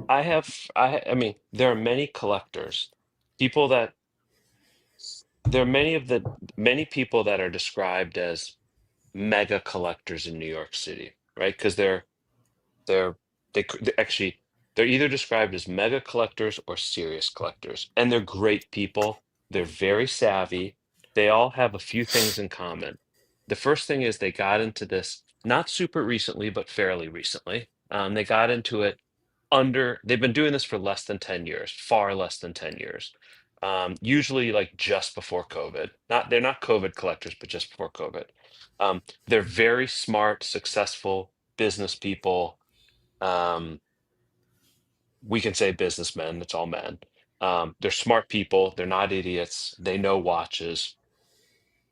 Speaker 9: I mean, there are many collectors, people that there are many people that are described as mega collectors in New York City, right? Because they're actually they're either described as mega collectors or serious collectors, and they're great people. They're very savvy. They all have a few things in common. The first thing is they got into this not super recently, but fairly recently. They got into it they've been doing this for less than 10 years, far less than 10 years. Usually like just before COVID. They're not COVID collectors, but just before COVID. They're very smart, successful business people. um, we can say businessmen, it's all men. They're smart people, they're not idiots, they know watches,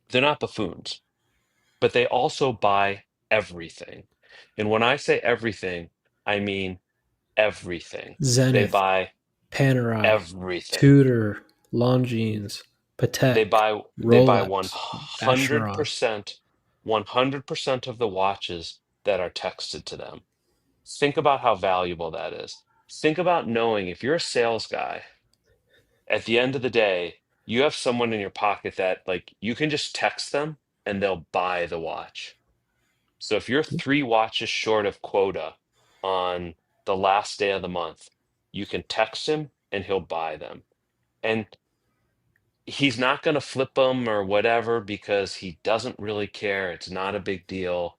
Speaker 9: they're not buffoons, but they also buy everything. And when I say everything, I mean everything. They
Speaker 8: Zenith,
Speaker 9: buy
Speaker 8: Panerai,
Speaker 9: everything.
Speaker 8: Tudor, Longines, Patek,
Speaker 9: They buy
Speaker 8: Rolex, Vacheron.
Speaker 9: 100% of the watches that are texted to them. Think about how valuable that is. Think about knowing if you're a sales guy, at the end of the day, you have someone in your pocket that like you can just text them and they'll buy the watch. So if you're 3 watches short of quota on the last day of the month, you can text him and he'll buy them. And he's not going to flip them or whatever because he doesn't really care. It's not a big deal.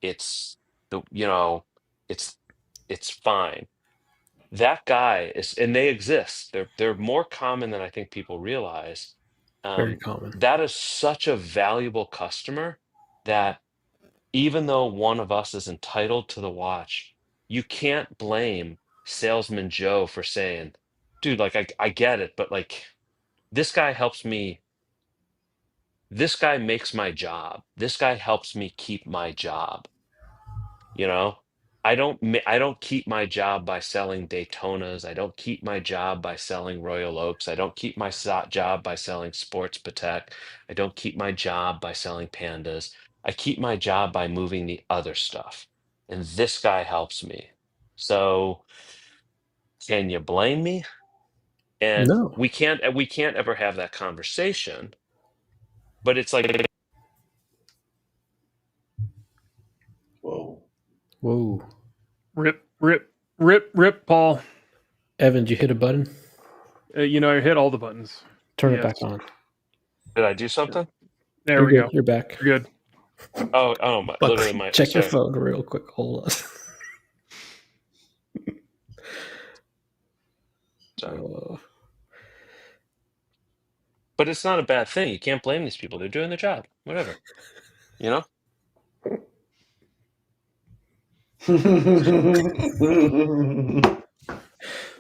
Speaker 9: It's the, it's fine. That guy is, and they exist. They're more common than I think people realize.
Speaker 8: Very common.
Speaker 9: That is such a valuable customer that even though one of us is entitled to the watch, you can't blame salesman Joe for saying, dude, like I get it, but like this guy helps me. This guy makes my job. This guy helps me keep my job. You know, I don't keep my job by selling Daytonas. I don't keep my job by selling Royal Oaks. I don't keep my job by selling Sports Patek. I don't keep my job by selling Pandas. I keep my job by moving the other stuff. And this guy helps me. So can you blame me? And
Speaker 8: No.
Speaker 9: we can't ever have that conversation. But it's like,
Speaker 7: Whoa.
Speaker 8: Whoa.
Speaker 6: Rip, Paul.
Speaker 8: Evan, did you hit a button?
Speaker 6: I hit all the buttons.
Speaker 8: Turn it
Speaker 6: Yes.
Speaker 8: back on.
Speaker 9: did I do something?
Speaker 6: There
Speaker 8: You're
Speaker 6: we
Speaker 8: good.
Speaker 6: go.
Speaker 8: You're back.
Speaker 6: You're good.
Speaker 9: Oh, literally my
Speaker 8: Check your
Speaker 9: sorry.
Speaker 8: phone real quick. Hold on.
Speaker 9: Sorry.
Speaker 8: Oh.
Speaker 9: But it's not a bad thing. You can't blame these people. They're doing their job. Whatever. You know?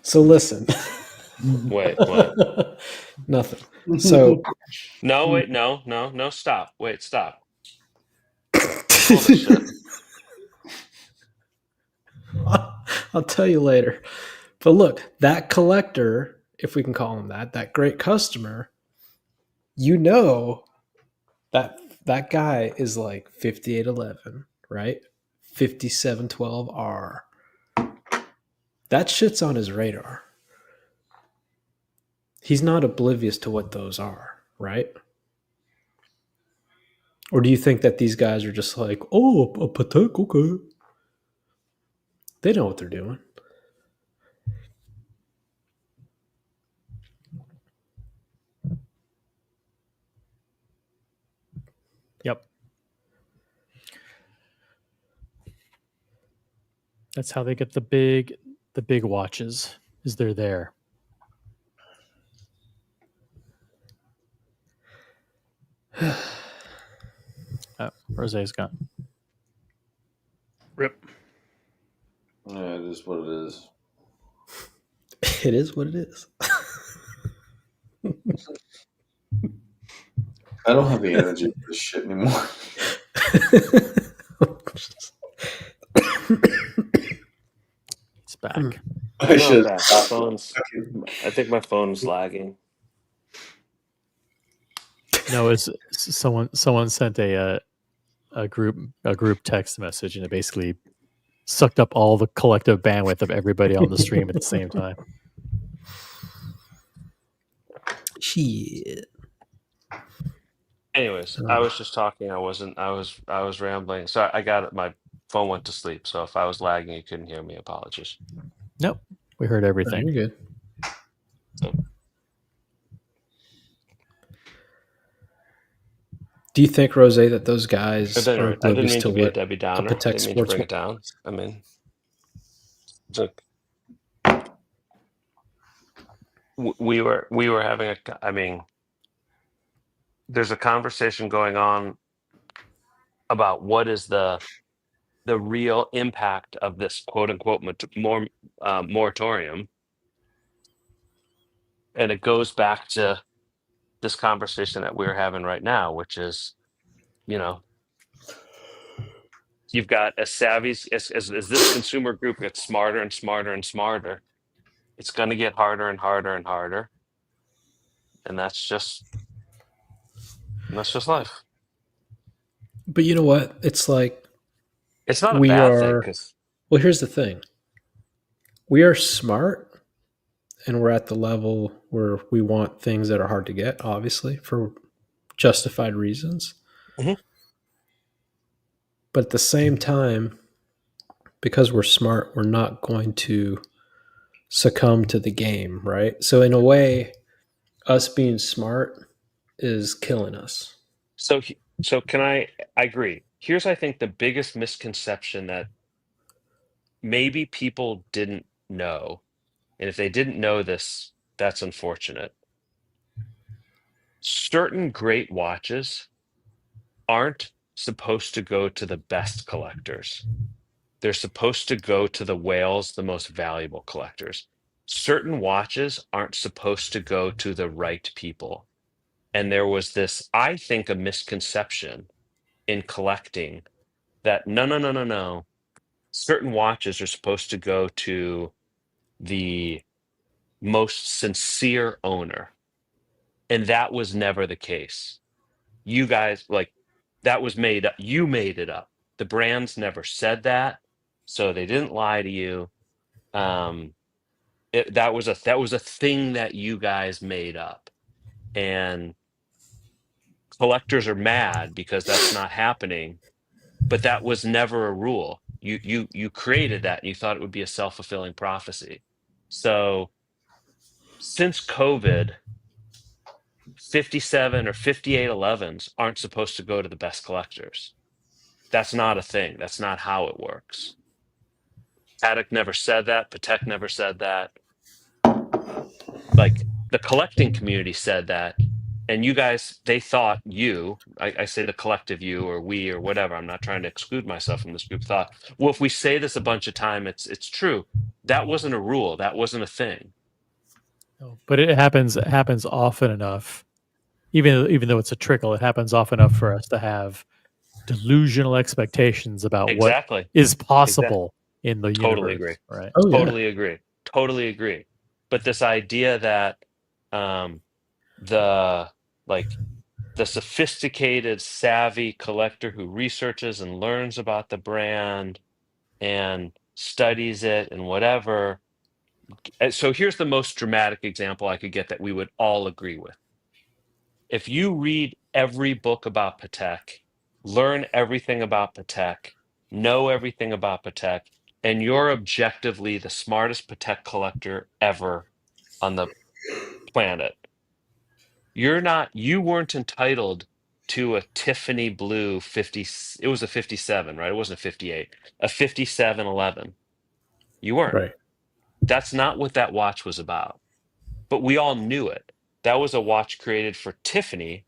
Speaker 8: So listen.
Speaker 9: Wait, what?
Speaker 8: Nothing. So
Speaker 9: No, wait, no, stop. Wait, stop. All this shit.
Speaker 8: I'll tell you later. But look, that collector, if we can call him that great customer, that guy is like 5811, right? 5712R. That shit's on his radar. He's not oblivious to what those are, right? Or do you think that these guys are just like, oh, a Patek, okay? They know what they're doing.
Speaker 3: Yep. That's how they get the big watches. Is they're there. Rosé's gone.
Speaker 6: Rip.
Speaker 7: Yeah, it is what it is.
Speaker 8: It is what it is.
Speaker 7: I don't have the energy for this shit anymore.
Speaker 3: It's back.
Speaker 7: I should
Speaker 9: My
Speaker 7: stop.
Speaker 9: phone's, I think my phone's lagging.
Speaker 3: No, it's someone sent a group text message, and it basically sucked up all the collective bandwidth of everybody on the stream at the same time.
Speaker 8: Shit.
Speaker 9: Anyways, I was just talking. I was rambling. So I got it. My phone went to sleep. So if I was lagging, you couldn't hear me. Apologies.
Speaker 3: Nope, we heard everything.
Speaker 8: You're good.
Speaker 9: So,
Speaker 8: Do you think, Rosé, that those guys
Speaker 9: but anyway,
Speaker 8: are
Speaker 9: I didn't
Speaker 8: oblivious
Speaker 9: mean
Speaker 8: to
Speaker 9: to be a
Speaker 8: what
Speaker 9: Debbie
Speaker 8: a
Speaker 9: Downer. I
Speaker 8: Patek
Speaker 9: didn't mean to bring
Speaker 8: sportsman?
Speaker 9: it down. I mean, look, we were having a. I mean, there's a conversation going on about what is the real impact of this quote unquote moratorium, and it goes back to this conversation that we're having right now, which is, you've got as savvy as this consumer group gets smarter and smarter and smarter, it's going to get harder and harder and harder, and that's just And that's just life.
Speaker 8: But you know what? It's like
Speaker 9: It's not a
Speaker 8: we
Speaker 9: bad thing
Speaker 8: are.
Speaker 9: because
Speaker 8: Well, here's the thing: we are smart, and we're at the level where we want things that are hard to get, obviously, for justified reasons.
Speaker 9: Mhm.
Speaker 8: But at the same time, because we're smart, we're not going to succumb to the game, right? So in a way, us being smart is killing us.
Speaker 9: so can I agree. Here's I think the biggest misconception that maybe people didn't know. And if they didn't know this, that's unfortunate. Certain great watches aren't supposed to go to the best collectors. They're supposed to go to the whales, the most valuable collectors. Certain watches aren't supposed to go to the right people. And there was this, I think, a misconception in collecting that no, no, no, no, no. Certain watches are supposed to go to the most sincere owner. And that was never the case. You guys, like, that was made up. You made it up. The brands never said that. So they didn't lie to you. Um, that was a thing that you guys made up. And collectors are mad because that's not happening, but that was never a rule. You created that and you thought it would be a self-fulfilling prophecy. So since COVID, 57 or 58 elevens aren't supposed to go to the best collectors. That's not a thing. That's not how it works. Patek never said that. Patek never said that. Like the collecting community said that. And you guys, they thought I say the collective you or we or whatever, I'm not trying to exclude myself from this group, thought, well, if we say this a bunch of time, it's true. That wasn't a rule. That wasn't a thing.
Speaker 3: But it happens often enough. Even though it's a trickle, it happens often enough for us to have delusional expectations about what
Speaker 9: Exactly.
Speaker 3: is
Speaker 9: Exactly.
Speaker 3: possible in the
Speaker 9: Totally agree.
Speaker 3: universe, right?
Speaker 8: Oh, yeah.
Speaker 9: Totally agree. Totally agree. But this idea that um, the like the sophisticated, savvy collector who researches and learns about the brand and studies it and whatever. So here's the most dramatic example I could get that we would all agree with. If you read every book about Patek, learn everything about Patek, know everything about Patek, and you're objectively the smartest Patek collector ever on the planet, you weren't entitled to a Tiffany blue 50, it was a 57, right? It wasn't a 58, a 5711. You weren't.
Speaker 8: Right.
Speaker 9: That's not what that watch was about. But we all knew it. That was a watch created for Tiffany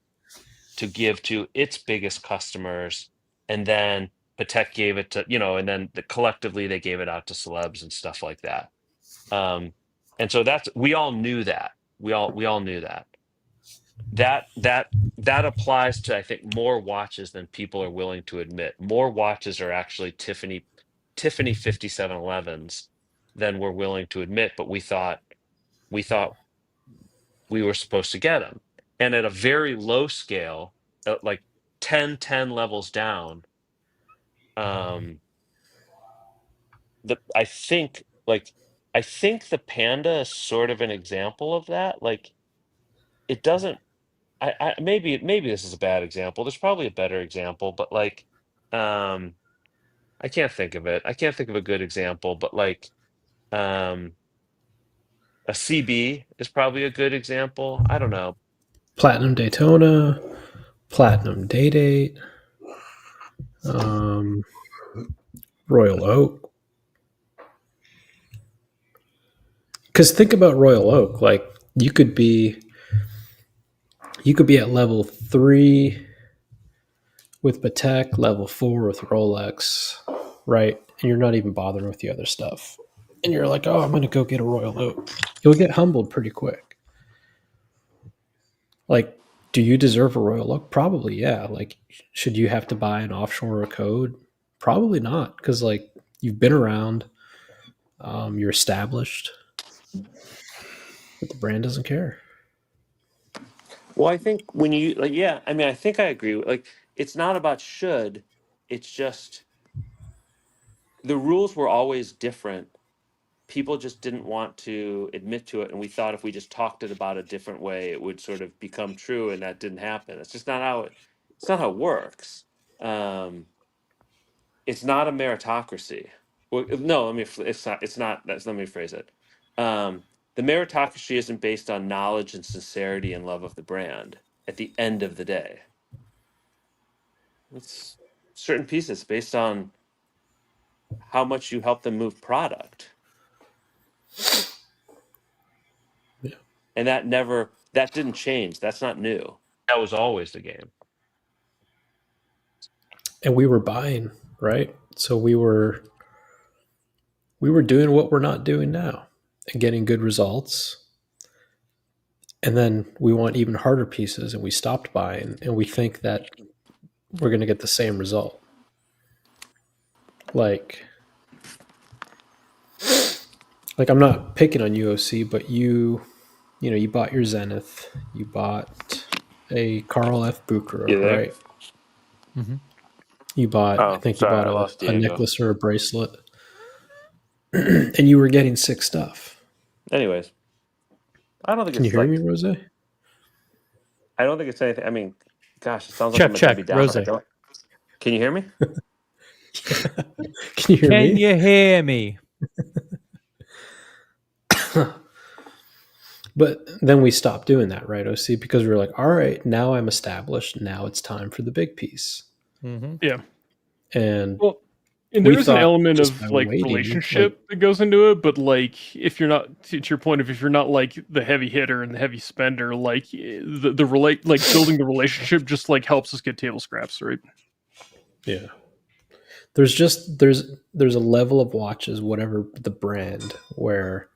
Speaker 9: to give to its biggest customers. And then Patek gave it to, and then collectively they gave it out to celebs and stuff like that. And so we all knew that. We all knew that. That applies to, I think, more watches than people are willing to admit. More watches are actually Tiffany 5711s than we're willing to admit, but we thought we were supposed to get them. And at a very low scale, like 10 levels down, um, I think the Panda is sort of an example of that. Like it doesn't. Maybe this is a bad example. There's probably a better example, but like, um, I can't think of it. I can't think of a good example, but like, um, a CB is probably a good example. I don't know.
Speaker 8: Platinum Daytona, Platinum Day-Date, um, Royal Oak. Because think about Royal Oak. Like you could be at level 3 with Patek, level 4 with Rolex, right? And you're not even bothering with the other stuff. And you're like, oh, I'm going to go get a Royal Oak. You'll get humbled pretty quick. Like, do you deserve a Royal Oak? Probably, yeah. Like, should you have to buy an offshore code? Probably not, because like you've been around, you're established, but the brand doesn't care.
Speaker 10: Well, I think when you like, yeah, I mean, I think I agree. Like, it's not about should. It's just the rules were always different. People just didn't want to admit to it, and we thought if we just talked it about a different way, it would sort of become true, and that didn't happen. It's just not how it. It's not how it works. It's not a meritocracy. Well, no, let me. It's not. It's not. That's. Let me phrase it. The meritocracy isn't based on knowledge and sincerity and love of the brand. At the end of the day, it's certain pieces based on how much you help them move product,
Speaker 8: Yeah.
Speaker 10: and that didn't change. That's not new.
Speaker 9: That was always the game.
Speaker 8: And we were buying, right? So we were doing what we're not doing now and getting good results. And then we want even harder pieces and we stopped buying and we think that we're going to get the same result. Like I'm not picking on UOC, but you bought your Zenith, you bought a Carl F.
Speaker 10: You
Speaker 8: Bucherer,
Speaker 10: there?
Speaker 8: right?
Speaker 3: Mm-hmm.
Speaker 8: I
Speaker 10: Oh,
Speaker 8: think you
Speaker 10: sorry,
Speaker 8: bought
Speaker 10: I lost
Speaker 8: a
Speaker 10: Diego.
Speaker 8: necklace or a bracelet, and you were getting sick stuff.
Speaker 10: Anyways, I don't think
Speaker 8: Can you
Speaker 10: it's
Speaker 8: hear me,
Speaker 10: like.
Speaker 8: Rose?
Speaker 10: I don't think it's anything. I mean, gosh, it sounds like I'm a
Speaker 3: Check.
Speaker 10: Debbie Downer.
Speaker 3: Rose.
Speaker 10: I don't. Can you hear me?
Speaker 8: Can you hear
Speaker 3: Can
Speaker 8: me?
Speaker 3: you hear me?
Speaker 8: But then we stopped doing that, right, OC? Because we were like, all right, now I'm established. Now it's time for the big piece.
Speaker 3: Mm-hmm.
Speaker 6: Yeah.
Speaker 8: And
Speaker 6: Well, and
Speaker 8: we
Speaker 6: there is an
Speaker 8: thought
Speaker 6: element
Speaker 8: just by
Speaker 6: of like
Speaker 8: waiting,
Speaker 6: relationship that goes into it, but like if you're not to your point of if you're not like the heavy hitter and the heavy spender, like the relate like building the relationship just like helps us get table scraps, right?
Speaker 8: yeah. There's a level of watches, whatever the brand, where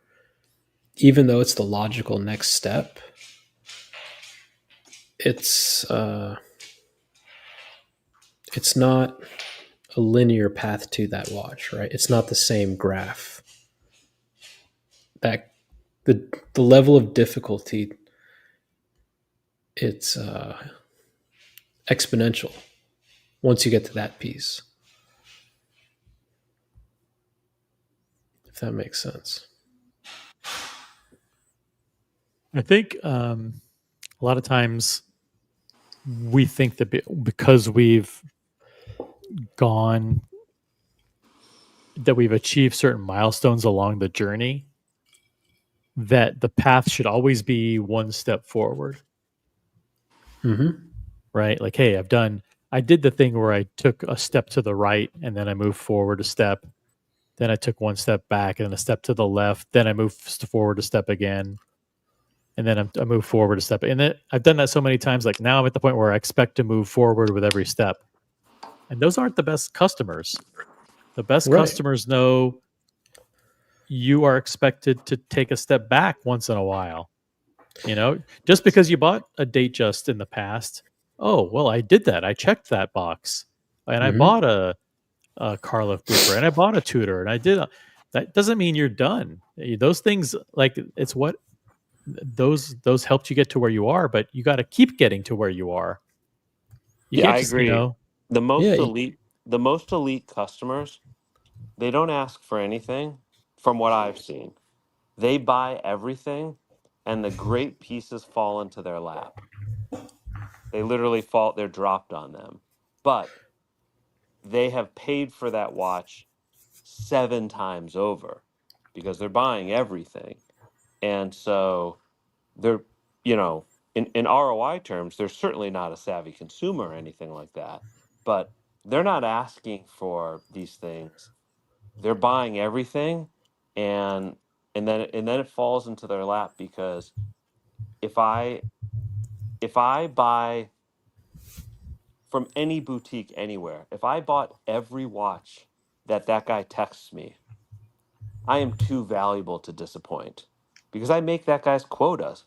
Speaker 8: even though it's the logical next step, it's not a linear path to that watch, right? It's not the same graph. That the level of difficulty, it's exponential once you get to that piece. If that makes sense.
Speaker 3: I think a lot of times we think that because we've gone, that we've achieved certain milestones along the journey, that the path should always be one step forward,
Speaker 8: Mm-hmm.
Speaker 3: right? Like, hey, I did the thing where I took a step to the right and then I moved forward a step. Then I took one step back and then a step to the left. Then I moved forward a step again. And then I move forward a step. And then I've done that so many times. Like now I'm at the point where I expect to move forward with every step. And those aren't the best customers. The best
Speaker 8: Right.
Speaker 3: customers know you are expected to take a step back once in a while. You know, just because you bought a Datejust in the past, oh, well, I did that. I checked that box. And I
Speaker 8: Mm-hmm.
Speaker 3: bought a Carl F. Bucher and I bought a Tudor and I did. That doesn't mean you're done. Those things, like, it's what those helped you get to where you are, but you got to keep getting to where you are. You
Speaker 10: Yeah,
Speaker 3: can't
Speaker 10: I
Speaker 3: just,
Speaker 10: agree. The most
Speaker 8: Yeah.
Speaker 10: elite customers, they don't ask for anything from what I've seen. They buy everything and the great pieces fall into their lap. They literally fall, they're dropped on them. But they have paid for that watch 7 times over because they're buying everything. And so they're, in ROI terms, they're certainly not a savvy consumer or anything like that. But they're not asking for these things. They're buying everything, and then it falls into their lap because if I buy from any boutique anywhere, if I bought every watch that guy texts me, I am too valuable to disappoint because I make that guy's quotas.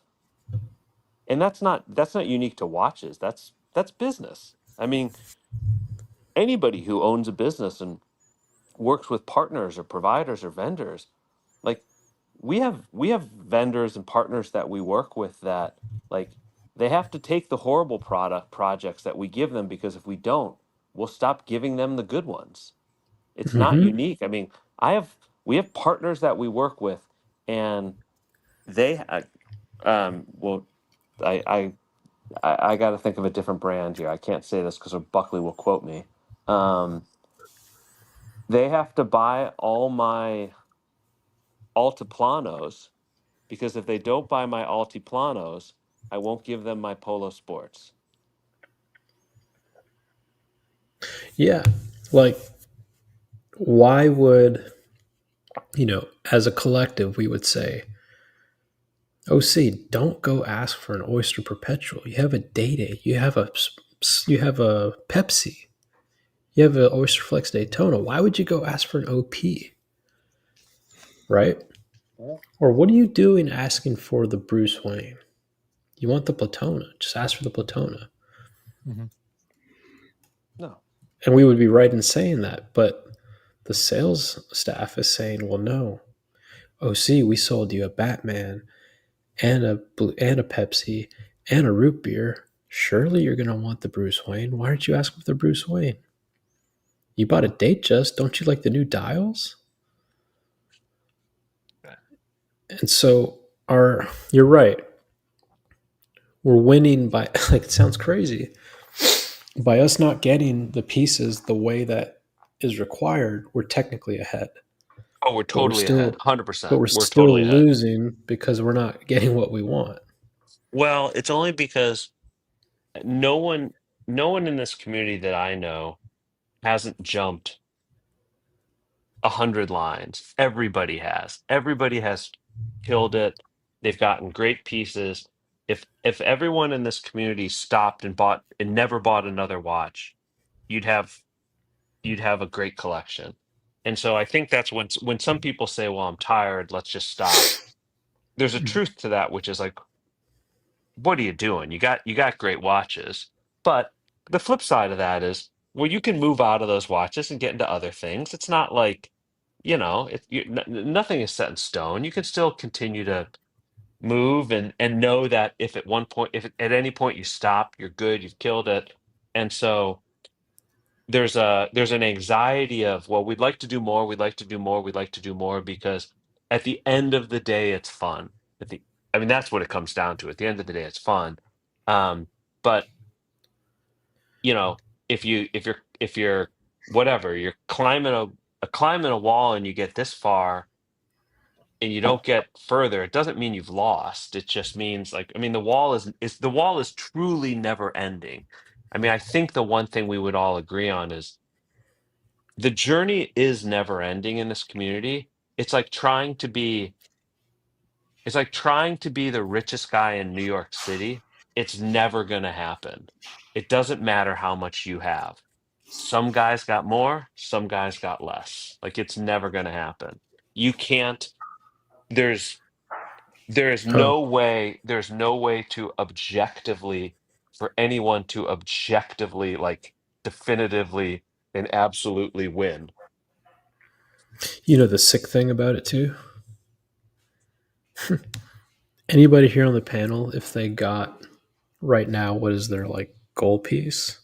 Speaker 10: And that's not unique to watches. That's business. I mean, anybody who owns a business and works with partners or providers or vendors, like we have vendors and partners that we work with that like They have to take the horrible projects that we give them, because if we don't, we'll stop giving them the good ones. It's not
Speaker 8: Mm-hmm.
Speaker 10: unique. I mean, we have partners that we work with, and they well, I I got to think of a different brand here. I can't say this because Buckley will quote me. Um, they have to buy all my Altiplanos, because if they don't buy my Altiplanos, I won't give them my Polo Sports.
Speaker 8: Yeah. Like, why would, as a collective, we would say, OC, don't go ask for an Oyster Perpetual. You have a Day-Day. You have a Pepsi. You have an Oyster Flex Daytona. Why would you go ask for an OP? Right? Or what are you doing asking for the Bruce Wayne? You want the Platona. Just ask for the Platona.
Speaker 3: Mm-hmm.
Speaker 10: No.
Speaker 8: And we would be right in saying that. But the sales staff is saying, well, no. OC, we sold you a Batman and a Pepsi and a root beer. Surely you're going to want the Bruce Wayne. Why aren't you asking for the Bruce Wayne? You bought a Datejust. Don't you like the new dials? And so you're right. We're winning by, like, it sounds crazy, by us not getting the pieces the way that is required. We're technically ahead,
Speaker 9: Oh, we're
Speaker 8: but we're
Speaker 9: totally ahead.
Speaker 8: still
Speaker 9: 100%.
Speaker 8: but we're
Speaker 9: We're
Speaker 8: still
Speaker 9: totally ahead.
Speaker 8: losing because we're not getting what we want.
Speaker 9: Well, it's only because no one no one in this community that I know hasn't jumped 100 lines. Everybody has. Everybody has killed it. They've gotten great pieces. If everyone in this community stopped and bought and never bought another watch, you'd have you'd have a great collection. And so I think that's when some people say, "Well, I'm tired, let's just stop." There's a truth to that, which is like, what are you doing? You got great watches. But the flip side of that is, well, you can move out of those watches and get into other things. It's not like, nothing is set in stone. You can still continue to move and know that if at any point you stop, you're good, you've killed it. And so there's an anxiety of, well, we'd like to do more, we'd like to do more, we'd like to do more, because at the end of the day it's fun. I mean, that's what it comes down to. At the end of the day it's fun. But you know if you're whatever, you're climbing a wall and you get this far and you don't get further, it doesn't mean you've lost. It just means, like, I mean, the wall is truly never ending. I mean, I think the one thing we would all agree on is the journey is never ending in this community. It's like trying to be the richest guy in New York City. It's never going to happen. It doesn't matter how much you have. Some guys got more, some guys got less. Like, it's never going to happen. You can't there's
Speaker 8: Oh,
Speaker 9: there's no way to objectively, for anyone to objectively, like, definitively and absolutely win.
Speaker 8: the sick thing about it too. Anybody here on the panel, if they got right now, what is their like goal piece?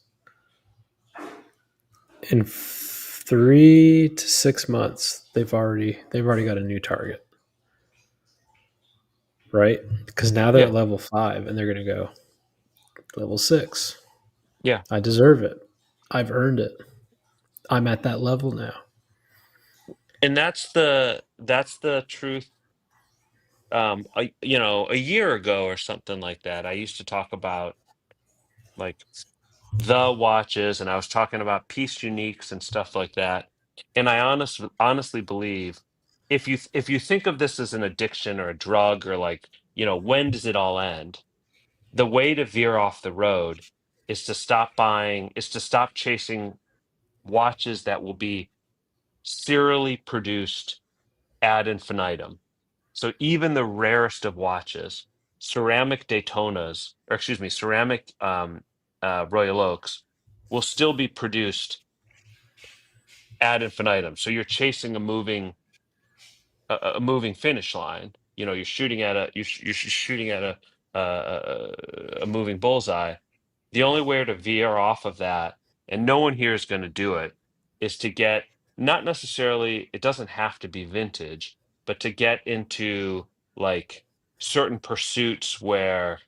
Speaker 8: In 3 to 6 months, they've already got a new target, right? Because now they're
Speaker 9: Yeah.
Speaker 8: at level 5 and they're going to go level 6.
Speaker 9: Yeah.
Speaker 8: I deserve it. I've earned it. I'm at that level now.
Speaker 9: And that's the truth. A year ago or something like that, I used to talk about, like, the watches, and I was talking about piece uniques and stuff like that. And I honestly believe, if you think of this as an addiction or a drug, or, like, when does it all end? The way to veer off the road is to stop chasing watches that will be serially produced ad infinitum. So even the rarest of watches, ceramic Daytonas, or excuse me, ceramic Royal Oaks, will still be produced ad infinitum. So you're chasing a moving finish line. You're shooting at a moving bullseye. The only way to veer off of that, and no one here is going to do it, is to get, not necessarily, it doesn't have to be vintage, but to get into like certain pursuits where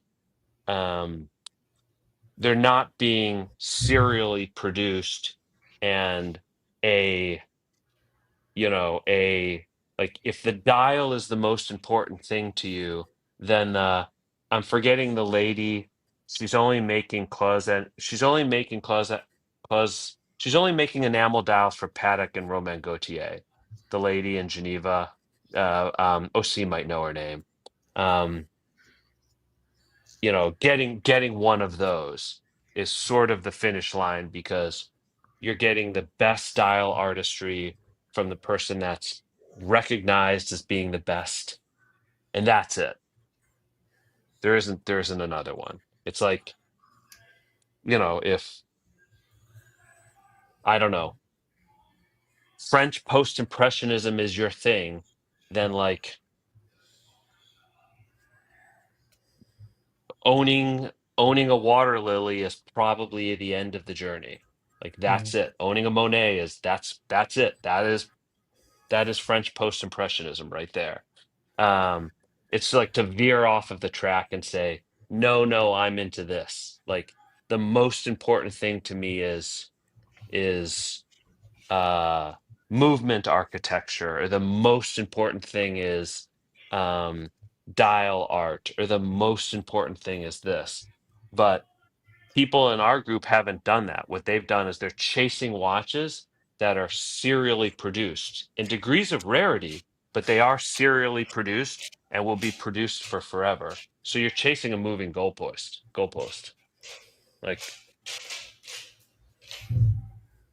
Speaker 9: they're not being serially produced, and a like, if the dial is the most important thing to you, then I'm forgetting the lady. She's only making she's only making enamel dials for Patek and Romain Gaultier. The lady in Geneva, OC might know her name. Getting one of those is sort of the finish line, because you're getting the best dial artistry from the person that's recognized as being the best, and that's it. There isn't another one. It's like, if, I don't know, French post-impressionism is your thing, then like owning a water lily is probably the end of the journey. Like, that's it. Owning a Monet that's it. That is French post-impressionism right there. It's like to veer off of the track and say, no, I'm into this. Like, the most important thing to me is movement architecture, or the most important thing is dial art, or the most important thing is this. But people in our group haven't done that. What they've done is they're chasing watches that are serially produced in degrees of rarity, but they are serially produced and will be produced for forever. So you're chasing a moving goalpost. Like,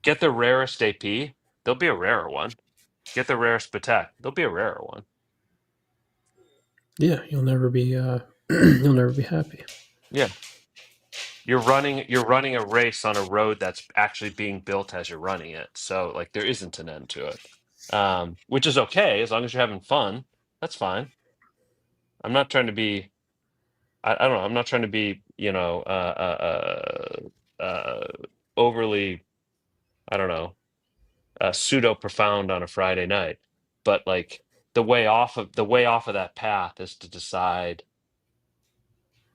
Speaker 9: get the rarest AP, there'll be a rarer one. Get the rarest Patek, there'll be a rarer one.
Speaker 8: Yeah, you'll never be you'll never be happy.
Speaker 9: Yeah. You're running a race on a road that's actually being built as you're running it. So like, there isn't an end to it. Which is okay as long as you're having fun. That's fine. I'm not trying to be I don't know, I'm not trying to be, overly, I don't know, pseudo profound on a Friday night. But like, the way off of that path is to decide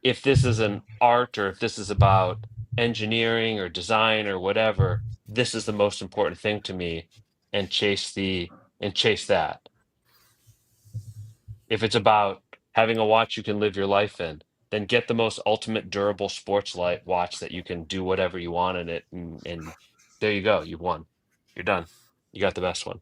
Speaker 9: if this is an art, or if this is about engineering or design or whatever. This is the most important thing to me, and chase that. If it's about having a watch you can live your life in, then get the most ultimate durable sports light watch that you can do whatever you want in it, and there you go. You've won. You're done. You got the best one.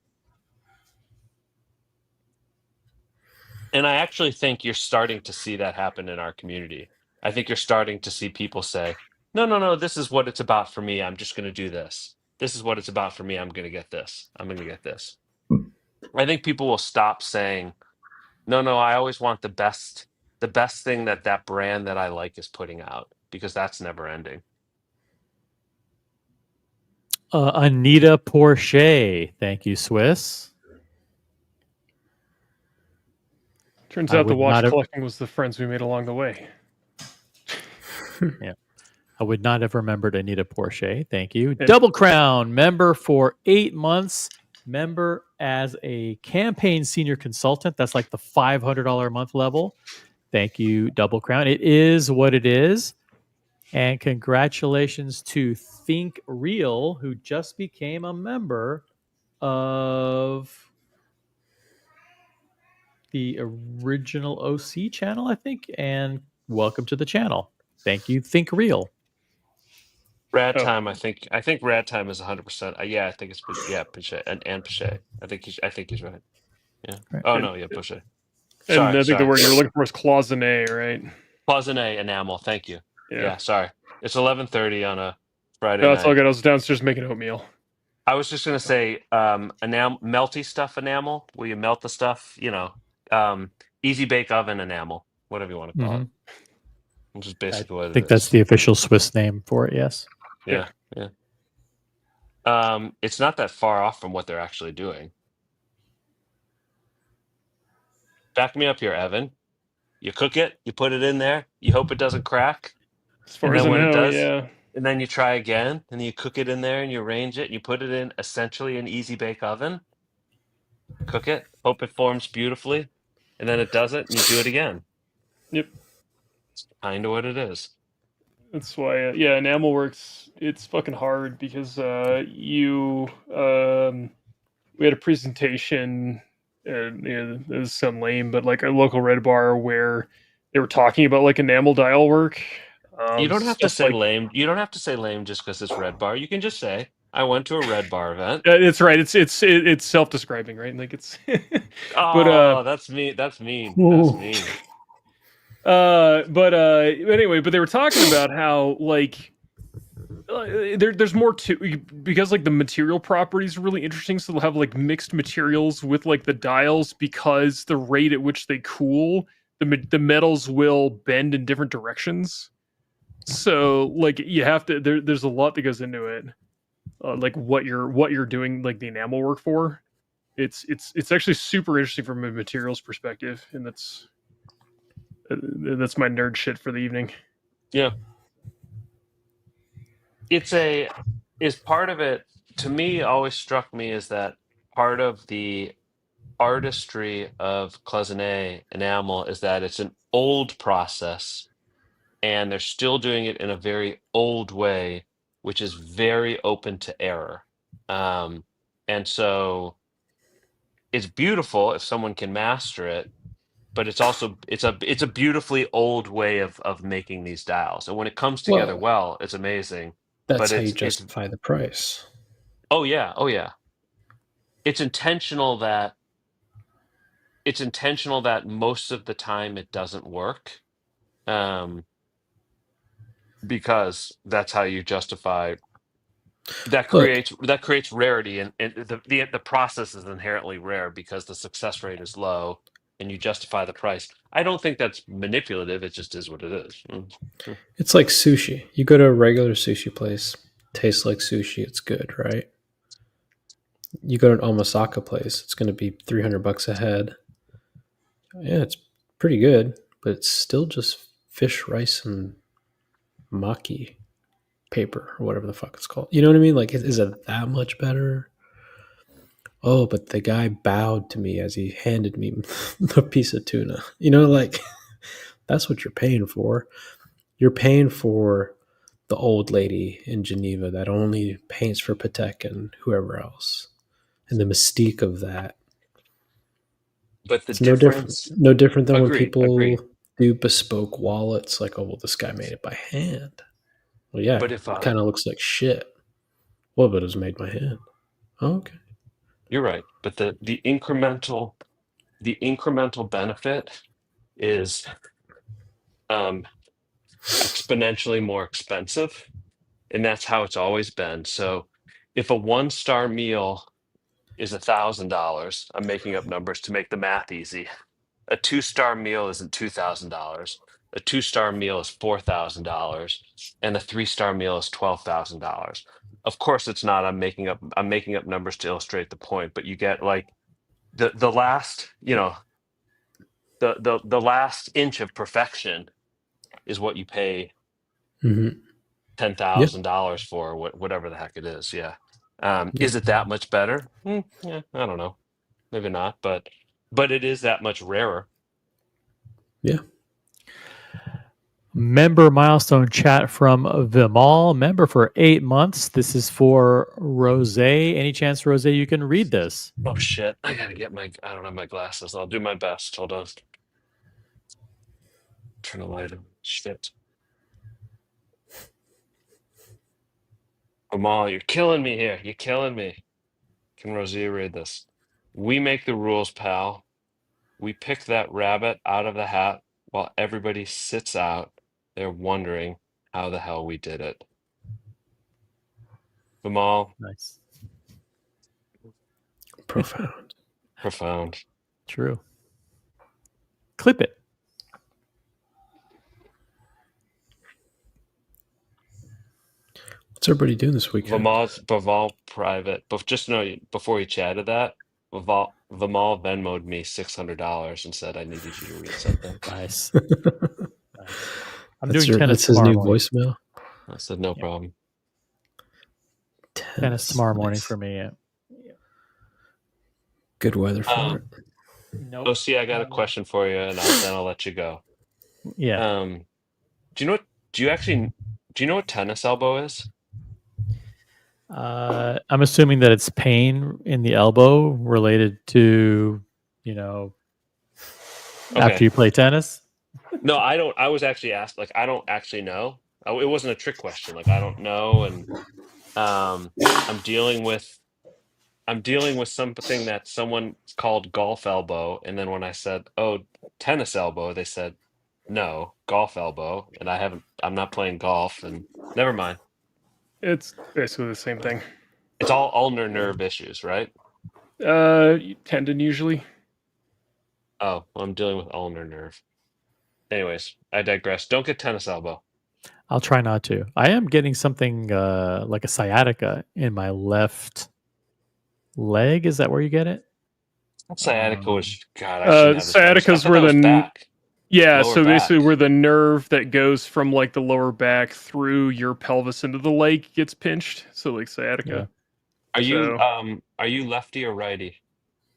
Speaker 9: And I actually think you're starting to see that happen in our community. I think you're starting to see people say, no, this is what it's about for me. I'm just going to do this. This is what it's about for me. I'm going to get this. I'm going to get this. I think people will stop saying, no, I always want the best thing that brand that I like is putting out, because that's never ending.
Speaker 3: Anita Porsche. Thank you, Swiss.
Speaker 6: Turns
Speaker 3: I
Speaker 6: out the
Speaker 3: would
Speaker 6: watch
Speaker 3: not have-
Speaker 6: collecting was the friends we made along the way.
Speaker 3: Yeah. I would not have remembered Anita Porsche. Thank you. Double Crown, member for 8 months. Member as a campaign senior consultant. That's like the $500 a month level. Thank you, Double Crown. It is what it is. And congratulations to Think Real, who just became a member of the original OC channel, I think. And welcome to the channel. Thank you, Think Real.
Speaker 9: Rad Time, I think Rad Time is 100%. Yeah, I think it's Pache and Pache. I think he's right. Yeah.
Speaker 3: Right.
Speaker 9: Oh no, yeah, Pache.
Speaker 6: And I think the word you were looking for is cloisonné, right?
Speaker 9: Cloisonné enamel. Thank you. Yeah. Sorry. It's 11:30 on a Friday
Speaker 6: No,
Speaker 9: night.
Speaker 6: it's all good. I was downstairs making oatmeal.
Speaker 9: I was just gonna say, melty stuff enamel. Will you melt the stuff? Easy bake oven enamel, whatever you want to call it. Which is basically what it is.
Speaker 3: I think that's the official Swiss name for it. Yes.
Speaker 9: Yeah. It's not that far off from what they're actually doing. Back me up here, Evan. You cook it, you put it in there, you hope it doesn't crack,
Speaker 6: As far
Speaker 9: and
Speaker 6: as
Speaker 9: then
Speaker 6: I
Speaker 9: when it
Speaker 6: know,
Speaker 9: does,
Speaker 6: yeah.
Speaker 9: and then you try again, and you cook it in there, and you arrange it, and you put it in essentially an easy bake oven, cook it, hope it forms beautifully, and then it doesn't, and you do it again.
Speaker 6: Yep.
Speaker 9: It's kind of what it is.
Speaker 6: That's why, yeah, enamel works. It's fucking hard because we had a presentation, and it was some lame, but like a local red bar where they were talking about like enamel dial work.
Speaker 9: You don't have to
Speaker 6: Stuff
Speaker 9: say
Speaker 6: like
Speaker 9: lame. You don't have to say lame just because it's red bar. You can just say, I went to a red bar event.
Speaker 6: it's right. It's self-describing, right? Like it's, but
Speaker 9: Oh, that's mean. That's mean. That's mean.
Speaker 6: but anyway, but they were talking about how like there's more to, because like the material properties are really interesting, so they'll have like mixed materials with like the dials, because the rate at which they cool, the metals will bend in different directions. So like you have to, there's a lot that goes into it, like what you're doing like the enamel work for. It's actually super interesting from a materials perspective, and that's my nerd shit for the evening.
Speaker 9: Yeah. Is part of it, to me, always struck me is that part of the artistry of cloisonné enamel is that it's an old process, and they're still doing it in a very old way, which is very open to error. Um, and so it's beautiful if someone can master it, but it's also it's a beautifully old way of making these dials. And when it comes together
Speaker 8: Well,
Speaker 9: well, it's amazing.
Speaker 8: that's
Speaker 9: But
Speaker 8: how you
Speaker 9: it's
Speaker 8: justify the price.
Speaker 9: oh yeah, oh yeah. It's intentional that most of the time it doesn't work. Um, because that's how you justify
Speaker 8: Look,
Speaker 9: that creates rarity, and the process is inherently rare because the success rate is low, and you justify the price. I don't think that's manipulative. It just is what it is.
Speaker 8: it's like sushi. You go to a regular sushi place, tastes like sushi, it's good, right? You go to an omasaka place, it's going to be $300 a head. Yeah, it's pretty good, but it's still just fish, rice, and maki paper or whatever the fuck it's called. You know what I mean? Like, is it that much better? Oh, but the guy bowed to me as he handed me the piece of tuna. You know, like that's what you're paying for. You're paying for the old lady in Geneva that only paints for Patek and whoever else, and the mystique of that.
Speaker 9: But the
Speaker 8: It's no different.
Speaker 9: difference,
Speaker 8: No different than when
Speaker 9: agreed,
Speaker 8: people
Speaker 9: agreed.
Speaker 8: do bespoke wallets. Like, oh well, this guy made it by hand. Well, yeah,
Speaker 9: But
Speaker 8: it
Speaker 9: if
Speaker 8: kind of looks like shit. Well, but it was made by hand. Oh, okay.
Speaker 9: you're right, but the incremental benefit is um, exponentially more expensive, and that's how it's always been. So, if a 1-star meal is $1,000, I'm making up numbers to make the math easy. A 2-star meal isn't $2,000. A 2-star meal is $4,000, and a 3-star meal is $12,000. Of course, it's not. I'm making up numbers to illustrate the point, but you get like the last, the last inch of perfection is what you pay
Speaker 8: Mm-hmm. Yeah,
Speaker 9: $10,000 for, whatever the heck it is. Yeah.
Speaker 8: yeah,
Speaker 9: Is it that much better? Yeah, I don't know. Maybe not, but it is that much rarer.
Speaker 8: yeah.
Speaker 3: Member milestone chat from Vimal. Member for 8 months. This is for Rose. Any chance, Rose, you can read this?
Speaker 9: Oh shit! I don't have my glasses. I'll do my best. Hold on. Turn the light on. Shit. Amal, you're killing me here. You're killing me. Can Rosia read this? We make the rules, pal. We pick that rabbit out of the hat while everybody sits out there wondering how the hell we did it. Amal,
Speaker 3: Nice.
Speaker 8: Profound.
Speaker 9: profound.
Speaker 3: True. Clip it.
Speaker 8: What's everybody doing this weekend?
Speaker 9: Vimal private, but just know before he chatted that, Vimal Vimal Venmo'd me $600 and said I needed you to read something.
Speaker 3: Nice. Nice. I'm doing tennis
Speaker 8: That's his
Speaker 3: tomorrow
Speaker 8: new
Speaker 3: morning.
Speaker 8: voicemail.
Speaker 9: I said no
Speaker 3: Yeah.
Speaker 9: problem.
Speaker 3: Tennis tomorrow morning
Speaker 8: Nice.
Speaker 3: for me. Yeah.
Speaker 8: Good weather for it.
Speaker 3: Nope.
Speaker 9: Oh, see, I got a question for you, and then I'll let you go.
Speaker 3: Yeah.
Speaker 9: Do you know what? Do you know what tennis elbow is?
Speaker 3: I'm assuming that it's pain in the elbow related to, after
Speaker 9: Okay.
Speaker 3: you play tennis.
Speaker 9: No, I don't. I was actually asked. Like, I don't actually know. It wasn't a trick question. Like, I don't know, and um, I'm dealing with something that someone called golf elbow, and then when I said, "Oh, tennis elbow," they said, "No, golf elbow," and I'm not playing golf, and never mind.
Speaker 6: It's basically the same thing.
Speaker 9: It's all ulnar nerve issues, right?
Speaker 6: Tendon usually.
Speaker 9: Oh, well, I'm dealing with ulnar nerve. Anyways, I digress. Don't get tennis elbow.
Speaker 3: I'll try not to. I am getting something like a sciatica in my left leg. Is that where you get it?
Speaker 9: Sciatica was God. I shouldn't have this conversation. I
Speaker 6: Sciatica's
Speaker 9: thought
Speaker 6: where
Speaker 9: that was back.
Speaker 6: Yeah,
Speaker 9: Lower
Speaker 6: so basically
Speaker 9: back.
Speaker 6: where the nerve that goes from like the lower back through your pelvis into the leg gets pinched. So like sciatica.
Speaker 9: Are you lefty or righty?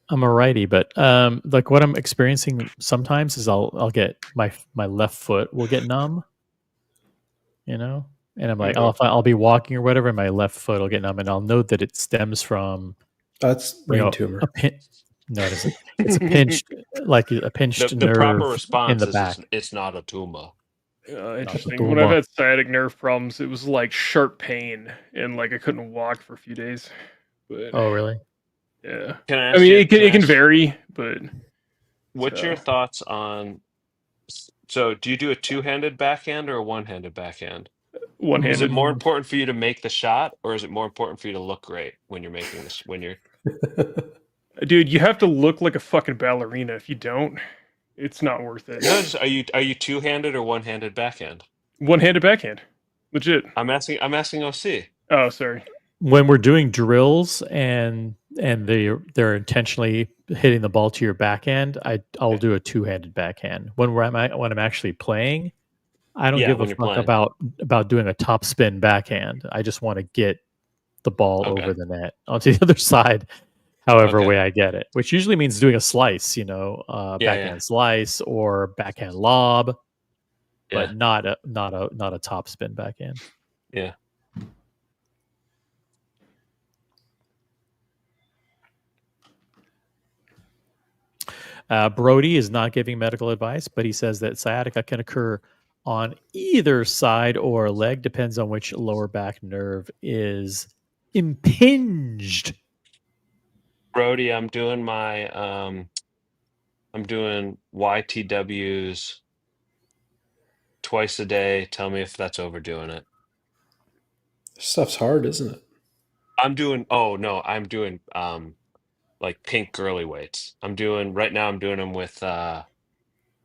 Speaker 3: I'm a righty, but like what I'm experiencing sometimes is I'll get my left foot will get numb, and I'm like, I'll be walking or whatever, and my left foot will get numb, and I'll know that it stems from
Speaker 8: That's brain tumor.
Speaker 3: No, it isn't. It's a pinched, like a pinched
Speaker 9: The
Speaker 3: nerve
Speaker 9: proper
Speaker 3: in
Speaker 9: response
Speaker 3: the
Speaker 9: is
Speaker 3: back.
Speaker 9: it's not a tumor.
Speaker 6: Interesting. When I've had sciatic nerve problems, it was like sharp pain, and like I couldn't walk for a few days. But
Speaker 3: oh, really?
Speaker 6: yeah,
Speaker 9: Can I
Speaker 6: I
Speaker 9: ask
Speaker 6: mean,
Speaker 9: you,
Speaker 6: it can vary, but
Speaker 9: what's your thoughts on? So, do you do a two-handed backhand or a one-handed backhand?
Speaker 6: one-handed.
Speaker 9: Is it more important for you to make the shot, or is it more important for you to look great when you're making this? When you're,
Speaker 6: Dude, you have to look like a fucking ballerina. If you don't, it's not worth it.
Speaker 9: no, are you two-handed or one-handed backhand?
Speaker 6: One-handed backhand, legit.
Speaker 9: I'm asking OC.
Speaker 6: Oh, sorry.
Speaker 3: When we're doing drills and they're intentionally hitting the ball to your backhand, I'll do a two-handed backhand. When I'm actually playing, I don't give a fuck about doing a top spin backhand. I just want to get the ball over the net onto the other side, however way I get it, which usually means doing a slice, backhand slice or backhand lob, but not a top spin backhand.
Speaker 9: Yeah.
Speaker 3: Brody is not giving medical advice, but he says that sciatica can occur on either side or leg, depends on which lower back nerve is impinged.
Speaker 9: Brody, I'm doing YTWs twice a day. Tell me if that's overdoing it.
Speaker 8: This stuff's hard, isn't it?
Speaker 9: I'm doing like pink girly weights. I'm doing them with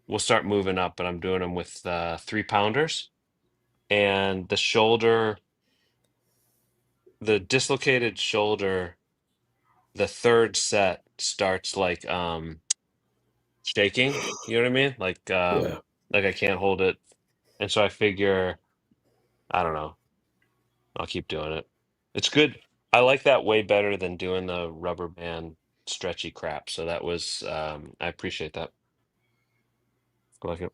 Speaker 9: we'll start moving up, but I'm doing them with 3-pounders. And the dislocated shoulder, the third set starts like shaking, you know what I mean? Like I can't hold it. And so I figure, I don't know, I'll keep doing it. It's good. I like that way better than doing the rubber band stretchy crap. So that was I appreciate that. I like it.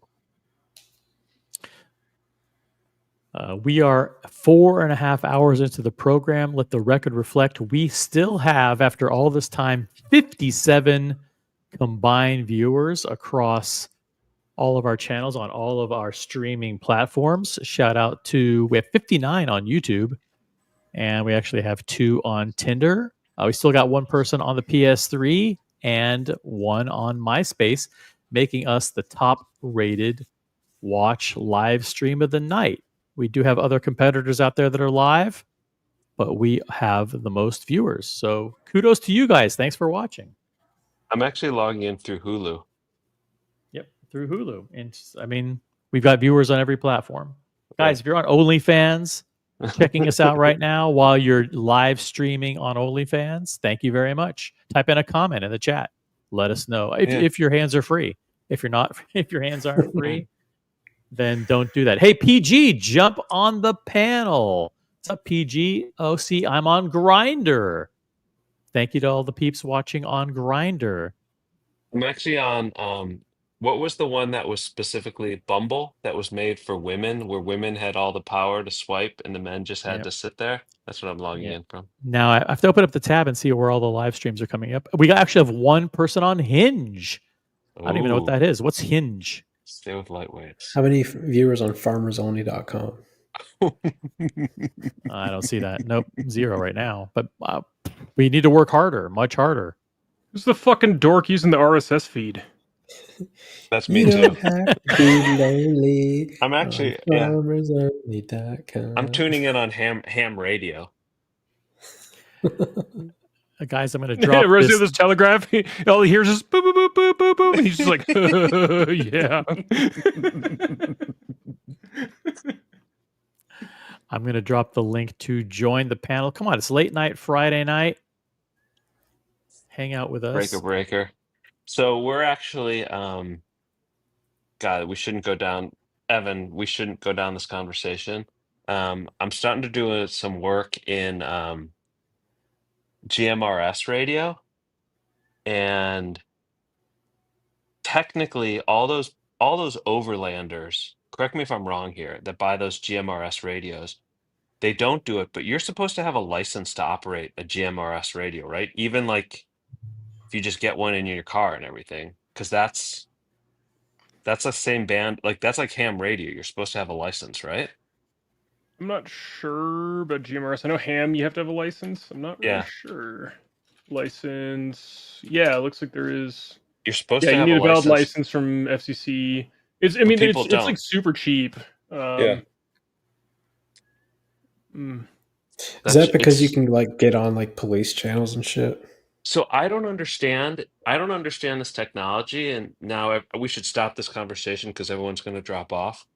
Speaker 3: We are 4.5 hours into the program. Let the record reflect we still have, after all this time, 57 combined viewers across all of our channels on all of our streaming platforms. Shout out to, we have 59 on YouTube, and we actually have 2 on Tinder. We still got 1 person on the PS3 and 1 on MySpace, making us the top rated watch live stream of the night. We do have other competitors out there that are live, but we have the most viewers. So kudos to you guys. Thanks for watching.
Speaker 9: I'm actually logging in through Hulu.
Speaker 3: Yep, through Hulu. And I mean, we've got viewers on every platform. Guys, if you're on OnlyFans, checking us out right now while you're live streaming on OnlyFans, thank you very much. Type in a comment in the chat. let us know.
Speaker 9: Yeah.
Speaker 3: If your hands are free. If you're not, if your hands aren't free, then don't do that. Hey, PG, jump on the panel. What's up, PG? Oh, see, I'm on Grinder. Thank you to all the peeps watching on Grinder.
Speaker 9: I'm actually on what was the one that was specifically Bumble that was made for women, where women had all the power to swipe and the men just had
Speaker 3: Yep.
Speaker 9: to sit there? That's what I'm logging
Speaker 3: Yep.
Speaker 9: in from.
Speaker 3: Now I have to open up the tab and see where all the live streams are coming up. We actually have one person on Hinge. I don't even know what
Speaker 9: Ooh,
Speaker 3: that is. What's Hinge?
Speaker 9: stay with lightweights.
Speaker 8: How many viewers on farmersonly.com?
Speaker 3: I don't see that. Nope, 0 right now. But we need to work harder, much harder.
Speaker 6: Who's the fucking dork using the RSS feed?
Speaker 9: That's me
Speaker 8: You
Speaker 9: too.
Speaker 8: don't have to be lonely.
Speaker 9: I'm actually,
Speaker 8: on
Speaker 9: yeah,
Speaker 8: farmersonly.com.
Speaker 9: I'm tuning in on ham radio.
Speaker 3: Guys, I'm going to drop
Speaker 6: Resident
Speaker 3: this.
Speaker 6: this telegraph. All he hears is boop boop boop boop boop boop. And he's just like, yeah.
Speaker 3: I'm going to drop the link to join the panel. Come on, it's late night Friday night. Hang out with us.
Speaker 9: Breaker. So we're actually, God, we shouldn't go down, Evan, we shouldn't go down this conversation. I'm starting to do some work in GMRS radio, and technically all those overlanders, correct me if I'm wrong here, that buy those GMRS radios, they don't do it, but you're supposed to have a license to operate a GMRS radio, right? Even like if you just get one in your car and everything, because that's the same band, like that's like ham radio. You're supposed to have a license, right?
Speaker 6: I'm not sure about GMRS. I know ham, you have to have a license. I'm not really sure. License. Yeah, it looks like there is.
Speaker 9: You're supposed
Speaker 6: Yeah,
Speaker 9: to
Speaker 6: you
Speaker 9: have
Speaker 6: need
Speaker 9: a
Speaker 6: a valid
Speaker 9: license.
Speaker 6: license from FCC. It's. I
Speaker 9: But
Speaker 6: mean,
Speaker 9: people
Speaker 6: it's
Speaker 9: don't.
Speaker 6: like super cheap.
Speaker 9: Yeah.
Speaker 8: Is that because you can like get on like police channels and shit?
Speaker 9: So I don't understand this technology, and now we should stop this conversation because everyone's going to drop off.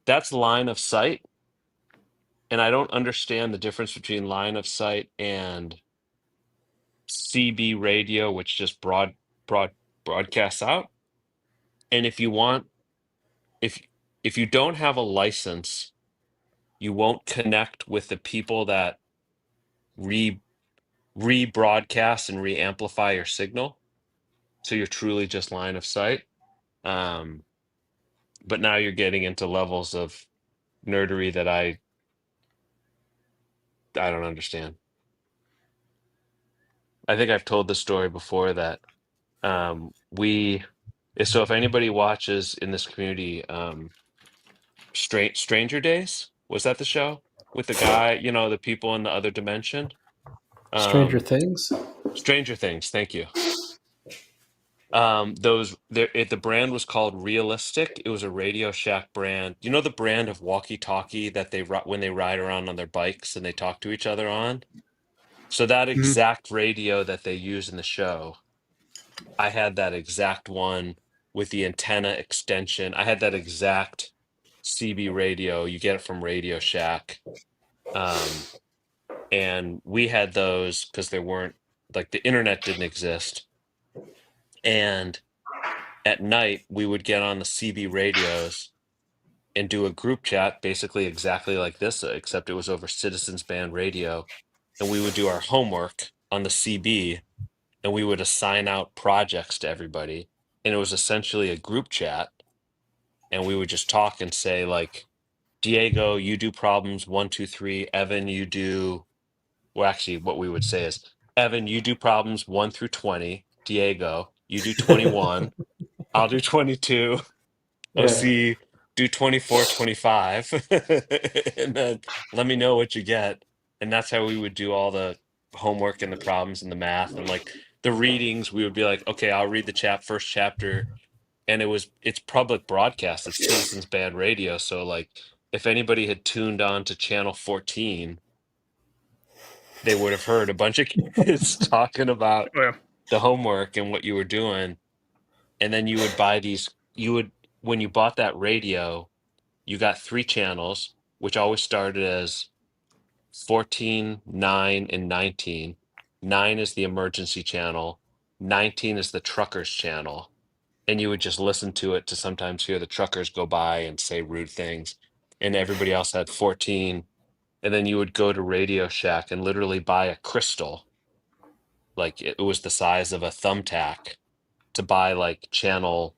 Speaker 9: That's line of sight, and I don't understand the difference between line of sight and CB radio, which just broadcasts out. And if you don't have a license, you won't connect with the people that rebroadcast and re-amplify your signal. So you're truly just line of sight. But now you're getting into levels of nerdery that I don't understand. I think I've told the story before that so if anybody watches in this community, Stranger Days, was that the show with the guy, the people in the other dimension?
Speaker 8: Stranger Things?
Speaker 9: Stranger Things, thank you. The brand was called Realistic. It was a Radio Shack brand. You know the brand of walkie-talkie that when they ride around on their bikes and they talk to each other on? So that exact radio that they use in the show, I had that exact one with the antenna extension. I had that exact CB radio. You get it from Radio Shack. And we had those because there weren't, like, the internet didn't exist. And at night, we would get on the CB radios and do a group chat, basically exactly like this, except it was over Citizens Band Radio. And we would do our homework on the CB, and we would assign out projects to everybody. And it was essentially a group chat. And we would just talk and say, like, Diego, you do problems 1, 2, 3. Evan, you do. Well, actually, what we would say is, Evan, you do problems 1 through 20. Diego, you do 21. I'll do 22. OC, do 24, 25. And then let me know what you get. And that's how we would do all the homework and the problems and the math. And like the readings, we would be like, okay, I'll read the first chapter. And it's public broadcast. It's Citizens Band Radio. So like if anybody had tuned on to channel 14, they would have heard a bunch of kids talking about the homework and what you were doing. And then you would buy when you bought that radio, you got 3 channels, which always started as 14, 9, and 19. 9 is the emergency channel. 19 is the truckers channel, and you would just listen to it to sometimes hear the truckers go by and say rude things, and everybody else had 14. And then you would go to Radio Shack and literally buy a crystal, like it was the size of a thumbtack, to buy like channel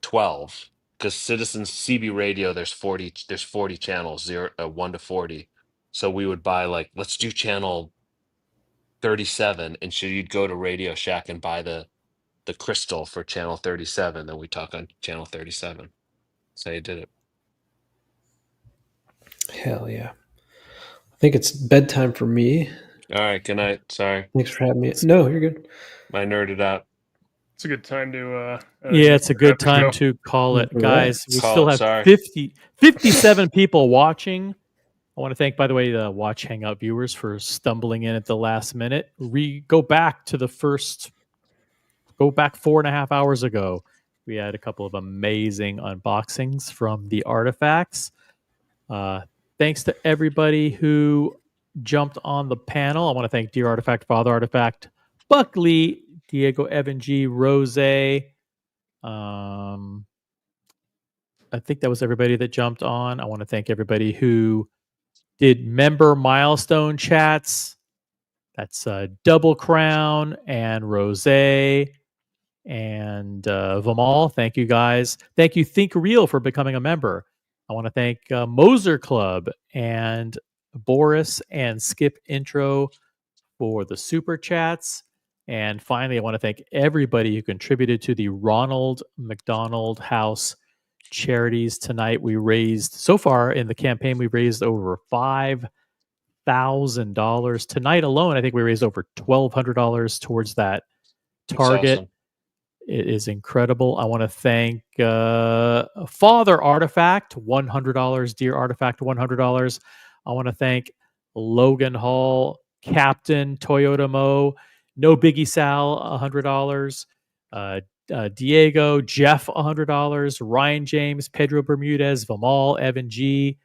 Speaker 9: 12, because Citizens CB radio, there's 40 channels, 1 to 40. So we would buy, like, let's do channel 37, and so you'd go to Radio Shack and buy the crystal for channel 37, then we talk on channel 37. So you did it.
Speaker 8: Hell yeah. I think it's bedtime for me.
Speaker 9: All right, good night. Sorry,
Speaker 8: Thanks for having me. No, you're good.
Speaker 9: I nerded out.
Speaker 6: It's a good time to.
Speaker 3: Yeah, it's a good
Speaker 6: have to
Speaker 3: time
Speaker 6: go.
Speaker 3: to call it.
Speaker 8: All
Speaker 3: Guys, we
Speaker 9: Call
Speaker 3: still
Speaker 9: it,
Speaker 3: have
Speaker 9: sorry.
Speaker 3: 57 people watching. I want to thank, by the way, the Watch Hangout viewers for stumbling in at the last minute. Go back 4.5 hours ago. We had a couple of amazing unboxings from the artifacts. Thanks to everybody who jumped on the panel. I want to thank Dear Artifact, Father Artifact, Buckley, Diego Evan G, Rose. I think that was everybody that jumped on. I want to thank everybody who did member milestone chats. That's Double Crown and Rose and Vamal. Thank you guys. Thank you, Think Real, for becoming a member. I want to thank Moser Club and Boris and Skip Intro for the super chats. And finally, I want to thank everybody who contributed to the Ronald McDonald House charities tonight. We raised, so far in the campaign, we raised over $5,000. Tonight alone, I think we raised over $1,200 towards that target.
Speaker 9: Awesome.
Speaker 3: It is incredible. I want to thank Father Artifact, $100. Dear Artifact, $100. I want to thank Logan Hall, Captain Toyota Mo, No Biggie Sal, $100. Diego, Jeff, $100. Ryan James, Pedro Bermudez, Vamal, Evan G,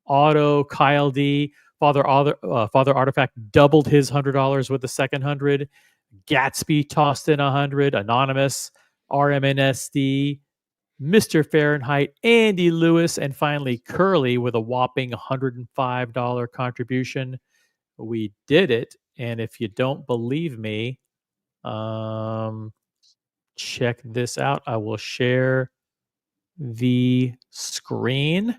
Speaker 3: Otto, Kyle D. Father Artifact doubled his $100 with the second 100. Gatsby tossed in 100. Anonymous, RMNSD, Mr. Fahrenheit, Andy Lewis, and finally Curly with a whopping $105 contribution. We did it. And if you don't believe me, check this out. I will share the screen.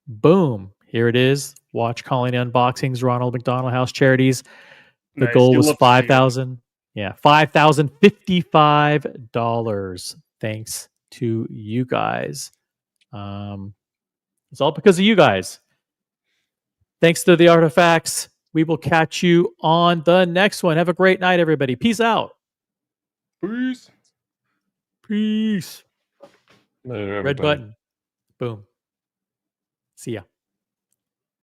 Speaker 3: Boom. Here it is. Watch Colony Unboxings, Ronald McDonald House Charities. The
Speaker 6: Nice.
Speaker 3: goal
Speaker 6: You
Speaker 3: was
Speaker 6: love to see it.
Speaker 3: $5,000. Yeah, $5,055. Thanks to you guys. It's all because of you guys. Thanks to the artifacts. We will catch you on the next one. Have a great night, everybody. Peace out.
Speaker 6: Peace.
Speaker 3: Peace.
Speaker 9: Later,
Speaker 3: Red
Speaker 9: everybody.
Speaker 3: button. Boom. See ya.